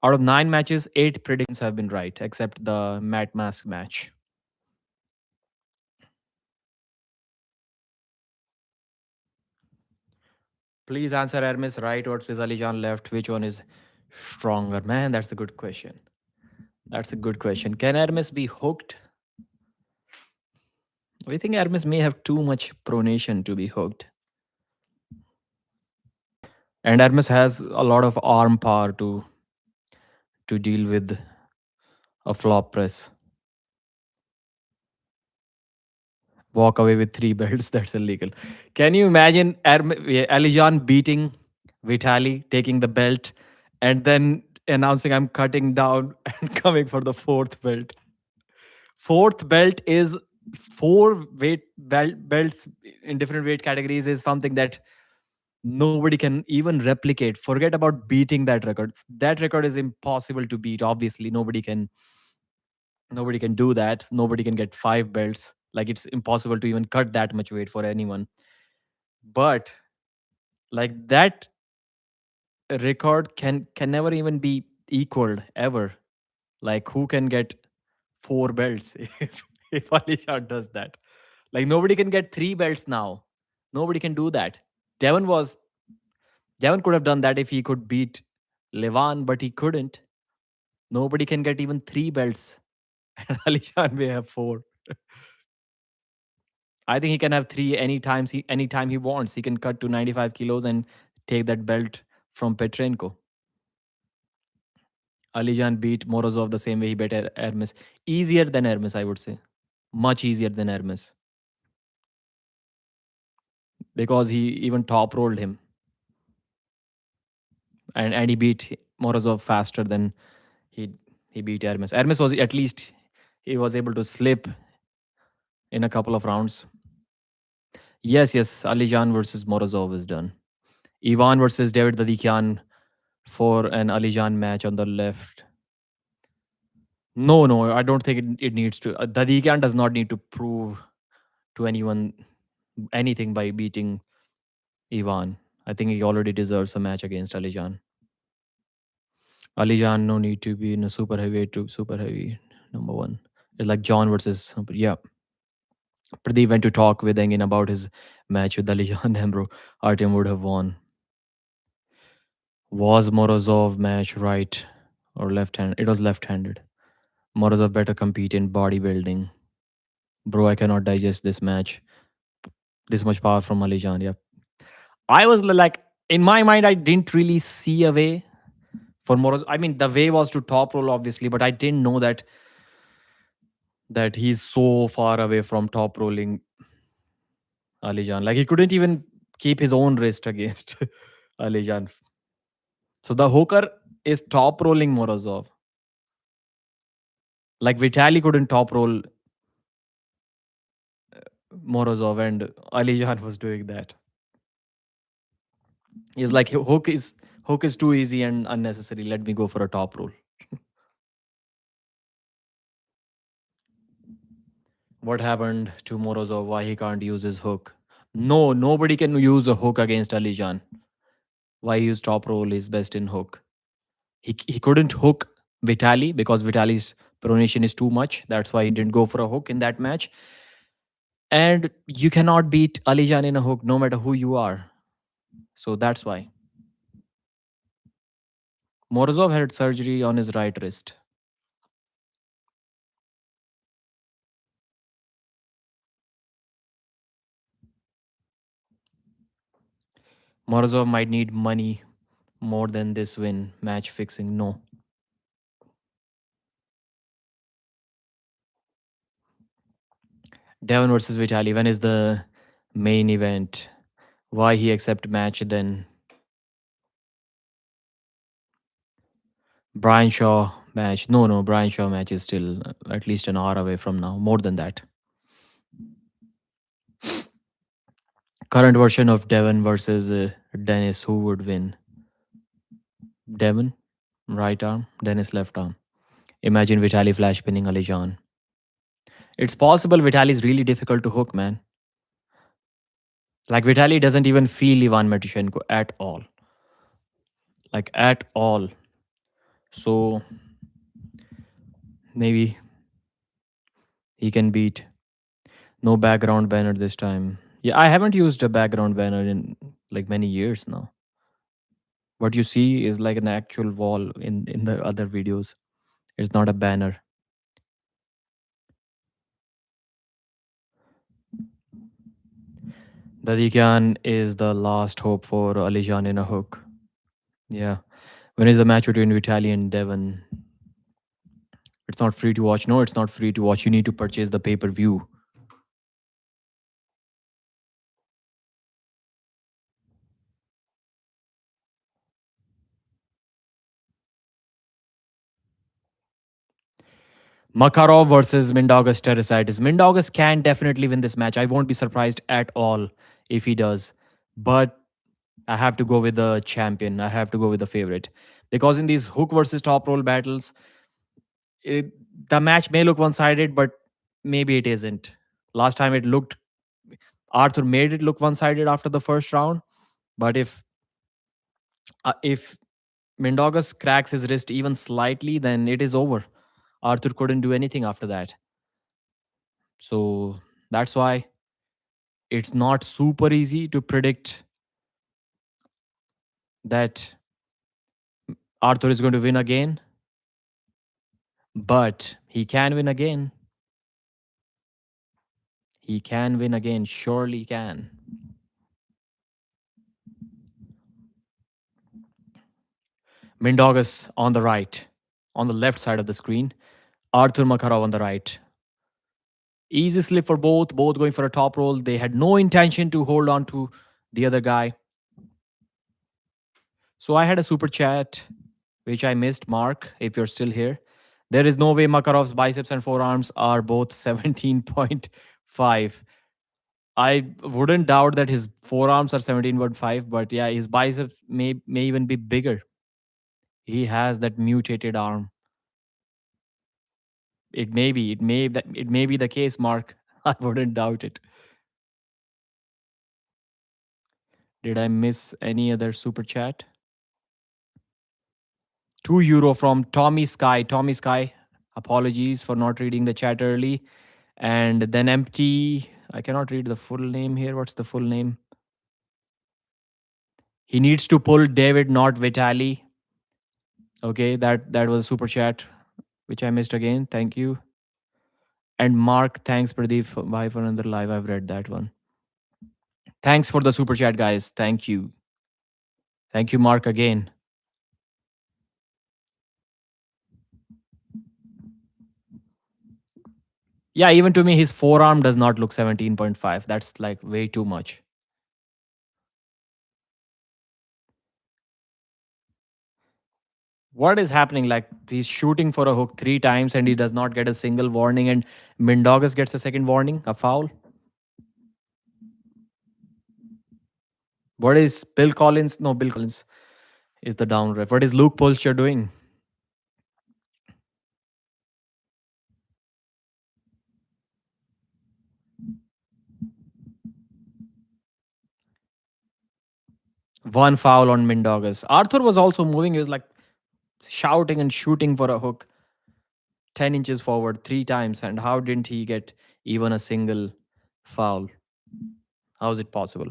Out of 9 matches, 8 predictions have been right, except the Matt Mask match. Please answer Hermes right or Rizalijan left. Which one is stronger? Man, that's a good question. That's a good question. Can Hermes be hooked? We think Hermes may have too much pronation to be hooked. And Hermes has a lot of arm power to deal with a flop press. Walk away with 3 belts, that's illegal. Can you imagine Alijan beating Vitaly, taking the belt, and then announcing I'm cutting down and coming for the 4th belt? 4th belt is 4 belts in different weight categories is something that nobody can even replicate. Forget about beating that record. That record is impossible to beat. Obviously, nobody can Nobody can do that. Nobody can get 5 belts. Like it's impossible to even cut that much weight for anyone. But like that record can never even be equaled ever. Like who can get 4 belts if Alisha does that? Like nobody can get 3 belts now. Nobody can do that. Devon was Devon could have done that if he could beat Levan, but he couldn't. Nobody can get even 3 belts. And Alishan may have 4. I think he can have 3 anytime he wants. He can cut to 95 kilos and take that belt from Petrenko. Alijan beat Morozov the same way he beat Hermes. Easier than Hermes, I would say. Much easier than Hermes. Because he even top rolled him. And he beat Morozov faster than he he beat Hermes. Hermes was at least he was able to slip in a couple of rounds. Yes, Alijan versus Morozov is done. Ivan versus David Dadikian for an Alijan match on the left. No, I don't think it needs to. Dadikian does not need to prove to anyone anything by beating Ivan. I think he already deserves a match against Alijan. Alijan no need to be in a super heavyweight to super heavy number one. It's like John versus yeah. Pradeep went to talk with Engin about his match with Alijan and bro. Artem would have won. Was Morozov match right or left hand? It was left handed. Morozov better compete in bodybuilding. Bro, I cannot digest this match. This much power from Alijan. Yeah. I was like, in my mind, I didn't really see a way for Morozov. I mean, the way was to top roll, obviously, but I didn't know that he's so far away from top rolling Alijan. Like he couldn't even keep his own wrist against Alijan. So the hooker is top rolling Morozov. Like Vitaly couldn't top roll Morozov, and Alijan was doing that. He's like hook is too easy and unnecessary. Let me go for a top roll. What happened to Morozov? Why he can't use his hook? No, nobody can use a hook against Alijan. Why his top roll is best in hook? He couldn't hook Vitaly because Vitaly's pronation is too much. That's why he didn't go for a hook in that match. And you cannot beat Alijan in a hook no matter who you are. So that's why. Morozov had surgery on his right wrist. Morozov might need money more than this win. Match fixing, no. Devon versus Vitaly. When is the main event? Why he accept match then? Brian Shaw match. No. Brian Shaw match is still at least an hour away from now. More than that. Current version of Devon versus Dennis. Who would win? Devon, right arm. Dennis, left arm. Imagine Vitaly flash pinning Alijan. It's possible Vitaly is really difficult to hook, man. Like Vitaly doesn't even feel Ivan Matushenko at all. Like at all. So maybe he can beat. No background banner this time. Yeah, I haven't used a background banner in like many years now. What you see is like an actual wall in the other videos. It's not a banner. Dadikian is the last hope for Alijan in a hook. Yeah. When is the match between Vitaly and Devon? It's not free to watch. No, it's not free to watch. You need to purchase the pay-per-view. Makarov versus Mindaugas Teresitis. Mindaugas can definitely win this match. I won't be surprised at all if he does. But I have to go with the champion. I have to go with the favorite. Because in these hook versus top roll battles, The match may look one sided, but maybe it isn't. Last time it looked, Arthur made it look one sided after the first round. But if Mindaugas cracks his wrist even slightly, then it is over. Arthur couldn't do anything after that. So that's why it's not super easy to predict that Arthur is going to win again, but he can win again. He can win again, surely can. Mindaugas on the right, on the left side of the screen. Arthur Makarov on the right. Easy slip for both going for a top roll. They had no intention to hold on to the other guy. So I had a super chat, which I missed. Mark, if you're still here. There is no way Makarov's biceps and forearms are both 17.5. I wouldn't doubt that his forearms are 17.5, but yeah, his biceps may even be bigger. He has that mutated arm. It may be the case, Mark. I wouldn't doubt it. Did I miss any other super chat? €2 from Tommy Sky. Tommy Sky, apologies for not reading the chat early. And then empty. I cannot read the full name here. What's the full name? He needs to pull David, not Vitaly. Okay, that was a super chat, which I missed again. Thank you. And Mark, thanks Pradeep bye for another live. I've read that one. Thanks for the super chat, guys. Thank you. Thank you, Mark, again. Yeah, even to me, his forearm does not look 17.5. That's like way too much. What is happening? Like he's shooting for a hook 3 times and he does not get a single warning, and Mindaugas gets a second warning, a foul. What is Bill Collins? No, Bill Collins is the down ref. What is Luke Polster doing? One foul on Mindaugas. Arthur was also moving. He was like shouting and shooting for a hook 10 inches forward 3 times. And how didn't he get even a single foul? How is it possible?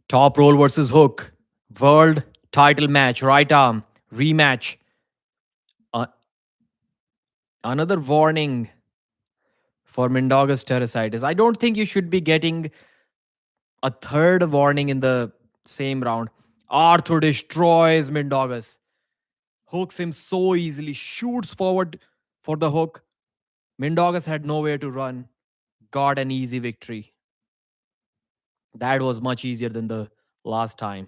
Top roll versus hook. World title match. Right arm. Rematch. Another warning for Mindaugas terrasitis. I don't think you should be getting a third warning in the same round. Arthur destroys Mindaugas. Hooks him so easily. Shoots forward for the hook. Mindaugas had nowhere to run. Got an easy victory. That was much easier than the last time.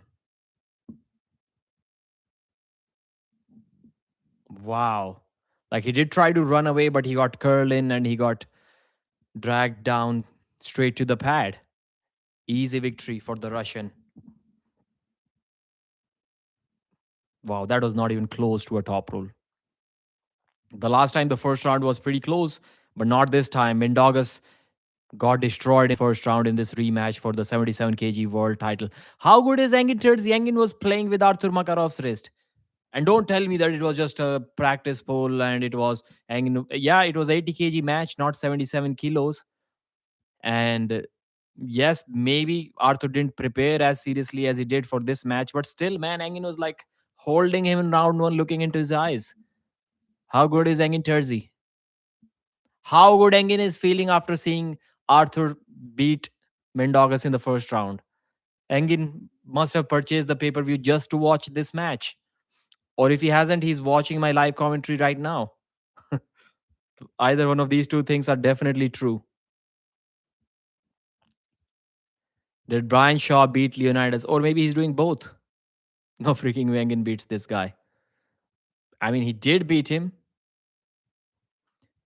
Wow. Like he did try to run away, but he got curled in and he got dragged down straight to the pad. Easy victory for the Russian. Wow, that was not even close to a top roll. The last time the first round was pretty close, but not this time. Mindaugas got destroyed in the first round in this rematch for the 77 kg world title. How good is Engin Terzi? Engin was playing with Arthur Makarov's wrist. And don't tell me that it was just a practice poll and it was Engin. Yeah, it was 80 kg match, not 77 kilos. And yes, maybe Arthur didn't prepare as seriously as he did for this match, but still, man, Engin was like holding him in round one, looking into his eyes. How good is Engin Terzi? How good Engin is feeling after seeing Arthur beat Mindaugas in the first round? Engin must have purchased the pay per view just to watch this match. Or if he hasn't, he's watching my live commentary right now. Either one of these two things are definitely true. Did Brian Shaw beat Leonidas? Or maybe he's doing both. No freaking way Engin beats this guy. I mean, he did beat him.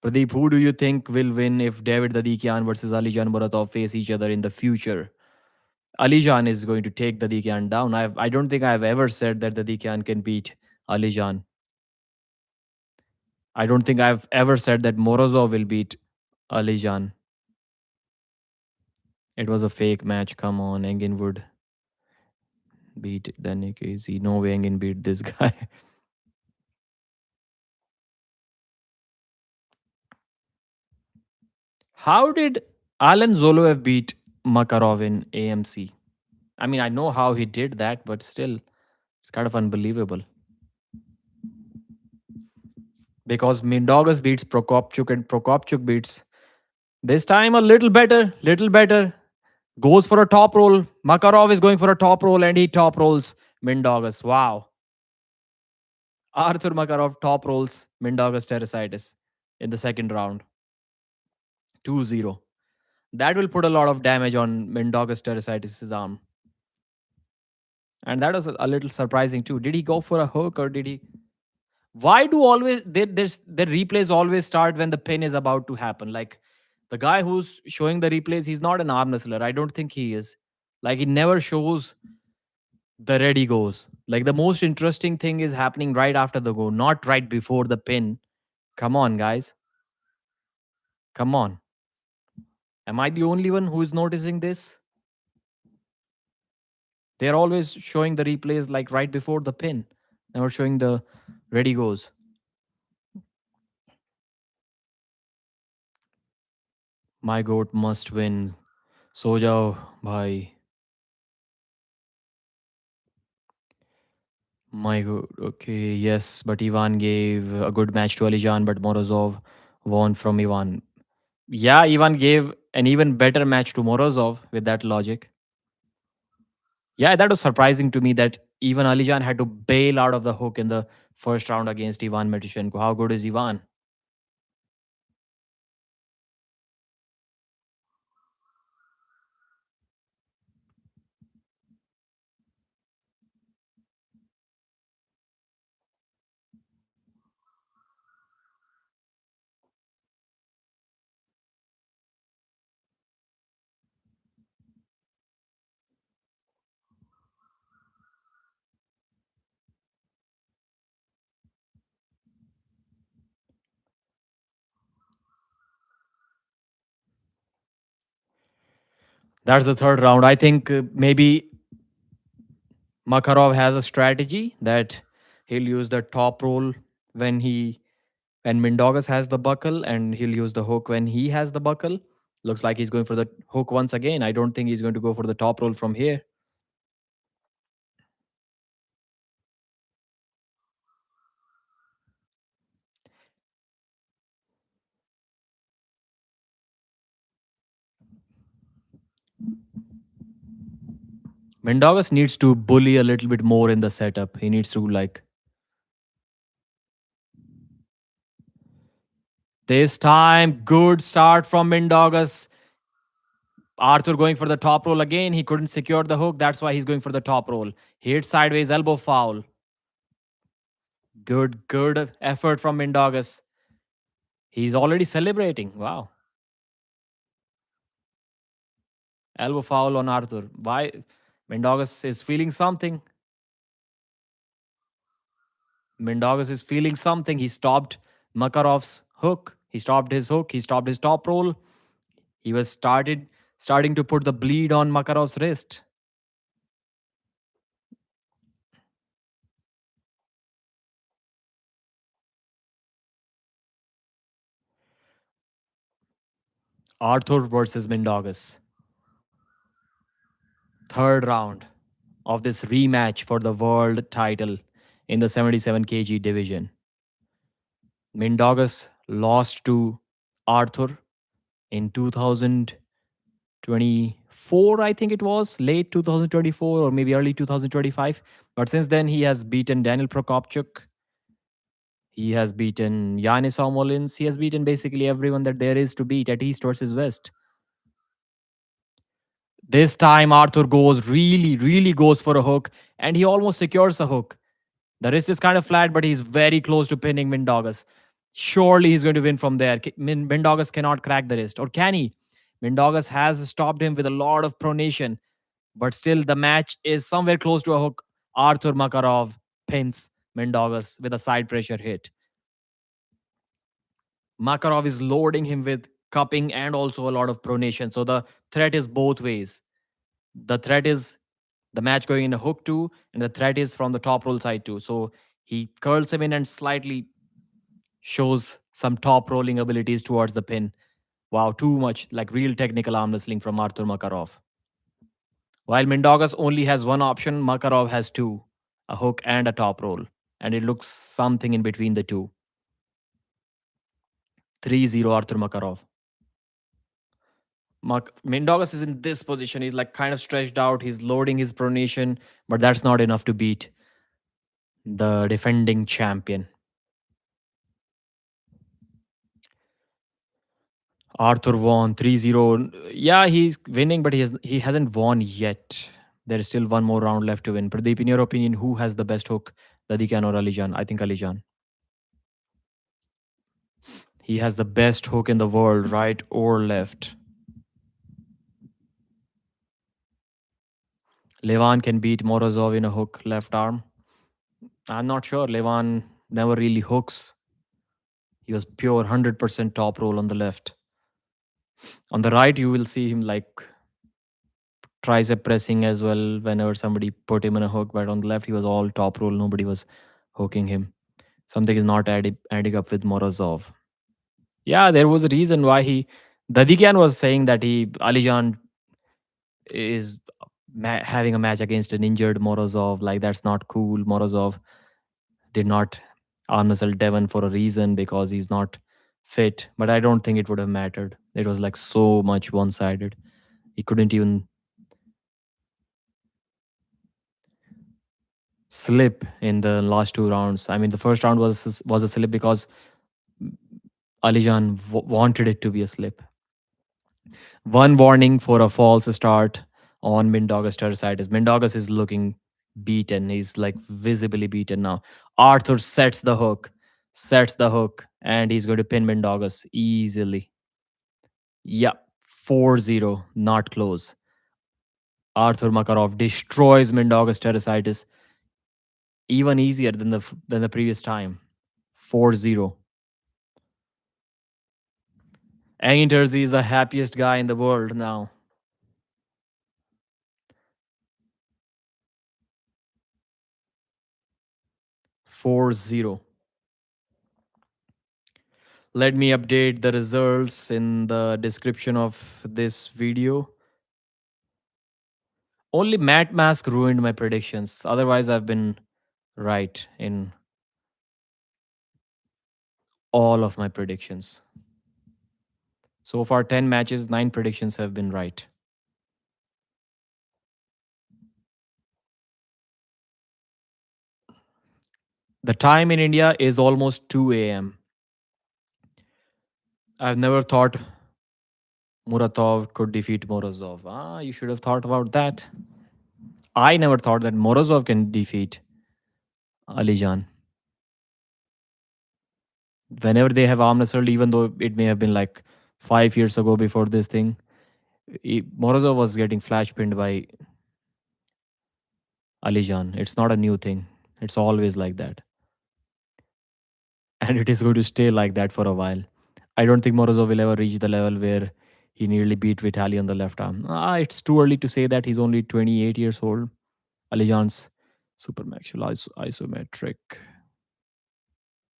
Pradeep, who do you think will win if David Dadikian versus Alijan Muratov face each other in the future? Alijan is going to take Dadikian down. I don't think I've ever said that Dadikian can beat Alijan. I don't think I've ever said that Morozov will beat Alijan. It was a fake match. Come on, Engin would beat Danik easy. No way Engin beat this guy. How did Alan Zoloev beat Makarov in AMC? I mean, I know how he did that, but still, it's kind of unbelievable. Because Mindogas beats Prokopchuk and Prokopchuk beats this time a little better, little better. Goes for a top roll. Makarov is going for a top roll and he top rolls Mindogas. Wow. Arthur Makarov top rolls Mindogas Teresitis in the second round. 2-0. That will put a lot of damage on Mindogas Teresitis' arm. And that was a little surprising too. Did he go for a hook or did he? Why do always the replays always start when the pin is about to happen? Like the guy who's showing the replays, he's not an arm wrestler. I don't think he is. Like he never shows the ready goes. Like the most interesting thing is happening right after the go, not right before the pin. Come on, guys. Come on. Am I the only one who is noticing this? They're always showing the replays like right before the pin. Never showing the ready goes. My goat must win. So jao, bhai. My goat. Okay, yes, but Ivan gave a good match to Alijan, but Morozov won from Ivan. Yeah, Ivan gave an even better match to Morozov with that logic. Yeah, that was surprising to me that even Alijan had to bail out of the hook in the first round against Ivan Metushenko. How good is Ivan? That's the third round. I think maybe Makarov has a strategy that he'll use the top roll when Mindogas has the buckle, and he'll use the hook when he has the buckle. Looks like he's going for the hook once again. I don't think he's going to go for the top roll from here. Mindogas needs to bully a little bit more in the setup. He needs to like this time. Good start from Mindogas. Arthur going for the top roll again. He couldn't secure the hook. That's why he's going for the top roll. Hit sideways elbow foul. Good effort from Mindogas. He's already celebrating. Wow. Elbow foul on Arthur. Why? Mindogas is feeling something. Mindogas is feeling something. He stopped Makarov's hook. He stopped his hook. He stopped his top roll. He was starting to put the bleed on Makarov's wrist. Arthur versus Mindogas. Third round of this rematch for the world title in the 77 kg division. Mindogas lost to Arthur in 2024, I think it was, late 2024 or maybe early 2025. But since then, he has beaten Daniel Prokopchuk. He has beaten Yanis Omolins. He has beaten basically everyone that there is to beat at East versus West. This time, Arthur goes really goes for a hook, and he almost secures a hook. The wrist is kind of flat, but he's very close to pinning Mindogas. Surely he's going to win from there. Mindaugas cannot crack the wrist. Or can he? Mindaugas has stopped him with a lot of pronation. But still, the match is somewhere close to a hook. Arthur Makarov pins Mindaugas with a side pressure hit. Makarov is loading him with cupping and also a lot of pronation. So the threat is both ways. The threat is the match going in a hook too, and the threat is from the top roll side too. So he curls him in and slightly shows some top rolling abilities towards the pin. Wow, too much like real technical arm wrestling from Arthur Makarov. While Mindaugas only has one option, Makarov has two, a hook and a top roll. And it looks something in between the two. 3-0 Arthur Makarov. Mindaugas is in this position. He's like kind of stretched out. He's loading his pronation, but that's not enough to beat the defending champion. Arthur won 3-0. Yeah, he's winning, but he hasn't won yet. There is still one more round left to win. Pradeep, in your opinion, who has the best hook, Dadikan or Alijan? I think Alijan. He has the best hook in the world, right or left. Levan can beat Morozov in a hook left arm. I'm not sure. Levan never really hooks. He was pure 100% top roll on the left. On the right, you will see him like tricep pressing as well whenever somebody put him in a hook. But on the left, he was all top roll. Nobody was hooking him. Something is not adding up with Morozov. Yeah, there was a reason why he. Dadikian was saying that Alijan is having a match against an injured Morozov. Like, that's not cool. Morozov did not arm wrestle Devon for a reason because he's not fit. But I don't think it would have mattered. It was like so much one sided. He couldn't even slip in the last two rounds. I mean, the first round was a slip because Alijan wanted it to be a slip. One warning for a false start on Mindaugas' side is Mindaugas is looking beaten. He's like visibly beaten now. Arthur sets the hook, and he's going to pin Mindaugas easily. Yeah, 4-0, not close. Arthur Makarov destroys Mindaugas' Terrasitis even easier than the previous time. 4-0. Angin Terzi is the happiest guy in the world now. 4-0. Let me update the results in the description of this video. Only Matt Mask ruined my predictions. Otherwise, I've been right in all of my predictions. So far, 10 matches, 9 predictions have been right. The time in India is almost 2 a.m. I've never thought Muratov could defeat Morozov. You should have thought about that. I never thought that Morozov can defeat Alijan. Whenever they have arm wrestled, even though it may have been like 5 years ago before this thing, Morozov was getting flash pinned by Alijan. It's not a new thing. It's always like that. And it is going to stay like that for a while. I don't think Morozov will ever reach the level where he nearly beat Vitaly on the left arm. It's too early to say that. He's only 28 years old. Alijan's supermaxial isometric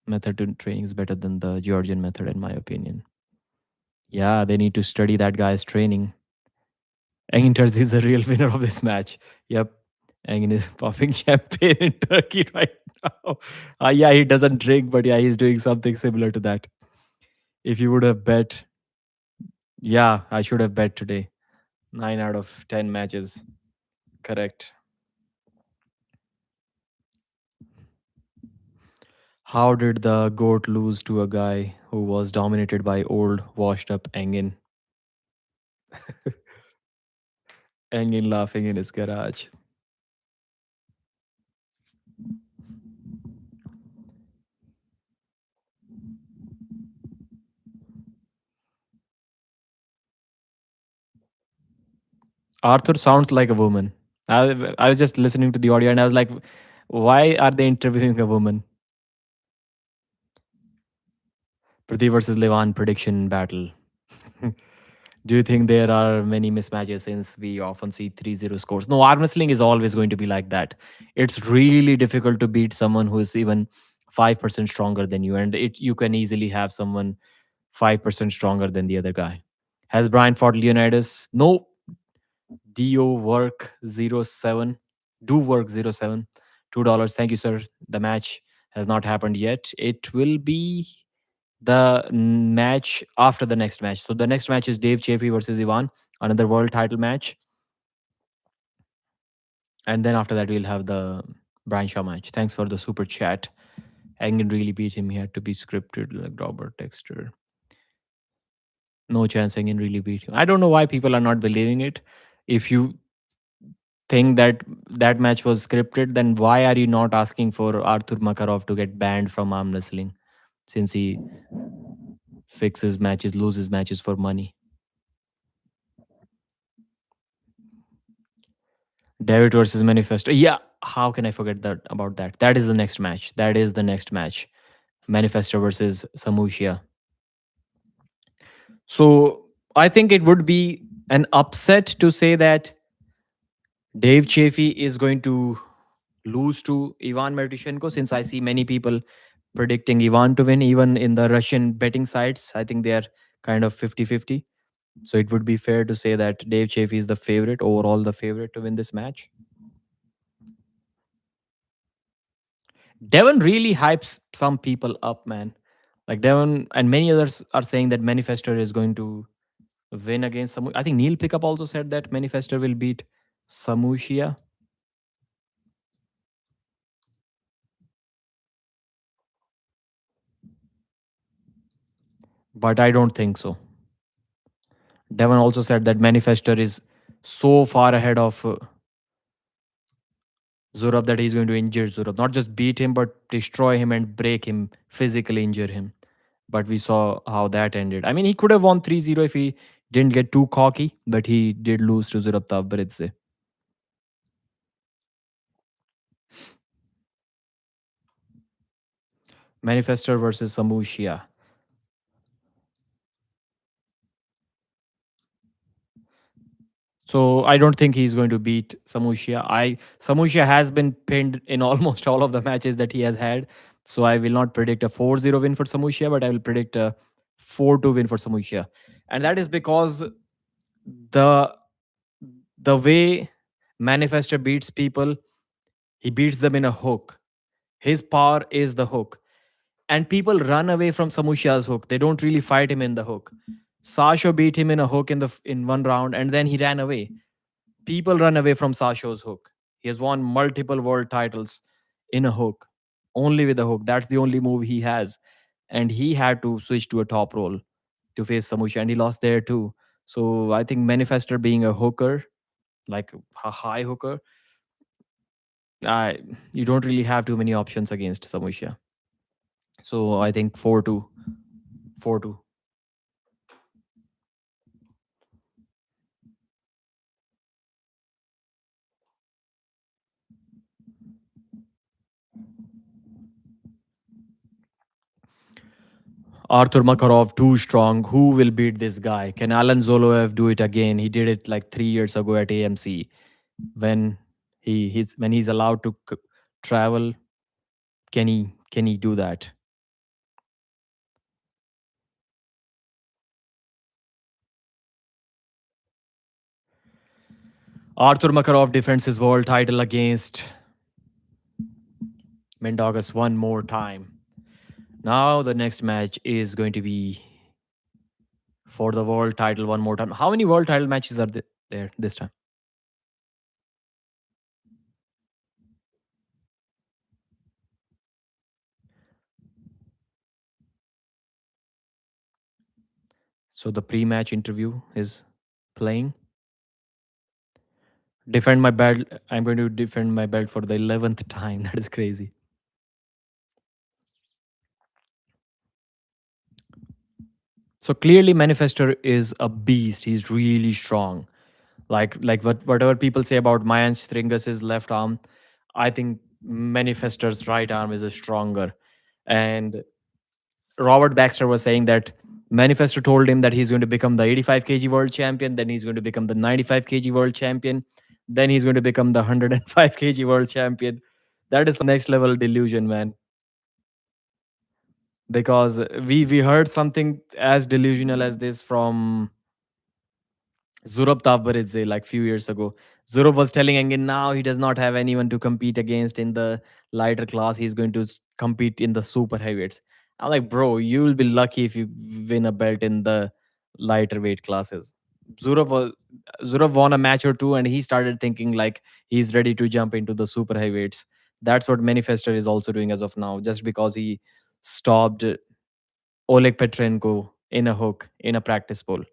method to training is better than the Georgian method, in my opinion. Yeah, they need to study that guy's training. Engin Terzi is the real winner of this match. Yep. Engin is popping champagne in Turkey right now. Yeah, he doesn't drink, but yeah, he's doing something similar to that. If you would have bet, yeah, I should have bet today. 9 out of 10 matches. Correct. How did the GOAT lose to a guy who was dominated by old, washed up Engin? Engin laughing in his garage. Arthur sounds like a woman. I was just listening to the audio and I was like, why are they interviewing a woman? Priti versus Levan prediction battle. Do you think there are many mismatches since we often see 3-0 scores? No, arm wrestling is always going to be like that. It's really difficult to beat someone who is even 5% stronger than you, and you can easily have someone 5% stronger than the other guy. Has Brian fought Leonidas? No. Do work 07. Do work 07. $2. Thank you, sir. The match has not happened yet. It will be the match after the next match. So the next match is Dave Chaffee versus Ivan, another world title match. And then after that, we'll have the Brian Shaw match. Thanks for the super chat. Engen really beat him. He had to be scripted like Robert Dexter. No chance Engen really beat him. I don't know why people are not believing it. If you think that that match was scripted, then why are you not asking for Arthur Makarov to get banned from arm wrestling since he fixes matches, loses matches for money? David versus Manifesto. Yeah, how can I forget that about that? That is the next match. That is the next match. Manifesto versus Samushia. So I think it would be an upset to say that Dave Chaffee is going to lose to Ivan Mertishenko, since I see many people predicting Ivan to win, even in the Russian betting sites. I think they are kind of 50-50. So it would be fair to say that Dave Chaffee is the favorite, overall the favorite to win this match. Devon really hypes some people up, man. Like Devon and many others are saying that Manifestor is going to win against Samu. I think Neil Pickup also said that Manifestor will beat Samushia, but I don't think so. Devon also said that Manifestor is so far ahead of Zurab that he's going to injure Zurab. Not just beat him, but destroy him and break him, physically injure him. But we saw how that ended. I mean, he could have won 3-0 if he didn't get too cocky, but he did lose to Zurab Tabridze. Manifestor versus Samushia. So I don't think he's going to beat Samushia. Samushia has been pinned in almost all of the matches that he has had. So I will not predict a 4-0 win for Samushia, but I will predict a 4-2 win for Samushia. And that is because the the way Manifestor beats people, he beats them in a hook. His power is the hook. And people run away from Samushia's hook. They don't really fight him in the hook. Sasho beat him in a hook in one round and then he ran away. People run away from Sasho's hook. He has won multiple world titles in a hook, only with a hook. That's the only move he has. And he had to switch to a top role to face Samusha, and he lost there too. So I think Manifestor being a hooker, like a high hooker, uh, you don't really have too many options against Samusha. So I think 4-2. 4-2. Arthur Makarov too strong. Who will beat this guy? Can Alan Zoloev do it again? He did it like 3 years ago at AMC when he's allowed to travel. Can he do that? Arthur Makarov defends his world title against Mendogas one more time. Now the next match is going to be for the world title one more time. How many world title matches are there this time? So the pre-match interview is playing. Defend my belt. I'm going to defend my belt for the 11th time. That is crazy. So clearly Manifestor is a beast. He's really strong. Like whatever people say about Mayan Stringus' left arm, I think Manifestor's right arm is a stronger. And Robert Baxter was saying that Manifesto told him that he's going to become the 85 kg world champion, then he's going to become the 95 kg world champion, then he's going to become the 105 kg world champion. That is next level delusion, man. Because we heard something as delusional as this from Zurab Tabaridze like few years ago. Zurab was telling again now he does not have anyone to compete against in the lighter class. He's going to compete in the super heavyweights. I'm like, bro, you will be lucky if you win a belt in the lighter weight classes. Zurab was Zurab won a match or two and he started thinking like he's ready to jump into the super heavyweights. That's what Manifester is also doing as of now, just because he stopped Oleg Petrenko in a hook in a practice poll.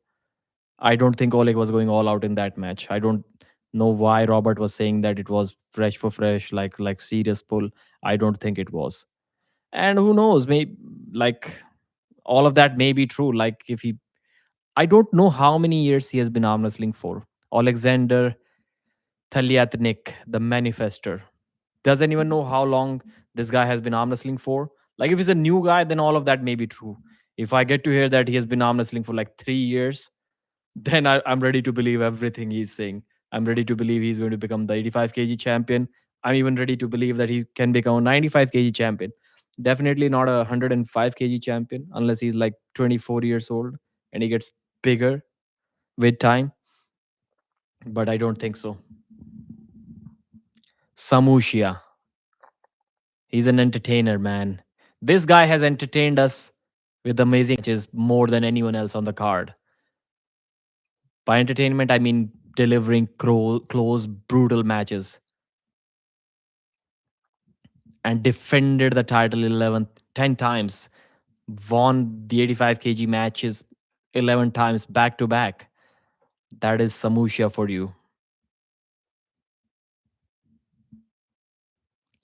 I don't think Oleg was going all out in that match. I don't know why Robert was saying that it was fresh for fresh, like serious pull. I don't think it was. And who knows? Maybe like all of that may be true. Like if he, I don't know how many years he has been arm wrestling for. Alexander Talyatnik, the manifester. Does anyone know how long this guy has been arm wrestling for? Like if he's a new guy, then all of that may be true. If I get to hear that he has been arm wrestling for like 3 years, then I'm ready to believe everything he's saying. I'm ready to believe he's going to become the 85 kg champion. I'm even ready to believe that he can become a 95 kg champion. Definitely not a 105 kg champion unless he's like 24 years old and he gets bigger with time. But I don't think so. Samushia. He's an entertainer, man. This guy has entertained us with amazing matches more than anyone else on the card. By entertainment, I mean delivering close, brutal matches and defended the title 10 times, won the 85 kg matches 11 times back to back. That is Samusha for you.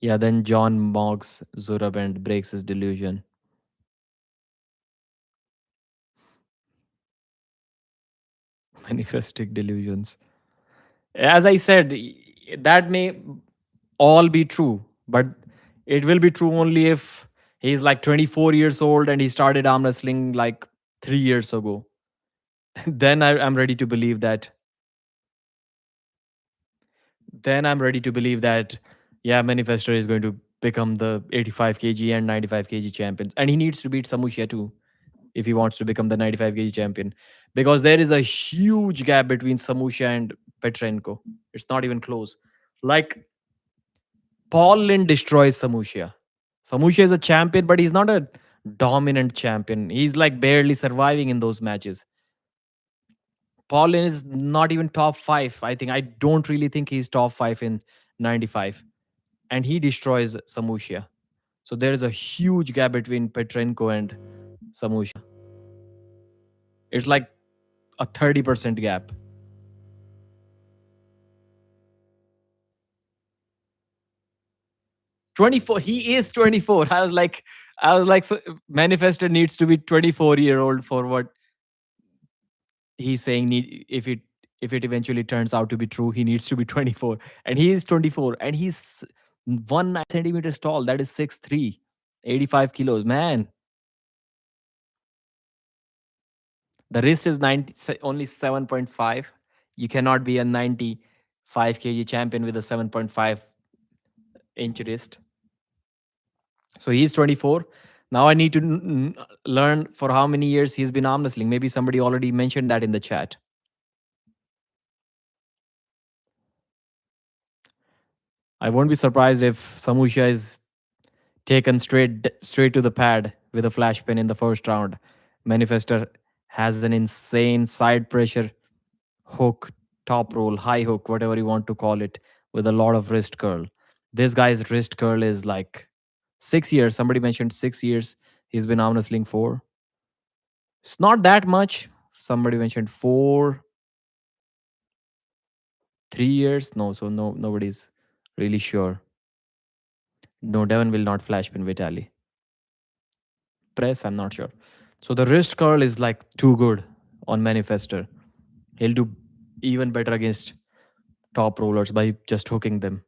Yeah, then John mocks Zurab and breaks his delusion. Manifestic delusions. As I said, that may all be true, but it will be true only if he's like 24 years old and he started arm wrestling like 3 years ago. Then I'm ready to believe that. Then I'm ready to believe that, yeah, Manifestor is going to become the 85 kg and 95 kg champion. And he needs to beat Samushia too if he wants to become the 95 kg champion. Because there is a huge gap between Samushia and Petrenko. It's not even close. Like, Paul Lynn destroys Samushia. Samushia is a champion, but he's not a dominant champion. He's like barely surviving in those matches. Paul Lynn is not even top five. I don't really think he's top five in 95. And he destroys Samushia. So there is a huge gap between Petrenko and Samushia. It's like a 30% gap. 24. He is 24. I was like, so Manifestor needs to be 24-year-old for what he's saying. If it eventually turns out to be true, he needs to be 24. And he is 24. And he's 1 centimeters tall. That is 6'3", 85 kilos. Man, the wrist is only 7.5. You cannot be a 95 kg champion with a 7.5-inch wrist. So he's 24. Now I need to learn for how many years he's been arm wrestling. Maybe somebody already mentioned that in the chat. I won't be surprised if Samusha is taken straight to the pad with a flash pin in the first round. Manifester has an insane side pressure hook, top roll, high hook, whatever you want to call it, with a lot of wrist curl. This guy's wrist curl is like 6 years. Somebody mentioned 6 years. He's been arm wrestling for. It's not that much. Somebody mentioned 4, 3 years. No, so nobody's really sure. No, Devon will not flash pin Vitaly. Press, I'm not sure. So the wrist curl is like too good on Manifester. He'll do even better against top rollers by just hooking them.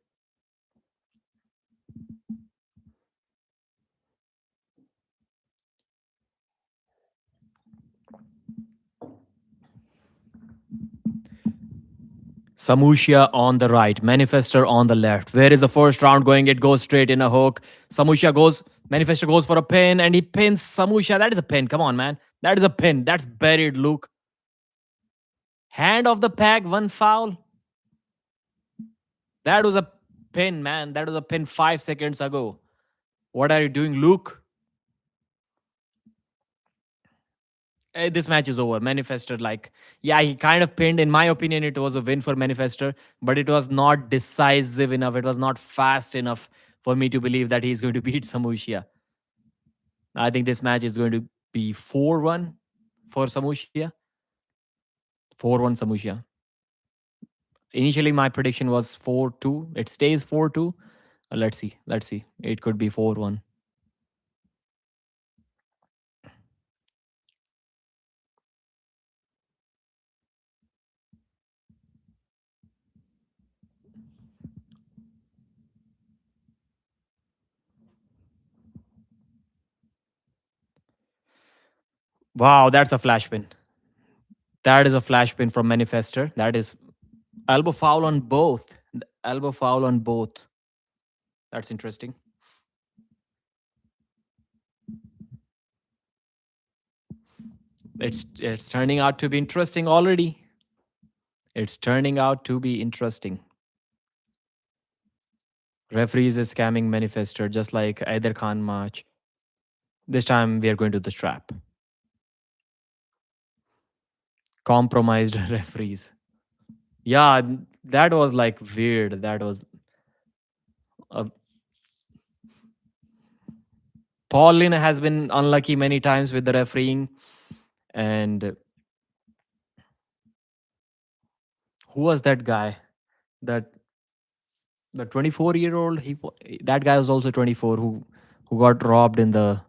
Samusha on the right, Manifester on the left. Where is the first round going? It goes straight in a hook. Samusha goes, Manifester goes for a pin and he pins Samusha. That is a pin. Come on, man. That is a pin. That's buried, Luke. Hand of the pack, one foul. That was a pin, man. That was a pin 5 seconds ago. What are you doing, Luke? This match is over. Manifester, like, yeah, he kind of pinned. In my opinion, it was a win for Manifester, but it was not decisive enough. It was not fast enough for me to believe that he's going to beat Samusha. I think this match is going to be 4-1 for Samusha. 4-1 Samusha. Initially, my prediction was 4-2. It stays 4-2. Let's see. Let's see. It could be 4-1. Wow, that's a flash pin. That is a flash pin from Manifester. That is elbow foul on both. Elbow foul on both. That's interesting. It's turning out to be interesting already. It's turning out to be interesting. Referees is scamming Manifester just like Aider Khan match. This time we are going to the strap. Compromised referees. Yeah, that was like weird. That was Paulin has been unlucky many times with the refereeing. And who was that guy? That the 24-year-old. That guy was also 24 who got robbed in the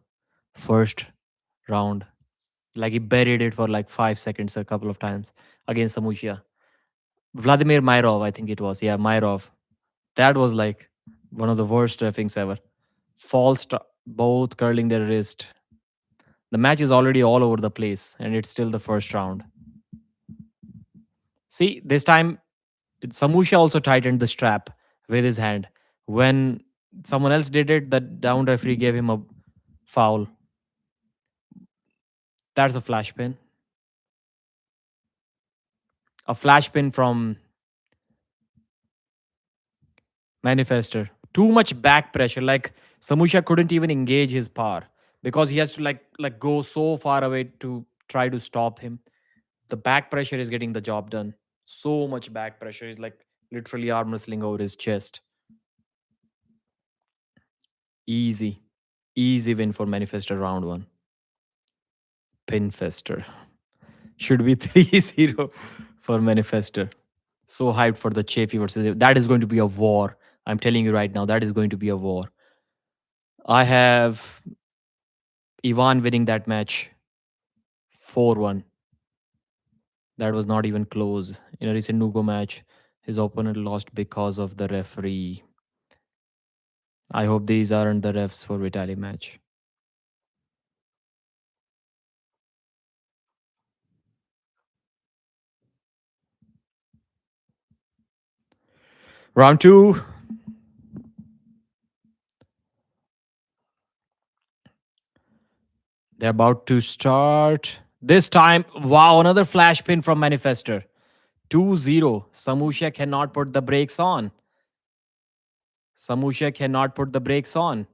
first round. Like he buried it for like 5 seconds a couple of times against Samusha. Vladimir Myrov, I think it was. Yeah, Myrov. That was like one of the worst referees ever. Both curling their wrist. The match is already all over the place, and it's still the first round. See, this time Samusha also tightened the strap with his hand. When someone else did it, the down referee gave him a foul. That's a flash pin. A flash pin from Manifester. Too much back pressure. Like Samusha couldn't even engage his power because he has to like go so far away to try to stop him. The back pressure is getting the job done. So much back pressure. He's like literally arm wrestling over his chest. Easy. Easy win for Manifester round one. Pinfester. Should be 3-0 for Manifester. So hyped for the Chafee versus. That is going to be a war. I'm telling you right now, that is going to be a war. I have Ivan winning that match 4-1. That was not even close. In a recent Nugo match, his opponent lost because of the referee. I hope these aren't the refs for Vitaly match. Round two. They're about to start. This time, wow, another flash pin from Manifester. 2-0. Samusha cannot put the brakes on. Samusha cannot put the brakes on.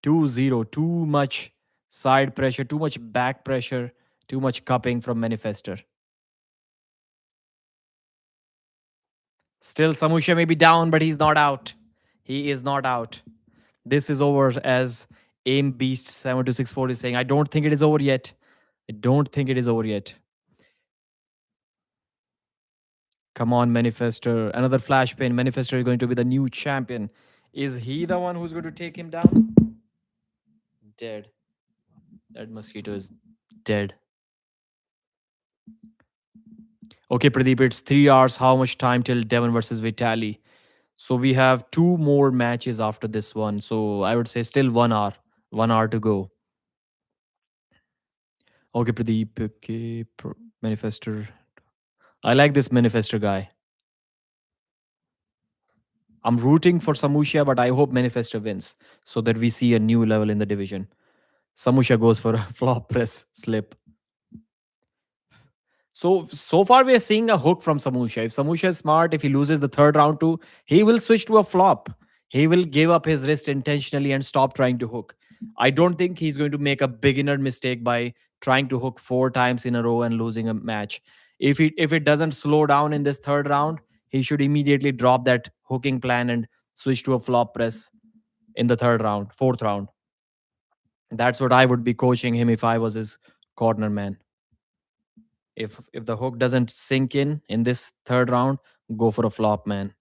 2-0. Too much side pressure, too much back pressure, too much cupping from Manifester. Still, Samusha may be down, but he's not out. He is not out. This is over, as Aim Beast 7264 is saying. I don't think it is over yet. I don't think it is over yet. Come on, Manifester. Another flash pin. Manifester is going to be the new champion. Is he the one who's going to take him down? Dead. That mosquito is dead. Okay, Pradeep, it's 3 hours. How much time till Devon versus Vitaly? So we have two more matches after this one. So I would say still 1 hour. 1 hour to go. Okay, Pradeep. Okay, manifester. I like this manifester guy. I'm rooting for Samusha, but I hope Manifester wins so that we see a new level in the division. Samusha goes for a flop press slip. So far we are seeing a hook from Samusha. If Samusha is smart, if he loses the third round too, he will switch to a flop. He will give up his wrist intentionally and stop trying to hook. I don't think he's going to make a beginner mistake by trying to hook 4 times in a row and losing a match. If it doesn't slow down in this third round, he should immediately drop that hooking plan and switch to a flop press in the third round, fourth round. That's what I would be coaching him if I was his corner man. If the hook doesn't sink in this third round, go for a flop, man.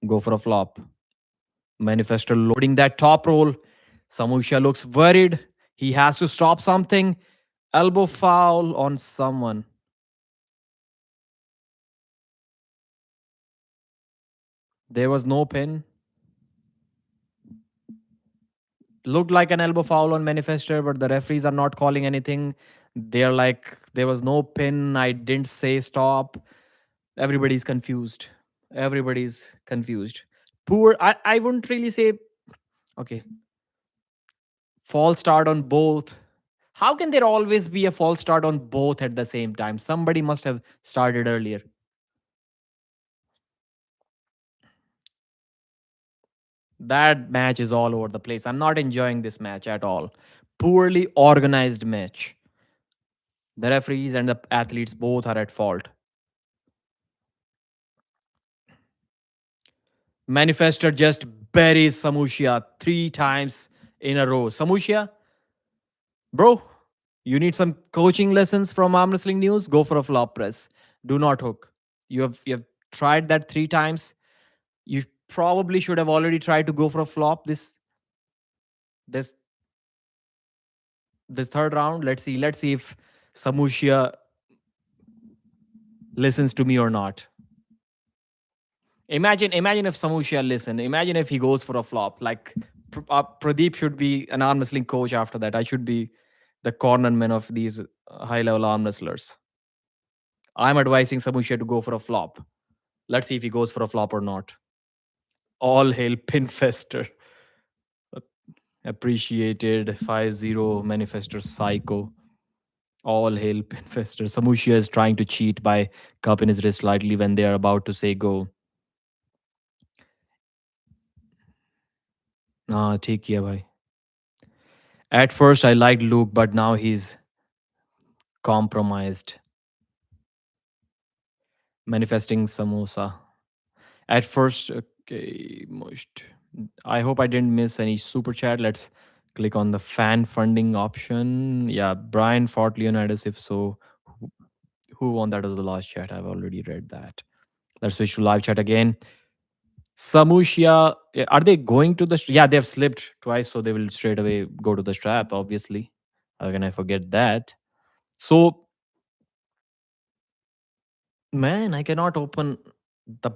Go for a flop. Manifestor loading that top roll. Samusha looks worried. He has to stop something. Elbow foul on someone. There was no pin. Looked like an elbow foul on Manifestor, but the referees are not calling anything. They're like, there was no pin. I didn't say stop. Everybody's confused. Everybody's confused. Poor. I wouldn't really say. Okay, false start on both. How can there always be a false start on both at the same time? Somebody must have started earlier. That match is all over the place. I'm not enjoying this match at all. Poorly organized match. The referees and the athletes both are at fault. Manifester just buries Samushia 3 times in a row. Samushia, bro, you need some coaching lessons from Arm Wrestling News? Go for a flop press. Do not hook. You have tried that 3 times. You probably should have already tried to go for a flop this this third round. Let's see. Let's see if Samushia listens to me or not. Imagine if Samushia listen. Imagine if he goes for a flop. Like Pradeep should be an arm wrestling coach after that. I should be the cornerman of these high level arm wrestlers. I'm advising Samushia to go for a flop. Let's see if he goes for a flop or not. All hail Pinfester. Appreciated 5-0 Manifester Psycho. All hail Pinfester. Samushia is trying to cheat by cupping his wrist slightly when they are about to say go. ठीक किया भाई. At first, I liked Luke, but now he's compromised. Manifesting samosa. At first, okay, most. I hope I didn't miss any super chat. Let's click on the fan funding option. Yeah, Brian fought Leonidas. If so, who, who won? That was the last chat. I've already read that. Let's switch to live chat again. Samushia, are they going to the? Yeah, they've slipped twice, so they will straight away go to the strap. Obviously, how can I forget that? So, man, I cannot open the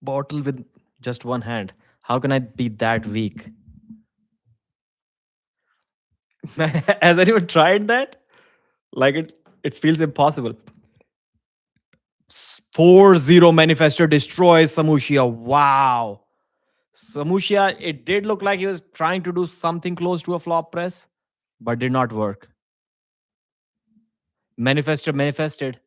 bottle with just one hand. How can I be that weak? Has anyone tried that? Like it feels impossible. 4-0 Manifestor destroys Samushia. Wow. Samushia, it did look like he was trying to do something close to a flop press, but did not work. Manifestor manifested.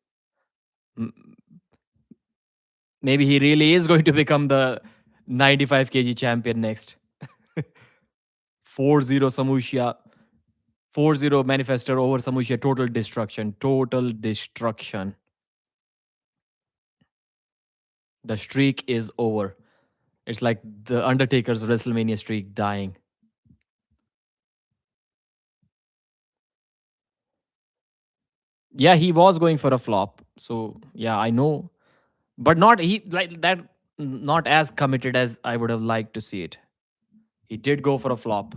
Maybe he really is going to become the 95 kg champion next. 4-0 Samushia. 4-0 Manifestor over Samushia. Total destruction. Total destruction. The streak is over. It's like the Undertaker's WrestleMania streak dying. Yeah, he was going for a flop. So yeah, I know. But not he like that not as committed as I would have liked to see it. He did go for a flop,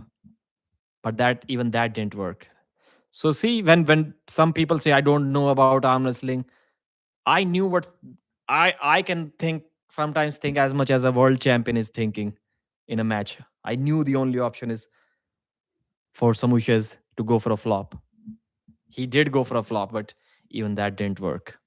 but that even that didn't work. So see, when some people say I don't know about arm wrestling, I knew what I can think, sometimes think as much as a world champion is thinking in a match. I knew the only option is for Samushes to go for a flop. He did go for a flop, but even that didn't work.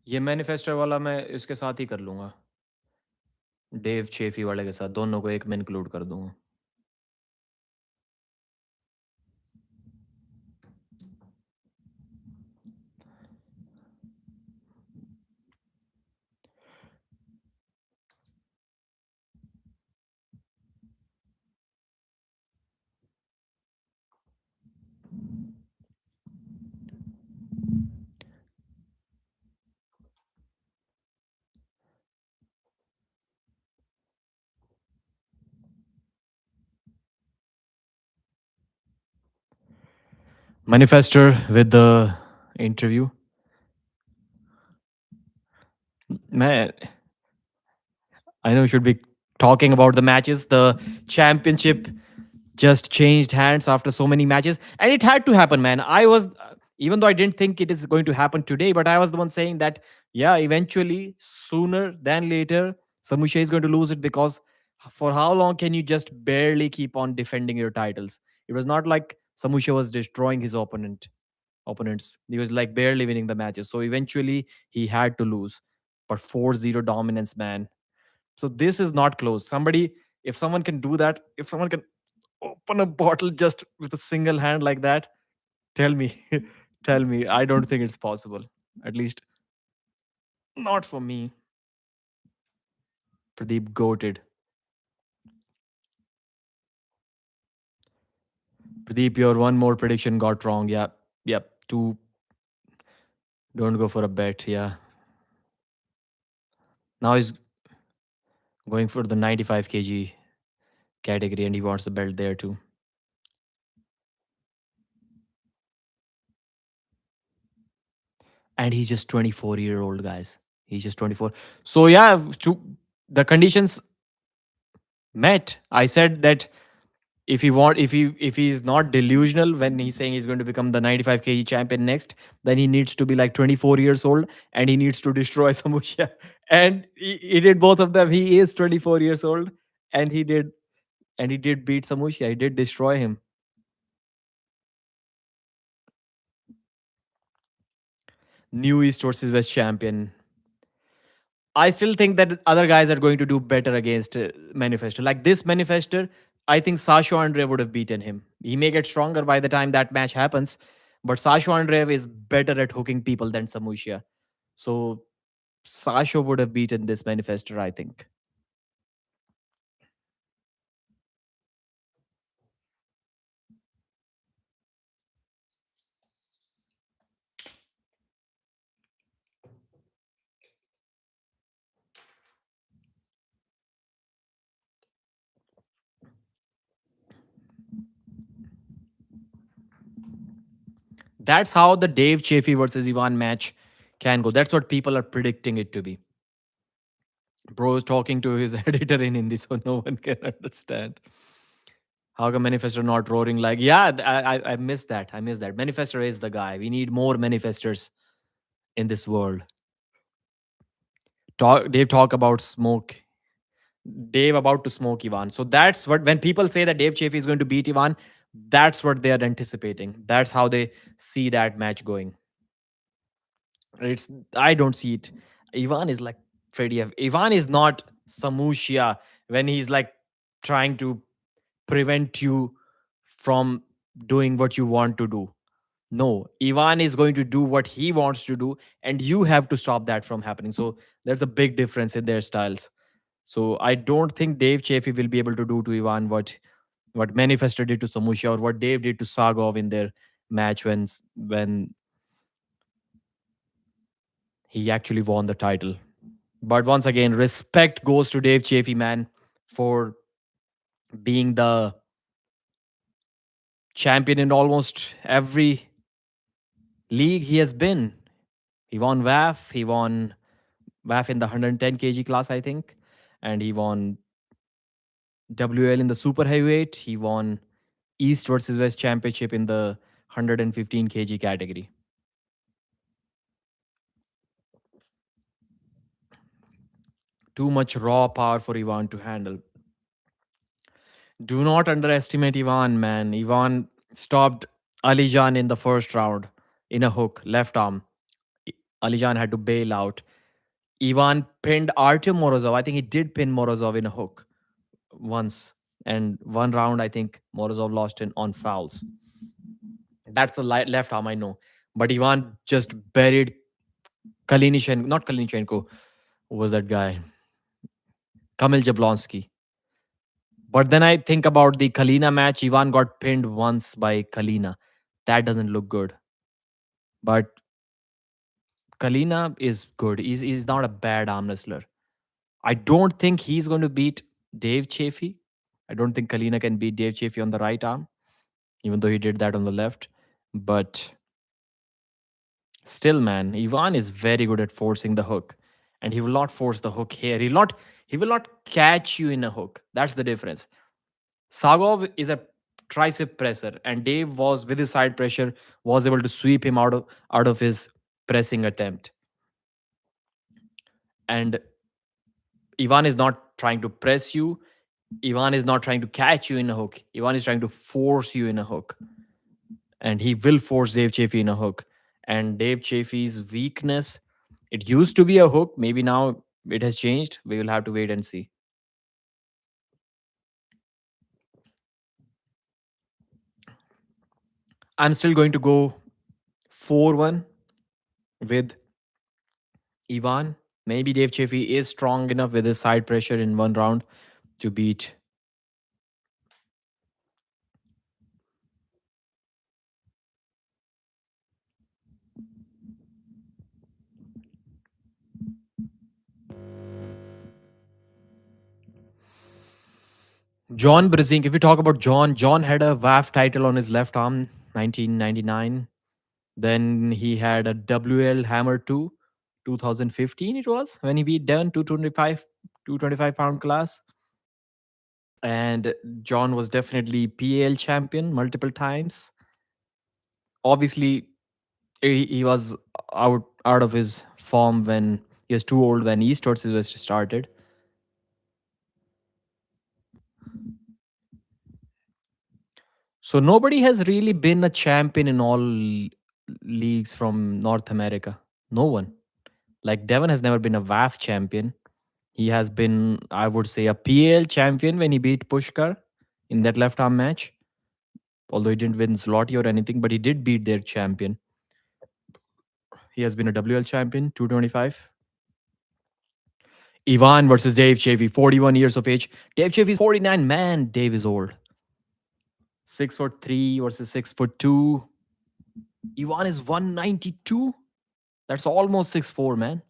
ये manifester वाला मैं इसके साथ ही कर लूंगा, Dave चेफी वाले के साथ, दोनों को एक में इंक्लूड कर दूंगा. Manifester with the interview. मैं I know we should be talking about the matches. The championship just changed hands after so many matches, and it had to happen, man. I was, even though I didn't think it is going to happen today, but I was the one saying that, yeah, eventually, sooner than later, Samusha is going to lose it, because for how long can you just barely keep on defending your titles? It was not like Samusha was destroying his opponents. He was like barely winning the matches. So eventually, he had to lose. But 4-0 dominance, man. So this is not close. Somebody, if someone can do that, if someone can open a bottle just with a single hand like that, tell me, tell me. I don't think it's possible. At least not for me. Pradeep goated. Pradeep, your one more prediction got wrong. Yeah. Yep. Two. Don't go for a bet. Yeah. Now he's going for the 95 kg category, and he wants the belt there too. And he's just 24-year-old, guys. He's just 24. So yeah, the conditions met. I said that if he's not delusional when he's saying he's going to become the 95 kg champion next, then he needs to be like 24 years old, and he needs to destroy Samusha. And he did both of them. He is 24 years old, and he did beat Samusha. He did destroy him. New East versus West champion. I still think that other guys are going to do better against Manifestor. Like this Manifestor, I think Sasho Andreev would have beaten him. He may get stronger by the time that match happens, but Sasho Andreev is better at hooking people than Samusha. So Sasho would have beaten this Manifestor, I think. That's how the Dave Chaffee versus Ivan match can go. That's what people are predicting it to be. Bro is talking to his editor in Hindi, so no one can understand. How come Manifestor not roaring like, yeah, I miss that. I miss that. Manifestor is the guy. We need more Manifestors in this world. Dave talk about smoke. Dave about to smoke Ivan. So that's what, when people say that Dave Chaffee is going to beat Ivan, that's what they are anticipating. That's how they see that match going. I don't see it. Ivan is like Freddie. Ivan is not Samushia when he's like trying to prevent you from doing what you want to do. No, Ivan is going to do what he wants to do, and you have to stop that from happening. So there's a big difference in their styles. So I don't think Dave Chaffee will be able to do to Ivan what Manifestor did to Samusha, or what Dave did to Sagov in their match when he actually won the title. But once again, respect goes to Dave Chaffee, man, for being the champion in almost every league he has been. He won WAF. He won WAF in the 110 kg class, I think. and he won WL in the super heavyweight. He won East versus West championship in the 115 kg category. Too much raw power for Ivan to handle. Do not underestimate Ivan, man. Ivan stopped Alijan in the first round in a hook, left arm. Alijan had to bail out. Ivan pinned Artem Morozov. I think he did pin Morozov in a hook once. And one round, I think Morozov lost in on fouls. That's the left arm, I know. But Ivan just buried Kalinichenko, not Kalinichenko. Who was that guy? Kamil Jablonski. But then I think about the Kalina match. Ivan got pinned once by Kalina. That doesn't look good. But Kalina is good. He's not a bad arm wrestler. I don't think he's going to beat Dave Chaffee. I don't think Kalina can beat Dave Chaffee on the right arm, even though he did that on the left. But still, man, Ivan is very good at forcing the hook. And he will not force the hook here. He will not catch you in a hook. That's the difference. Sagov is a tricep presser, and Dave was with his side pressure was able to sweep him out of his pressing attempt. And Ivan is not trying to press you. Ivan is not trying to catch you in a hook. Ivan is trying to force you in a hook. And he will force Dave Chaffee in a hook. And Dave Chaffee's weakness, it used to be a hook. Maybe now it has changed. We will have to wait and see. I'm still going to go 4-1 with Ivan. Maybe Dave Chaffee is strong enough with his side pressure in one round to beat. John Brezink. If we talk about John had a WAF title on his left arm, 1999. Then he had a WL Hammer 2, 2015 it was, when he beat Devon 225 pound class. And John was definitely PAL champion multiple times. Obviously, he was out of his form when he was too old when East versus West started. So nobody has really been a champion in all leagues from North America. No one. Like Devon has never been a WAF champion. He has been, I would say, a PAL champion when he beat Pushkar in that left arm match. Although he didn't win Zloty or anything, but he did beat their champion. He has been a WL champion, 225. Ivan versus Dave Chaffee, 41 years of age. Dave Chaffee is 49. Man, Dave is old. 6'3" versus 6'2". Ivan is 192. That's almost 6'4", man.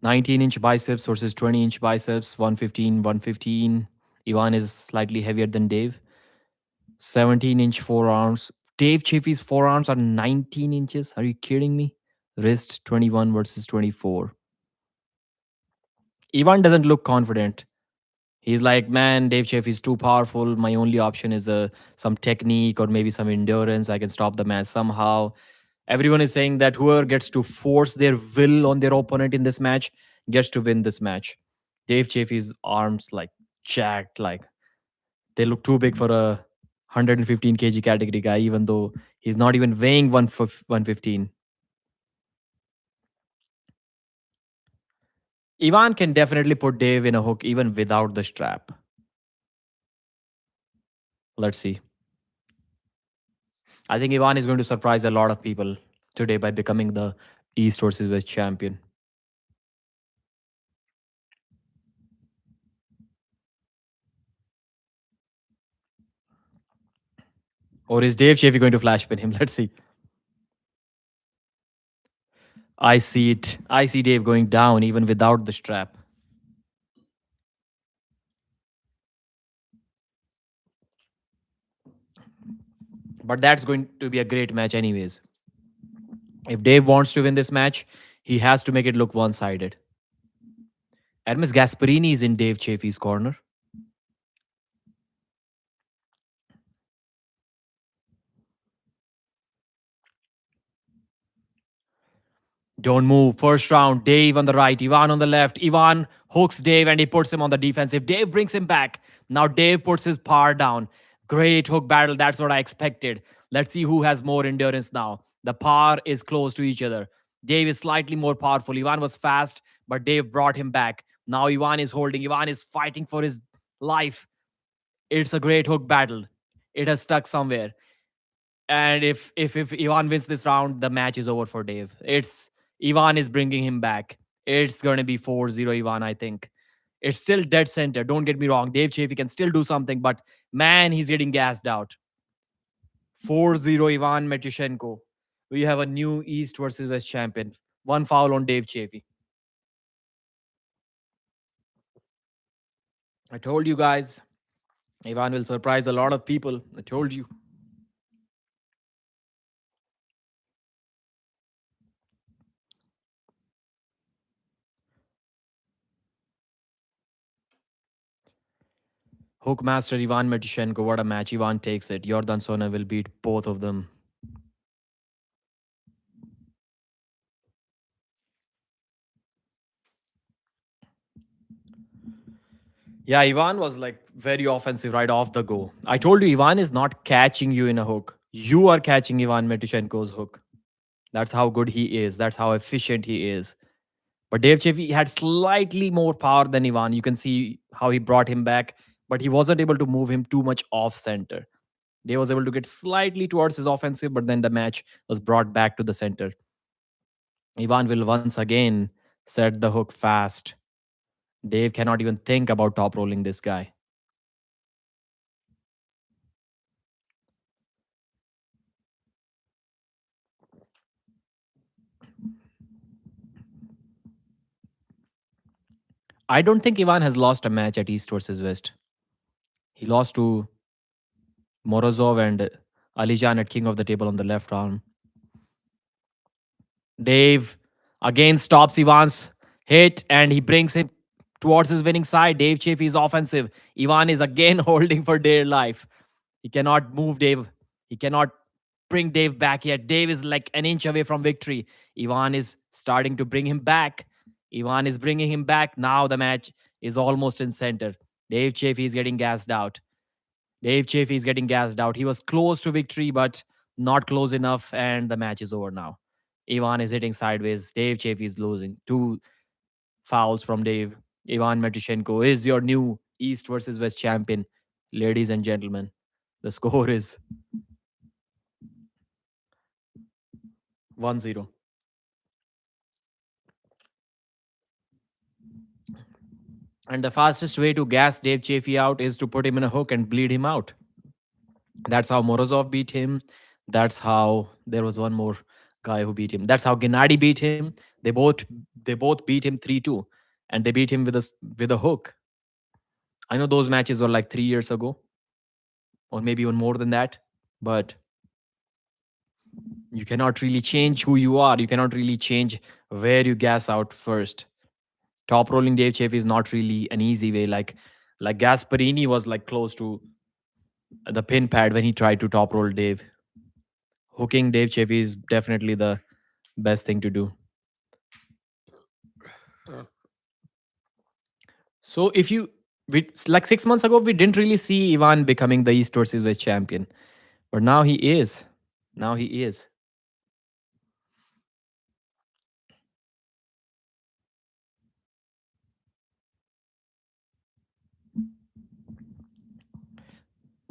19-inch biceps versus 20-inch biceps, 115, 115. Ivan is slightly heavier than Dave. 17-inch forearms. Dave Chaffee's forearms are 19 inches. Are you kidding me? Wrist 21 versus 24. Ivan doesn't look confident. He's like, man, Dave Chaffee's too powerful. My only option is some technique or maybe some endurance. I can stop the match somehow. Everyone is saying that whoever gets to force their will on their opponent in this match gets to win this match. Dave Chaffee's arms like jacked, like they look too big for a 115 kg category guy, even though he's not even weighing 115. Ivan can definitely put Dave in a hook even without the strap. Let's see. I think Ivan is going to surprise a lot of people today by becoming the East versus West champion. Or is Dave Chaffee going to flash pin him? Let's see. I see it. I see Dave going down even without the strap. But that's going to be a great match, anyways. If Dave wants to win this match, He has to make it look one sided. Hermes Gasparini is in Dave Chaffee's corner. Don't move. First round, Dave on the right, Ivan on the left. Ivan hooks Dave and he puts him on the defensive. Dave brings him back. Now Dave puts his power down. Great hook battle. That's what I expected. Let's see who has more endurance now. The power is close to each other. Dave is slightly more powerful. Ivan was fast, but Dave brought him back. Now Ivan is holding. Ivan is fighting for his life. It's a great hook battle. It has stuck somewhere. And if Ivan wins this round, the match is over for Dave. It's Ivan is bringing him back. It's going to be 4-0 Ivan, I think. It's still dead center. Don't get me wrong. Dave Chaffee can still do something, but man, he's getting gassed out. 4-0 Ivan Metushenko. We have a new East versus West champion. One foul on Dave Chaffee. I told you guys, Ivan will surprise a lot of people. I told you. Hookmaster Ivan Metushenko, what a match. Ivan takes it. Jordan Sona will beat both of them. Yeah, Ivan was like very offensive right off the go. I told you, Ivan is not catching you in a hook. You are catching Ivan Metushenko's hook. That's how good he is. That's how efficient he is. But Dave Chaffee had slightly more power than Ivan. You can see how he brought him back, but he wasn't able to move him too much off center. Dave was able to get slightly towards his offensive, but then the match was brought back to the center. Ivan will once again set the hook fast. Dave cannot even think about top rolling this guy. I don't think Ivan has lost a match at East versus West. He lost to Morozov and Alijan at King of the Table on the left arm. Dave again stops Ivan's hit and he brings him towards his winning side. Dave Chaffee is offensive. Ivan is again holding for dear life. He cannot move Dave. He cannot bring Dave back yet. Dave is like an inch away from victory. Ivan is starting to bring him back. Ivan is bringing him back. Now the match is almost in center. Dave Chaffee is getting gassed out. Dave Chaffee is getting gassed out. He was close to victory, but not close enough, and the match is over now. Ivan is hitting sideways. Dave Chaffee is losing. Two fouls from Dave. Ivan Metushenko is your new East versus West champion. Ladies and gentlemen, the score is 1-0. And the fastest way to gas Dave Chaffee out is to put him in a hook and bleed him out. That's how Morozov beat him. That's how there was one more guy who beat him. That's how Gennady beat him. They both beat him 3-2, and they beat him with a hook. I know those matches were like 3 years ago, or maybe even more than that. But you cannot really change who you are. You cannot really change where you gas out first. Top rolling Dave Chaffee is not really an easy way. Like Gasparini was like close to the pin pad when he tried to top roll Dave. Hooking Dave Chaffee is definitely the best thing to do. So if you like 6 months ago, we didn't really see Ivan becoming the East versus West champion, but now he is. Now he is.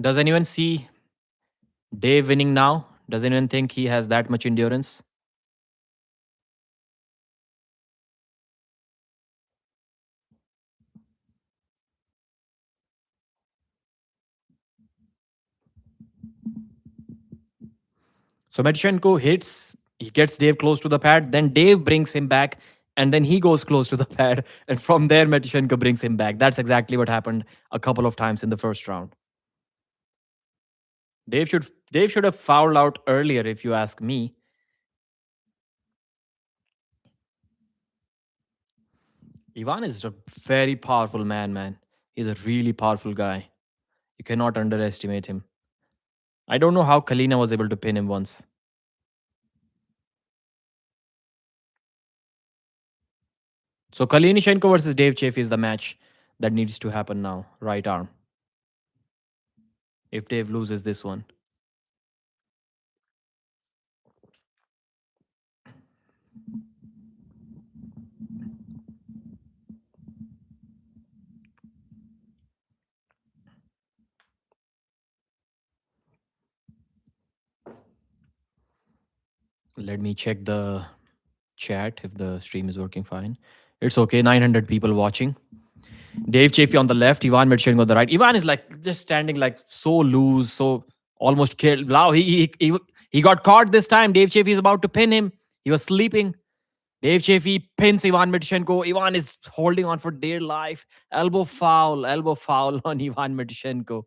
Does anyone see Dave winning now? Does anyone think he has that much endurance? So Medchenko hits, he gets Dave close to the pad, then Dave brings him back, and then he goes close to the pad, and from there Medchenko brings him back. That's exactly what happened a couple of times in the first round. Dave should have fouled out earlier, if you ask me. Ivan is a very powerful man. He's a really powerful guy. You cannot underestimate him. I don't know how Kalina was able to pin him once. So Kalinishenko versus Dave Chafe is the match that needs to happen now. Right arm. If Dave loses this one. Let me check the chat if the stream is working fine. It's okay. 900 people watching. Dave Chaffee on the left, Ivan Mitchenko on the right. Ivan is like just standing like so loose, so almost killed. Wow, he got caught this time. Dave Chaffee is about to pin him. He was sleeping. Dave Chaffee pins Ivan Mitchenko. Ivan is holding on for dear life. Elbow foul on Ivan Mitchenko.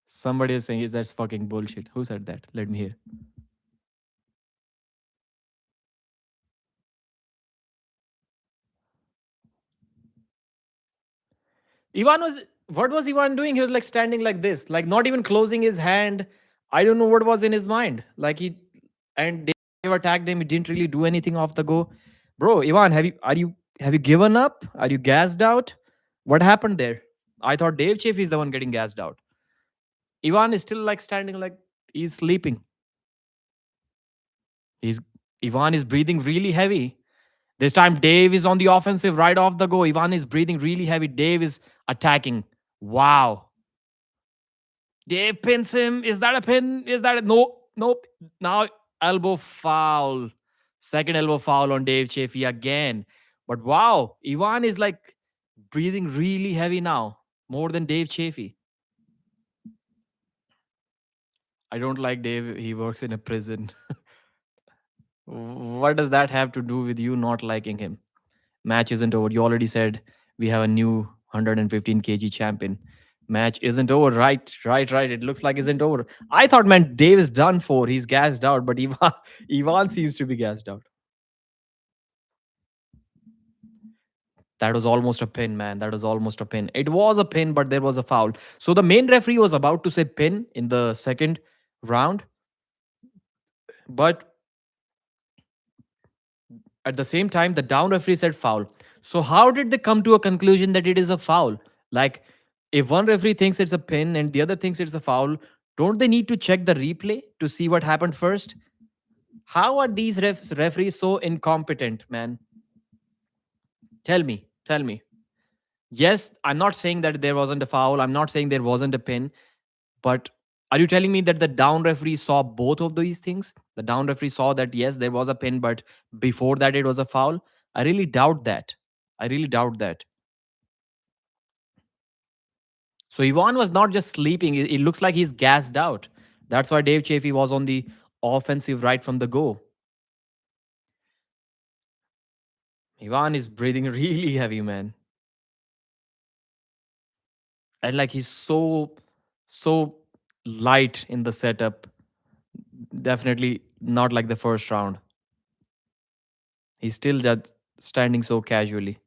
Somebody is saying, is that's fucking bullshit. Who said that? Let me hear. Ivan was what was Ivan doing? He was like standing like this, like not even closing his hand. I don't know what was in his mind. Like he and they attacked him. He didn't really do anything off the go. Bro, Ivan, have you given up? Are you gassed out? What happened there? I thought Dave Chafe is the one getting gassed out. Ivan is still like standing like he's sleeping. He's Ivan is breathing really heavy. This time, Dave is on the offensive right off the go. Ivan is breathing really heavy. Dave is attacking. Wow. Dave pins him. Is that a pin? Is that a no? Nope. Now elbow foul. Second elbow foul on Dave Chaffee again. But wow, Ivan is like breathing really heavy now, more than Dave Chaffee. I don't like Dave. He works in a prison. What does that have to do with you not liking him? Match isn't over. You already said we have a new 115 kg champion. Match isn't over. Right. It looks like isn't over. I thought, man, Dave is done for. He's gassed out, but Ivan seems to be gassed out. That was almost a pin, man. That was almost a pin. It was a pin, but there was a foul. So the main referee was about to say pin in the second round, but at the same time, the down referee said foul. So how did they come to a conclusion that it is a foul? Like, if one referee thinks it's a pin and the other thinks it's a foul, don't they need to check the replay to see what happened first? How are these referees so incompetent, man? Tell me. Yes, I'm not saying that there wasn't a foul. I'm not saying there wasn't a pin. But are you telling me that the down referee saw both of these things? The down referee saw that yes, there was a pin, but before that it was a foul. I really doubt that. I really doubt that. So Ivan was not just sleeping. It looks like he's gassed out. That's why Dave Chaffee was on the offensive right from the go. Ivan is breathing really heavy, man. And like he's so light in the setup. Definitely not like the first round. He's still just standing so casually.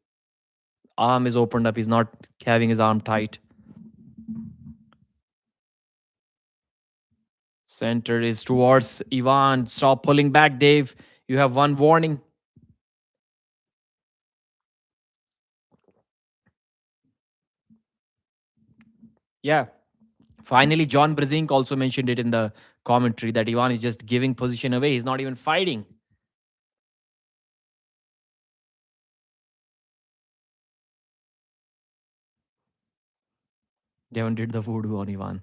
Arm is opened up. He's not having his arm tight. Center is towards Ivan. Stop pulling back, Dave. You have one warning. Yeah. Finally, John Brezink also mentioned it in the commentary that Ivan is just giving position away. He's not even fighting. Devon did the voodoo on Ivan.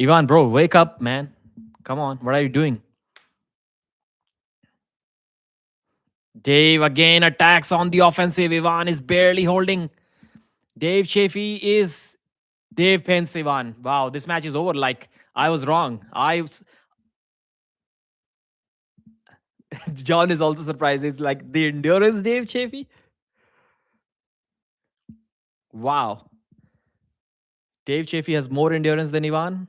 Ivan, bro, wake up, man. Come on. What are you doing? Dave again attacks on the offensive. Ivan is barely holding. Dave Chaffee is Dave pins Ivan. Wow, this match is over. Like, I was wrong. John is also surprised. It's like the endurance, Dave Chaffee. Wow. Dave Chaffee has more endurance than Ivan.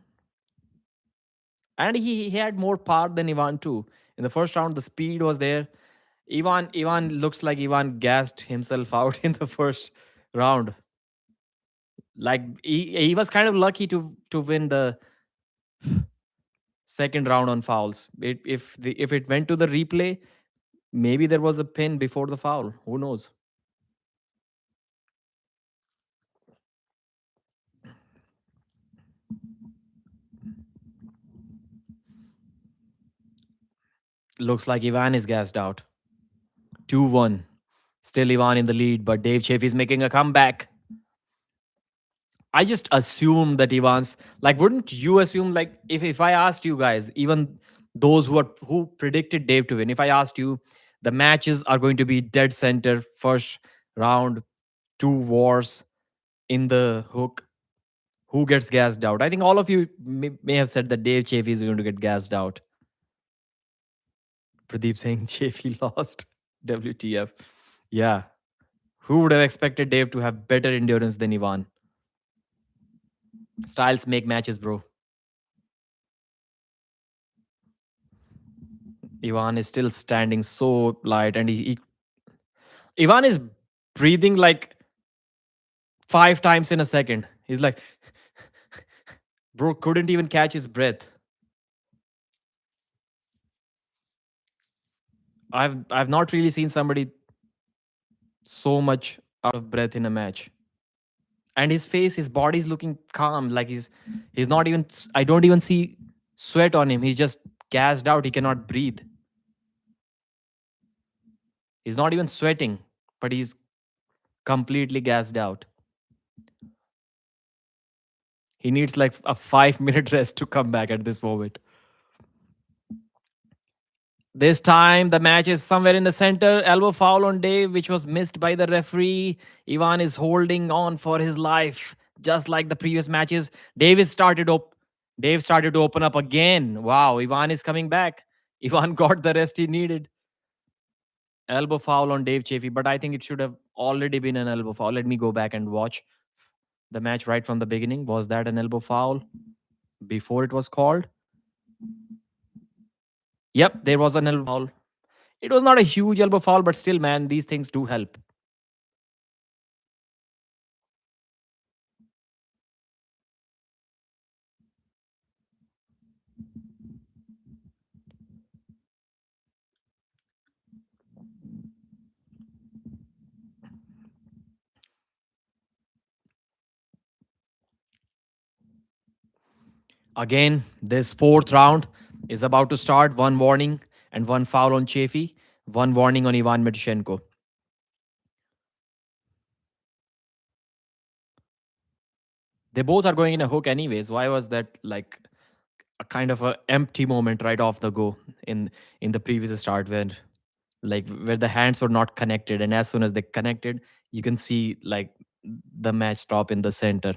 And he had more power than Ivan too. In the first round, the speed was there. Ivan looks like Ivan gassed himself out in the first round. Like he was kind of lucky to win the second round on fouls. If it went to the replay, maybe there was a pin before the foul. Who knows? Looks like Ivan is gassed out. 2-1. Still Ivan in the lead, but Dave Chaffee is making a comeback. I just assume that Ivan's like, wouldn't you assume, like, if I asked you guys, even those who predicted Dave to win, if I asked you the matches are going to be dead center, first round, two wars in the hook, who gets gassed out? I think all of you may have said that Dave Chaffee is going to get gassed out. Pradeep saying Chaffee lost. WTF. Yeah. Who would have expected Dave to have better endurance than Ivan? Styles make matches, bro. Ivan is still standing so light, and Ivan is breathing like 5 times in a second. He's like, bro, couldn't even catch his breath. I've not really seen somebody so much out of breath in a match. And his face, his body's looking calm. Like he's not even. I don't even see sweat on him. He's just gassed out. He cannot breathe. He's not even sweating, but he's completely gassed out. He needs like a 5-minute rest to come back at this moment. This time, the match is somewhere in the center. Elbow foul on Dave, which was missed by the referee. Ivan is holding on for his life, just like the previous matches. Dave started to open up again. Wow, Ivan is coming back. Ivan got the rest he needed. Elbow foul on Dave Chaffee, but I think it should have already been an elbow foul. Let me go back and watch the match right from the beginning. Was that an elbow foul before it was called? Yep, there was an elbow foul. It was not a huge elbow foul, but still, man, these things do help. Again, this fourth round is about to start. One warning and one foul on Chaffee. One warning on Ivan Medchenko. They both are going in a hook anyways. Why was that like a kind of a empty moment right off the go in the previous start where the hands were not connected, and as soon as they connected, you can see like the match stop in the center.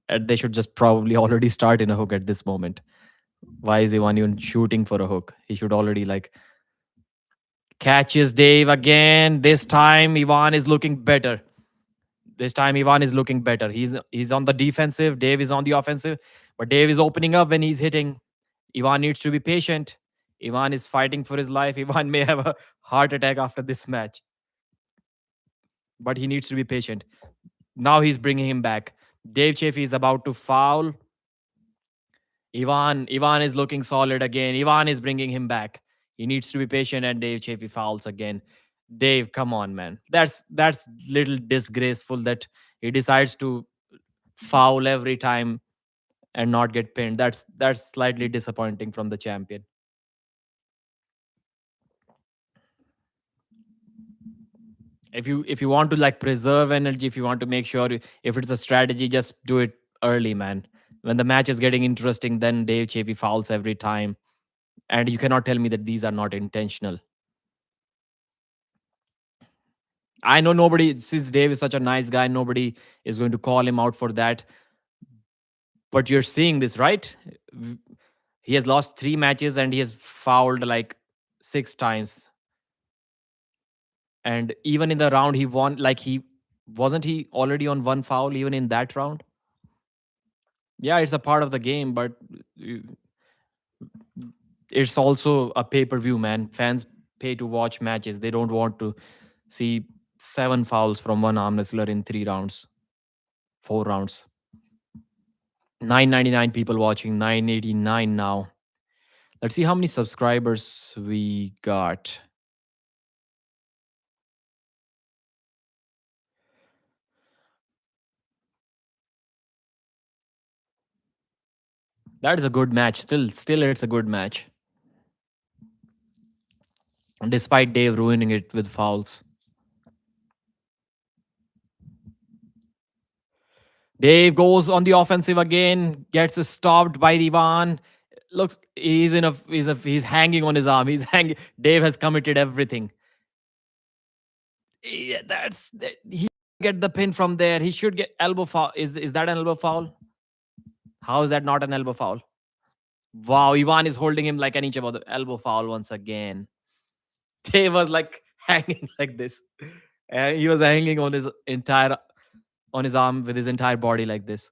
And they should just probably already start in a hook at this moment. Why is Ivan even shooting for a hook? He should already like catches Dave again. This time Ivan is looking better. He's on the defensive. Dave is on the offensive. But Dave is opening up when he's hitting. Ivan needs to be patient. Ivan is fighting for his life. Ivan may have a heart attack after this match. But he needs to be patient. Now he's bringing him back. Dave Chaffee is about to foul. Ivan is looking solid again. Ivan is bringing him back. He needs to be patient, and Dave Chaffee fouls again. Dave, come on, man. That's little disgraceful that he decides to foul every time and not get pinned. That's slightly disappointing from the champion. If you want to like preserve energy, if you want to make sure if it's a strategy, just do it early, man. When the match is getting interesting, then Dave Chaffee fouls every time. And you cannot tell me that these are not intentional. I know nobody, since Dave is such a nice guy, nobody is going to call him out for that. But you're seeing this, right? He has lost 3 matches and he has fouled like 6 times. And even in the round he won, like he already on 1 foul even in that round? Yeah, it's a part of the game, but It's also a pay-per-view, man. Fans pay to watch matches. They don't want to see 7 fouls from one arm wrestler in 3 rounds, 4 rounds. 999 people watching, 989 now. Let's see how many subscribers we got. That is a good match. Still, it's a good match. Despite Dave ruining it with fouls. Dave goes on the offensive again, gets stopped by Ivan. Looks, he's hanging on his arm. He's hanging. Dave has committed everything. Yeah, he get the pin from there. He should get elbow foul. Is that an elbow foul? How is that not an elbow foul? Wow, Ivan is holding him like an inch above the elbow foul once again. Dave was like hanging like this. He was hanging on his arm with his entire body like this.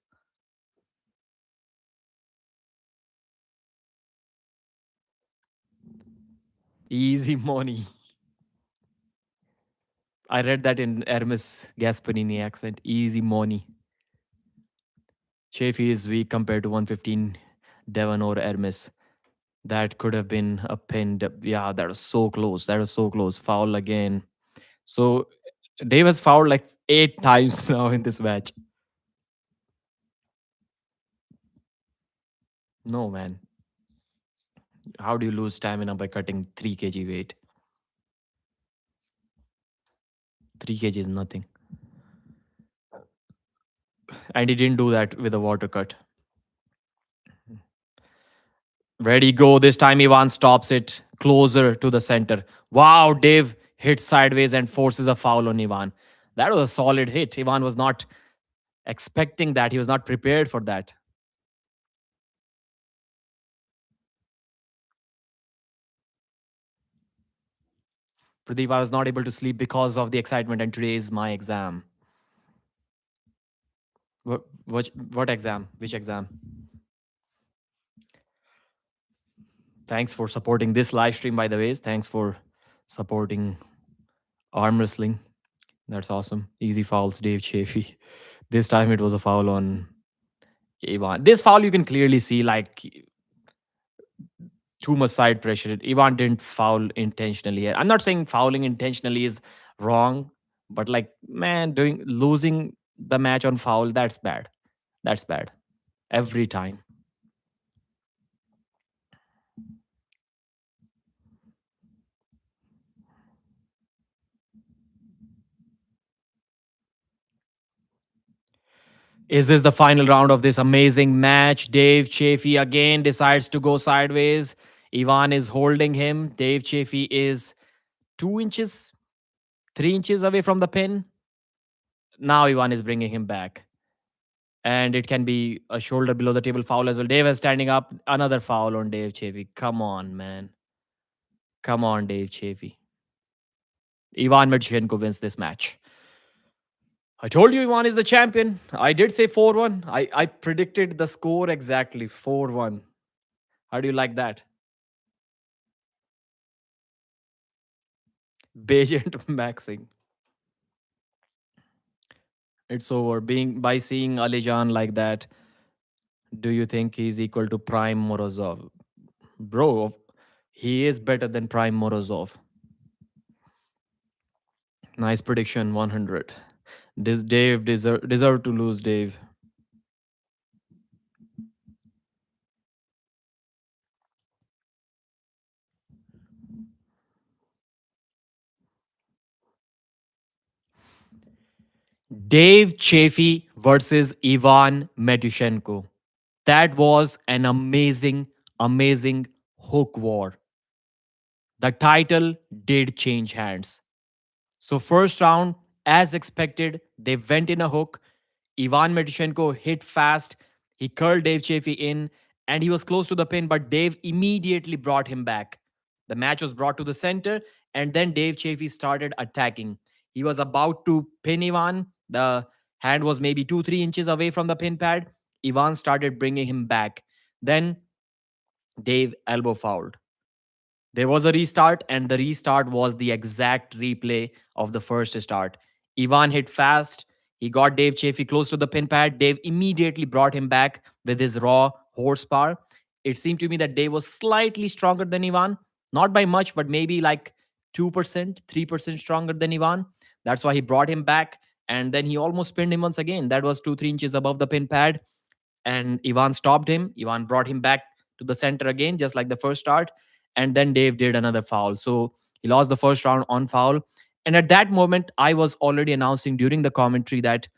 Easy money. I read that in Hermes Gasparini accent. Easy money. Chafee is weak compared to 115 Devon or Hermes. That could have been a pin. Yeah, that was so close. That was so close. Foul again. So Dave has fouled like 8 times now in this match. No, man. How do you lose stamina by cutting 3 kg weight? 3 kg is nothing. And he didn't do that with a water cut. Ready, go. This time Ivan stops it closer to the center. Wow, Dave hits sideways and forces a foul on Ivan. That was a solid hit. Ivan was not expecting that. He was not prepared for that. Pradeep, I was not able to sleep because of the excitement, and today is my exam. What exam? Which exam? Thanks for supporting this live stream, by the way. Thanks for supporting arm wrestling. That's awesome. Easy fouls, Dave Chafee. This time it was a foul on Ivan. This foul you can clearly see like too much side pressure. Ivan didn't foul intentionally here. I'm not saying fouling intentionally is wrong, but like man, losing the match on foul, that's bad. That's bad. Every time. Is this the final round of this amazing match? Dave Chafee again decides to go sideways. Ivan is holding him. Dave Chafee is 2 inches, 3 inches away from the pin. Now Ivan is bringing him back. And it can be a shoulder below the table foul as well. Dave is standing up. Another foul on Dave Chafee. Come on, man. Come on, Dave Chafee. Ivan Medchenko wins this match. I told you Ivan is the champion. I did say 4-1. I predicted the score exactly 4-1. How do you like that? Bajent maxing. It's over. By seeing Alijan like that, do you think he's equal to Prime Morozov? Bro, he is better than Prime Morozov. Nice prediction, 100. This Dave deserve to lose, Dave. Dave Chafee versus Ivan Medushenko. That was an amazing, amazing hook war. The title did change hands. So first round, as expected, they went in a hook. Ivan Medushenko hit fast. He curled Dave Chafee in, and he was close to the pin, but Dave immediately brought him back. The match was brought to the center, and then Dave Chafee started attacking. He was about to pin Ivan. The hand was maybe 2-3 inches away from the pin pad. Ivan started bringing him back. Then Dave elbow fouled. There was a restart, and the restart was the exact replay of the first start. Ivan hit fast. He got Dave Chaffee close to the pin pad. Dave immediately brought him back with his raw horsepower. It seemed to me that Dave was slightly stronger than Ivan, not by much, but maybe like 2%, 3% stronger than Ivan. That's why he brought him back. And then he almost pinned him once again. That was 2, 3 inches above the pin pad. And Ivan stopped him. Ivan brought him back to the center again, just like the first start. And then Dave did another foul. So he lost the first round on foul. And at that moment, I was already announcing during the commentary that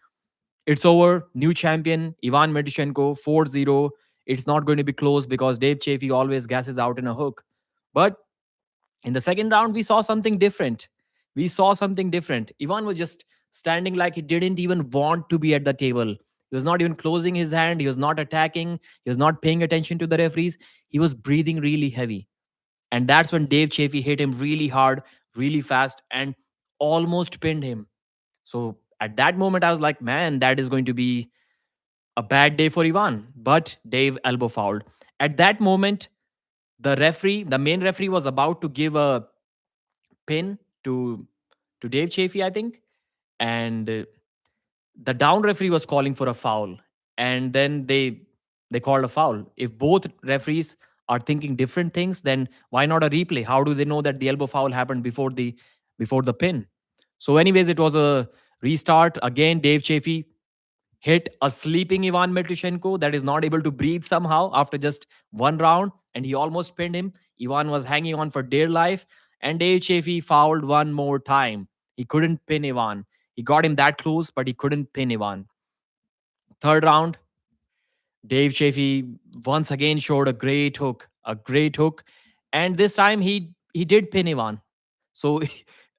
it's over. New champion, Ivan Medushenko, 4-0. It's not going to be close because Dave Chaffee always gasses out in a hook. But in the second round, we saw something different. We saw something different. Ivan was just standing like he didn't even want to be at the table. He was not even closing his hand. He was not attacking. He was not paying attention to the referees. He was breathing really heavy. And that's when Dave Chaffee hit him really hard, really fast, and almost pinned him. So at that moment, I was like, man, that is going to be a bad day for Ivan. But Dave elbow fouled. At that moment, the main referee, was about to give a pin to Dave Chaffee, I think, and the down referee was calling for a foul, and then they called a foul. If both referees are thinking different things, then why not a replay? How do they know that the elbow foul happened before the pin? So, anyways, it was a restart again. Dave Chaffee hit a sleeping Ivan Metushenko that is not able to breathe somehow after just one round, and he almost pinned him. Ivan was hanging on for dear life, and Dave Chaffee fouled one more time. He couldn't pin Ivan. He got him that close, but he couldn't pin Ivan. Third round, Dave Chaffee once again showed a great hook, and this time he did pin Ivan. So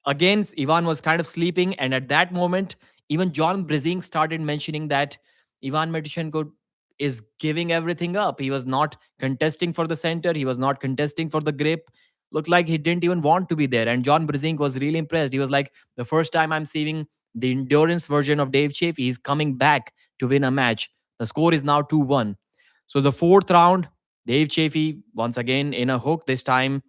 again, Ivan was kind of sleeping, and at that moment, even John Brizing started mentioning that Ivan Metushenko is giving everything up. He was not contesting for the center. He was not contesting for the grip. Looked like he didn't even want to be there. And John Brizing was really impressed. He was like, the first time I'm seeing the endurance version of Dave Chaffee. He's coming back to win a match. The score is now 2-1. So the fourth round, Dave Chaffee once again in a hook. This time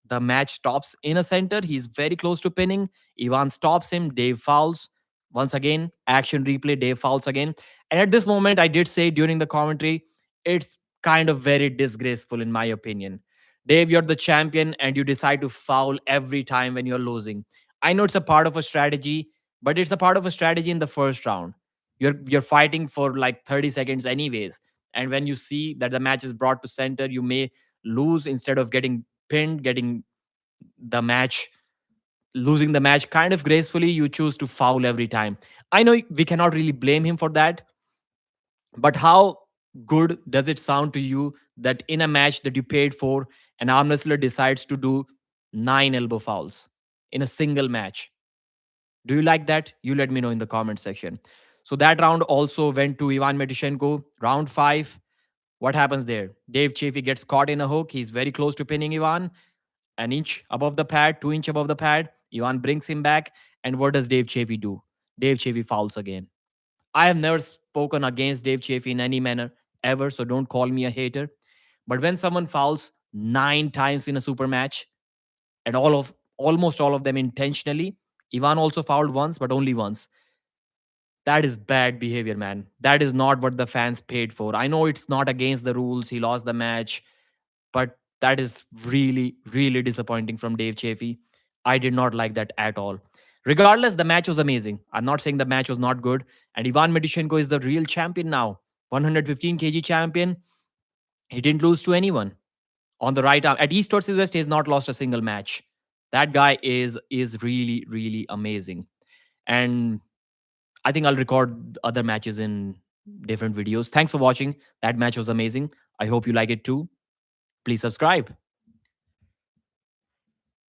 the match stops in a center. He's very close to pinning. Ivan stops him. Dave fouls. Once again, action replay. Dave fouls again. And at this moment, I did say during the commentary, it's kind of very disgraceful, in my opinion. Dave, you're the champion and you decide to foul every time when you're losing. I know it's a part of a strategy, but it's a part of a strategy in the first round. You're fighting for like 30 seconds anyways. And when you see that the match is brought to center, you may lose instead of getting pinned, getting the match, losing the match kind of gracefully. You choose to foul every time. I know we cannot really blame him for that, but how good does it sound to you that in a match that you paid for, an arm wrestler decides to do 9 elbow fouls in a single match? Do you like that? You let me know in the comment section. So that round also went to Ivan Metushenko. Round 5, what happens there? Dave Chaffee gets caught in a hook. He's very close to pinning Ivan, an inch above the pad, 2 inch above the pad. Ivan brings him back. And what does Dave Chaffee do? Dave Chaffee fouls again. I have never spoken against Dave Chaffee in any manner ever, so don't call me a hater. But when someone fouls 9 times in a super match, and almost all of them intentionally, Ivan also fouled once, but only once. That is bad behavior, man. That is not what the fans paid for. I know it's not against the rules. He lost the match, but that is really, really disappointing from Dave Chaffee. I did not like that at all. Regardless, the match was amazing. I'm not saying the match was not good. And Ivan Medushenko is the real champion now. 115 kg champion. He didn't lose to anyone. On the right arm, at East versus West, he has not lost a single match. That guy is really, really amazing. And I think I'll record other matches in different videos. Thanks for watching. That match was amazing. I hope you like it too. Please subscribe.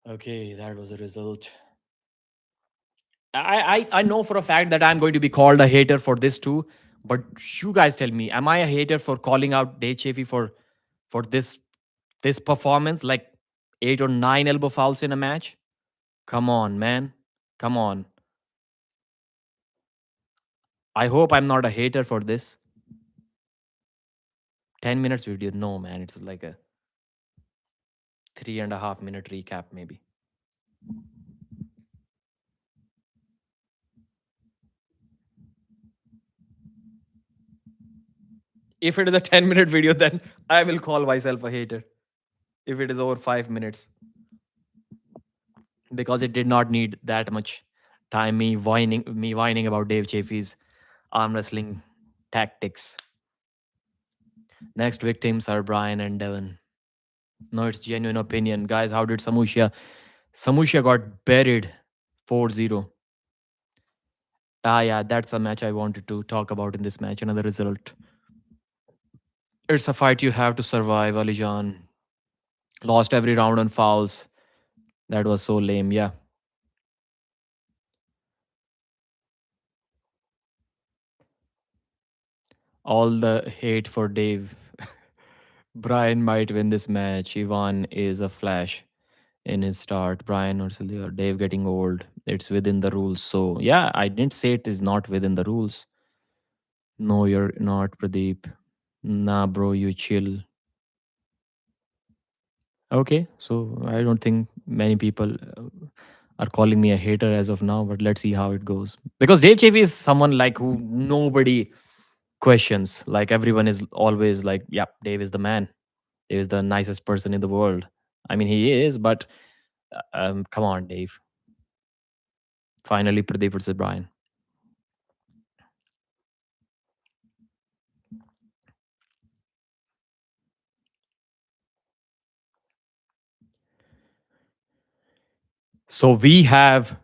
Okay, that was a result. I know for a fact that I'm going to be called a hater for this too. But you guys tell me, am I a hater for calling out Dave Chaffee for this performance? Like 8 or 9 elbow fouls in a match? Come on, man. Come on. I hope I'm not a hater for this. 10 minutes video. No, man. It was like a 3.5 minute recap, maybe. If it is a 10-minute video, then I will call myself a hater. If it is over 5 minutes, because it did not need that much time. Me whining about Dave Chaffee's arm wrestling tactics. Next victims are Brian and Devon. No, it's genuine opinion. Guys, how did Samusha? Samusha got buried 4-0. Ah, yeah, that's a match I wanted to talk about in this match. Another result. It's a fight you have to survive, Alijan. Lost every round on fouls. That was so lame. Yeah. All the hate for Dave. Brian might win this match. Ivan is a flash in his start. Brian or Silly or Dave getting old. It's within the rules. So, yeah, I didn't say it is not within the rules. No, you're not, Pradeep. Nah, bro, you chill. Okay, so I don't think many people are calling me a hater as of now, but let's see how it goes. Because Dave Chaffee is someone like who nobody questions. Like everyone is always like, "Yep, Dave is the man. Dave is the nicest person in the world." I mean, he is, but come on, Dave. Finally, Pradeep versus Brian. So we have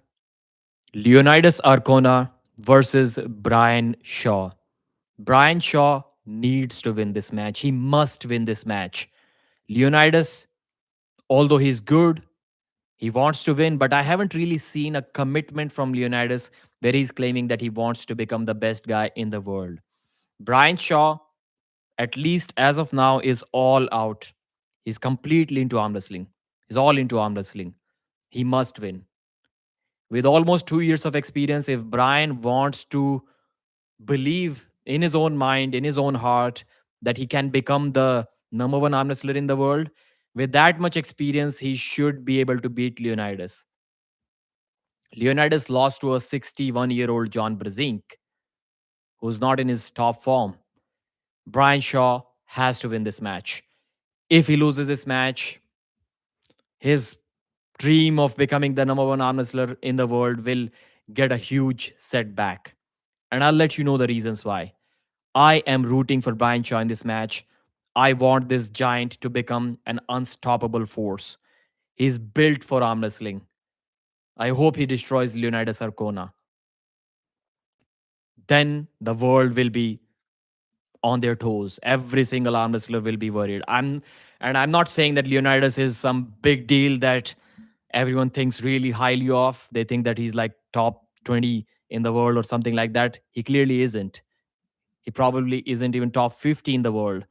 Leonidas Arkona versus Brian Shaw. Brian Shaw needs to win this match. He must win this match. Leonidas, although he's good, he wants to win, but I haven't really seen a commitment from Leonidas where he's claiming that he wants to become the best guy in the world. Brian Shaw, at least as of now, is all out. He's completely into arm wrestling. He's all into arm wrestling. He must win. With almost 2 years of experience, if Brian wants to believe in his own mind, in his own heart, that he can become the number one arm wrestler in the world, with that much experience, he should be able to beat Leonidas. Leonidas lost to a 61-year-old John Brzenk, who's not in his top form. Brian Shaw has to win this match. If he loses this match, his dream of becoming the number one arm wrestler in the world will get a huge setback. And I'll let you know the reasons why. I am rooting for Brian Shaw in this match. I want this giant to become an unstoppable force. He's built for arm wrestling. I hope he destroys Leonidas Arkona. Then the world will be on their toes. Every single arm wrestler will be worried. I'm not saying that Leonidas is some big deal that everyone thinks really highly of. They think that he's like top 20 in the world or something like that. He clearly isn't. He probably isn't even top 50 in the world.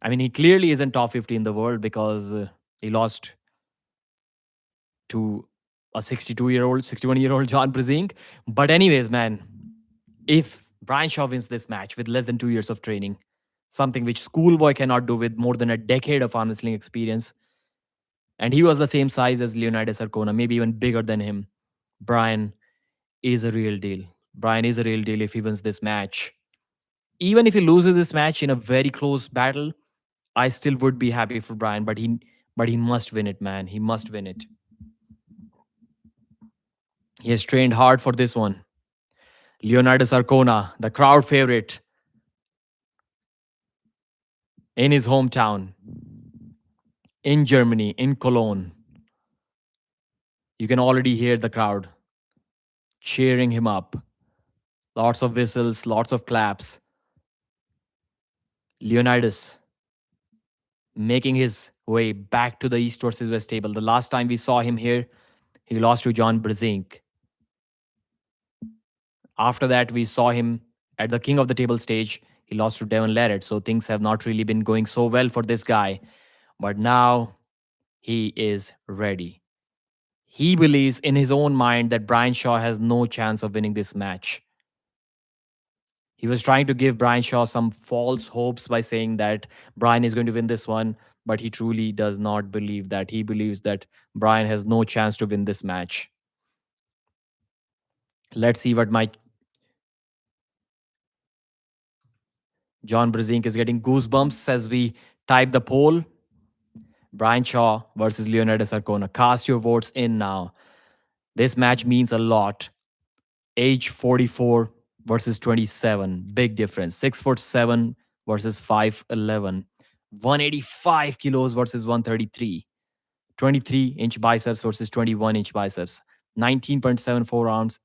I mean, he clearly isn't top 50 in the world because he lost to a 62-year-old, 61-year-old John Brzenk. But anyways, man, if Brian Shaw wins this match with less than 2 years of training, something which schoolboy cannot do with more than a decade of arm wrestling experience, and he was the same size as Leonidas Arkona, maybe even bigger than him, Brian is a real deal. Brian is a real deal if he wins this match. Even if he loses this match in a very close battle, I still would be happy for Brian, but he must win it, man. He must win it. He has trained hard for this one. Leonidas Arkona, the crowd favorite in his hometown, in Germany, in Cologne. You can already hear the crowd cheering him up. Lots of whistles, lots of claps. Leonidas making his way back to the East versus West table. The last time we saw him here, he lost to John Brzenk. After that, we saw him at the King of the Table stage. He lost to Devon Larratt. So things have not really been going so well for this guy. But now he is ready. He believes in his own mind that Brian Shaw has no chance of winning this match. He was trying to give Brian Shaw some false hopes by saying that Brian is going to win this one. but he truly does not believe that. He believes that Brian has no chance to win this match. Let's see what my John Brezink is getting goosebumps as we type the poll. Brian Shaw versus Leonidas Arkona. Cast your votes in now. This match means a lot. Age 44 versus 27. Big difference. 6 foot 7 versus 5'11. 185 kilos versus 133. 23-inch biceps versus 21-inch biceps. 19.74 ounce,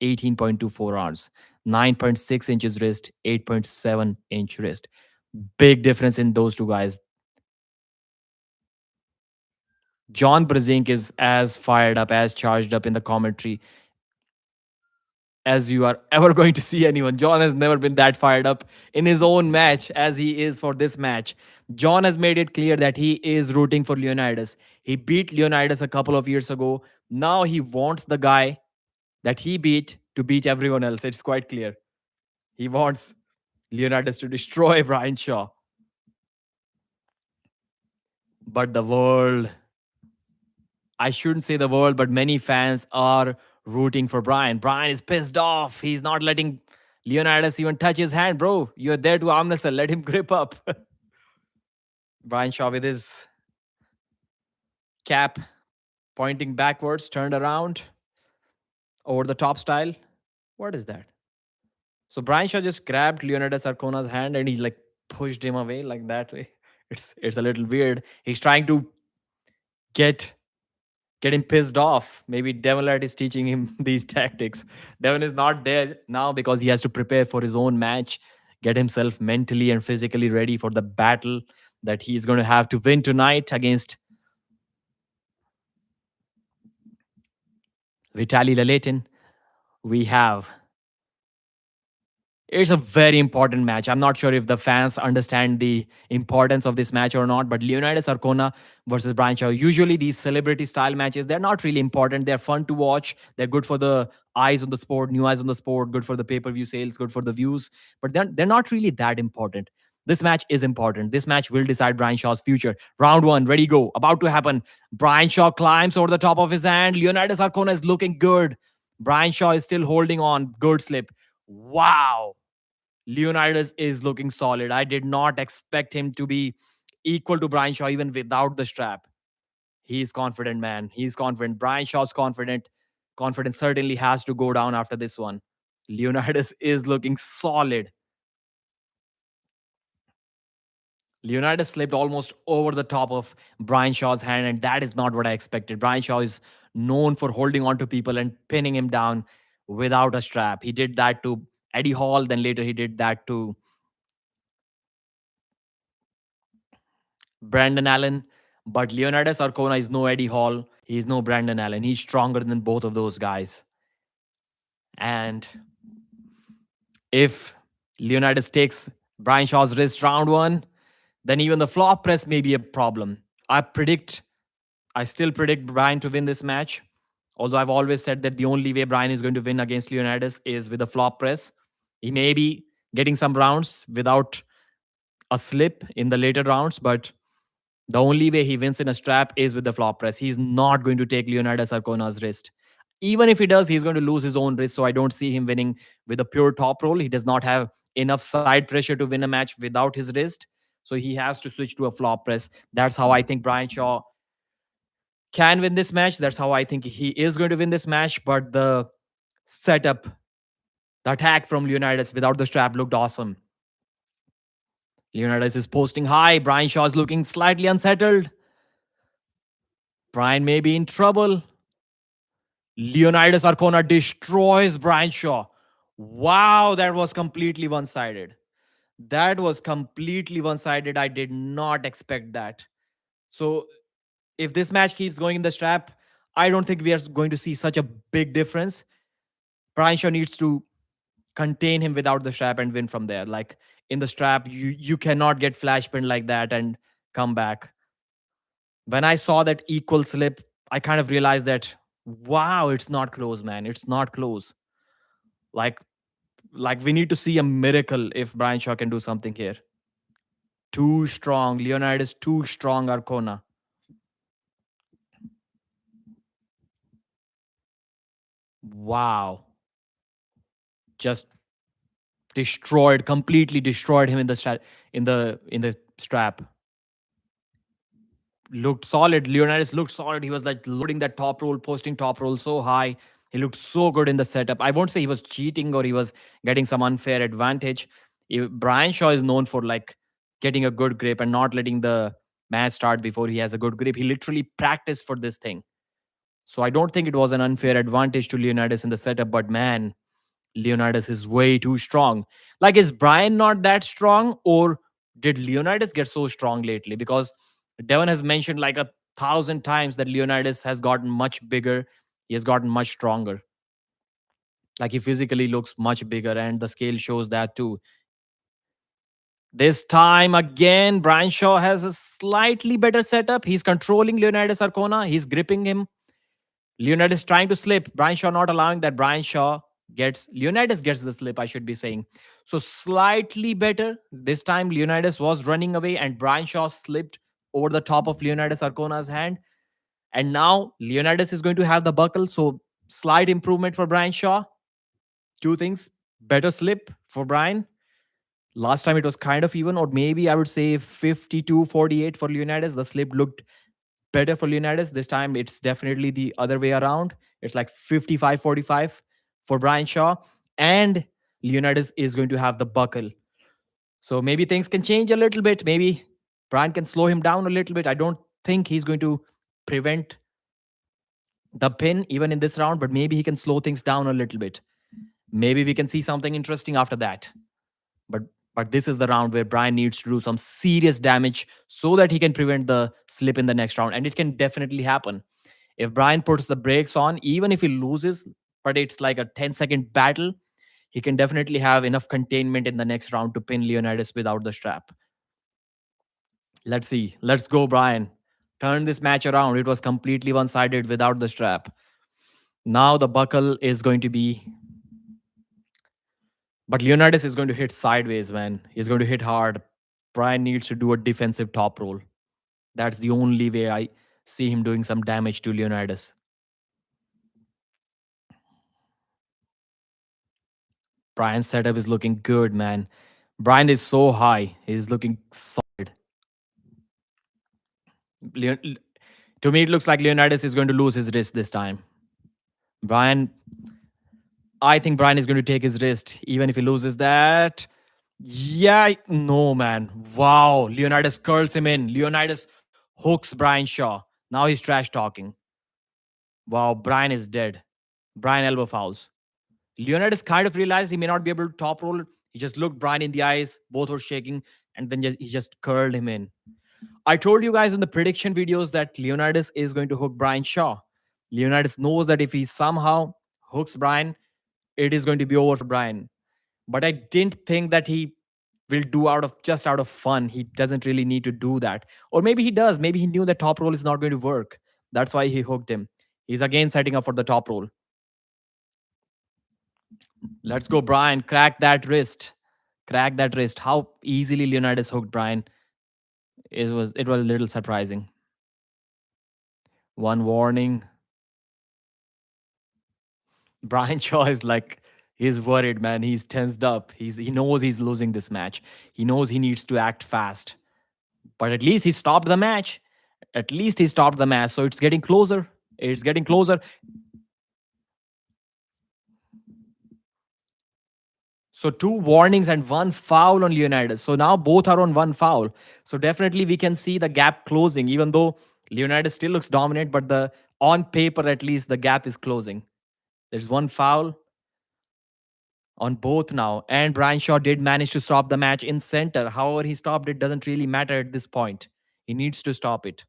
18.24 ounce. 9.6 inches wrist, 8.7-inch wrist. Big difference in those two guys. John Brezink is as fired up, as charged up in the commentary as you are ever going to see anyone. John has never been that fired up in his own match as he is for this match. John has made it clear that he is rooting for Leonidas. He beat Leonidas a couple of years ago. Now he wants the guy that he beat to beat everyone else. It's quite clear. He wants Leonidas to destroy Brian Shaw. But the world, I shouldn't say the world, but many fans are rooting for Brian. Brian is pissed off. He's not letting Leonidas even touch his hand. Bro, you're there to arm wrestle. Let him grip up. Brian Shaw with his cap pointing backwards, turned around over the top style. What is that? So Brian Shaw just grabbed Leonidas Arkona's hand and he like pushed him away like that way. It's a little weird. He's trying to get him pissed off. Maybe Devon Larratt is teaching him these tactics. Devon is not there now because he has to prepare for his own match, get himself mentally and physically ready for the battle that he's going to have to win tonight against Vitaly Laletin. We have It's a very important match. I'm not sure if the fans understand the importance of this match or not, but Leonidas Arkona versus Brian Shaw. Usually these celebrity style matches, they're not really important. They're fun to watch. They're good for the eyes on the sport, new eyes on the sport, good for the pay-per-view sales, good for the views, but they're not really that important. This match is important. This match will decide Brian Shaw's future. Round one, ready, go. About to happen. Brian Shaw climbs over the top of his hand. Leonidas Arkona is looking good. Brian Shaw is still holding on. Good slip. Wow. Leonidas is looking solid. I did not expect him to be equal to Brian Shaw even without the strap. He's confident, man. He's confident. Brian Shaw's confident. Confidence certainly has to go down after this one. Leonidas is looking solid. Leonidas slipped almost over the top of Brian Shaw's hand, and that is not what I expected. Brian Shaw is known for holding on to people and pinning him down without a strap. He did that to Eddie Hall, then later he did that to Brandon Allen. But Leonidas Arkona is no Eddie Hall. He's no Brandon Allen. He's stronger than both of those guys. And if Leonidas takes Brian Shaw's wrist round one, then even the flop press may be a problem. I still predict Brian to win this match. Although I've always said that the only way Brian is going to win against Leonidas is with a flop press. He may be getting some rounds without a slip in the later rounds, but the only way he wins in a strap is with the flop press. He's not going to take Leonidas Arkona's wrist. Even if he does, he's going to lose his own wrist. So I don't see him winning with a pure top roll. He does not have enough side pressure to win a match without his wrist. So he has to switch to a flop press. That's how I think Brian Shaw can win this match. That's how I think he is going to win this match. But the setup, the attack from Leonidas without the strap looked awesome. Leonidas is posting high. Brian Shaw is looking slightly unsettled. Brian may be in trouble. Leonidas Arkona destroys Brian Shaw. Wow, that was completely one-sided. That was completely one-sided. I did not expect that. So if this match keeps going in the strap, I don't think we are going to see such a big difference. Brian Shaw needs to contain him without the strap and win from there. Like in the strap, you cannot get flash pinned like that and come back. When I saw that equal slip, I kind of realized that, wow, it's not close, man. It's not close. Like we need to see a miracle if Brian Shaw can do something here. Too strong. Leonidas too strong, Arkona. Wow. Just destroyed, completely destroyed him in the in the strap. Looked solid. Leonidas looked solid. He was like loading that top roll, posting top roll so high. He looked so good in the setup. I won't say he was cheating or he was getting some unfair advantage. Brian Shaw is known for like getting a good grip and not letting the match start before he has a good grip. He literally practiced for this thing. So I don't think it was an unfair advantage to Leonidas in the setup, but man, Leonidas is way too strong. Like, is Brian not that strong, or did Leonidas get so strong lately? Because Devon has mentioned like 1,000 times that Leonidas has gotten much bigger. He has gotten much stronger. Like, he physically looks much bigger, and the scale shows that too. This time again, Brian Shaw has a slightly better setup. He's controlling Leonidas Arkona. He's gripping him. Leonidas trying to slip. Brian Shaw not allowing that. Leonidas gets the slip, I should be saying. So slightly better. This time Leonidas was running away and Brian Shaw slipped over the top of Leonidas Arkona's hand. And now Leonidas is going to have the buckle. So slight improvement for Brian Shaw. Two things. Better slip for Brian. Last time it was kind of even, or maybe I would say 52-48 for Leonidas. The slip looked better for Leonidas. This time it's definitely the other way around. It's like 55-45 for Brian Shaw. And Leonidas is going to have the buckle. So maybe things can change a little bit. Maybe Brian can slow him down a little bit. I don't think he's going to prevent the pin even in this round, but maybe he can slow things down a little bit. Maybe we can see something interesting after that. But this is the round where Brian needs to do some serious damage so that he can prevent the slip in the next round. And it can definitely happen. If Brian puts the brakes on, even if he loses, but it's like a 10-second battle, he can definitely have enough containment in the next round to pin Leonidas without the strap. Let's see. Let's go, Brian. Turn this match around. It was completely one-sided without the strap. Now the buckle is going to be... But Leonidas is going to hit sideways, man. He's going to hit hard. Brian needs to do a defensive top roll. That's the only way I see him doing some damage to Leonidas. Brian's setup is looking good, man. Brian is so high. He's looking solid. To me, it looks like Leonidas is going to lose his wrist this time. I think Brian is going to take his wrist, even if he loses that. Yeah, no, man. Wow. Leonidas curls him in. Leonidas hooks Brian Shaw. Now he's trash talking. Wow, Brian is dead. Brian elbow fouls. Leonidas kind of realized he may not be able to top roll. He just looked Brian in the eyes. Both were shaking. And then he just curled him in. I told you guys in the prediction videos that Leonidas is going to hook Brian Shaw. Leonidas knows that if he somehow hooks Brian, it is going to be over for Brian. But I didn't think that he will do out of fun. He doesn't really need to do that. Or maybe he does. Maybe he knew that top roll is not going to work. That's why he hooked him. He's again setting up for the top roll. Let's go, Brian. Crack that wrist. Crack that wrist. How easily Leonidas hooked Brian. It was a little surprising. One warning. Brian Shaw is like, he's worried, man. He's tensed up. He knows he's losing this match. He knows he needs to act fast. But at least he stopped the match. At least he stopped the match. So it's getting closer. It's getting closer. So 2 warnings and 1 foul on Leonidas. So now both are on 1 foul. So definitely we can see the gap closing, even though Leonidas still looks dominant, but on paper at least the gap is closing. There's 1 foul on both now. And Brian Shaw did manage to stop the match in center. However, he stopped it doesn't really matter at this point. He needs to stop it.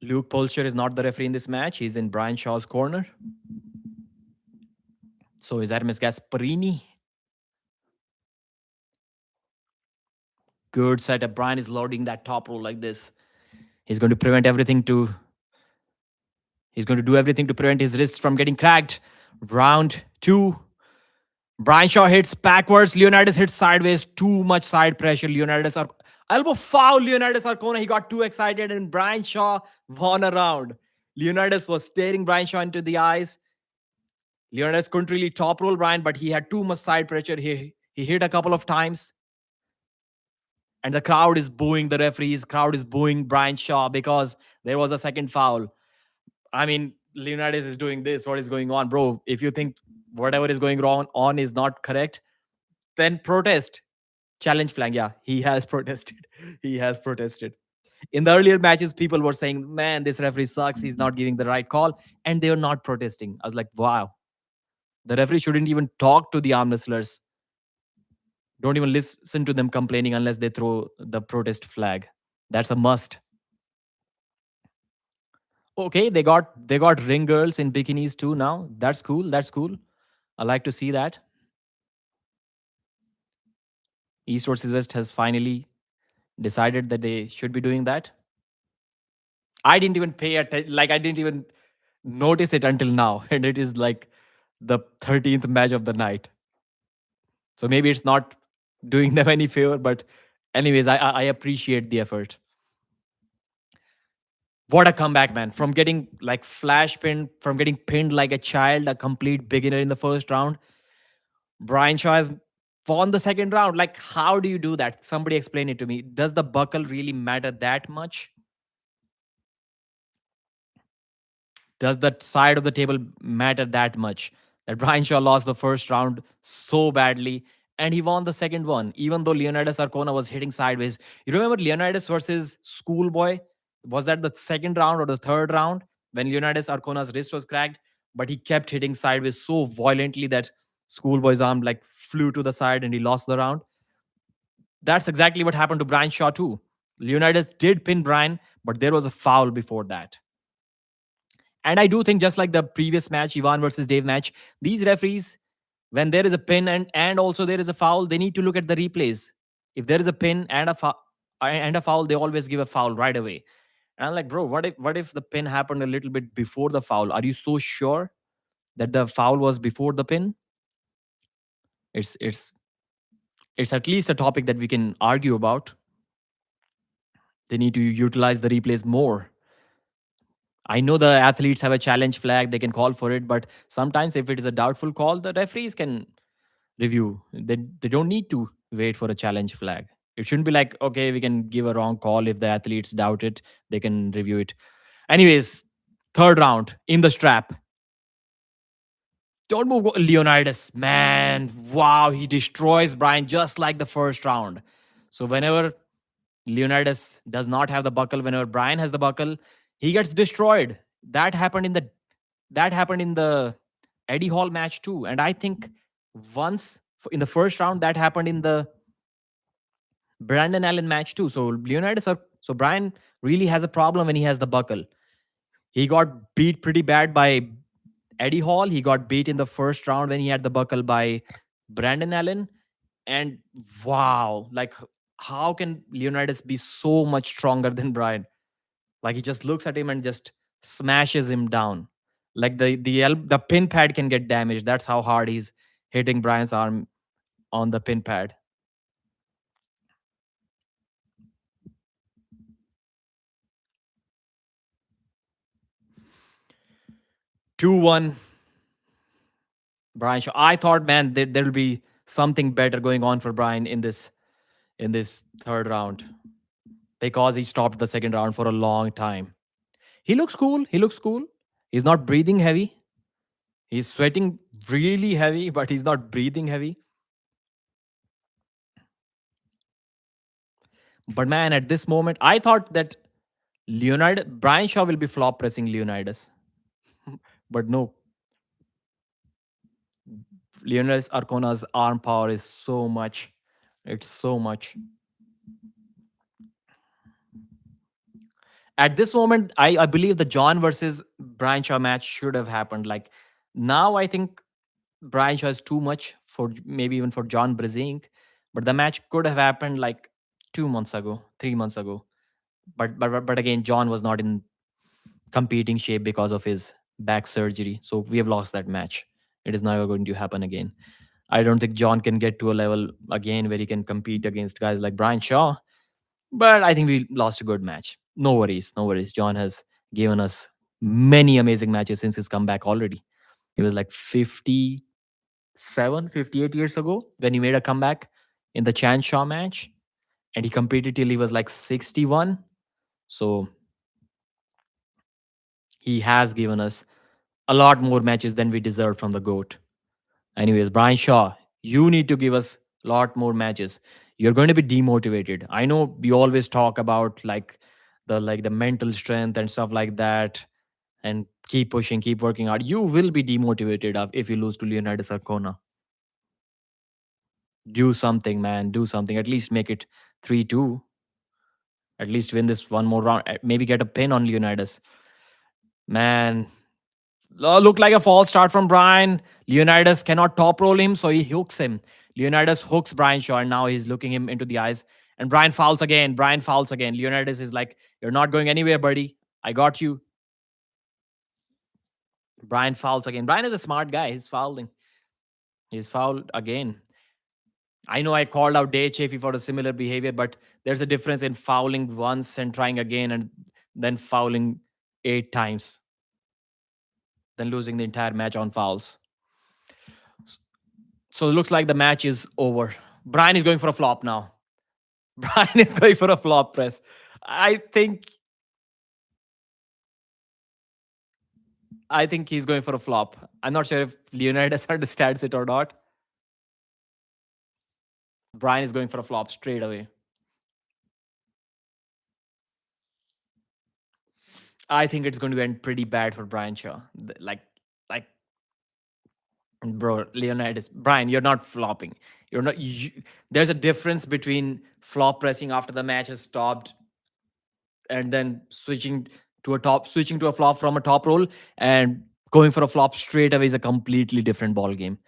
Luke Polster is not the referee in this match. He's in Brian Shaw's corner. So is Hermes Gasparini. Good setup. Brian is loading that top roll like this. He's going to do everything to prevent his wrist from getting cracked. Round 2. Brian Shaw hits backwards. Leonidas hits sideways. Too much side pressure. Elbow foul. Leonidas Arkona. He got too excited, and Brian Shaw won a round. Leonidas was staring Brian Shaw into the eyes. Leonidas couldn't really top roll Brian, but he had too much side pressure. He hit a couple of times, and the crowd is booing the referees. Crowd is booing Brian Shaw because there was a second foul. I mean, Leonidas is doing this. What is going on, bro? If you think whatever is going wrong on is not correct, then protest. Challenge flag. Yeah, he has protested. He has protested. In the earlier matches, people were saying, man, this referee sucks. He's not giving the right call. And they were not protesting. I was like, wow. The referee shouldn't even talk to the arm wrestlers. Don't even listen to them complaining unless they throw the protest flag. That's a must. Okay, they got ring girls in bikinis too now. That's cool. That's cool. I like to see that. East versus West has finally decided that they should be doing that. I didn't even pay attention. Like I didn't even notice it until now, and it is like the 13th match of the night. So maybe it's not doing them any favor, but anyways, I appreciate the effort. What a comeback, man! From getting like flash pinned, from getting pinned like a child, a complete beginner in the first round, Brian Shaw has won the second round. Like, how do you do that? Somebody explain it to me. Does the buckle really matter that much? Does that side of the table matter that much? That Brian Shaw lost the first round so badly and he won the second one, even though Leonidas Arkona was hitting sideways. You remember Leonidas versus Schoolboy? Was that the second round or the third round when Leonidas Arkona's wrist was cracked? But he kept hitting sideways so violently that Schoolboy's arm like flew to the side and he lost the round. That's exactly what happened to Brian Shaw too. Leonidas did pin Brian, but there was a foul before that. And I do think just like the previous match, Ivan versus Dave match, these referees, when there is a pin and also there is a foul, they need to look at the replays. If there is a pin and a foul, they always give a foul right away. And I'm like, bro, what if the pin happened a little bit before the foul? Are you so sure that the foul was before the pin? It's it's it's at least a topic that we can argue about. They need to utilize the replays more. I know the athletes have a challenge flag, they can call for it, but sometimes if it is a doubtful call, the referees can review. They don't need to wait for a challenge flag. It shouldn't be like, okay, we can give a wrong call if the athletes doubt it, they can review it. Anyways, third round in the strap. Don't move Leonidas, man. Wow, he destroys Brian just like the first round. So whenever Leonidas does not have the buckle, whenever Brian has the buckle, he gets destroyed. That happened in the Eddie Hall match too. And I think once in the first round, that happened in the Brandon Allen match too. So Brian really has a problem when he has the buckle. He got beat pretty bad by Eddie Hall. He got beat in the first round when he had the buckle by Brandon Allen. And wow, like how can Leonidas be so much stronger than Brian? Like he just looks at him and just smashes him down. Like the pin pad can get damaged. That's how hard he's hitting Brian's arm on the pin pad. 2-1 Brian Shaw. I thought, man, there'll be something better going on for Brian in this third round because he stopped the second round for a long time. He looks cool. He looks cool. He's not breathing heavy. He's sweating really heavy, but he's not breathing heavy. But man, at this moment, I thought that Brian Shaw will be flop pressing Leonidas. But no, Leonidas Arcona's arm power is so much. It's so much. At this moment, I believe the John versus Brian Shaw match should have happened. Like now, I think Brian Shaw is too much for maybe even for John Brezink, but the match could have happened like 2 months ago, 3 months ago. But again, John was not in competing shape because of his back surgery, so we have lost that match. It is never going to happen again. I don't think John can get to a level again where he can compete against guys like Brian Shaw. But I think we lost a good match. No worries, no worries. John has given us many amazing matches since his comeback already. He was like 57, 58 years ago when he made a comeback in the Chan Shaw match. And he competed till he was like 61. So he has given us a lot more matches than we deserve from the GOAT. Anyways, Brian Shaw, you need to give us a lot more matches. You're going to be demotivated. I know we always talk about like the mental strength and stuff like that, and keep pushing, keep working hard. You will be demotivated if you lose to Leonidas Arkona. Do something, man. Do something. At least make it 3-2. At least win this one more round. Maybe get a pin on Leonidas. Man, look like a false start from Brian. Leonidas cannot top roll him, so he hooks him. Leonidas hooks Brian Shaw, and now he's looking him into the eyes. And Brian fouls again. Brian fouls again. Leonidas is like, "You're not going anywhere, buddy. I got you." Brian fouls again. Brian is a smart guy. He's fouling. He's fouled again. I know I called out Day Chafee for a similar behavior, but there's a difference in fouling once and trying again and then fouling 8 times, then losing the entire match on fouls. So it looks like the match is over. Brian is going for a flop now. Brian is going for a flop press. I think I think he's going for a flop. I'm not sure if Leonidas understands it or not. Brian is going for a flop straight away. I think it's going to end pretty bad for Brian Shaw. Like, bro, Leonidas, Brian, you're not flopping. You're not. There's a difference between flop pressing after the match has stopped and then switching to a flop from a top roll, and going for a flop straight away is a completely different ball game.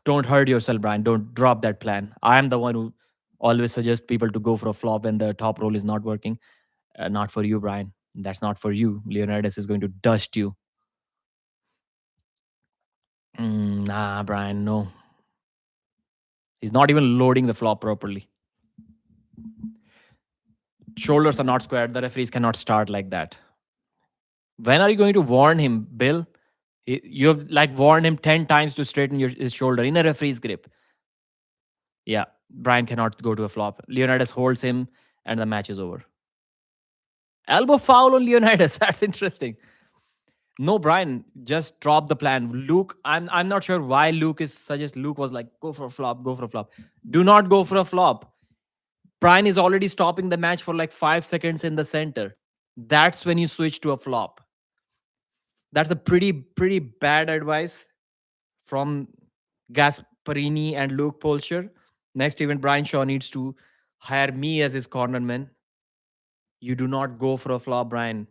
Don't hurt yourself, Brian. Don't drop that plan. I am the one who always suggests people to go for a flop when the top roll is not working. Not for you, Brian. That's not for you. Leonidas is going to dust you. Nah, Brian, no. He's not even loading the flop properly. Shoulders are not squared. The referees cannot start like that. When are you going to warn him, Bill? You have like warned him 10 times to straighten his shoulder in a referee's grip. Yeah, Brian cannot go to a flop. Leonidas holds him and the match is over. Elbow foul on Leonidas. That's interesting. No, Brian, just drop the plan. Luke, I'm not sure why Luke is suggest Luke was like, go for a flop, go for a flop. Do not go for a flop. Brian is already stopping the match for like 5 seconds in the center. That's when you switch to a flop. That's a pretty bad advice from Gasparini and Luke Polcher. Next event, Brian Shaw needs to hire me as his cornerman. You do not go for a flop, Brian.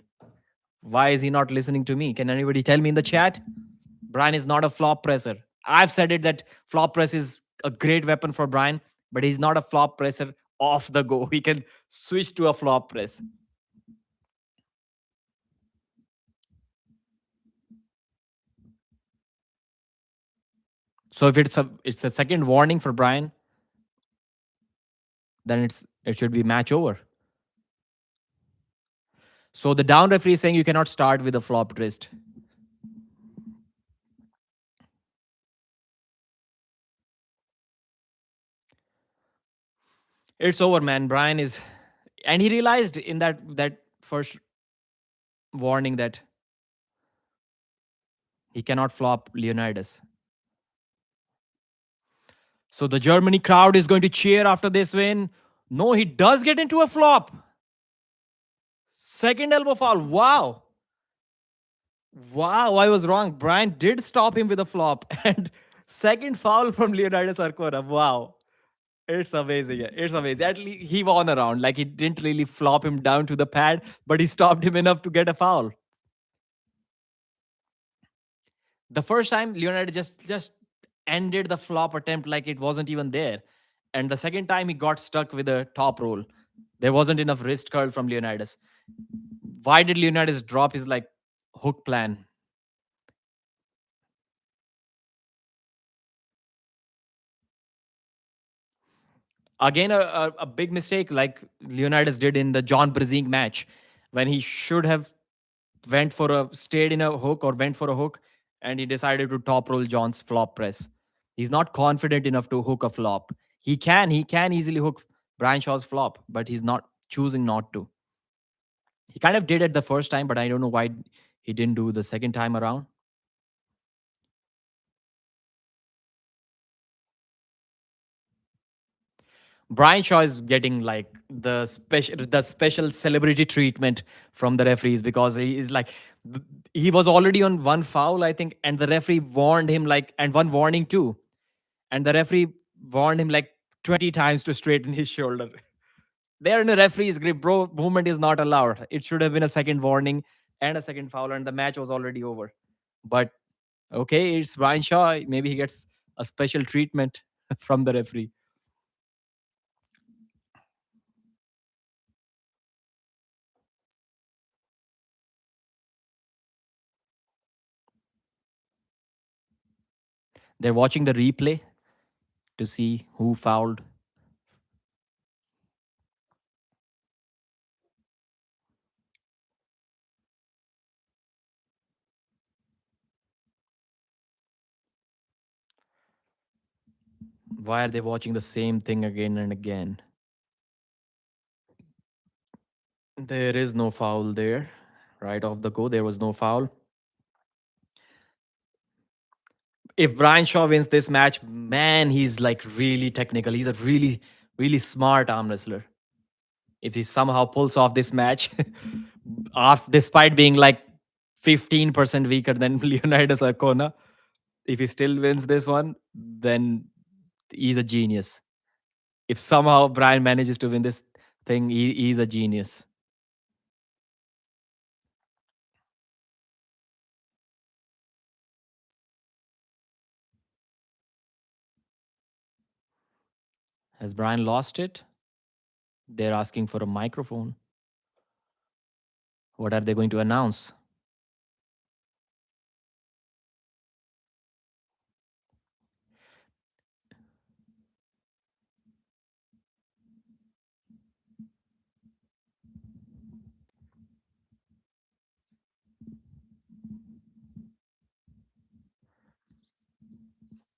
Why is he not listening to me? Can anybody tell me in the chat? Brian is not a flop presser. I've said it that flop press is a great weapon for Brian, but he's not a flop presser off the go. He can switch to a flop press. So if it's a second warning for Brian, then it should be match over. So the down referee is saying you cannot start with a flopped wrist. It's over, man. Brian is, and he realized in that first warning that he cannot flop Leonidas. So the Germany crowd is going to cheer after this win. No, he does get into a flop. Second elbow foul. Wow. Wow, I was wrong. Brian did stop him with a flop. And second foul from Leonidas Arkona. Wow. It's amazing. It's amazing. At least he won around. Like he didn't really flop him down to the pad, but he stopped him enough to get a foul. The first time, Leonidas just ended the flop attempt like it wasn't even there. And the second time, he got stuck with a top roll. There wasn't enough wrist curl from Leonidas. Why did Leonidas drop his like hook plan? Again, a big mistake like Leonidas did in the John Brzezinski match when he should have went for a stayed in a hook or went for a hook, and he decided to top roll John's flop press. He's not confident enough to hook a flop. He can easily hook Brian Shaw's flop, but he's not choosing not to. He kind of did it the first time, but I don't know why he didn't do the second time around. Brian Shaw is getting like the special celebrity treatment from the referees because he is like he was already on one foul, I think, and the referee warned him like and one warning too. And the referee warned him like 20 times to straighten his shoulder. They're in a referee's grip, bro. Movement is not allowed. It should have been a second warning and a second foul, and the match was already over. But okay, it's Brian Shaw. Maybe he gets a special treatment from the referee. They're watching the replay to see who fouled. Why are they watching the same thing again and again? There is no foul there. Right off the go, there was no foul. If Brian Shaw wins this match, man, he's like really technical. He's a really, really smart arm wrestler. If he somehow pulls off this match, despite being like 15% weaker than Leonidas Arkona, if he still wins this one, then he's a genius. If somehow Brian manages to win this thing, he's a genius. Has Brian lost it? They're asking for a microphone. What are they going to announce?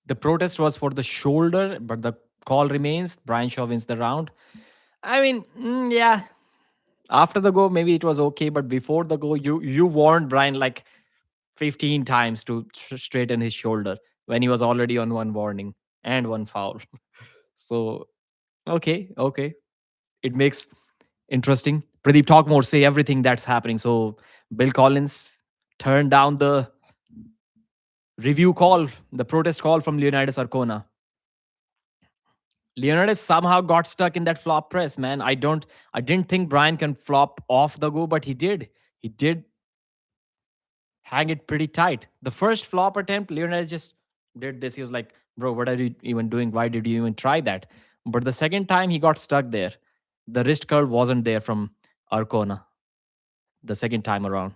The protest was for the shoulder, but the call remains. Brian Shaw wins the round. I mean, yeah. After the go, maybe it was okay, but before the go, you warned Brian like 15 times to straighten his shoulder when he was already on one warning and one foul. So okay, okay, it makes interesting. Pradeep, talk more. Say everything that's happening. So Bill Collins turned down the review call, the protest call from Leonidas Arkona. Leonidas somehow got stuck in that flop press, man. I didn't think Brian can flop off the go, but he did. He did hang it pretty tight. The first flop attempt, Leonidas just did this. He was like, bro, what are you even doing? Why did you even try that? But the second time he got stuck there. The wrist curl wasn't there from Arkona the second time around.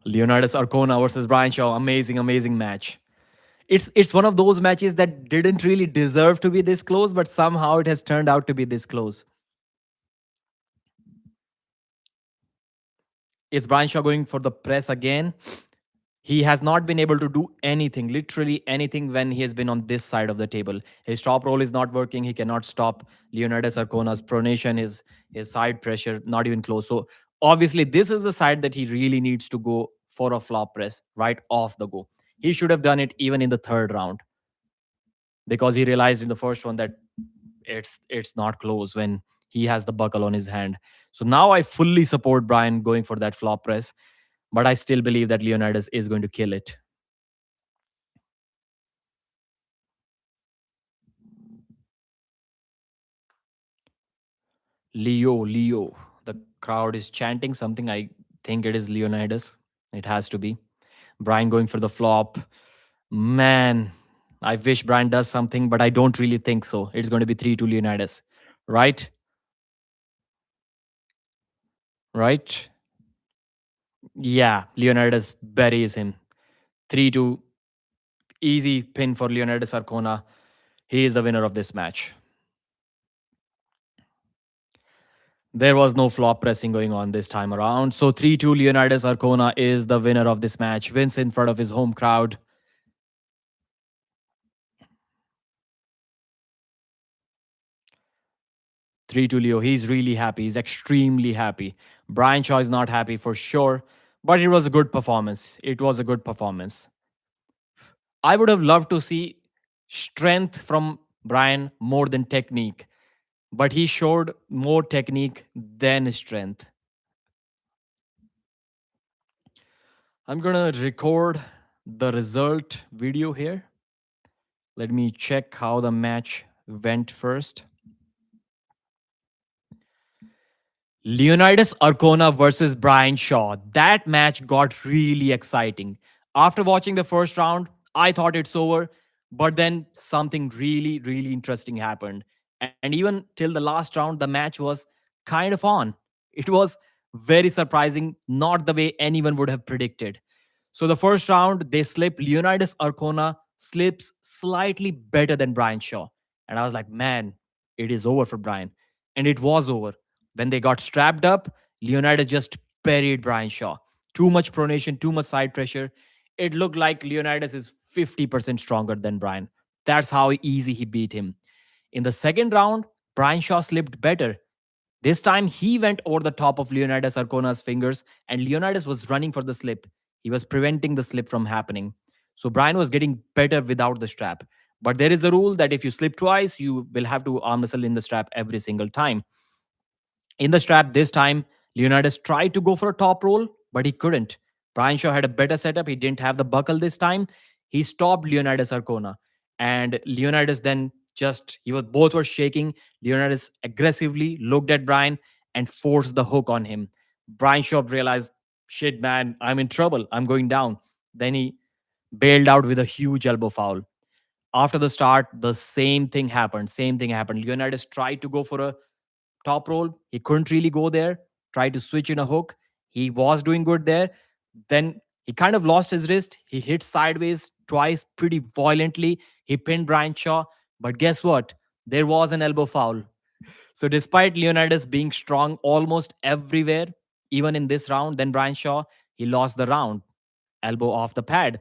Leonidas Arkona versus Brian Shaw. Amazing, amazing match. It's one of those matches that didn't really deserve to be this close, but somehow it has turned out to be this close. Is Brian Shaw going for the press again? He has not been able to do anything, literally anything, when he has been on this side of the table. His top roll is not working. He cannot stop Leonidas Arcona's pronation, his side pressure, not even close. So obviously, this is the side that he really needs to go for a flop press right off the go. He should have done it even in the third round because he realized in the first one that it's not close when he has the buckle on his hand. So now I fully support Brian going for that flop press, but I still believe that Leonidas is going to kill it. Leo, Leo. The crowd is chanting something. I think it is Leonidas. It has to be. Brian going for the flop. Man, I wish Brian does something, but I don't really think so. It's going to be 3 to Leonidas. Right? Right? Yeah, Leonidas buries him. 3 2. Easy pin for Leonidas Arkona. He is the winner of this match. There was no flop pressing going on this time around. So 3-2 Leonidas Arkona is the winner of this match. Wins in front of his home crowd. 3-2 Leo. He's really happy. He's extremely happy. Brian Shaw is not happy for sure, but it was a good performance. It was a good performance. I would have loved to see strength from Brian more than technique, but he showed more technique than strength. I'm gonna record the result video here. Let me check how the match went first. Leonidas Arkona versus Brian Shaw. That match got really exciting. After watching the first round, I thought it's over, but then something really, really interesting happened. And even till the last round, the match was kind of on. It was very surprising, not the way anyone would have predicted. So the first round, they slip. Leonidas Arkona slips slightly better than Brian Shaw. And I was like, man, it is over for Brian. And it was over. When they got strapped up, Leonidas just buried Brian Shaw. Too much pronation, too much side pressure. It looked like Leonidas is 50% stronger than Brian. That's how easy he beat him. In the second round, Brian Shaw slipped better. This time he went over the top of Leonidas Arkona's fingers, and Leonidas was running for the slip. He was preventing the slip from happening. So Brian was getting better without the strap. But there is a rule that if you slip twice, you will have to arm wrestle in the strap every single time. In the strap this time, Leonidas tried to go for a top roll, but he couldn't. Brian Shaw had a better setup. He didn't have the buckle this time. He stopped Leonidas Arkona. And Leonidas then both were shaking. Leonidas aggressively looked at Brian and forced the hook on him. Brian Shaw realized, shit, man, I'm in trouble. I'm going down. Then he bailed out with a huge elbow foul. After the start, the same thing happened. Same thing happened. Leonidas tried to go for a top roll. He couldn't really go there. Tried to switch in a hook. He was doing good there. Then he kind of lost his wrist. He hit sideways twice pretty violently. He pinned Brian Shaw. But guess what? There was an elbow foul. So despite Leonidas being strong almost everywhere, even in this round, then Brian Shaw, he lost the round. Elbow off the pad.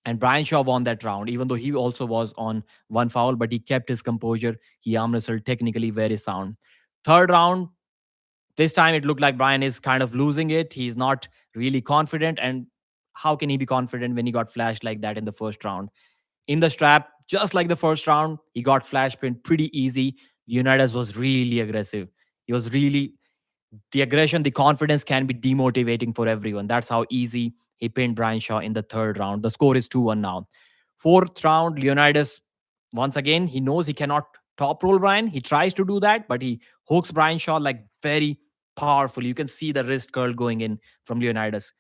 And Brian Shaw won that round, even though he also was on one foul, but he kept his composure. He arm wrestled technically very sound. Third round, this time it looked like Brian is kind of losing it. He's not really confident. And how can he be confident when he got flashed like that in the first round? In the strap, just like the first round, he got flash pinned pretty easy. Leonidas was really aggressive. He was really the aggression, the confidence can be demotivating for everyone. That's how easy he pinned Brian Shaw in the third round. The score is 2-1 now. Fourth round, Leonidas, once again, he knows he cannot top roll Brian. He tries to do that, but he hooks Brian Shaw like very powerfully. You can see the wrist curl going in from Leonidas.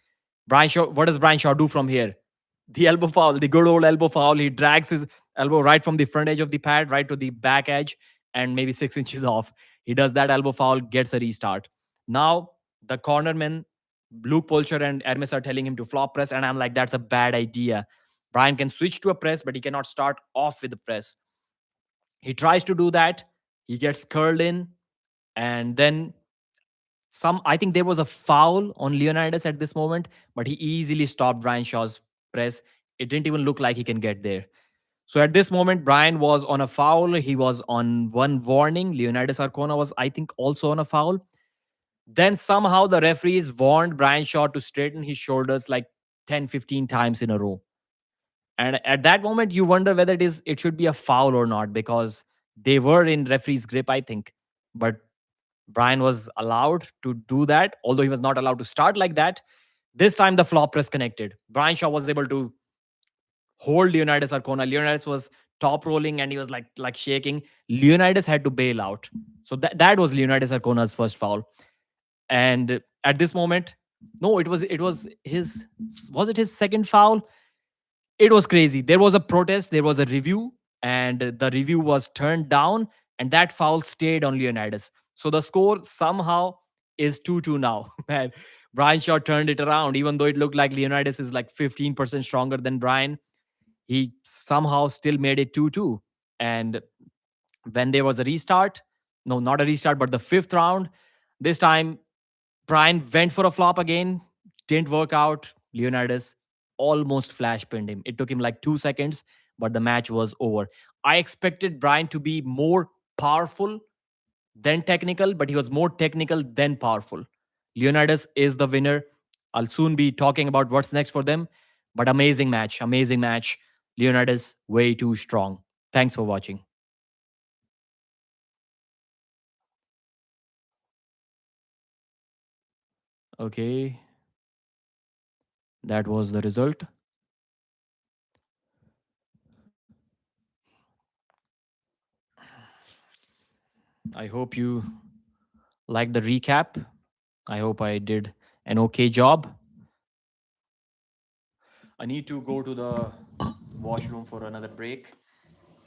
Brian Shaw, what does Brian Shaw do from here? The elbow foul, the good old elbow foul. He drags his elbow right from the front edge of the pad, right to the back edge, and maybe 6 inches off. He does that elbow foul, gets a restart. Now, the cornermen, Luke Polcher and Hermes are telling him to flop press, and I'm like, that's a bad idea. Brian can switch to a press, but he cannot start off with the press. He tries to do that. He gets curled in, and then I think there was a foul on Leonidas at this moment, but he easily stopped Brian Shaw's press. It didn't even look like he can get there. So at this moment, Brian was on a foul. He was on one warning. Leonidas Arkona was, I think, also on a foul. Then somehow the referees warned Brian Shaw to straighten his shoulders like 10, 15 times in a row. And at that moment, you wonder whether it should be a foul or not, because they were in referee's grip, I think. But Brian was allowed to do that, although he was not allowed to start like that. This time the flop press connected. Brian Shaw was able to hold Leonidas Arkona. Leonidas was top rolling and he was like shaking. Leonidas had to bail out. So that was Leonidas Arkona's first foul. And at this moment, no, it was his, was it his second foul? It was crazy. There was a protest, there was a review, and the review was turned down, and that foul stayed on Leonidas. So the score somehow is 2-2 now. Man, Brian Shaw turned it around, even though it looked like Leonidas is like 15% stronger than Brian. He somehow still made it 2-2. And when there was a restart, no, not a restart, but the fifth round, this time Brian went for a flop again, didn't work out. Leonidas almost flash pinned him. It took him like 2 seconds, but the match was over. I expected Brian to be more powerful than technical, but he was more technical than powerful. Leonidas is the winner. I'll soon be talking about what's next for them, but amazing match, amazing match. Leonidas, way too strong. Thanks for watching. Okay, that was the result. I hope you liked the recap. I hope I did an okay job. I need to go to the washroom for another break.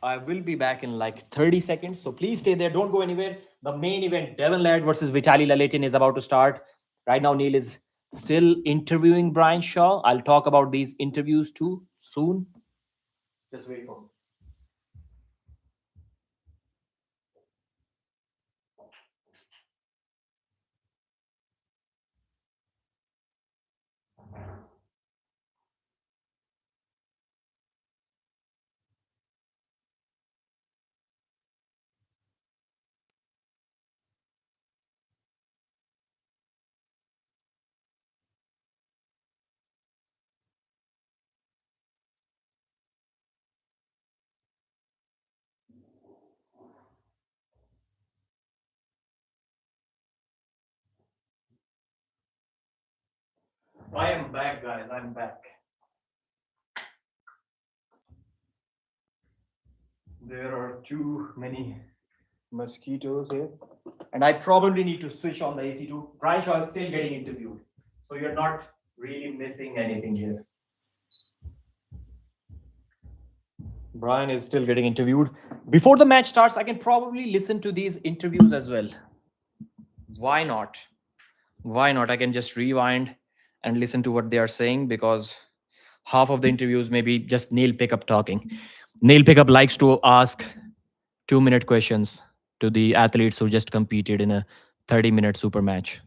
I will be back in like 30 seconds. So please stay there. Don't go anywhere. The main event, Devon Larratt versus Vitaly Laletin, is about to start. Right now, Neil is still interviewing Brian Shaw. I'll talk about these interviews too soon. Just wait for me. I am back, guys. I'm back. There are too many mosquitoes here. And I probably need to switch on the AC too. Brian Shaw is still getting interviewed. So you're not really missing anything here. Brian is still getting interviewed. Before the match starts, I can probably listen to these interviews as well. Why not? Why not? I can just rewind and listen to what they are saying because half of the interviews maybe just Neil Pickup talking. Neil Pickup likes to ask 2-minute questions to the athletes who just competed in a 30-minute super match.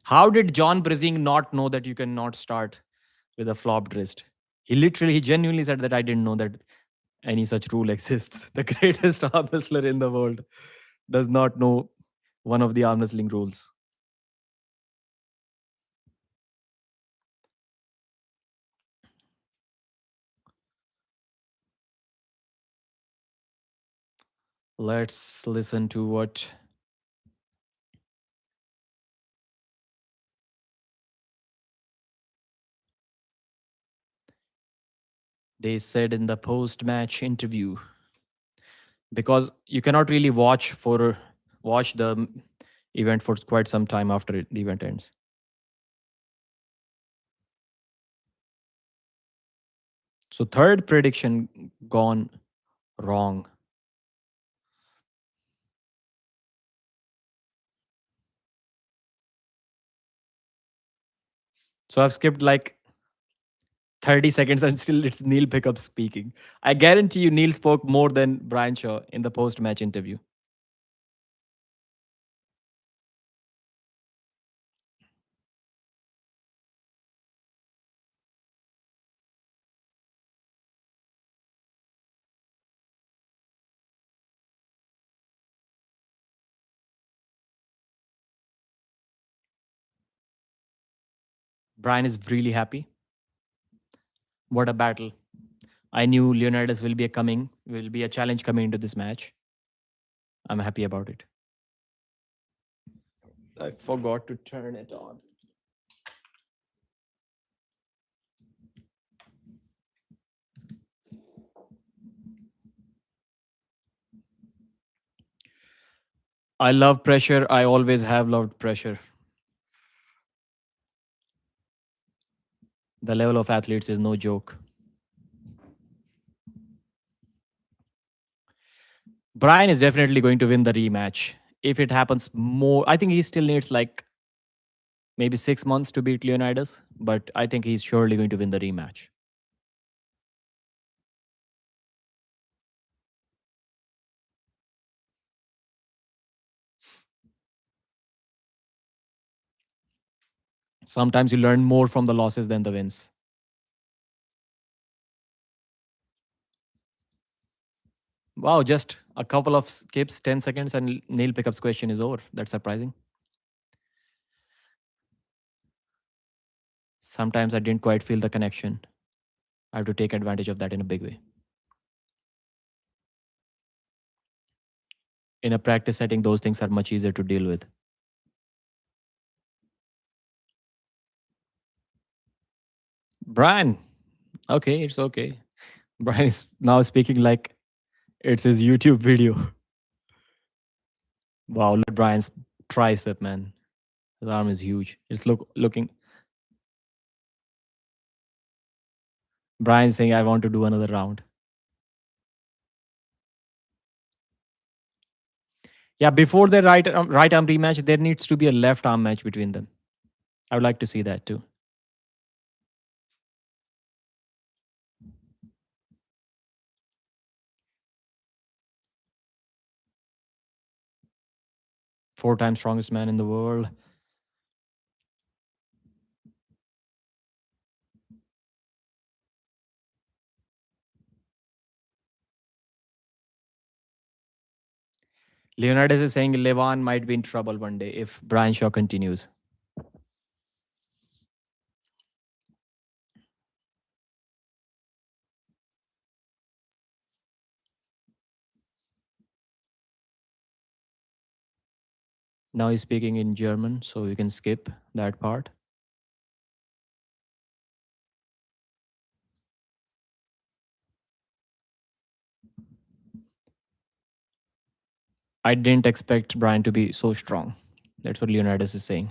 How did John Brizing not know that you cannot start with a flopped wrist? He genuinely said that I didn't know that any such rule exists. The greatest arm wrestler in the world does not know one of the arm wrestling rules. Let's listen to what they said in the post match interview, because you cannot really watch the event for quite some time after the event ends. So third prediction gone wrong. So I've skipped like 30 seconds and still it's Neil Pickup speaking. I guarantee you Neil spoke more than Brian Shaw in the post match interview. Brian is really happy. What a battle. I knew Leonidas will be a challenge coming into this match. I'm happy about it. I forgot to turn it on. I love pressure. I always have loved pressure. The level of athletes is no joke. Brian is definitely going to win the rematch. If it happens more, I think he still needs like maybe 6 months to beat Leonidas, but I think he's surely going to win the rematch. Sometimes you learn more from the losses than the wins. Wow, just a couple of skips, 10 seconds, and Neil Pickup's question is over. That's surprising. Sometimes I didn't quite feel the connection. I have to take advantage of that in a big way. In a practice setting, those things are much easier to deal with. Brian, okay, it's okay. Brian is now speaking like it's his YouTube video. Wow, look at Brian's tricep, man. His arm is huge. It's looking. Brian saying, "I want to do another round." Yeah, before the right arm rematch, there needs to be a left arm match between them. I would like to see that too. Four-time strongest man in the world. Leonidas is saying Levan might be in trouble one day if Brian Shaw continues. Now he's speaking in German, so you can skip that part. I didn't expect Brian to be so strong. That's what Leonidas is saying.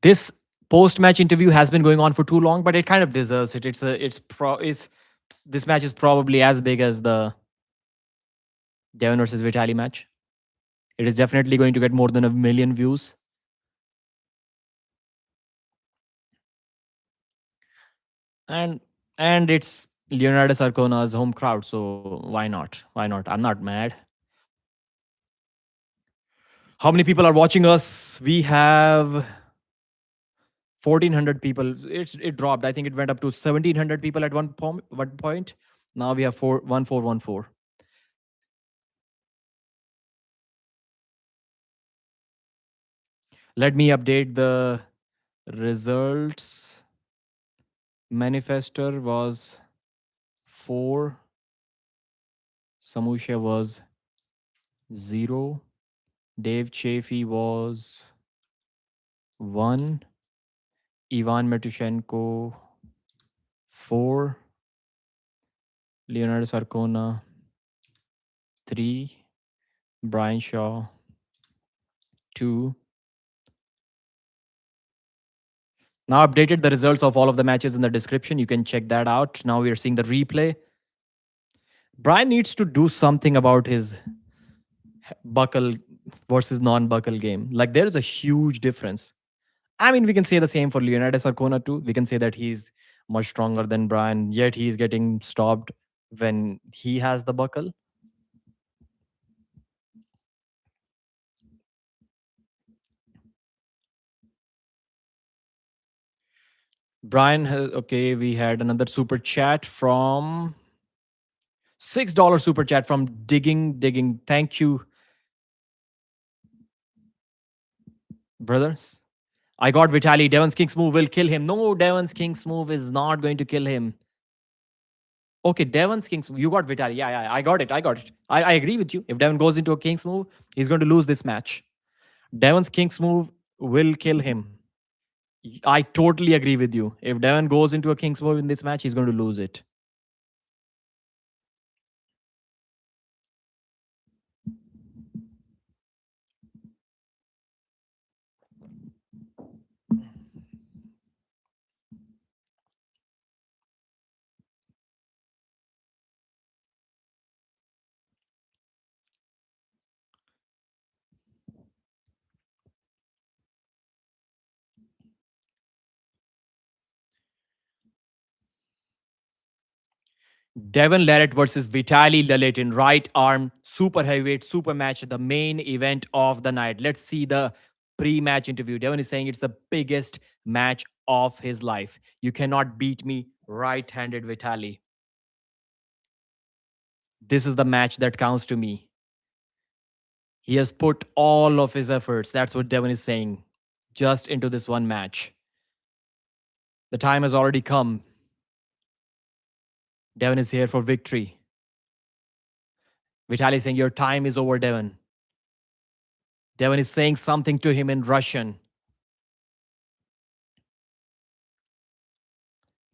This post-match interview has been going on for too long, but it kind of deserves it. It's this match is probably as big as the Devon versus Vitaly match. It is definitely going to get more than 1 million views. And it's Leonidas Arkona's home crowd, so why not? Why not? I'm not mad. How many people are watching us? We have 1,400 people. It dropped. I think it went up to 1,700 people at one point. Now we have 1414. Let me update the results. Manifester was 4. Samusha was 0. Dave Chafee was 1. Ivan Metushenko 4. Leonidas Arkona 3. Brian Shaw 2. Now updated the results of all of the matches in the description. You can check that out. Now we are seeing the replay. Brian needs to do something about his buckle versus non-buckle game. Like there is a huge difference. I mean, we can say the same for Leonidas Arkona too. We can say that he's much stronger than Brian, yet he's getting stopped when he has the buckle. Brian, okay, we had another super chat from $6 super chat from Digging. Thank you, brothers. I got Vitaly. Devon's King's move will kill him. No, Devon's King's move is not going to kill him. Okay, Devon's King's. You got Vitaly. Yeah, I got it. I agree with you. If Devon goes into a King's move, he's going to lose this match. Devon's King's move will kill him. I totally agree with you. If Devon goes into a King's move in this match, he's going to lose it. Devon Larratt versus Vitaly Laletin, right arm, super heavyweight, super match, the main event of the night. Let's see the pre match interview. Devon is saying it's the biggest match of his life. You cannot beat me right handed, Vitaly. This is the match that counts to me. He has put all of his efforts, that's what Devon is saying, just into this one match. The time has already come. Devon is here for victory. Vitaly is saying, your time is over, Devon. Devon is saying something to him in Russian.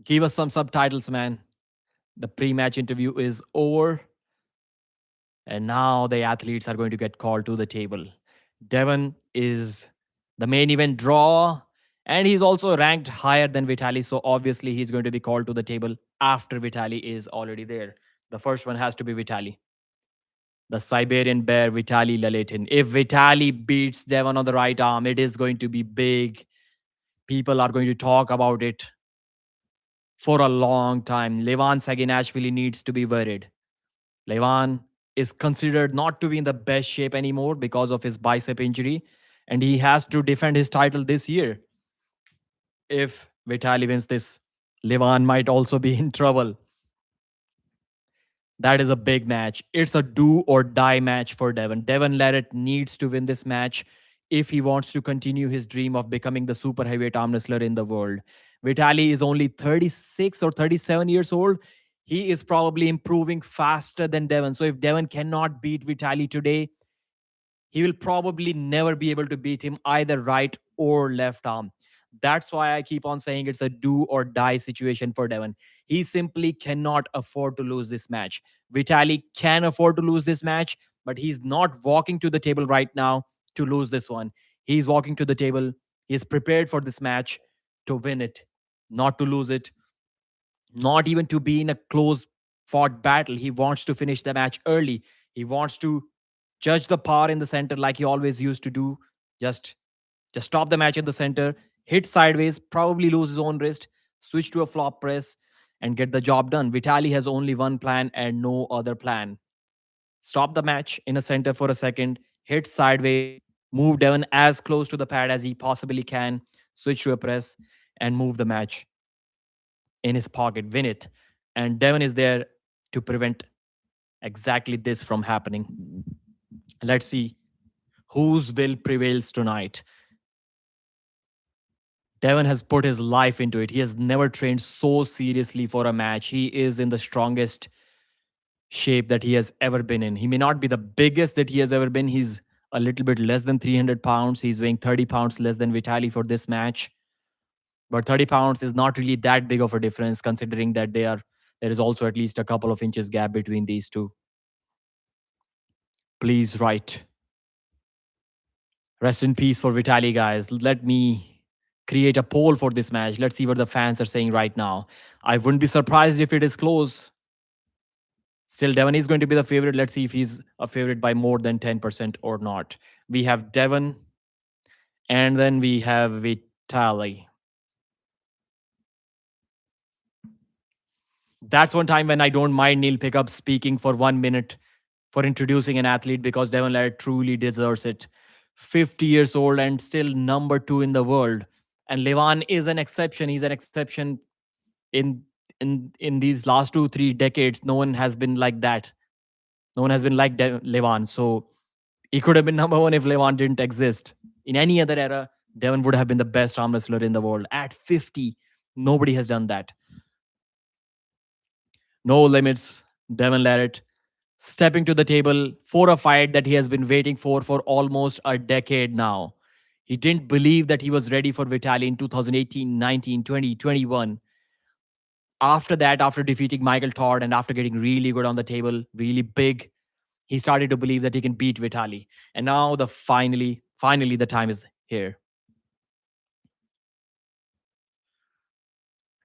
Give us some subtitles, man. The pre match interview is over. And now the athletes are going to get called to the table. Devon is the main event draw. And he's also ranked higher than Vitaly. So obviously, he's going to be called to the table after Vitaly is already there. The first one has to be Vitaly. The Siberian bear, Vitaly Laletin. If Vitaly beats Devon on the right arm, it is going to be big. People are going to talk about it for a long time. Levan Saginashvili needs to be worried. Levan is considered not to be in the best shape anymore because of his bicep injury, and he has to defend his title this year. If Vitaly wins this, Levan might also be in trouble. That is a big match. It's a do or die match for Devon. Devon Larratt needs to win this match if he wants to continue his dream of becoming the super heavyweight arm wrestler in the world. Vitaly is only 36 or 37 years old. He is probably improving faster than Devon. So if Devon cannot beat Vitaly today, he will probably never be able to beat him either right or left arm. That's why I keep on saying it's a do or die situation for Devon. He simply cannot afford to lose this match. Vitaly can afford to lose this match, but he's not walking to the table right now to lose this one. He's walking to the table. He's prepared for this match to win it, not to lose it, not even to be in a close fought battle. He wants to finish the match early. He wants to judge the power in the center like he always used to do. Just just stop the match in the center, hit sideways, probably lose his own wrist, switch to a flop press, and get the job done. Vitaly has only one plan and no other plan. Stop the match in a center for a second, hit sideways, move Devon as close to the pad as he possibly can, switch to a press, and move the match in his pocket, win it. And Devon is there to prevent exactly this from happening. Let's see whose will prevails tonight. Devon has put his life into it. He has never trained so seriously for a match. He is in the strongest shape that he has ever been in. He may not be the biggest that he has ever been. He's a little bit less than 300 pounds. He's weighing 30 pounds less than Vitaly for this match. But 30 pounds is not really that big of a difference considering that there is also at least a couple of inches gap between these two. Please write. Rest in peace for Vitaly, guys. Let me create a poll for this match. Let's see what the fans are saying right now. I wouldn't be surprised if it is close. Still, Devon is going to be the favorite. Let's see if he's a favorite by more than 10% or not. We have Devon, and then we have Vitaly. That's one time when I don't mind Neil Pickup speaking for 1 minute for introducing an athlete because Devon Larratt truly deserves it. 50 years old and still number 2 in the world. And Levan is an exception. He's an exception in in these last 2 3 decades. No one has been like that. No one has been like Levan. So he could have been number 1 if Levan didn't exist. In any other era, Devon would have been the best arm wrestler in the world. At 50, nobody has done that. No limits. Devon Larratt stepping to the table for a fight that he has been waiting for almost a decade now. He didn't believe that he was ready for Vitaly in 2018, 19, 20, 21. After that, after defeating Michael Todd and after getting really good on the table, really big, he started to believe that he can beat Vitaly. And now finally the time is here.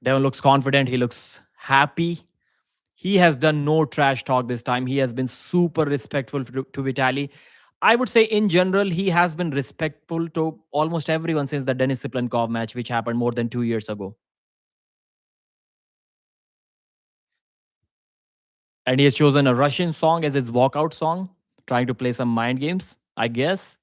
Devon looks confident. He looks happy. He has done no trash talk this time. He has been super respectful to Vitaly. I would say in general, he has been respectful to almost everyone since the Denis Siplenkov match, which happened more than 2 years ago. And he has chosen a Russian song as his walkout song, trying to play some mind games, I guess.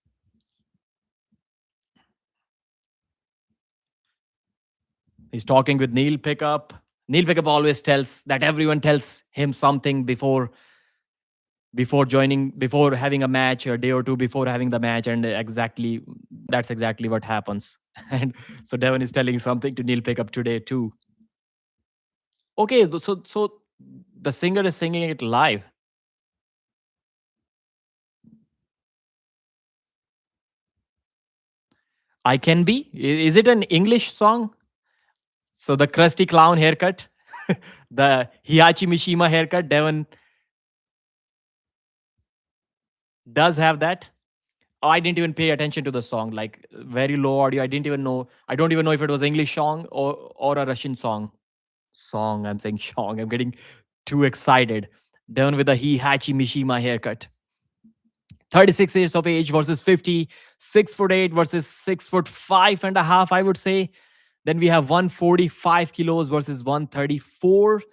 He's talking with Neil Pickup. Neil Pickup always tells that everyone tells him something before having a match, a day or two before having the match, and exactly that's exactly what happens. And so Devon is telling something to Neil Pickup today too. Okay, so the singer is singing it live. I Can Be. Is it an English song? So the crusty clown haircut, the Hiyachi Mishima haircut, Devon does have that. Oh, I didn't even pay attention to the song. Like very low audio. I didn't even know. I don't even know if it was English song or a Russian song. Song. I'm saying song. I'm getting too excited. Devon with the Hiyachi Mishima haircut. 36 years of age versus 50, 6'8" versus 6'5.5", I would say. Then we have 145 kilos versus 134,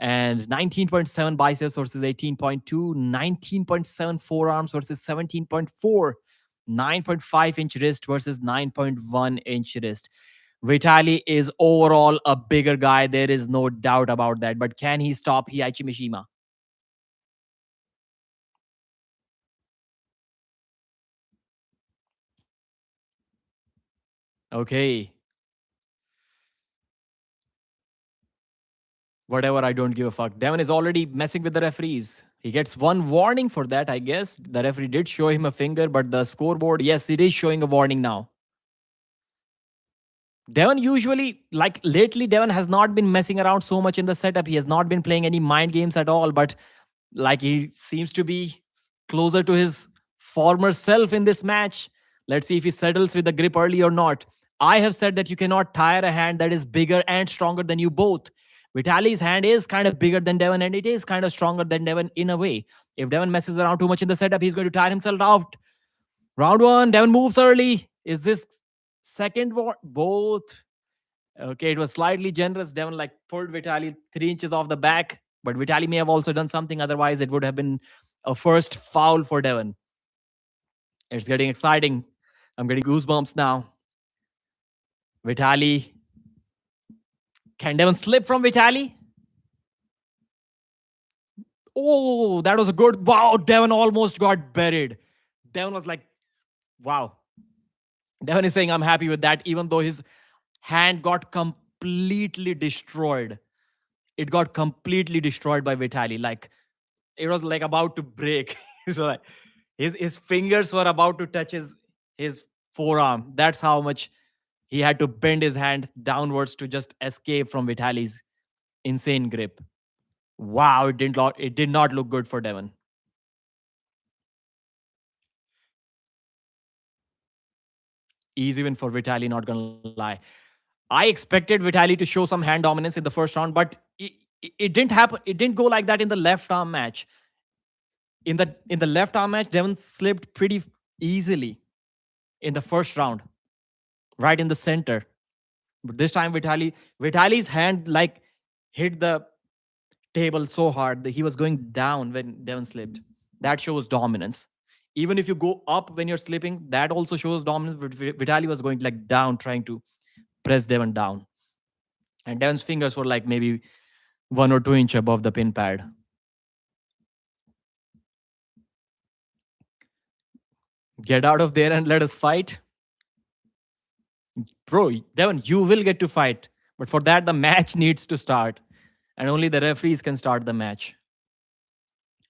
and 19.7 biceps versus 18.2, 19.7 forearms versus 17.4, 9.5-inch wrist versus 9.1-inch wrist. Vitaly is overall a bigger guy. There is no doubt about that. But can he stop Hiyachi Mishima? Okay. Whatever, I don't give a fuck. Devon is already messing with the referees. He gets one warning for that, I guess. The referee did show him a finger, but the scoreboard, yes, it is showing a warning now. Devon usually, like lately, Devon has not been messing around so much in the setup. He has not been playing any mind games at all, but like he seems to be closer to his former self in this match. Let's see if he settles with the grip early or not. I have said that you cannot tire a hand that is bigger and stronger than you both. Vitaly's hand is kind of bigger than Devon, and it is kind of stronger than Devon in a way. If Devon messes around too much in the setup, he's going to tire himself out. Round one, Devon moves early. Is this second war? Both. Okay, it was slightly generous. Devon like pulled Vitaly 3 inches off the back, but Vitaly may have also done something. Otherwise, it would have been a first foul for Devon. It's getting exciting. I'm getting goosebumps now. Vitaly. Can Devon slip from Vitaly? Oh, that was a good. Wow, Devon almost got buried. Devon was like, wow. Devon is saying, I'm happy with that, even though his hand got completely destroyed. It got completely destroyed by Vitaly. Like, it was like about to break. So like, his fingers were about to touch his forearm. That's how much he had to bend his hand downwards to just escape from Vitaly's insane grip. Wow, it did not look good for Devon. Easy win for Vitaly, not gonna lie. I expected Vitaly to show some hand dominance in the first round, but it didn't happen. It didn't go like that in the left arm match. In the left arm match, Devon slipped pretty easily in the first round, right in the center. But this time, Vitaly's hand like hit the table so hard that he was going down when Devon slipped. That shows dominance. Even if you go up when you're slipping, that also shows dominance. But Vitaly was going like down, trying to press Devon down. And Devon's fingers were like maybe 1 or 2 inch above the pin pad. Get out of there and let us fight. Bro, Devon, you will get to fight. But for that, the match needs to start. And only the referees can start the match.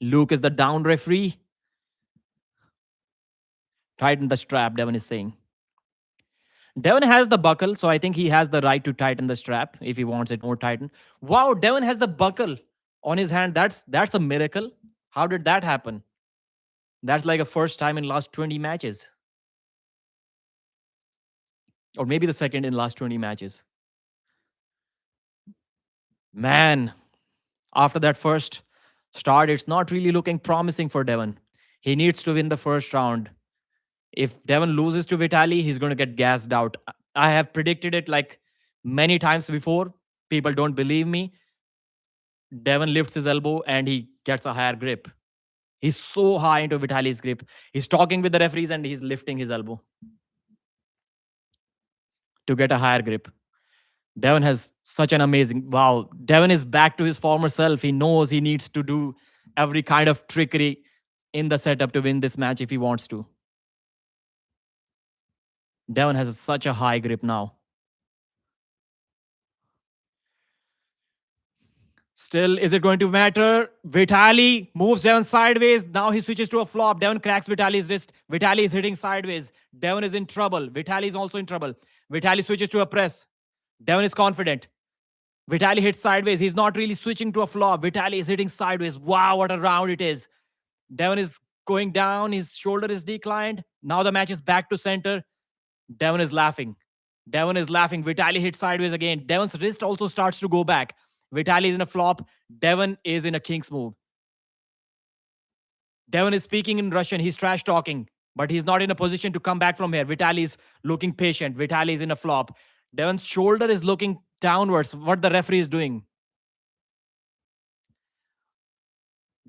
Luke is the down referee. Tighten the strap, Devon is saying. Devon has the buckle, so I think he has the right to tighten the strap if he wants it more tightened. Wow, Devon has the buckle on his hand. That's a miracle. How did that happen? That's like a first time in last 20 matches. Or maybe the second in last 20 matches. Man, after that first start, it's not really looking promising for Devon. He needs to win the first round. If Devon loses to Vitaly, he's going to get gassed out. I have predicted it like many times before. People don't believe me. Devon lifts his elbow and he gets a higher grip. He's so high into Vitaly's grip. He's talking with the referees and he's lifting his elbow to get a higher grip. Devon has such an amazing wow. Devon is back to his former self. He knows he needs to do every kind of trickery in the setup to win this match if he wants to. Devon has such a high grip now. Still, is it going to matter? Vitaly moves Devon sideways. Now he switches to a flop. Devon cracks Vitaly's wrist. Vitaly is hitting sideways. Devon is in trouble. Vitaly is also in trouble. Vitaly switches to a press. Devon is confident. Vitaly hits sideways. He's not really switching to a flop. Vitaly is hitting sideways. Wow, what a round it is. Devon is going down. His shoulder is declined. Now the match is back to center. Devon is laughing. Devon is laughing. Vitaly hits sideways again. Devon's wrist also starts to go back. Vitaly is in a flop. Devon is in a king's move. Devon is speaking in Russian. He's trash talking, but he's not in a position to come back from here. Vitaly is looking patient. Vitaly is in a flop. Devon's shoulder is looking downwards. What the referee is doing?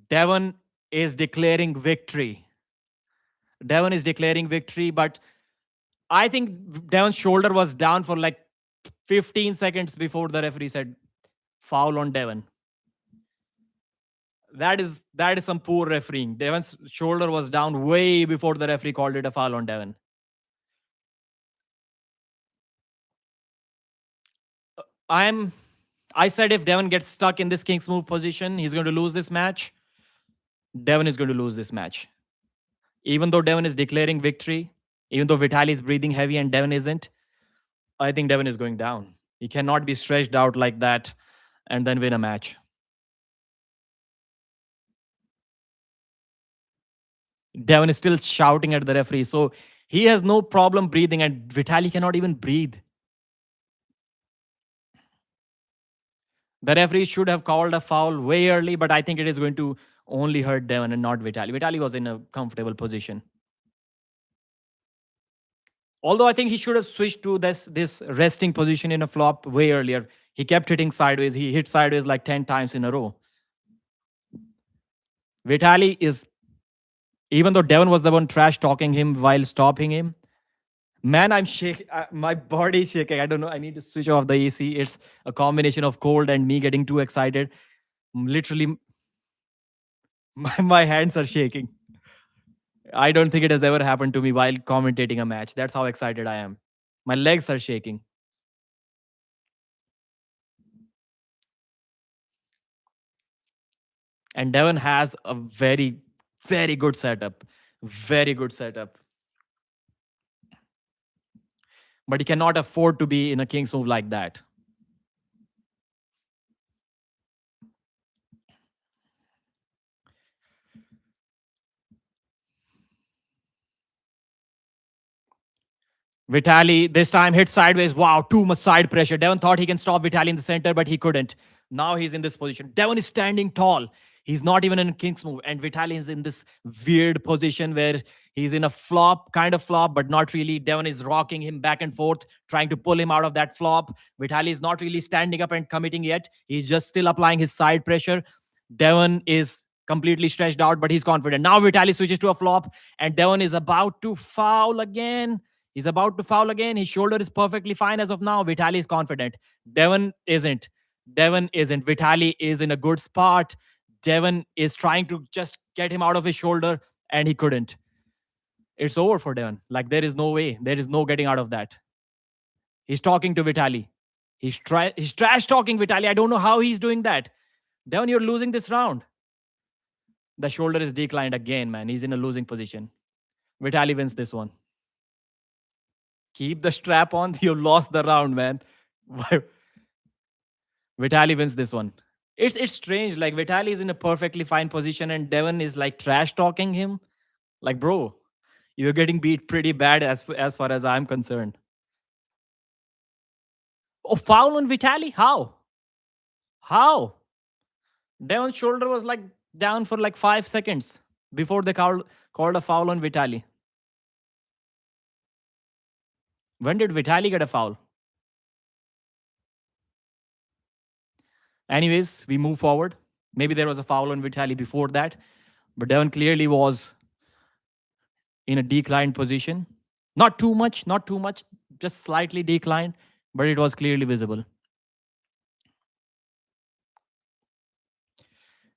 Devon is declaring victory. Devon is declaring victory, but I think Devon's shoulder was down for like 15 seconds before the referee said foul on Devon. That is some poor refereeing. Devon's shoulder was down way before the referee called it a foul on Devon. I said if Devon gets stuck in this king's move position, he's going to lose this match. Devon is going to lose this match. Even though Devon is declaring victory, even though Vitaly is breathing heavy and Devon isn't, I think Devon is going down. He cannot be stretched out like that and then win a match. Devon is still shouting at the referee. So he has no problem breathing, and Vitaly cannot even breathe. The referee should have called a foul way early, but I think it is going to only hurt Devon and not Vitaly. Vitaly was in a comfortable position. Although I think he should have switched to this resting position in a flop way earlier. He kept hitting sideways. He hit sideways like 10 times in a row. Vitaly is, even though Devon was the one trash talking him while stopping him, man, I'm shaking. My body is shaking. I don't know. I need to switch off the AC. It's a combination of cold and me getting too excited. Literally, my hands are shaking. I don't think it has ever happened to me while commentating a match. That's how excited I am. My legs are shaking. And Devon has a very, very good setup. Very good setup. But he cannot afford to be in a king's move like that. Vitaly this time hit sideways. Wow, too much side pressure. Devon thought he can stop Vitaly in the center, but he couldn't. Now he's in this position. Devon is standing tall. He's not even in a king's move. And Vitaly is in this weird position where he's in a flop, kind of flop, but not really. Devon is rocking him back and forth, trying to pull him out of that flop. Vitaly is not really standing up and committing yet. He's just still applying his side pressure. Devon is completely stretched out, but he's confident. Now Vitaly switches to a flop, and Devon is about to foul again. He's about to foul again. His shoulder is perfectly fine as of now. Vitaly is confident. Devon isn't. Devon isn't. Vitaly is in a good spot. Devon is trying to just get him out of his shoulder, and he couldn't. It's over for Devon. Like, there is no way. There is no getting out of that. He's talking to Vitaly. He's trash talking Vitaly. I don't know how he's doing that. Devon, you're losing this round. The shoulder is declined again, man. He's in a losing position. Vitaly wins this one. Keep the strap on. You lost the round, man. Vitaly wins this one. It's strange. Like, Vitaly is in a perfectly fine position, and Devon is like trash talking him. Like, bro, you're getting beat pretty bad as far as I'm concerned. Oh, foul on Vitaly? How? How? Devon's shoulder was like down for like 5 seconds before they called a foul on Vitaly. When did Vitaly get a foul? Anyways, we move forward. Maybe there was a foul on Vitaly before that, but Devon clearly was in a declined position. Not too much, just slightly declined, but it was clearly visible.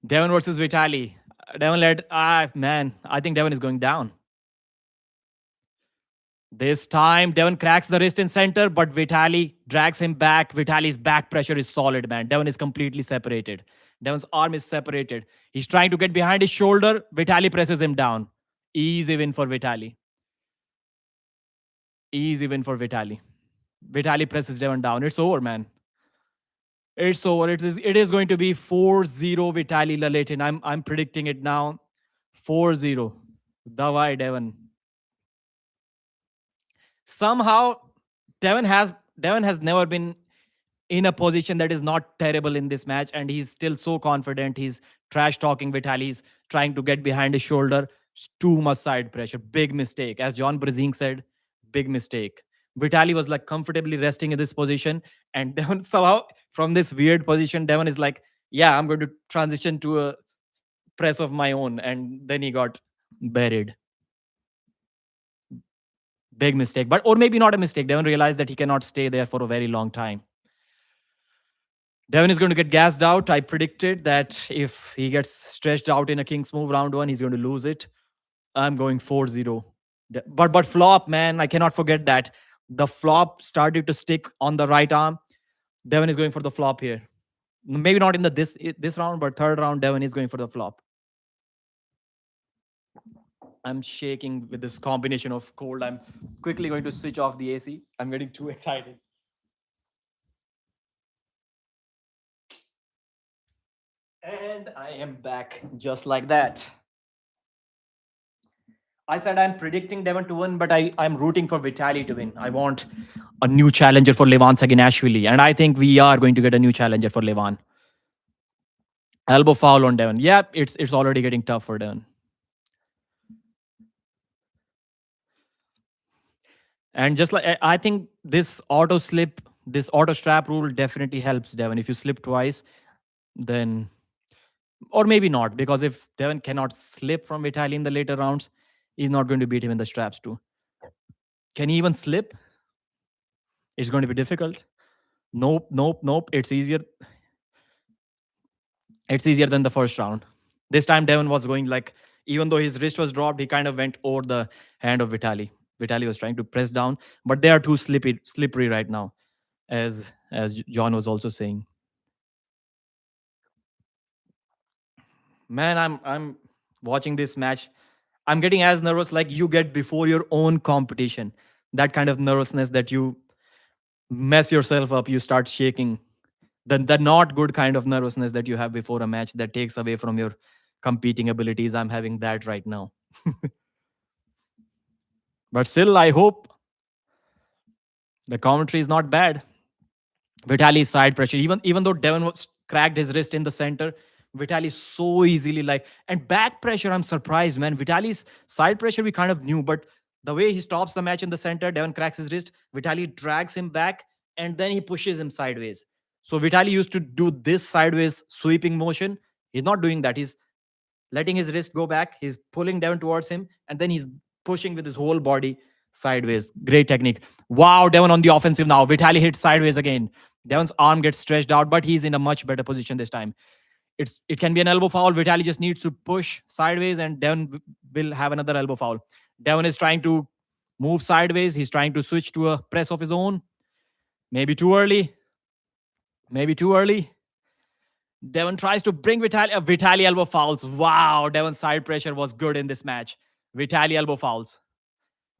Devon versus Vitaly. Devon led. Man, I think Devon is going down. This time, Devon cracks the wrist in center, but Vitaly drags him back. Vitaly's back pressure is solid, man. Devon is completely separated. Devon's arm is separated. He's trying to get behind his shoulder. Vitaly presses him down. Easy win for Vitaly. Easy win for Vitaly. Vitaly presses Devon down. It's over, man. It's over. It is going to be 4-0 Vitaly Laletin. I'm predicting it now. 4-0. Davai Devon. Somehow Devon has never been in a position that is not terrible in this match, and he's still so confident. He's trash talking Vitaly. He's trying to get behind his shoulder. Too much side pressure. Big mistake. As John Brzezink said, big mistake. Vitaly was like comfortably resting in this position, and Devon somehow from this weird position, Devon is like, yeah, I'm going to transition to a press of my own, and then he got buried. Big mistake, but or maybe not a mistake. Devon realized that he cannot stay there for a very long time. Devon is going to get gassed out. I predicted that if he gets stretched out in a King's move round one, he's going to lose it. I'm going 4-0. But flop, man, I cannot forget that. The flop started to stick on the right arm. Devon is going for the flop here. Maybe not in the this round, but third round, Devon is going for the flop. I'm shaking with this combination of cold. I'm quickly going to switch off the AC. I'm getting too excited. And I am back just like that. I said I'm predicting Devon to win, but I'm rooting for Vitaly to win. I want a new challenger for Levan Saginashvili, and I think we are going to get a new challenger for Levan. Elbow foul on Devon. Yeah, it's already getting tough for Devon. And just like I think this auto slip, this auto strap rule definitely helps Devon. If you slip twice, then or maybe not, because if Devon cannot slip from Vitaly in the later rounds, he's not going to beat him in the straps too. Can he even slip? It's going to be difficult. Nope. It's easier. It's easier than the first round. This time Devon was going like, even though his wrist was dropped, he kind of went over the hand of Vitaly. Vitaly was trying to press down, but they are too slippery right now, as John was also saying. Man, I'm watching this match. I'm getting as nervous like you get before your own competition. That kind of nervousness that you mess yourself up, you start shaking. The not good kind of nervousness that you have before a match that takes away from your competing abilities. I'm having that right now. But still, I hope the commentary is not bad. Vitaly's side pressure, even though Devon was cracked his wrist in the center, Vitaly so easily like, and back pressure, I'm surprised, man. Vitaly's side pressure we kind of knew, but the way he stops the match in the center, Devon cracks his wrist, Vitaly drags him back, and then he pushes him sideways. So Vitaly used to do this sideways sweeping motion. He's not doing that. He's letting his wrist go back. He's pulling Devon towards him, and then he's pushing with his whole body sideways. Great technique. Wow, Devon on the offensive now. Vitaly hits sideways again. Devon's arm gets stretched out, but he's in a much better position this time. It can be an elbow foul. Vitaly just needs to push sideways, and Devon will have another elbow foul. Devon is trying to move sideways. He's trying to switch to a press of his own. Maybe too early. Maybe too early. Devon tries to bring Vitaly elbow fouls. Wow, Devon's side pressure was good in this match. Vitaly elbow fouls.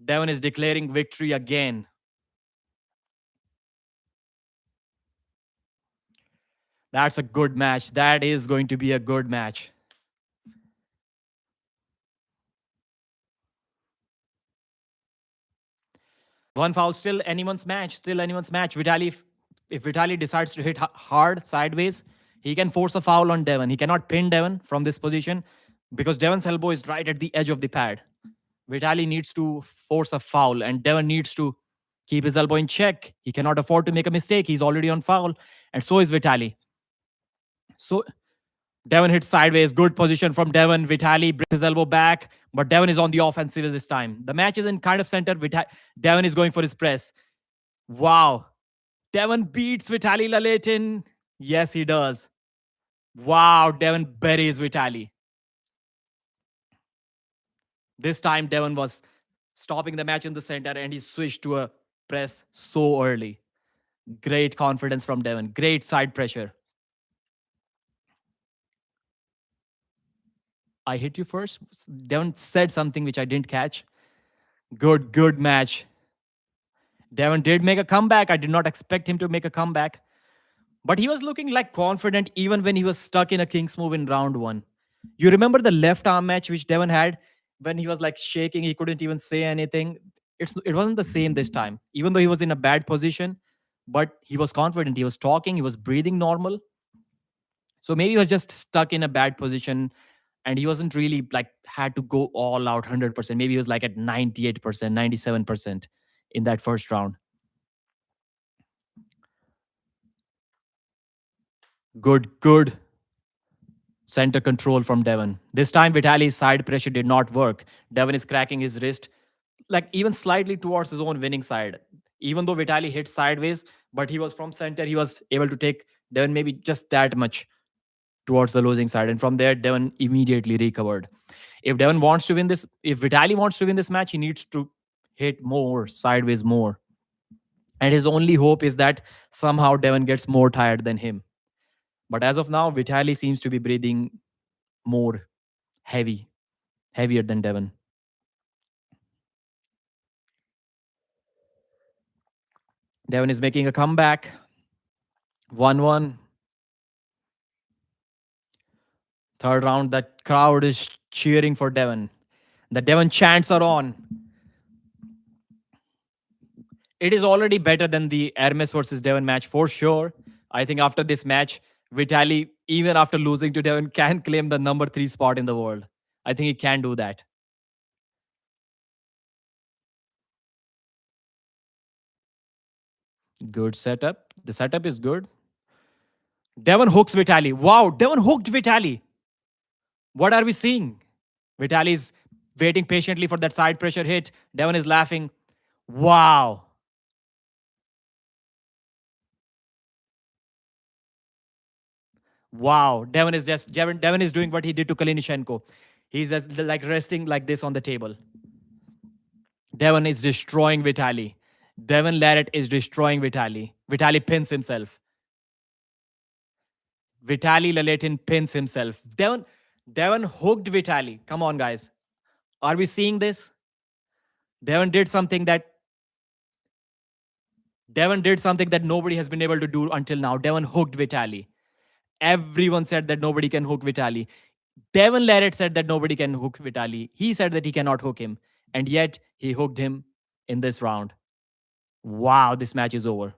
Devon is declaring victory again. That's a good match. That is going to be a good match. One foul, still anyone's match. Still anyone's match. Vitaly, if Vitaly decides to hit hard sideways, he can force a foul on Devon. He cannot pin Devon from this position because Devon's elbow is right at the edge of the pad. Vitaly needs to force a foul, and Devon needs to keep his elbow in check. He cannot afford to make a mistake. He's already on foul, and so is Vitaly. So Devon hits sideways. Good position from Devon. Vitaly brings his elbow back, but Devon is on the offensive this time. The match is in kind of center. Devon is going for his press. Wow. Devon beats Vitaly Laletin. Yes, he does. Wow. Devon buries Vitaly. This time, Devon was stopping the match in the center and he switched to a press so early. Great confidence from Devon. Great side pressure. I hit you first. Devon said something which I didn't catch. Good match. Devon did make a comeback. I did not expect him to make a comeback. But he was looking like confident even when he was stuck in a King's move in round one. You remember the left arm match which Devon had when he was like shaking, he couldn't even say anything. It wasn't the same this time, even though he was in a bad position, but he was confident. He was talking, he was breathing normal. So maybe he was just stuck in a bad position and he wasn't really like had to go all out 100%. Maybe he was like at 98%, 97% in that first round. Good center control from Devon. This time, Vitaly's side pressure did not work. Devon is cracking his wrist, like even slightly towards his own winning side. Even though Vitaly hit sideways, but he was from center, he was able to take Devon maybe just that much towards the losing side. And from there, Devon immediately recovered. If Devon wants to win this, if Vitaly wants to win this match, he needs to hit more, sideways more. And his only hope is that somehow Devon gets more tired than him. But as of now, Vitaly seems to be breathing more heavier than Devon. Devon is making a comeback. 1-1. Third round, the crowd is cheering for Devon. The Devon chants are on. It is already better than the Hermes versus Devon match for sure. I think after this match, Vitaly, even after losing to Devon, can claim the number 3 spot in the world. I think he can do that. Good setup. The setup is good. Devon hooks Vitaly. Wow, Devon hooked Vitaly. What are we seeing? Vitaly is waiting patiently for that side pressure hit. Devon is laughing. Wow. Wow. Devon is doing what he did to Kalinichenko. He's just like resting like this on the table. Devon is destroying Vitaly. Devon Larratt is destroying Vitaly. Vitaly pins himself. Vitaly Laletin pins himself. Devon hooked Vitaly. Come on, guys. Are we seeing this? Devon did something that nobody has been able to do until now. Devon hooked Vitaly. Everyone said that nobody can hook Vitaly. Devon Larratt said that nobody can hook Vitaly. He said that he cannot hook him. And yet, he hooked him in this round. Wow, this match is over.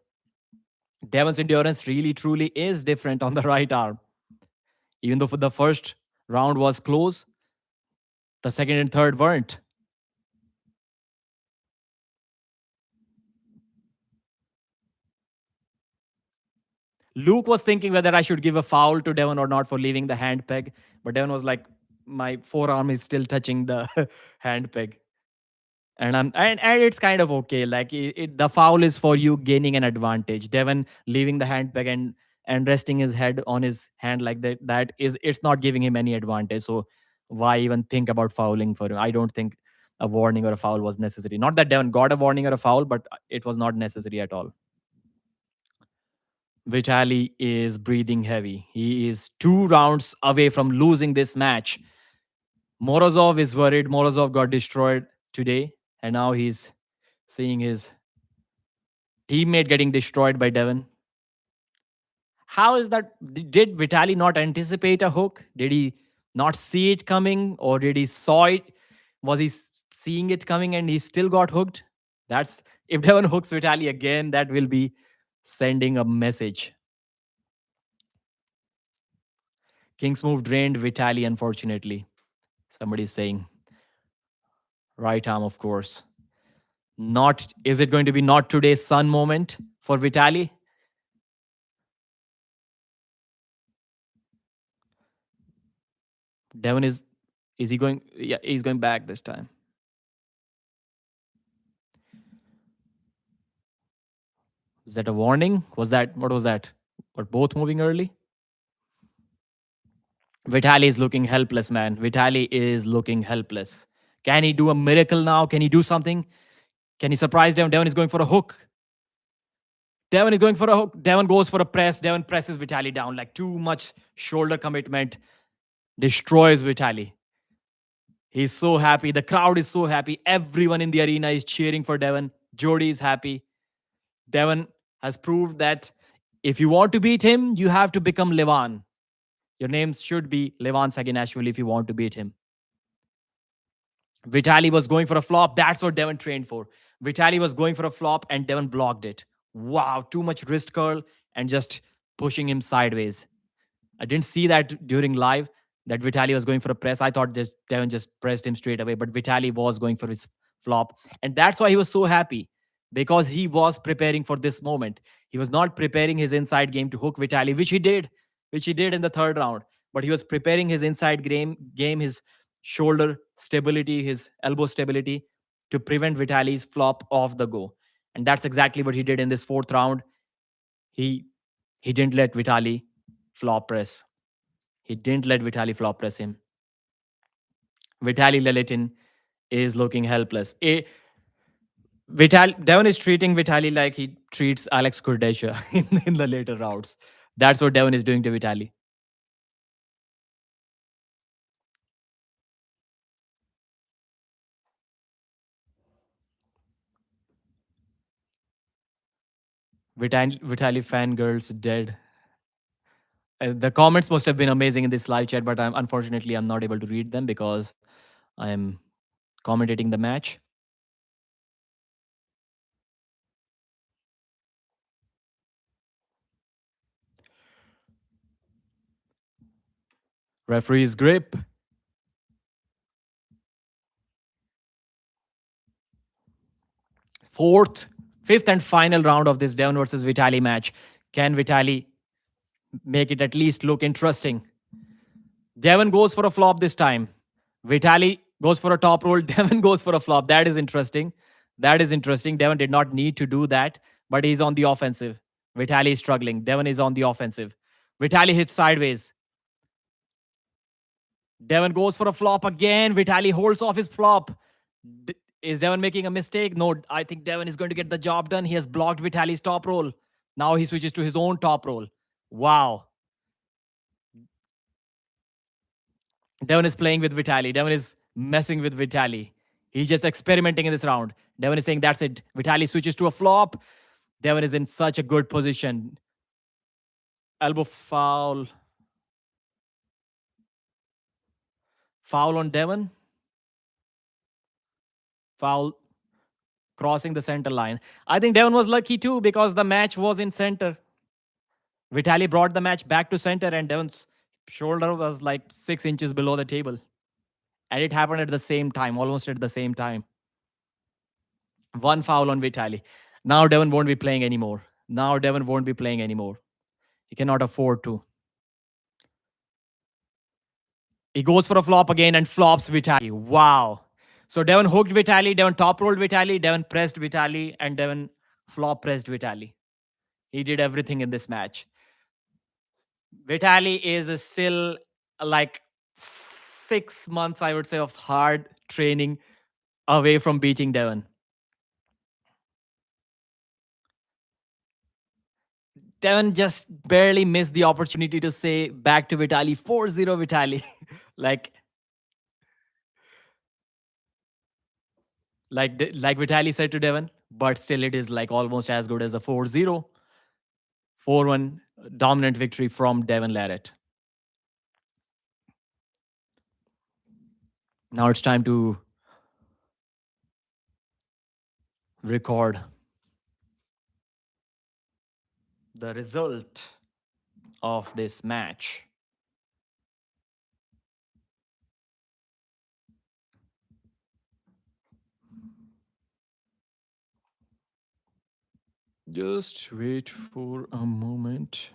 Devon's endurance really, truly is different on the right arm. Even though for the first round was close, the second and third weren't. Luke was thinking whether I should give a foul to Devon or not for leaving the hand peg. But Devon was like, my forearm is still touching the hand peg. And it's kind of okay. Like the foul is for you gaining an advantage. Devon leaving the hand peg and resting his head on his hand like that, it's not giving him any advantage. So why even think about fouling for him? I don't think a warning or a foul was necessary. Not that Devon got a warning or a foul, but it was not necessary at all. Vitaly is breathing heavy. He is 2 rounds away from losing this match. Morozov is worried. Morozov got destroyed today, and now he's seeing his teammate getting destroyed by Devon. How is that? Did Vitaly not anticipate a hook? Did he not see it coming, or did he saw it? Was he seeing it coming and he still got hooked? That's if Devon hooks Vitaly again, that will be sending a message. King's move drained Vitaly, unfortunately. Somebody's saying. Right arm, of course. Not is it going to be not today's sun moment for Vitaly? Devon is he going? Yeah, he's going back this time. Is that a warning? Was that what was that? Were both moving early? Vitaly is looking helpless, man. Vitaly is looking helpless. Can he do a miracle now? Can he do something? Can he surprise Devon? Devon is going for a hook. Devon is going for a hook. Devon goes for a press. Devon presses Vitaly down. Like too much shoulder commitment. Destroys Vitaly. He's so happy. The crowd is so happy. Everyone in the arena is cheering for Devon. Jody is happy. Devon has proved that if you want to beat him, you have to become Levan. Your name should be Levan Saginashvili if you want to beat him. Vitaly was going for a flop. That's what Devon trained for. Vitaly was going for a flop and Devon blocked it. Wow, too much wrist curl and just pushing him sideways. I didn't see that during live that Vitaly was going for a press. I thought just Devon just pressed him straight away, but Vitaly was going for his flop. And that's why he was so happy because he was preparing for this moment. He was not preparing his inside game to hook Vitaly, which he did in the third round. But he was preparing his inside game his shoulder stability, his elbow stability to prevent Vitaly's flop off the go. And that's exactly what he did in this fourth round. He he didn't let Vitaly flop press. He didn't let Vitaly flop press him. Vitaly Laletin is looking helpless. Devon is treating Vitaly like he treats Alex Kurdesha in the later rounds. That's what Devon is doing to Vitaly. Vitaly fangirls dead. The comments must have been amazing in this live chat, but unfortunately I'm not able to read them because I'm commentating the match. Referee's grip. Fifth and final round of this Devon versus Vitaly match. Can Vitaly make it at least look interesting? Devon goes for a flop this time. Vitaly goes for a top roll. Devon goes for a flop. That is interesting. That is interesting. Devon did not need to do that, but he's on the offensive. Vitaly is struggling. Devon is on the offensive. Vitaly hits sideways. Devon goes for a flop again. Vitaly holds off his flop. Is Devon making a mistake? No, I think Devon is going to get the job done. He has blocked Vitaly's top roll. Now he switches to his own top roll. Wow. Devon is playing with Vitaly. Devon is messing with Vitaly. He's just experimenting in this round. Devon is saying, that's it. Vitaly switches to a flop. Devon is in such a good position. Elbow foul. Foul on Devon. Foul crossing the center line. I think Devon was lucky too because the match was in center. Vitaly brought the match back to center and Devon's shoulder was like 6 inches below the table. And it happened at the same time, almost at the same time. One foul on Vitaly. Now Devon won't be playing anymore. Now Devon won't be playing anymore. He cannot afford to. He goes for a flop again and flops Vitaly. Wow. So Devon hooked Vitaly, Devon top rolled Vitaly, Devon pressed Vitaly, and Devon flop pressed Vitaly. He did everything in this match. Vitaly is still like 6 months, I would say, of hard training away from beating Devon. Devon just barely missed the opportunity to say back to Vitaly 4-0 Vitaly. like like Vitaly said to Devon, but still it is like almost as good as a 4-0. 4-1 dominant victory from Devon Larratt. Now it's time to record the result of this match. Just wait for a moment.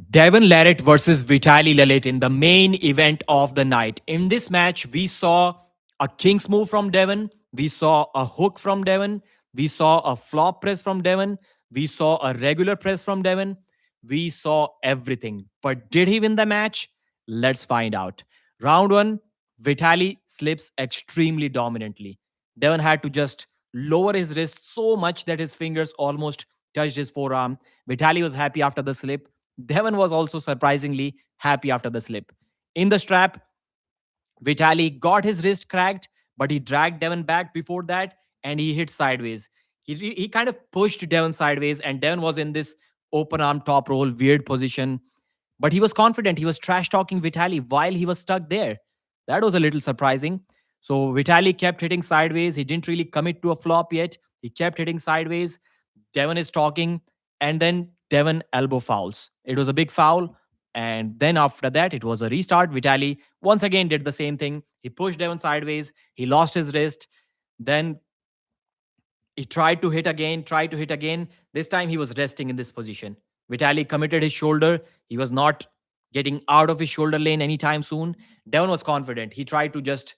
Devon Larratt versus Vitaly Laletin, the main event of the night. In this match, we saw a king's move from Devon, we saw a hook from Devon, we saw a flop press from Devon, we saw a regular press from Devon, we saw everything. But did he win the match? Let's find out. Round one, Vitaly slips extremely dominantly. Devon had to just lower his wrist so much that his fingers almost touched his forearm. Vitaly was happy after the slip. Devon was also surprisingly happy after the slip. In the strap, Vitaly got his wrist cracked, but he dragged Devon back before that and he hit sideways. He kind of pushed Devon sideways, and Devon was in this open arm top roll, weird position. But he was confident. He was trash talking Vitaly while he was stuck there. That was a little surprising. So Vitaly kept hitting sideways. He didn't really commit to a flop yet. He kept hitting sideways. Devon is talking, and then Devon elbow fouls. It was a big foul. And then after that, it was a restart. Vitaly once again did the same thing. He pushed Devon sideways. He lost his wrist. Then he tried to hit again, tried to hit again. This time he was resting in this position. Vitaly committed his shoulder. He was not getting out of his shoulder lane anytime soon. Devon was confident. He tried to just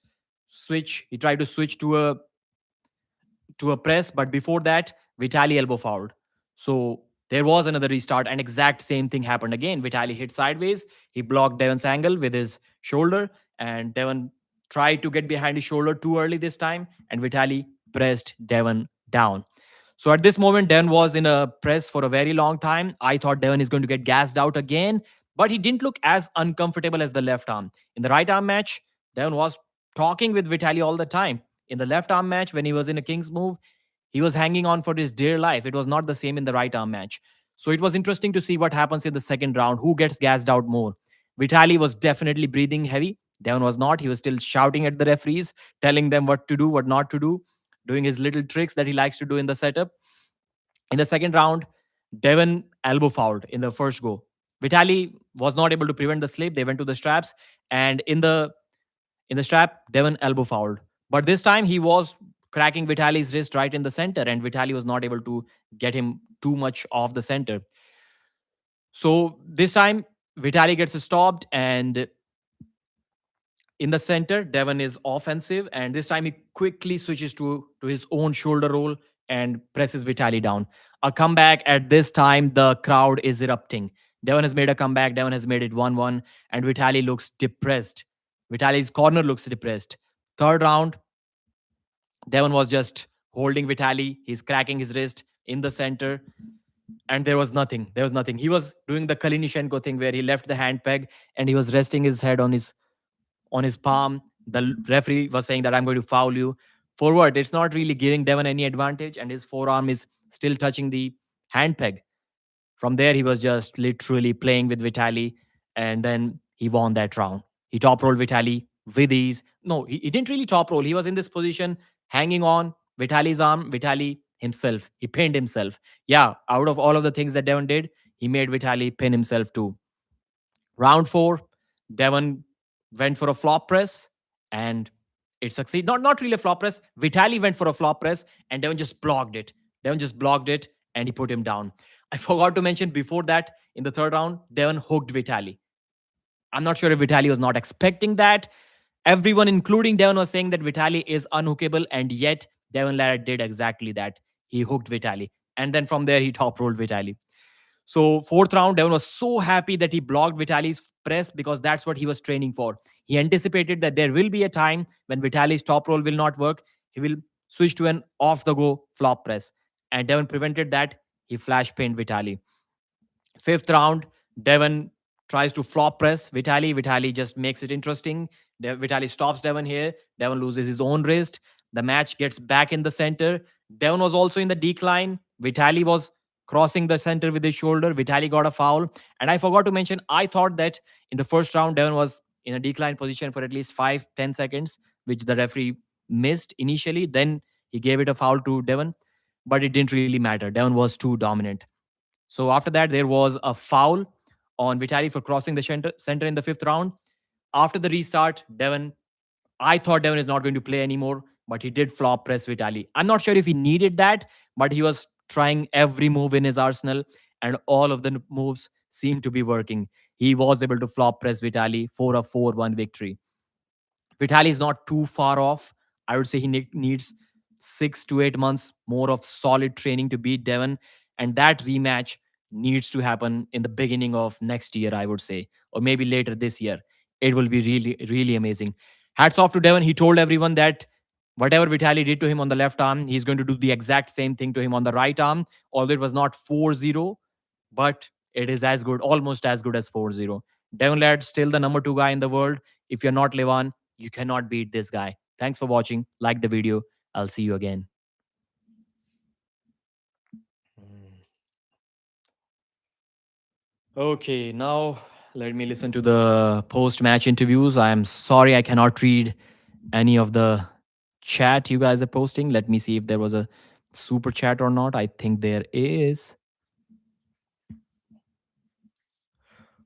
switch. He tried to switch to a press, but before that, Vitaly elbow fouled. So there was another restart, and exact same thing happened again. Vitaly hit sideways. He blocked Devon's angle with his shoulder, and Devon tried to get behind his shoulder too early this time, and Vitaly pressed Devon down. So at this moment, Devon was in a press for a very long time. I thought Devon is going to get gassed out again, but he didn't look as uncomfortable as the left arm. In the right arm match, Devon was talking with Vitaly all the time. In the left arm match, when he was in a king's move, he was hanging on for his dear life. It was not the same in the right arm match. So it was interesting to see what happens in the second round, who gets gassed out more. Vitaly was definitely breathing heavy. Devon was not. He was still shouting at the referees, telling them what to do, what not to do, doing his little tricks that he likes to do in the setup. In the second round, Devon elbow fouled in the first go. Vitaly was not able to prevent the slip. They went to the straps, and in the strap, Devon elbow fouled. But this time he was cracking Vitaly's wrist right in the center, and Vitaly was not able to get him too much off the center. So this time Vitaly gets stopped, and in the center, Devon is offensive, and this time he quickly switches to his own shoulder roll and presses Vitaly down. A comeback at this time, the crowd is erupting. Devon has made a comeback. Devon has made it 1-1, and Vitaly looks depressed. Vitaly's corner looks depressed. Third round, Devon was just holding Vitaly. He's cracking his wrist in the center, and there was nothing. There was nothing. He was doing the Kalinishenko thing where he left the hand peg and he was resting his head on his palm. The referee was saying that I'm going to foul you. Forward, it's not really giving Devon any advantage, and his forearm is still touching the hand peg. From there, he was just literally playing with Vitaly, and then he won that round. He top rolled Vitaly with ease. No, he didn't really top roll. He was in this position, hanging on Vitaly's arm. Vitaly himself, he pinned himself. Yeah, out of all of the things that Devon did, he made Vitaly pin himself too. Round four, Devon went for a flop press and it succeeded. Not really a flop press. Vitaly went for a flop press and Devon just blocked it. Devon just blocked it and he put him down. I forgot to mention before that, in the third round, Devon hooked Vitaly. I'm not sure if Vitaly was not expecting that. Everyone, including Devon, was saying that Vitaly is unhookable, and yet Devon Larratt did exactly that. He hooked Vitaly. And then from there, he top rolled Vitaly. So fourth round, Devon was so happy that he blocked Vitaly's press because that's what he was training for. He anticipated that there will be a time when Vitaly's top roll will not work. He will switch to an off-the-go flop press. And Devon prevented that. He flash pinned Vitaly. Fifth round, Devon tries to flop press Vitaly. Vitaly just makes it interesting. Vitaly stops Devon here. Devon loses his own wrist. The match gets back in the center. Devon was also in the decline. Vitaly was crossing the center with his shoulder. Vitaly got a foul. And I forgot to mention, I thought that in the first round, Devon was in a decline position for at least 5-10 seconds, which the referee missed initially. Then he gave it a foul to Devon, but it didn't really matter. Devon was too dominant. So after that, there was a foul on Vitaly for crossing the center in the fifth round. After the restart, I thought Devon is not going to play anymore, but he did flop press Vitaly. I'm not sure if he needed that, but he was trying every move in his arsenal, and all of the moves seemed to be working. He was able to flop press Vitaly for a 4-1 victory. Vitaly is not too far off. I would say he needs 6 to 8 months more of solid training to beat Devon. And that rematch needs to happen in the beginning of next year, I would say, or maybe later this year. It will be really, really amazing. Hats off to Devon. He told everyone that whatever Vitaly did to him on the left arm, he's going to do the exact same thing to him on the right arm. Although it was not 4-0, but it is as good, almost as good as 4-0. Devon Larratt still the number 2 guy in the world. If you're not Levan, you cannot beat this guy. Thanks for watching. Like the video. I'll see you again. Okay, now let me listen to the post match interviews. I'm sorry I cannot read any of the chat you guys are posting. Let me see if there was a super chat or not. I think there is.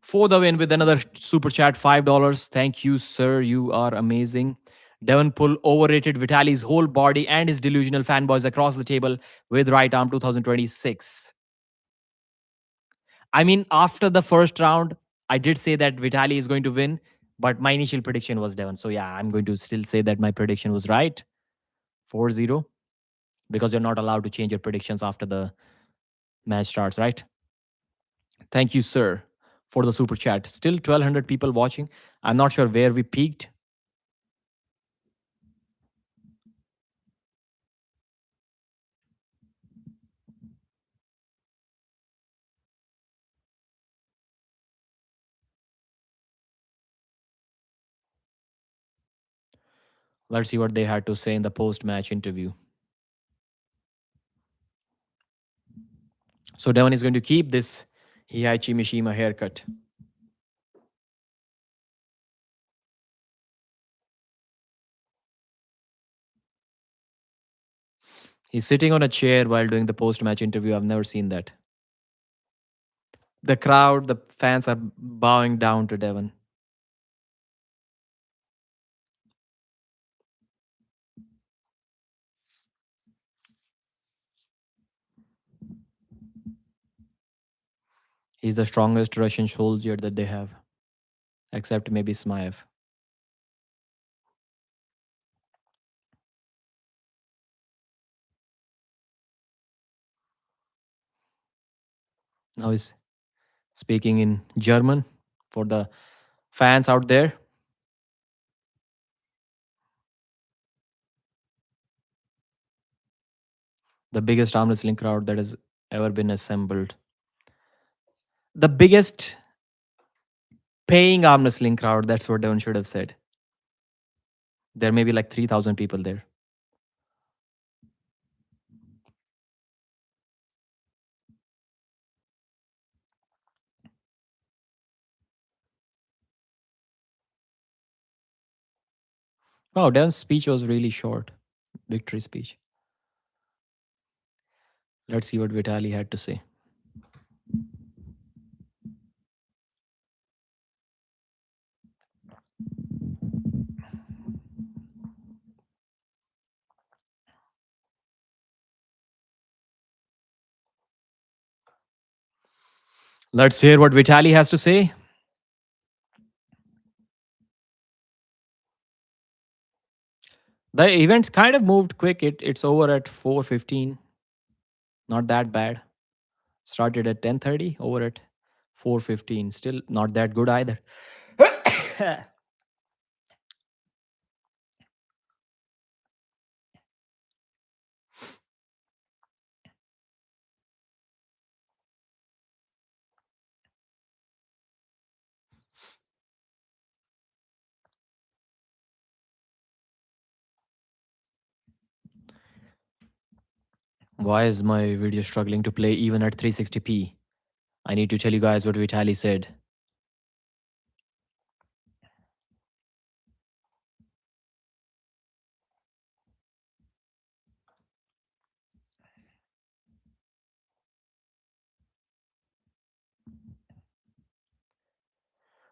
For the win with another super chat, $5. Thank you, sir. You are amazing. Devon Pull overrated Vitaly's whole body and his delusional fanboys across the table with right arm 2026. I mean, after the first round, I did say that Vitaly is going to win, but my initial prediction was Devon. So yeah, I'm going to still say that my prediction was right. 4-0. Because you're not allowed to change your predictions after the match starts, right? Thank you, sir, for the super chat. Still 1,200 people watching. I'm not sure where we peaked. Let's see what they had to say in the post match interview. So Devon is going to keep this Hihachi Mishima haircut. He's sitting on a chair while doing the post match interview. I've never seen that. The crowd, the fans are bowing down to Devon. He's the strongest Russian soldier that they have, except maybe Smaev. Now he's speaking in German for the fans out there. The biggest arm wrestling crowd that has ever been assembled. The biggest paying arm wrestling crowd. That's what Devon should have said. There may be like 3,000 people there. Wow, Devon's speech was really short. Victory speech. Let's see what Vitaly had to say. Let's hear what Vitaly has to say. The event's kind of moved quick. It's over at 4:15. Not that bad. Started at 10:30, over at 4:15. Still not that good either. Why is my video struggling to play even at 360p? I need to tell you guys what Vitaly said.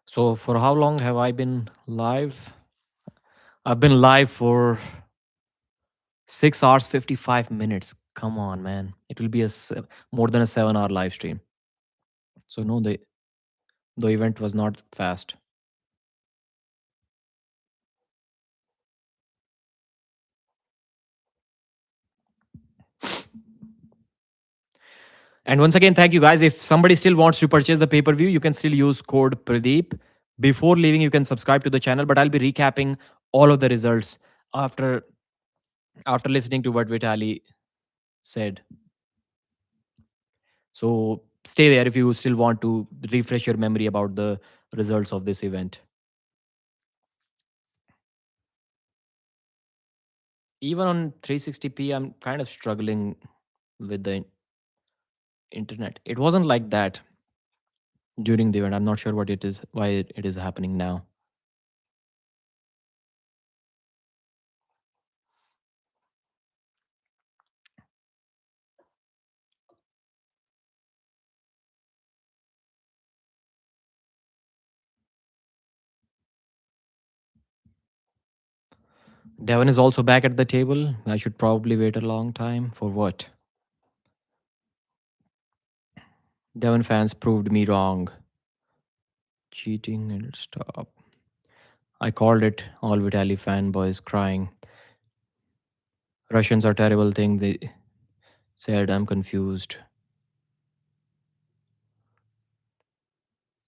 So, for how long have I been live? I've been live for 6 hours 55 minutes. Come on, man. It will be more than a 7-hour live stream. So no, The event was not fast. And once again, thank you guys. If somebody still wants to purchase the pay per view, you can still use code Pradeep. Before leaving, you can subscribe to the channel, but I'll be recapping all of the results after listening to what Vitaly said. So stay there if you still want to refresh your memory about the results of this event. Even on 360p, I'm kind of struggling with the internet. It wasn't like that during the event. I'm not sure what it is, why it is happening now. Devon is also back at the table. I should probably wait a long time. For what? Devon fans proved me wrong. Cheating and stop. I called it. All Vitaly fanboys crying. Russians are terrible thing. They said I'm confused.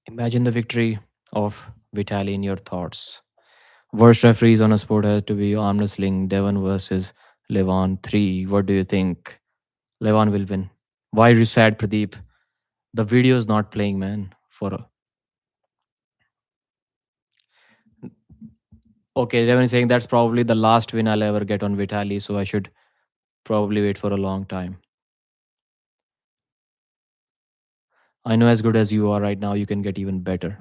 Imagine the victory of Vitaly in your thoughts. Worst referees on a sport had to be arm wrestling. Devon versus Levon 3. What do you think? Levon will win. Why are you sad, Pradeep? The video is not playing, man. Okay, Devon is saying that's probably the last win I'll ever get on Vitaly, so I should probably wait for a long time. I know as good as you are right now, you can get even better.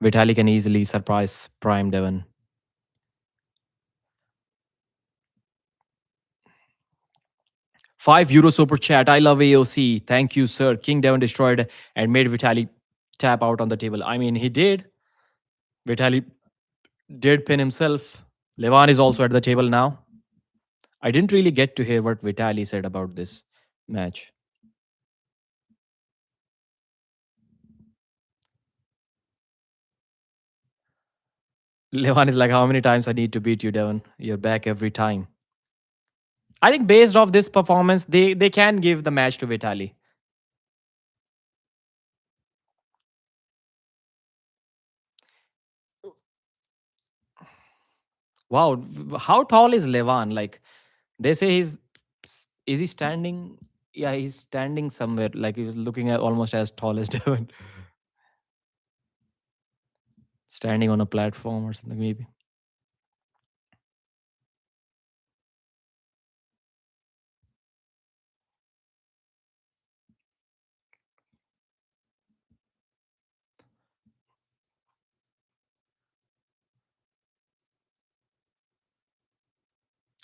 Vitaly can easily surprise Prime Devon. 5 euro super chat. I love AOC. Thank you, sir. King Devon destroyed and made Vitaly tap out on the table. I mean, he did. Vitaly did pin himself. Levan is also at the table now. I didn't really get to hear what Vitaly said about this match. Levan is like, how many times I need to beat you, Devon? You're back every time. I think based off this performance, they can give the match to Vitaly. Wow, how tall is Levan? Like they say is he standing? Yeah, he's standing somewhere. Like he's looking at almost as tall as Devon. Standing on a platform or something, maybe.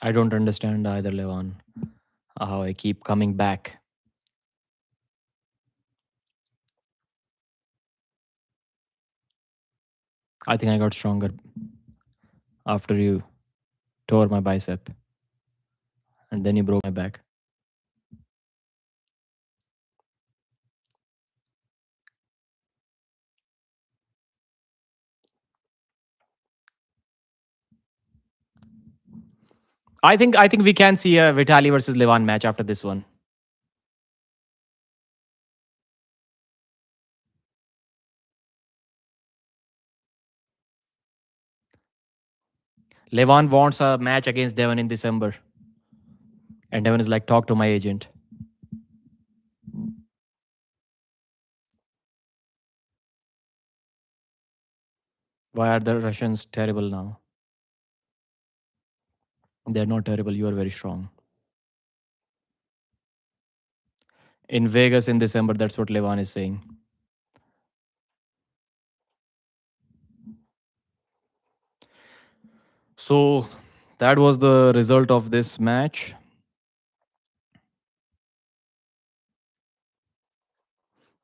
I don't understand either, Levan. How I keep coming back. I think I got stronger after you tore my bicep and then you broke my back. I think we can see a Vitaly versus Levan match after this one. Levan wants a match against Devon in December. And Devon is like, talk to my agent. Why are the Russians terrible now? They're not terrible. You are very strong. In Vegas in December, that's what Levan is saying. So that was the result of this match.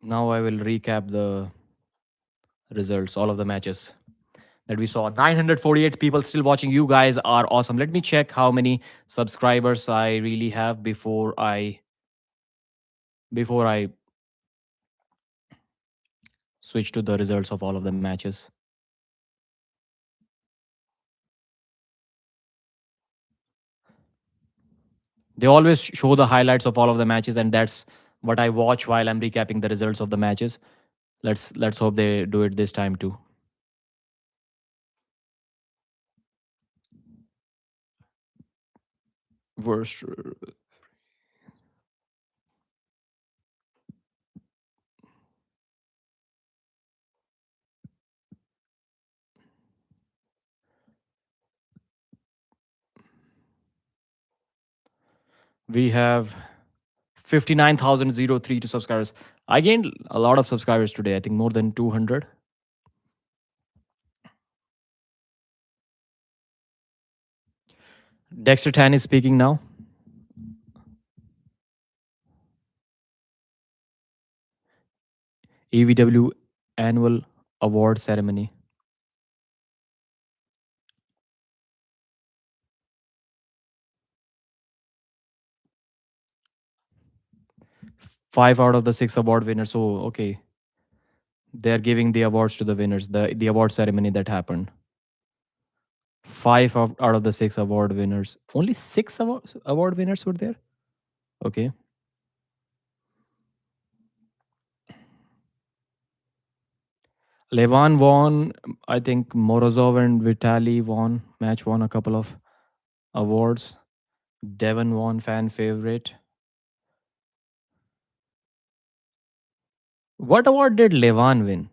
Now I will recap the results, all of the matches that we saw. 948 people still watching. You guys are awesome. Let me check how many subscribers I really have before I switch to the results of all of the matches. They always show the highlights of all of the matches, and that's what I watch while I'm recapping the results of the matches. Let's hope they do it this time too. Worst. We have 59,003 to subscribers. I gained a lot of subscribers today. I think more than 200. Dexter Tan is speaking now. EVW annual award ceremony. 5 out of the 6 award winners. So, okay. They're giving the awards to the winners, the award ceremony that happened. 5 out of the 6 award winners. Only 6 award winners were there? Okay. Levan won. I think Morozov and Vitaly won. Match won a couple of awards. Devon won fan favorite. What award did Levan win?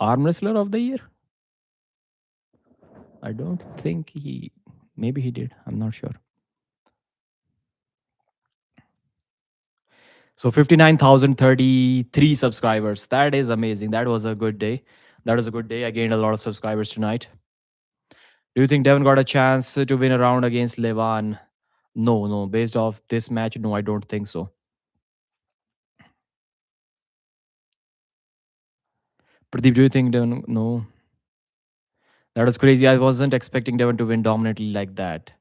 Arm wrestler of the year? I don't think he. Maybe he did. I'm not sure. So 59,033 subscribers. That is amazing. That was a good day. That was a good day. I gained a lot of subscribers tonight. Do you think Devon got a chance to win a round against Levan? No, no. Based off this match, no, I don't think so. Pradeep, do you think Devon? No. That was crazy. I wasn't expecting Devon to win dominantly like that.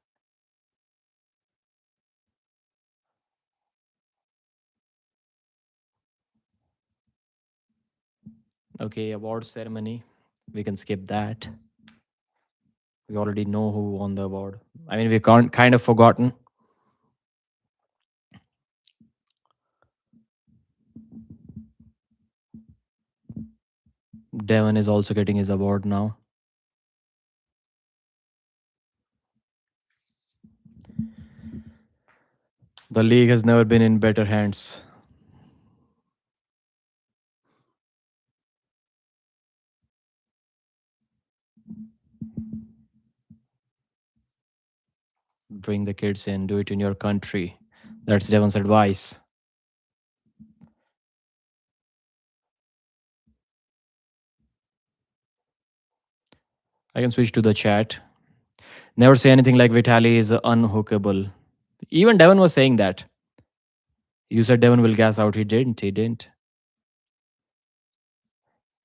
Okay, award ceremony. We can skip that. We already know who won the award. I mean, we can't kind of forgotten. Devon is also getting his award now. The league has never been in better hands. Bring the kids in, do it in your country. That's Devon's advice. I can switch to the chat. Never say anything like Vitaly is unhookable. Even Devon was saying that. You said Devon will gas out. He didn't. He didn't.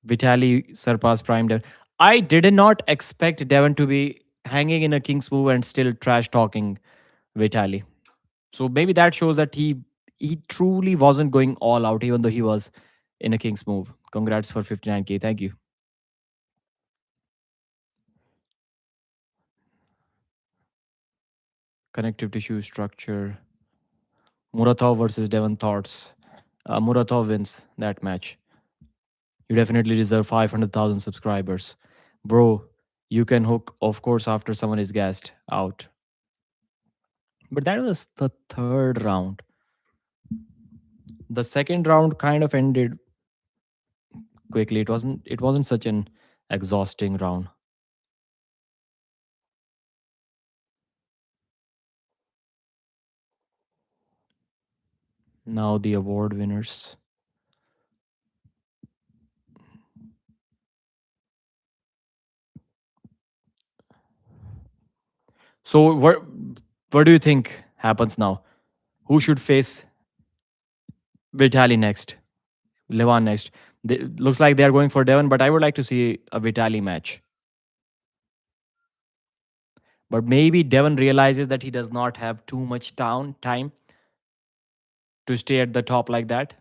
Vitaly surpassed Prime Devon. I did not expect Devon to be hanging in a King's move and still trash talking Vitaly. So maybe that shows that he truly wasn't going all out, even though he was in a King's move. Congrats for 59K. Thank you. Connective tissue structure. Muratov versus Devon Thoughts. Muratov wins that match. You definitely deserve 500,000 subscribers. Bro, you can hook, of course, after someone is gassed out. But that was the third round. The second round kind of ended quickly. It wasn't such an exhausting round. Now the award winners. So what do you think happens now? Who should face Vitaly next? Levan next. Looks like they are going for Devon, but I would like to see a Vitaly match. But maybe Devon realizes that he does not have too much time to stay at the top like that.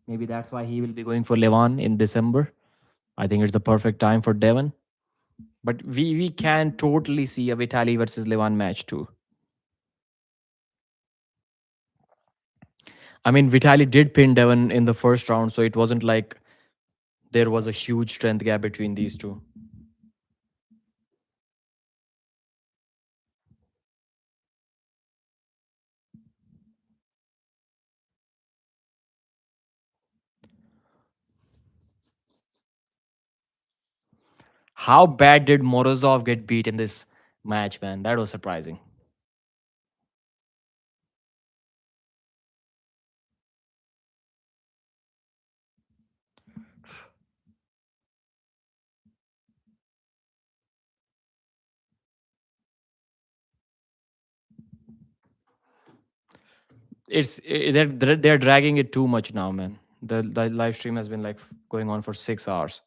Maybe that's why he will be going for Levan in December. I think it's the perfect time for Devon. But we can totally see a Vitaly versus Levan match too. I mean, Vitaly did pin Devon in the first round, so it wasn't like there was a huge strength gap between these two. How bad did Morozov get beat in this match, man? That was surprising. They're dragging it too much now, man. The live stream has been like going on for 6 hours.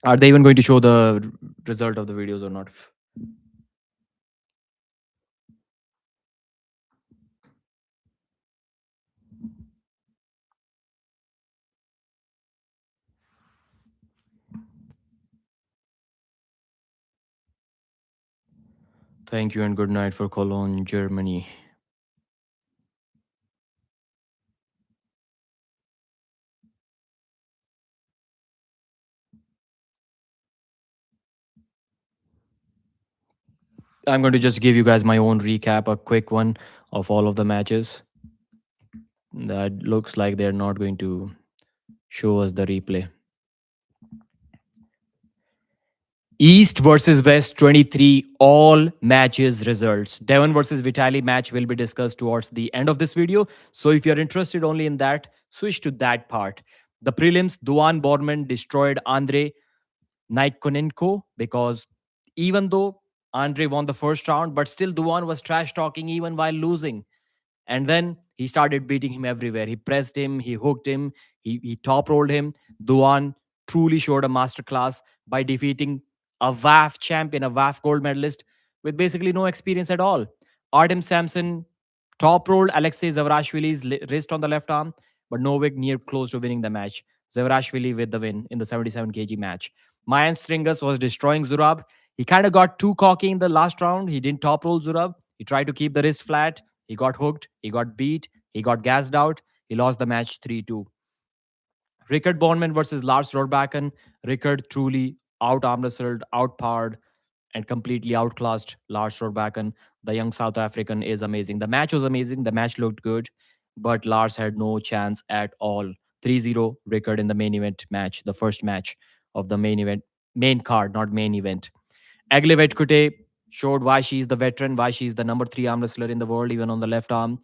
Are they even going to show the result of the videos or not? Thank you and good night for Cologne, Germany. I'm going to just give you guys my own recap, a quick one of all of the matches. That looks like they're not going to show us the replay. East versus West 23, all matches results. Devon versus Vitaly match will be discussed towards the end of this video. So if you're interested only in that, switch to that part. The prelims, Duvan Bornman destroyed Andre Nykonenko because even though Andre won the first round, but still Duvan was trash talking even while losing. And then he started beating him everywhere. He pressed him, he hooked him, he top rolled him. Duan truly showed a masterclass by defeating a WAF champion, a WAF gold medalist with basically no experience at all. Artem Samson top rolled Aleksi Zavrashvili's wrist on the left arm, but nowhere near close to winning the match. Zavrashvili with the win in the 77 kg match. Maayan Stringus was destroying Zurab. He kind of got too cocky in the last round. He didn't top roll Zurab. He tried to keep the wrist flat. He got hooked. He got beat. He got gassed out. He lost the match 3-2. Riekerd Bornman versus Lars Rorbakken. Riekerd truly out arm wrestled, outpowered, and completely outclassed Lars Rorbakken. The young South African is amazing. The match was amazing. The match looked good, but Lars had no chance at all. 3-0 Riekerd in the main event match, the first match of the main event, main card, not main event. Egle Vaitkute showed why she's the veteran, why she's the number 3 arm wrestler in the world, even on the left arm.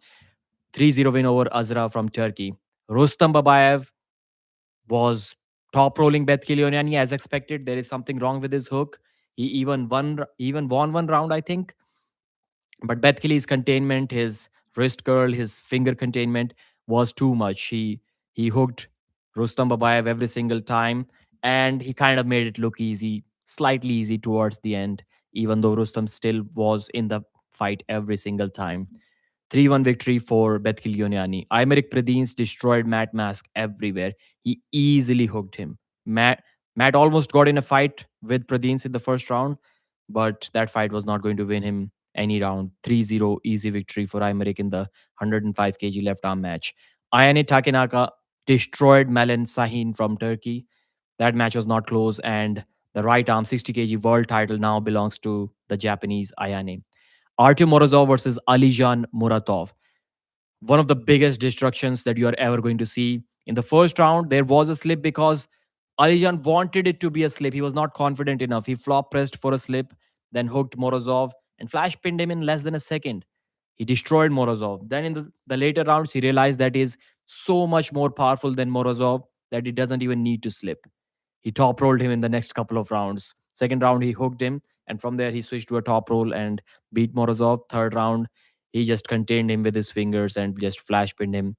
3-0 win over Azra from Turkey. Rustam Babaiev was top rolling Betkili Oniani as expected. There is something wrong with his hook. He even won one round, I think. But Betkili's containment, his wrist curl, his finger containment was too much. He hooked Rustam Babayev every single time, and he kind of made it look easy, slightly easy towards the end, even though Rustam still was in the fight every single time. 3-1 victory for Betkili Oniani. Aymeric Pradines destroyed Matt Mask everywhere. He easily hooked him. Matt almost got in a fight with Pradines in the first round, but that fight was not going to win him any round. 3-0 easy victory for Aymeric in the 105 kg left arm match. Ayani Takanaka destroyed Melek Sahin from Turkey. That match was not close, and the right arm 60 kg world title now belongs to the Japanese Ayane. Artem Morozov versus Alijan Muratov. One of the biggest destructions that you are ever going to see. In the first round, there was a slip because Alijan wanted it to be a slip. He was not confident enough. He flop pressed for a slip, then hooked Morozov and flash pinned him in less than a second. He destroyed Morozov. Then in the later rounds, he realized that he is so much more powerful than Morozov that he doesn't even need to slip. He top rolled him in the next couple of rounds. Second round, he hooked him, and from there, he switched to a top roll and beat Morozov. Third round, he just contained him with his fingers and just flash pinned him.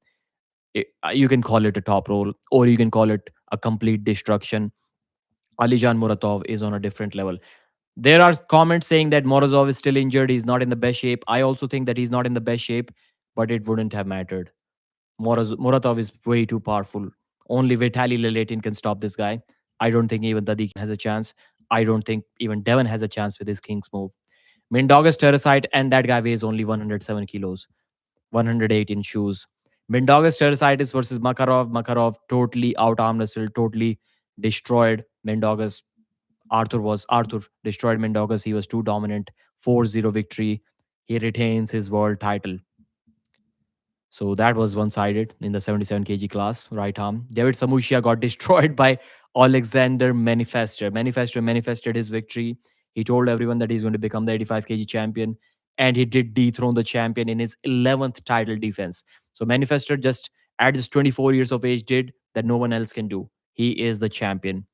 You can call it a top roll, or you can call it a complete destruction. Alijan Muratov is on a different level. There are comments saying that Morozov is still injured. He's not in the best shape. I also think that he's not in the best shape, but it wouldn't have mattered. Muratov is way too powerful. Only Vitaly Laletin can stop this guy. I don't think even Dadi has a chance. I don't think even Devon has a chance with his king's move. Mindog is Terracite, and that guy weighs only 107 kilos, 108 in shoes. Mindog is Terracite versus Makarov. Makarov totally out arm wrestled, totally destroyed Mendogas. Arthur destroyed Mendogas. He was too dominant. 4-0 victory. He retains his world title. So that was one sided in the 77 kg class, right arm. David Samushia got destroyed by Alexander Manifester. Manifester manifested his victory. He told everyone that he's going to become the 85 kg champion, and he did dethrone the champion in his 11th title defense. So Manifester, just at his 24 years of age, did that no one else can do. He is the champion.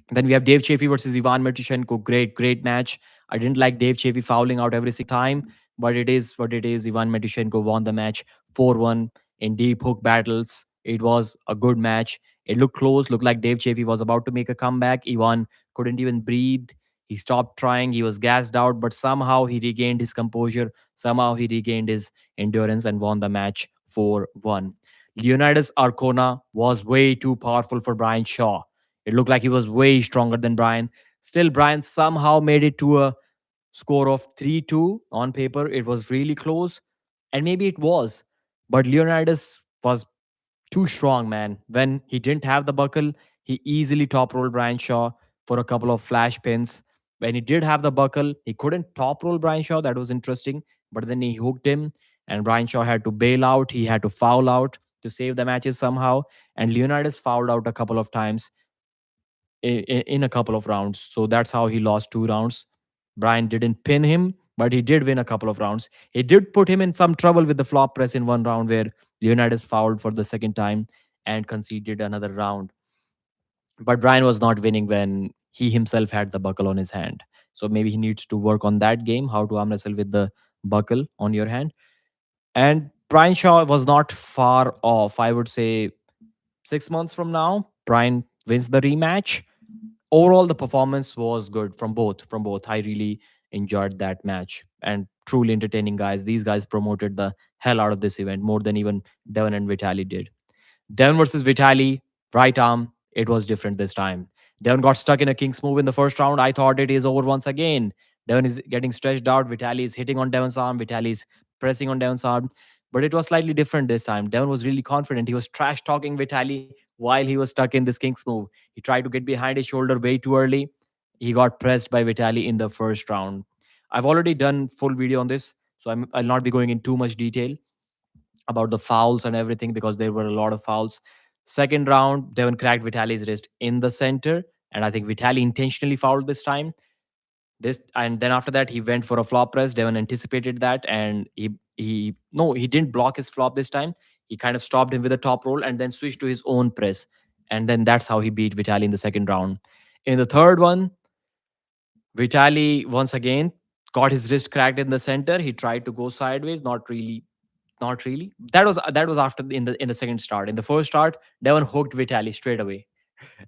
Then we have Dave Chaffee versus Ivan Matushenko. Great match. I didn't like Dave Chaffee fouling out every single time, but it is what it is. Ivan Matushenko won the match 4-1 in deep hook battles. It was a good match. It looked close, looked like Dave Chaffee was about to make a comeback. Ivan couldn't even breathe. He stopped trying. He was gassed out, but somehow he regained his composure. Somehow he regained his endurance and won the match 4-1. Leonidas Arkona was way too powerful for Brian Shaw. It looked like he was way stronger than Brian. Still, Brian somehow made it to a score of 3-2 on paper. It was really close, and maybe it was. But Leonidas was too strong, man. When he didn't have the buckle, he easily top rolled Brian Shaw for a couple of flash pins. When he did have the buckle, he couldn't top roll Brian Shaw. That was interesting. But then he hooked him, and Brian Shaw had to bail out. He had to foul out to save the matches somehow. And Leonidas fouled out a couple of times in a couple of rounds. So that's how he lost 2 rounds. Brian didn't pin him, but he did win a couple of rounds. He did put him in some trouble with the flop press in one round where Leonidas fouled for the second time and conceded another round. But Brian was not winning when he himself had the buckle on his hand. So maybe he needs to work on that game, how to arm wrestle with the buckle on your hand. And Brian Shaw was not far off. I would say 6 months from now, Brian wins the rematch. Overall, the performance was good from both. I really enjoyed that match, and truly entertaining guys. These guys promoted the hell out of this event more than even Devon and Vitaly did. Devon versus Vitaly, right arm. It was different this time. Devon got stuck in a king's move in the first round. I thought it is over once again. Devon is getting stretched out. Vitaly is hitting on Devon's arm. Vitaly is pressing on Devon's arm. But it was slightly different this time. Devon was really confident. He was trash talking Vitaly while he was stuck in this king's move. He tried to get behind his shoulder way too early. He got pressed by Vitaly in the first round. I've already done full video on this, so I'll not be going in too much detail about the fouls and everything because there were a lot of fouls. Second round, Devon cracked Vitaly's wrist in the center, and I think Vitaly intentionally fouled this time. This and then after that, he went for a flop press. Devon anticipated that, and he didn't block his flop this time. He kind of stopped him with a top roll and then switched to his own press, and then that's how he beat Vitaly in the second round. In the third one, Vitaly once again got his wrist cracked in the center. He tried to go sideways, not really. That was after in the second start. In the first start, Devon hooked Vitaly straight away,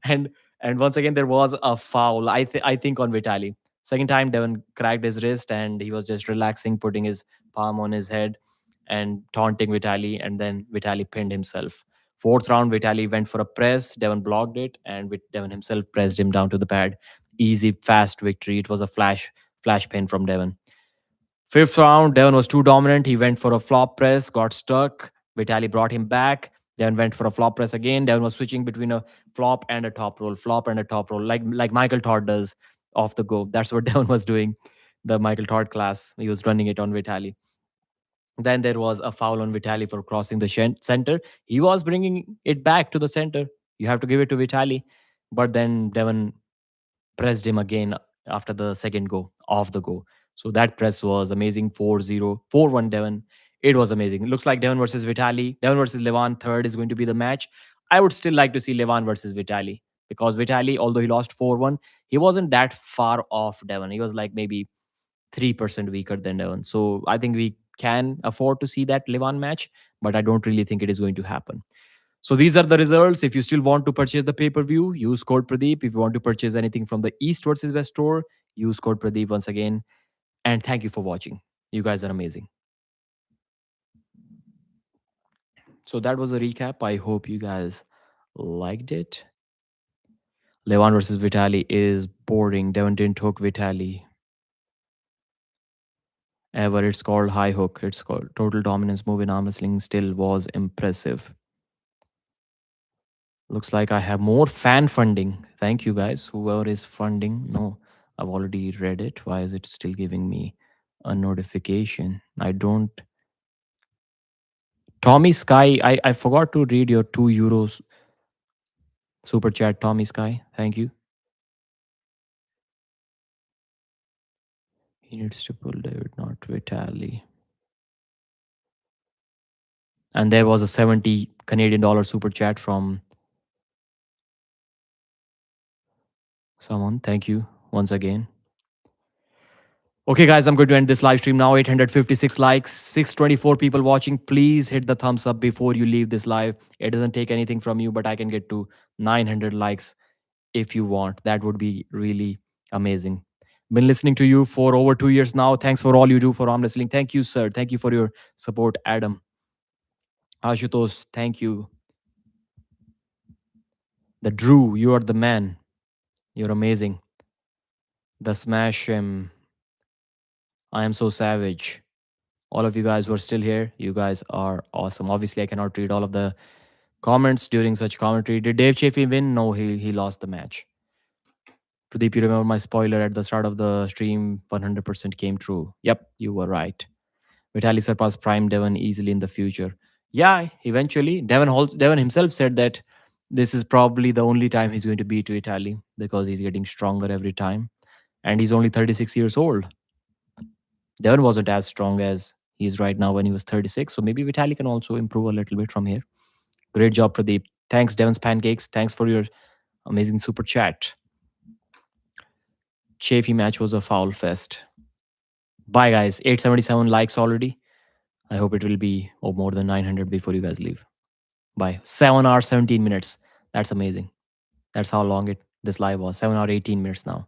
and and once again there was a foul. I think on Vitaly. Second time, Devon cracked his wrist and he was just relaxing, putting his palm on his head and taunting Vitaly, and then Vitaly pinned himself. Fourth round, Vitaly went for a press. Devon blocked it, and Devon himself pressed him down to the pad. Easy, fast victory. It was a flash pin from Devon. Fifth round, Devon was too dominant. He went for a flop press, got stuck. Vitaly brought him back. Devon went for a flop press again. Devon was switching between a flop and a top roll, like Michael Todd does off the go. That's what Devon was doing. The Michael Todd class, he was running it on Vitaly. Then there was a foul on Vitaly for crossing the center. He was bringing it back to the center. You have to give it to Vitaly. But then Devon pressed him again after the second go, off the go. So that press was amazing. 4-0, 4-1 Devon. It was amazing. It looks like Devon versus Vitaly. Devon versus Levan third is going to be the match. I would still like to see Levan versus Vitaly because Vitaly, although he lost 4-1, he wasn't that far off Devon. He was like maybe 3% weaker than Devon. So I think we can afford to see that Levan match, but I don't really think it is going to happen. So these are the results. If you still want to purchase the pay-per-view, use code Pradeep. If you want to purchase anything from the East versus West store, use code Pradeep once again. And thank you for watching. You guys are amazing. So that was a recap. I hope you guys liked it. Levan versus Vitaly is boring. Devon didn't hook Vitaly ever. It's called high hook. It's called total dominance move in arm wrestling. Still was impressive. Looks like I have more fan funding. Thank you guys. Whoever is funding. No, I've already read it. Why is it still giving me a notification? I don't. Tommy Sky, I forgot to read your €2 super chat, Tommy Sky. Thank you. He needs to pull David, not Vitali. And there was a 70 Canadian dollar super chat from someone. Thank you once again. Okay, guys, I'm going to end this live stream now. 856 likes, 624 people watching. Please hit the thumbs up before you leave this live. It doesn't take anything from you, but I can get to 900 likes if you want. That would be really amazing. Been listening to you for over 2 years now. Thanks for all you do for arm wrestling. Thank you, sir. Thank you for your support, Adam. Ashutosh, thank you. The Drew, you are the man. You're amazing. The Smash I am so savage. All of you guys who are still here, you guys are awesome. Obviously, I cannot read all of the comments during such commentary. Did Dave Chaffee win? No, he lost the match. Pradeep, you remember my spoiler at the start of the stream? 100% came true. Yep, you were right. Vitaly surpassed Prime Devon easily in the future. Yeah, eventually. Devon himself said that this is probably the only time he's going to beat Vitaly because he's getting stronger every time. And he's only 36 years old. Devon wasn't as strong as he is right now when he was 36. So maybe Vitaly can also improve a little bit from here. Great job, Pradeep. Thanks, Devon's Pancakes. Thanks for your amazing super chat. Chafee match was a foul fest. Bye, guys. 877 likes already. I hope it will be more than 900 before you guys leave. Bye. 7 hours, 17 minutes. That's amazing. That's how long this live was. 7 hours, 18 minutes now.